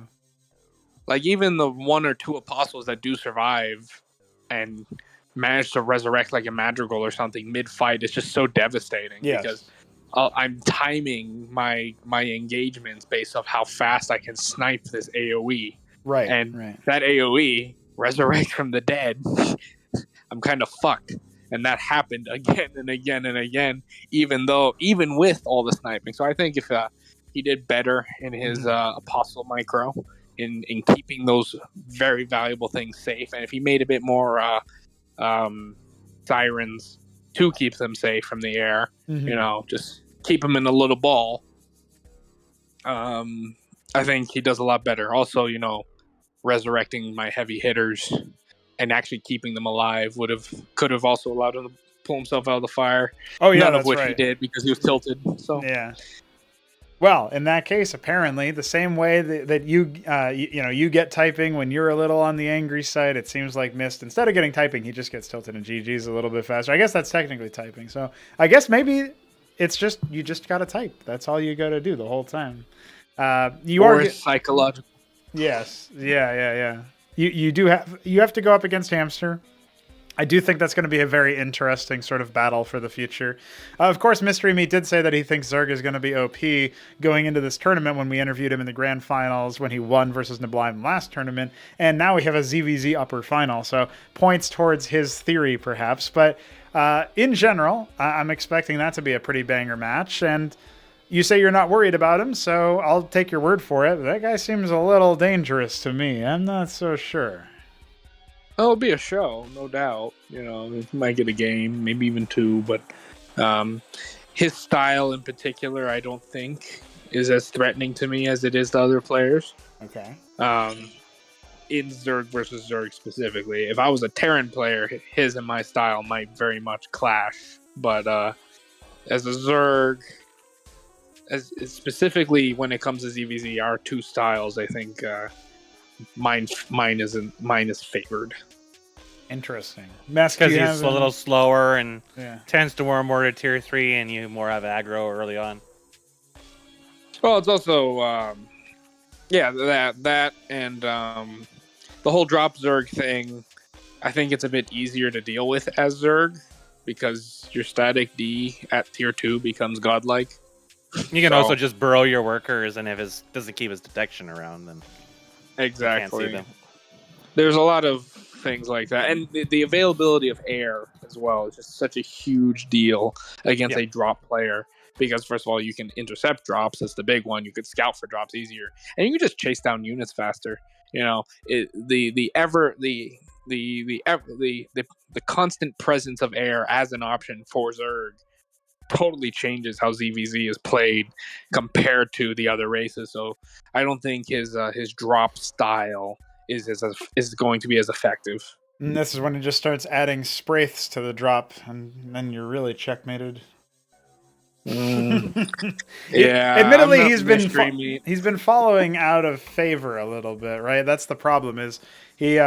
like, even the 1 or 2 apostles that do survive and manage to resurrect like a Madrigal or something mid-fight, it's just so devastating. Yes. Because I'm timing my engagements based off how fast I can snipe this AoE. Right. And that AoE resurrect from the dead. I'm kind of fucked. And that happened again and again and again, even with all the sniping. So I think if he did better in his Apostle micro, in keeping those very valuable things safe, and if he made a bit more Sirens to keep them safe from the air, just keep them in a little ball, I think he does a lot better. Also, resurrecting my heavy hitters and actually keeping them alive could have also allowed him to pull himself out of the fire. Oh yeah, none of which he did because he was tilted. So yeah. Well, in that case, apparently, the same way that you get typing when you're a little on the angry side, it seems like Mist, instead of getting typing, he just gets tilted and GG's a little bit faster. I guess that's technically typing. So I guess maybe it's just you just got to type. That's all you got to do the whole time. You are psychological. Yes. Yeah. You have to go up against Hamster. I do think that's going to be a very interesting sort of battle for the future. Of course, Mystery Meat did say that he thinks Zerg is going to be OP going into this tournament when we interviewed him in the grand finals when he won versus neblime last tournament. And now we have a ZVZ upper final. So points towards his theory, perhaps. But in general, I'm expecting that to be a pretty banger match. And you say you're not worried about him, so I'll take your word for it. That guy seems a little dangerous to me. I'm not so sure. It'll be a show, no doubt. He might get a game, maybe even 2, but his style in particular, I don't think is as threatening to me as it is to other players. Okay. In Zerg versus Zerg specifically, if I was a Terran player, his and my style might very much clash. But as a Zerg, as specifically when it comes to ZVZ, our 2 styles, I think mine is favored. Interesting. Because he's a little slower and tends to warm more to tier 3, and you more have aggro early on. Well, it's also that and the whole drop Zerg thing. I think it's a bit easier to deal with as Zerg because your static D at tier 2 becomes godlike. You can also just burrow your workers, and if it doesn't keep his detection around, then exactly. You can't see them. There's a lot of things like that, and the availability of air as well is just such a huge deal against a drop player. Because first of all, you can intercept drops. That's the big one. You could scout for drops easier, and you can just chase down units faster. The constant presence of air as an option for Zerg totally changes how ZVZ is played compared to the other races. So I don't think his drop style is going to be as effective. And this is when he just starts adding spraiths to the drop, and then you're really checkmated. Yeah. Admittedly, he's been following out of favor a little bit, right? That's the problem. Is he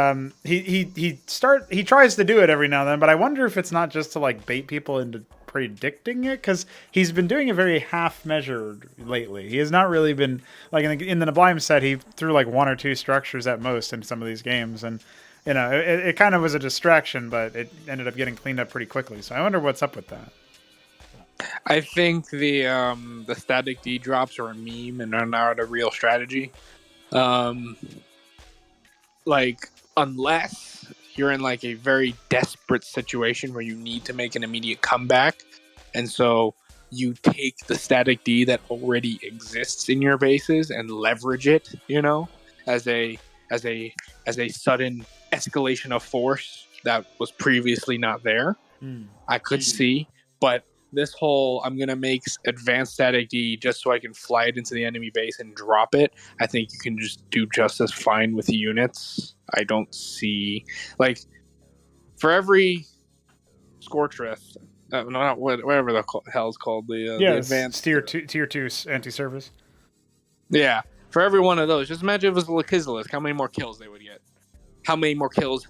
tries to do it every now and then, but I wonder if it's not just to like bait people into predicting it? Because he's been doing it very half-measured lately. He has not really been, like, in the Neblime set, he threw like 1 or 2 structures at most in some of these games, and it kind of was a distraction, but it ended up getting cleaned up pretty quickly. So I wonder what's up with that. I think the static D drops are a meme and are not a real strategy. Like, unless you're in like a very desperate situation where you need to make an immediate comeback, and so you take the static D that already exists in your bases and leverage it, as a sudden escalation of force that was previously not there. I could see, but this whole I'm gonna make advanced static D just so I can fly it into the enemy base and drop it, I think you can just do just as fine with the units. I don't see, like, for every Scorchrest, not whatever the hell is called, the advanced tier 2 anti-service. Yeah, for every one of those, just imagine if it was Lakizalith, how many more kills they would get, how many more kills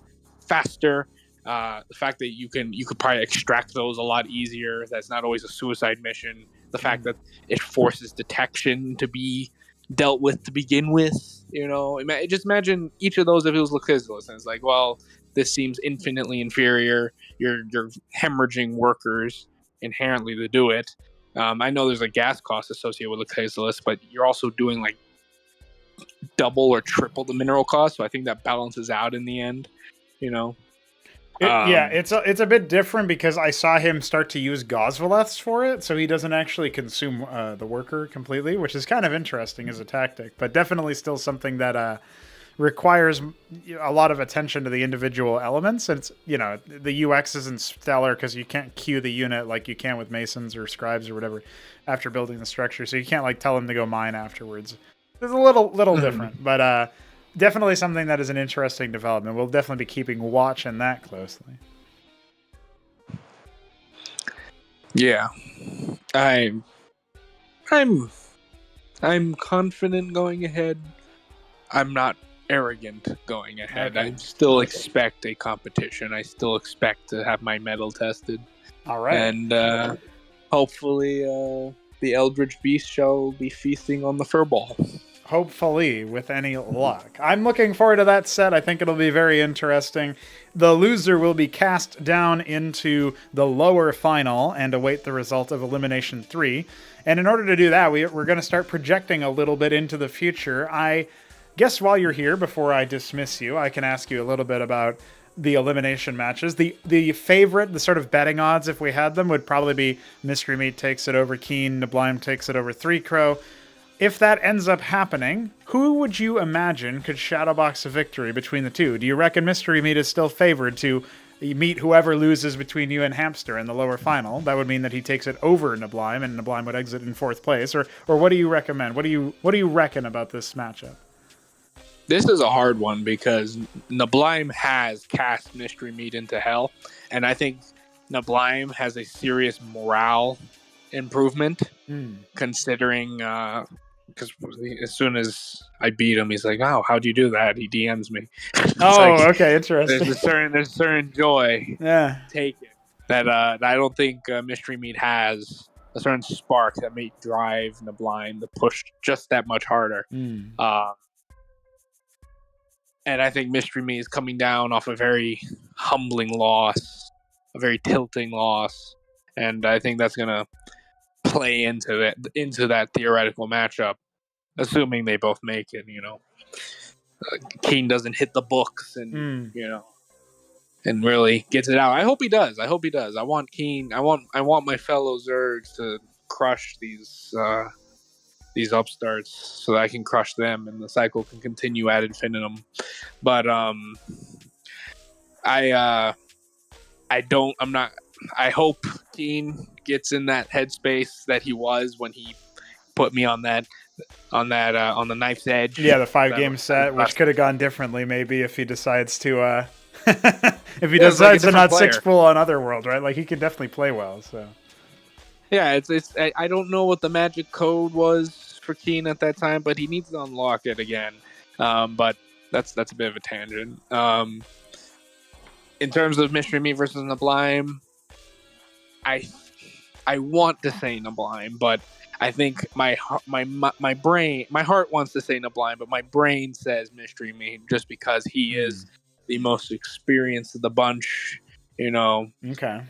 faster. The fact that you could probably extract those a lot easier. That's not always a suicide mission. The fact that it forces detection to be dealt with to begin with. Just imagine each of those if it was Lakizalith, and it's like, well, this seems infinitely inferior. You're hemorrhaging workers inherently to do it. I know there's a gas cost associated with Lakizalith, but you're also doing like double or triple the mineral cost. So I think that balances out in the end. It's a bit different because I saw him start to use Gosvaleths for it, so he doesn't actually consume the worker completely, which is kind of interesting as a tactic, but definitely still something that requires a lot of attention to the individual elements. And it's, the UX isn't stellar because you can't queue the unit like you can with Masons or Scribes or whatever after building the structure, so you can't like tell him to go mine afterwards. It's a little different, but definitely something that is an interesting development. We'll definitely be keeping watch on that closely. Yeah, I'm confident going ahead. I'm not arrogant going ahead. Okay. I still expect a competition. I still expect to have my medal tested. All right, and hopefully the Eldritch Beast shall be feasting on the furball. Hopefully, with any luck. I'm looking forward to that set. I think it'll be very interesting. The loser will be cast down into the lower final and await the result of Elimination 3. And in order to do that, we're going to start projecting a little bit into the future. I guess while you're here, before I dismiss you, I can ask you a little bit about the elimination matches. The favorite, the sort of betting odds, if we had them, would probably be Mystery Meat takes it over Keen, Neblime takes it over 3 Crow. If that ends up happening, who would you imagine could shadowbox a victory between the two? Do you reckon Mystery Meat is still favored to meet whoever loses between you and Hamster in the lower final? That would mean that he takes it over Neblime, and Neblime would exit in 4th place. Or what do you recommend? What do you reckon about this matchup? This is a hard one because Neblime has cast Mystery Meat into hell, and I think Neblime has a serious morale improvement, considering because as soon as I beat him, he's like, "Oh, how'd you do that?" He DMs me. Okay, interesting. There's a certain joy. Yeah, take it that I don't think Mystery Meat has a certain spark that may drive Neblime to push just that much harder. And I think Mystery Meat is coming down off a very humbling loss, a very tilting loss, and I think that's gonna play into that theoretical matchup, assuming they both make it. Keen doesn't hit the books, and and really gets it out. I hope he does. I want Keen. I want my fellow Zergs to crush these upstarts so that I can crush them and the cycle can continue ad infinitum. But I hope Keen gets in that headspace that he was when he put me on the knife's edge. Yeah, the 5-game set, which could have gone differently maybe if he decides to if he decides to not player. 6-pool on Otherworld, right? Like, he could definitely play well. So yeah, I don't know what the magic code was for Keen at that time, but he needs to unlock it again. But that's a bit of a tangent. In terms of Mystery Meat versus Neblime, I want to say neblime, but I think my heart wants to say neblime, but my brain says Mystery Meat just because he is the most experienced of the bunch. Okay.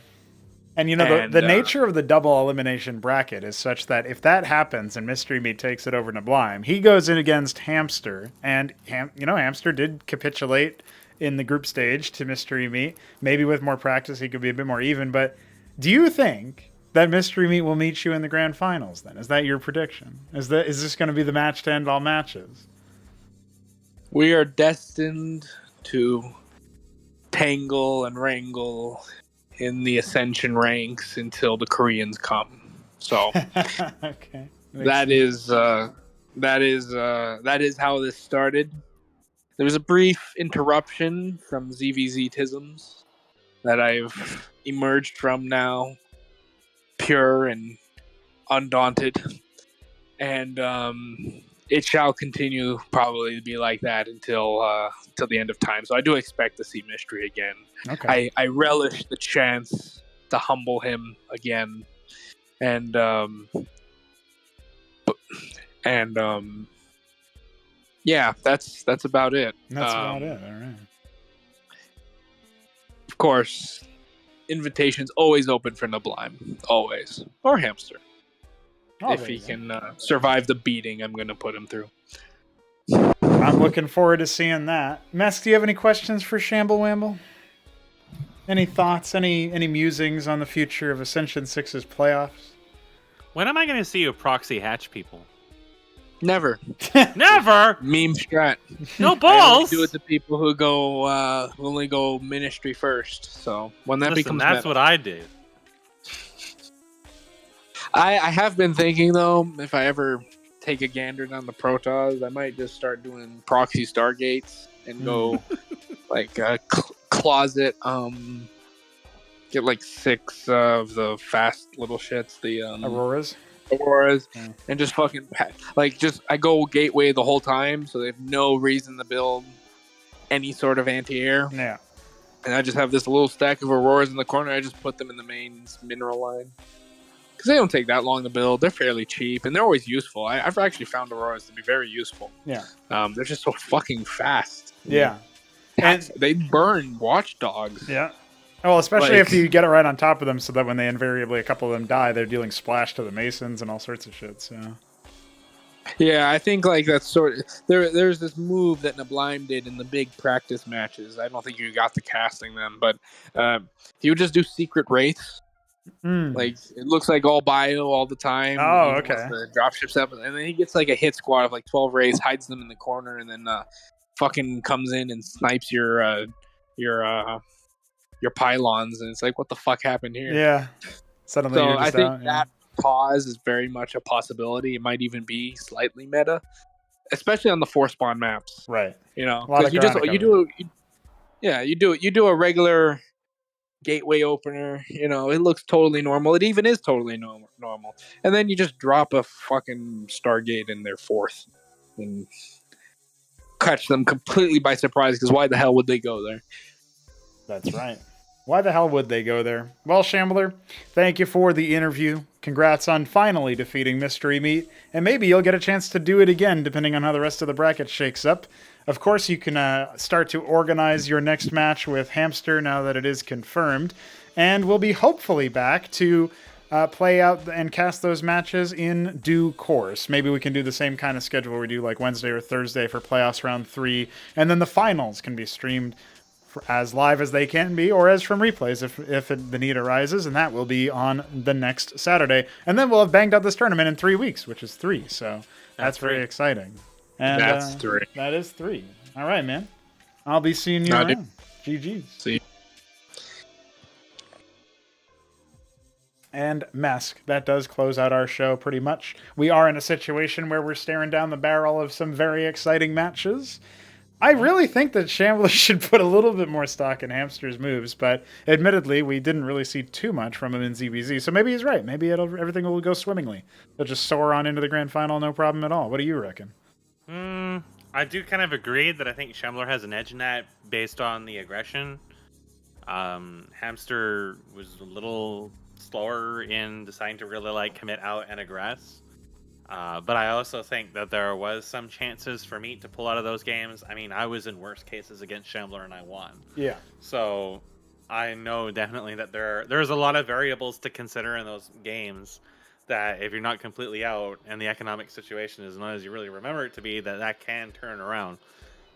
And the nature of the double elimination bracket is such that if that happens and Mystery Meat takes it over neblime, he goes in against Hamster, and Hamster did capitulate in the group stage to Mystery Meat. Maybe with more practice he could be a bit more even, but do you think that Mystery Meat will meet you in the grand finals then? Is that your prediction? Is this going to be the match to end all matches? We are destined to tangle and wrangle in the Ascension ranks until the Koreans come. So okay. That is how this started. There was a brief interruption from ZVZ-tisms that I've emerged from now, pure and undaunted, and it shall continue probably to be like that until the end of time. So I do expect to see Mystery again. Okay. I relish the chance to humble him again, and yeah, that's about it. That's about it. All right. Of course, invitations always open for neblime, always, or Hamster. If he can survive the beating I'm going to put him through. I'm looking forward to seeing that. Mess, do you have any questions for Shamble Wamble? Any thoughts, any musings on the future of Ascension 6's playoffs? When am I going to see you proxy hatch people? Never. Never? Meme strat. No balls! I only do it to people who only go ministry first. So when that becomes that's meta. what I did. I have been thinking, though, if I ever take a gander down the Protoss, I might just start doing proxy Stargates and go like closet, get like 6 of the fast little shits, the Auroras, and just fucking I go gateway the whole time, so they have no reason to build any sort of anti-air. Yeah. And I just have this little stack of Auroras in the corner. I just put them in the main mineral line. Because they don't take that long to build. They're fairly cheap, and they're always useful. I've actually found Auroras to be very useful. Yeah. They're just so fucking fast. Yeah. And they burn watchdogs. Yeah. Well, especially if you get it right on top of them, so that when they invariably, a couple of them die, they're dealing splash to the Masons and all sorts of shit. So. Yeah, I think that's sort of there's this move that neblime did in the big practice matches. I don't think you got to casting them, but he would just do secret wraiths. Like it looks like all bio all the time. Oh, okay. The dropships up, and then he gets like a hit squad of like 12 wraiths, hides them in the corner, and then fucking comes in and snipes your pylons, and it's like, what the fuck happened here? Yeah. Suddenly, so you're just I think out, that pause is very much a possibility. It might even be slightly meta, especially on the 4-spawn maps. Right. Because you do a regular gateway opener. It looks totally normal. It even is totally normal. And then you just drop a fucking Stargate in their 4th and catch them completely by surprise. Because why the hell would they go there? That's right. Why the hell would they go there? Well, Shambler, thank you for the interview. Congrats on finally defeating Mystery Meat. And maybe you'll get a chance to do it again, depending on how the rest of the bracket shakes up. Of course, you can start to organize your next match with Hamster now that it is confirmed. And we'll be hopefully back to play out and cast those matches in due course. Maybe we can do the same kind of schedule we do like Wednesday or Thursday for playoffs round 3. And then the finals can be streamed as live as they can be, or as from replays if the need arises, and that will be on the next Saturday. And then we'll have banged out this tournament in 3 weeks, which is 3, so that's very exciting. And that's 3. That is 3. All right, man. I'll be seeing you around. GG's. See you. And Mesk, that does close out our show pretty much. We are in a situation where we're staring down the barrel of some very exciting matches. I really think that Shambler should put a little bit more stock in Hamster's moves, but admittedly, we didn't really see too much from him in ZVZ, so maybe he's right. Maybe everything will go swimmingly. They'll just soar on into the grand final, no problem at all. What do you reckon? I do kind of agree that I think Shambler has an edge in that based on the aggression. Hamster was a little slower in deciding to really like commit out and aggress. But I also think that there was some chances for me to pull out of those games. I mean, I was in worse cases against Shambler and I won. Yeah. So I know definitely that there's a lot of variables to consider in those games, that if you're not completely out and the economic situation is not as you really remember it to be, that can turn around.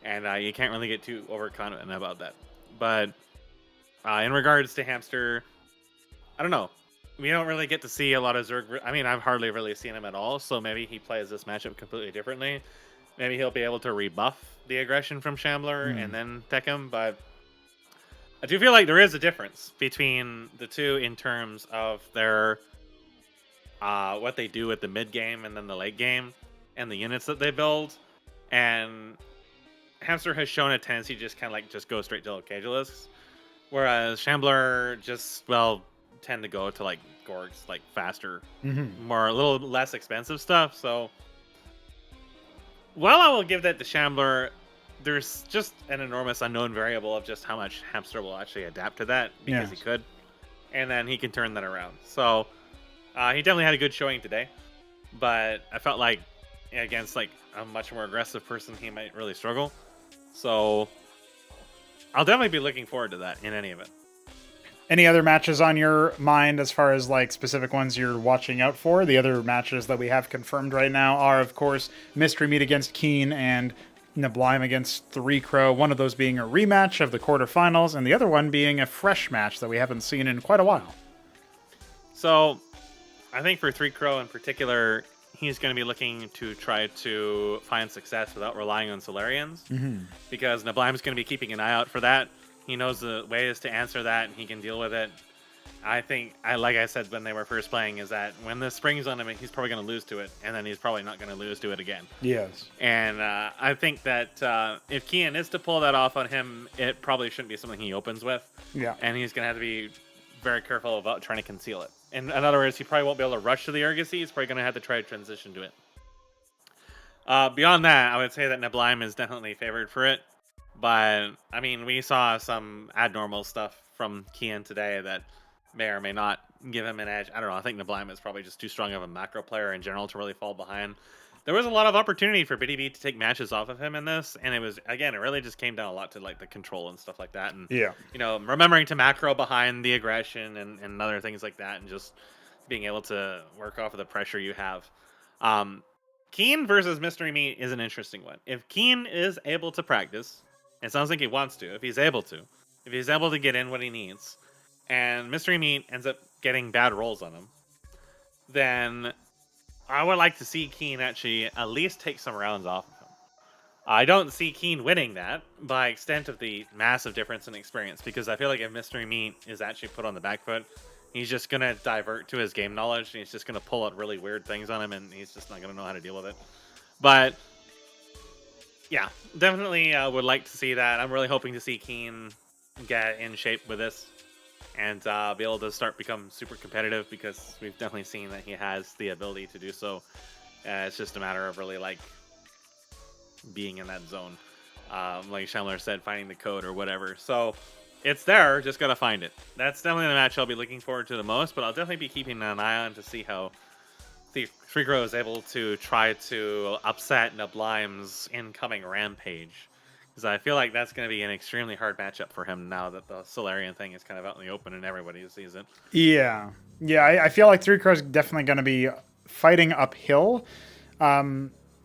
And you can't really get too overconfident about that. But in regards to Hamster, I don't know. We don't really get to see a lot of Zerg. I mean, I've hardly really seen him at all, so maybe he plays this matchup completely differently. Maybe he'll be able to rebuff the aggression from Shambler and then tech him, but I do feel like there is a difference between the two in terms of their what they do at the mid game and then the late game and the units that they build. And Hamster has shown a tendency to just kind of like just go straight to Occasionalists, whereas Shambler just, well, tend to go to like Gorgs, like faster, more, a little less expensive stuff. So while I will give that to Shambler, there's just an enormous unknown variable of just how much Hamster will actually adapt to that, because he could, and then he can turn that around. So he definitely had a good showing today, but I felt like against like a much more aggressive person, he might really struggle. So I'll definitely be looking forward to that in any event. Any other matches on your mind as far as like specific ones you're watching out for? The other matches that we have confirmed right now are, of course, Mystery Meat against Keen and Neblime against 3 Crow. One of those being a rematch of the quarterfinals, and the other one being a fresh match that we haven't seen in quite a while. So I think for 3 Crow in particular, he's going to be looking to try to find success without relying on Solarians, because Neblime's going to be keeping an eye out for that. He knows the ways to answer that, and he can deal with it. I think, like I said when they were first playing, is that when the spring's on him, he's probably going to lose to it, and then he's probably not going to lose to it again. Yes. And I think that if Kian is to pull that off on him, it probably shouldn't be something he opens with. Yeah. And he's going to have to be very careful about trying to conceal it. In other words, he probably won't be able to rush to the Argosy. He's probably going to have to try to transition to it. Beyond that, I would say that Neblime is definitely favored for it. But, I mean, we saw some abnormal stuff from Kian today that may or may not give him an edge. I don't know. I think Neblime is probably just too strong of a macro player in general to really fall behind. There was a lot of opportunity for Btyb to take matches off of him in this, and it was, again, it really just came down a lot to like the control and stuff like that. And, you know, remembering to macro behind the aggression and other things like that, and just being able to work off of the pressure you have. Keen versus Mystery Meat is an interesting one. If Keen is able to practice, it sounds like he wants to, if he's able to get in what he needs, and Mystery Meat ends up getting bad rolls on him, then I would like to see Keen actually at least take some rounds off of him. I don't see Keen winning that by extent of the massive difference in experience, because I feel like if Mystery Meat is actually put on the back foot, he's just going to divert to his game knowledge, and he's just going to pull out really weird things on him, and he's just not going to know how to deal with it. But yeah, definitely would like to see that. I'm really hoping to see Keen get in shape with this and be able to become super competitive, because we've definitely seen that he has the ability to do so. It's just a matter of really like being in that zone. Like Shambler said, finding the code or whatever. So it's there, just got to find it. That's definitely the match I'll be looking forward to the most, but I'll definitely be keeping an eye on to see how the 3 Crow is able to try to upset Neblime's incoming rampage, because I feel like that's going to be an extremely hard matchup for him now that the Solarian thing is kind of out in the open and everybody sees it. Yeah, I feel like 3 Crow's definitely going to be fighting uphill.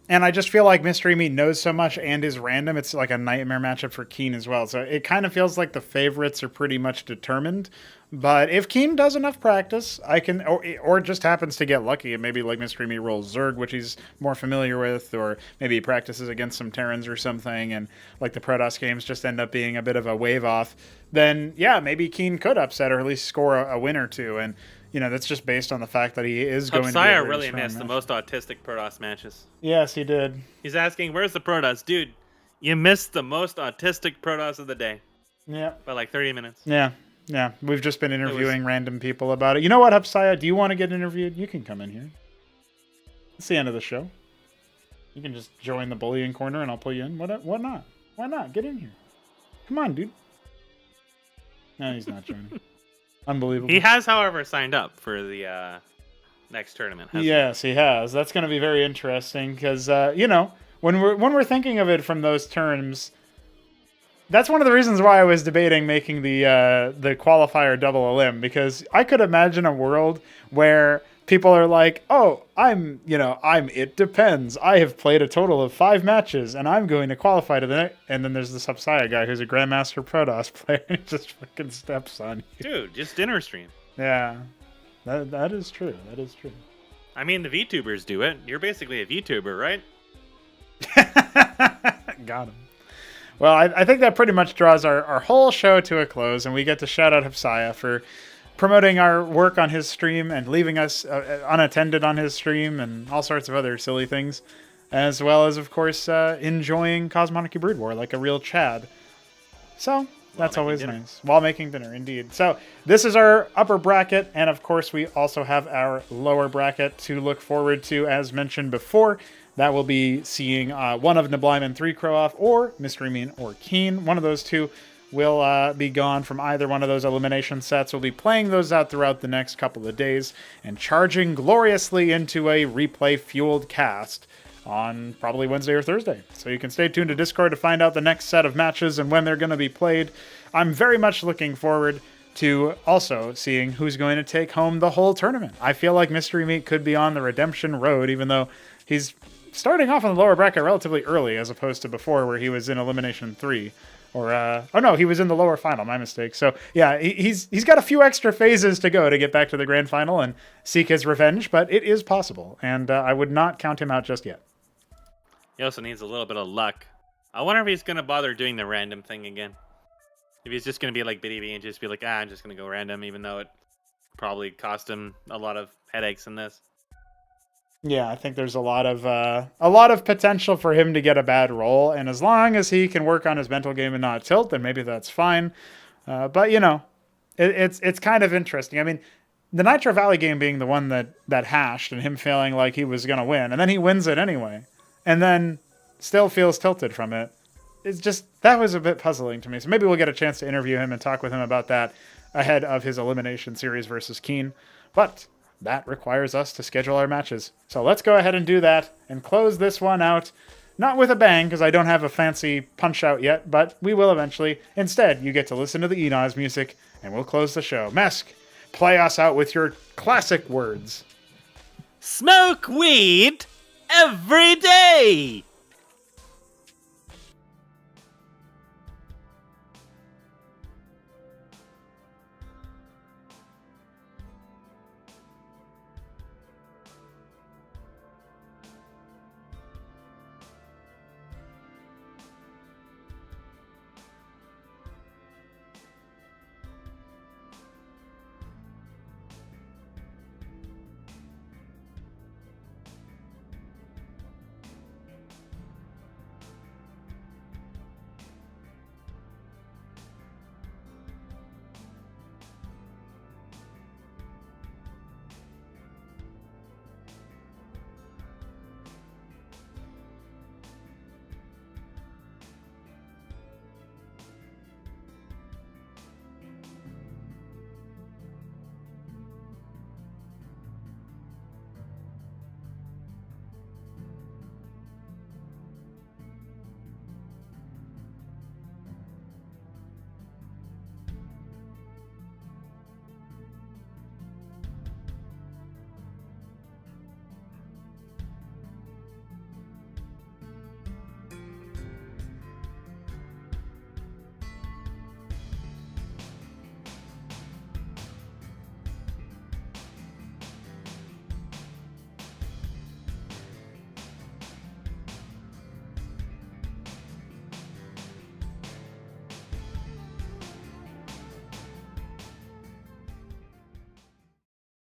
And I just feel like Mystery Meat knows so much and is random. It's like a nightmare matchup for Keen as well. So it kind of feels like the favorites are pretty much determined. But if Keen does enough practice, I can, or just happens to get lucky and maybe like Mystery Meat rolls Zerg, which he's more familiar with, or maybe he practices against some Terrans or something, and like the Protoss games just end up being a bit of a wave off, then yeah, maybe Keen could upset or at least score a win or two. And you know, that's just based on the fact that he is going to be a really really strong missed the most autistic Protoss matches. Yes, he did. He's asking, where's the Protoss? Dude, you missed the most autistic Protoss of the day. Yeah. By like 30 minutes. Yeah. We've just been interviewing random people about it. You know what, Hupsaya? Do you want to get interviewed? You can come in here. It's the end of the show. You can just join the bullying corner and I'll pull you in. What not? Why not? Get in here. Come on, dude. No, he's not joining. Unbelievable. He has, however, signed up for the next tournament. Yes, he has. That's going to be very interesting because you know, when we're thinking of it from those terms, that's one of the reasons why I was debating making the qualifier double elim, because I could imagine a world where people are like, "Oh, I'm it depends. I have played a total of 5 matches and I'm going to qualify to the next." And then there's the Subsaya guy who's a Grandmaster Protoss player and he just fucking steps on you. Dude, just dinner stream. Yeah. That is true. That is true. I mean, the VTubers do it. You're basically a VTuber, right? Got him. Well, I think that pretty much draws our whole show to a close, and we get to shout out Hapsaya for promoting our work on his stream and leaving us unattended on his stream and all sorts of other silly things, as well as, of course, enjoying Cosmonic Brood War like a real Chad. So that's always nice. While making dinner, indeed. So this is our upper bracket, and of course we also have our lower bracket to look forward to, as mentioned before. That will be seeing one of Neblime and 3 Crow off, or Mystery Mean or Keen. One of those two will be gone from either one of those elimination sets. We'll be playing those out throughout the next couple of days and charging gloriously into a replay-fueled cast on probably Wednesday or Thursday. So you can stay tuned to Discord to find out the next set of matches and when they're going to be played. I'm very much looking forward to also seeing who's going to take home the whole tournament. I feel like Mystery Meat could be on the redemption road, even though he's starting off in the lower bracket relatively early as opposed to before where he was in Elimination 3. Or, no, he was in the lower final, my mistake. So, yeah, he's got a few extra phases to go to get back to the grand final and seek his revenge, but it is possible, and I would not count him out just yet. He also needs a little bit of luck. I wonder if he's going to bother doing the random thing again. If he's just going to be like Btyb and just be like, I'm just going to go random, even though it probably cost him a lot of headaches in this. Yeah, I think there's a lot of potential for him to get a bad roll, and as long as he can work on his mental game and not tilt, then maybe that's fine. But you know, it's kind of interesting. I mean, the Nitro Valley game being the one that hashed and him feeling like he was gonna win, and then he wins it anyway, and then still feels tilted from it. It's just that was a bit puzzling to me. So maybe we'll get a chance to interview him and talk with him about that ahead of his elimination series versus Keen. But that requires us to schedule our matches. So let's go ahead and do that and close this one out. Not with a bang, because I don't have a fancy punch out yet, but we will eventually. Instead, you get to listen to the Enos music, and we'll close the show. Mesk, play us out with your classic words. Smoke weed every day!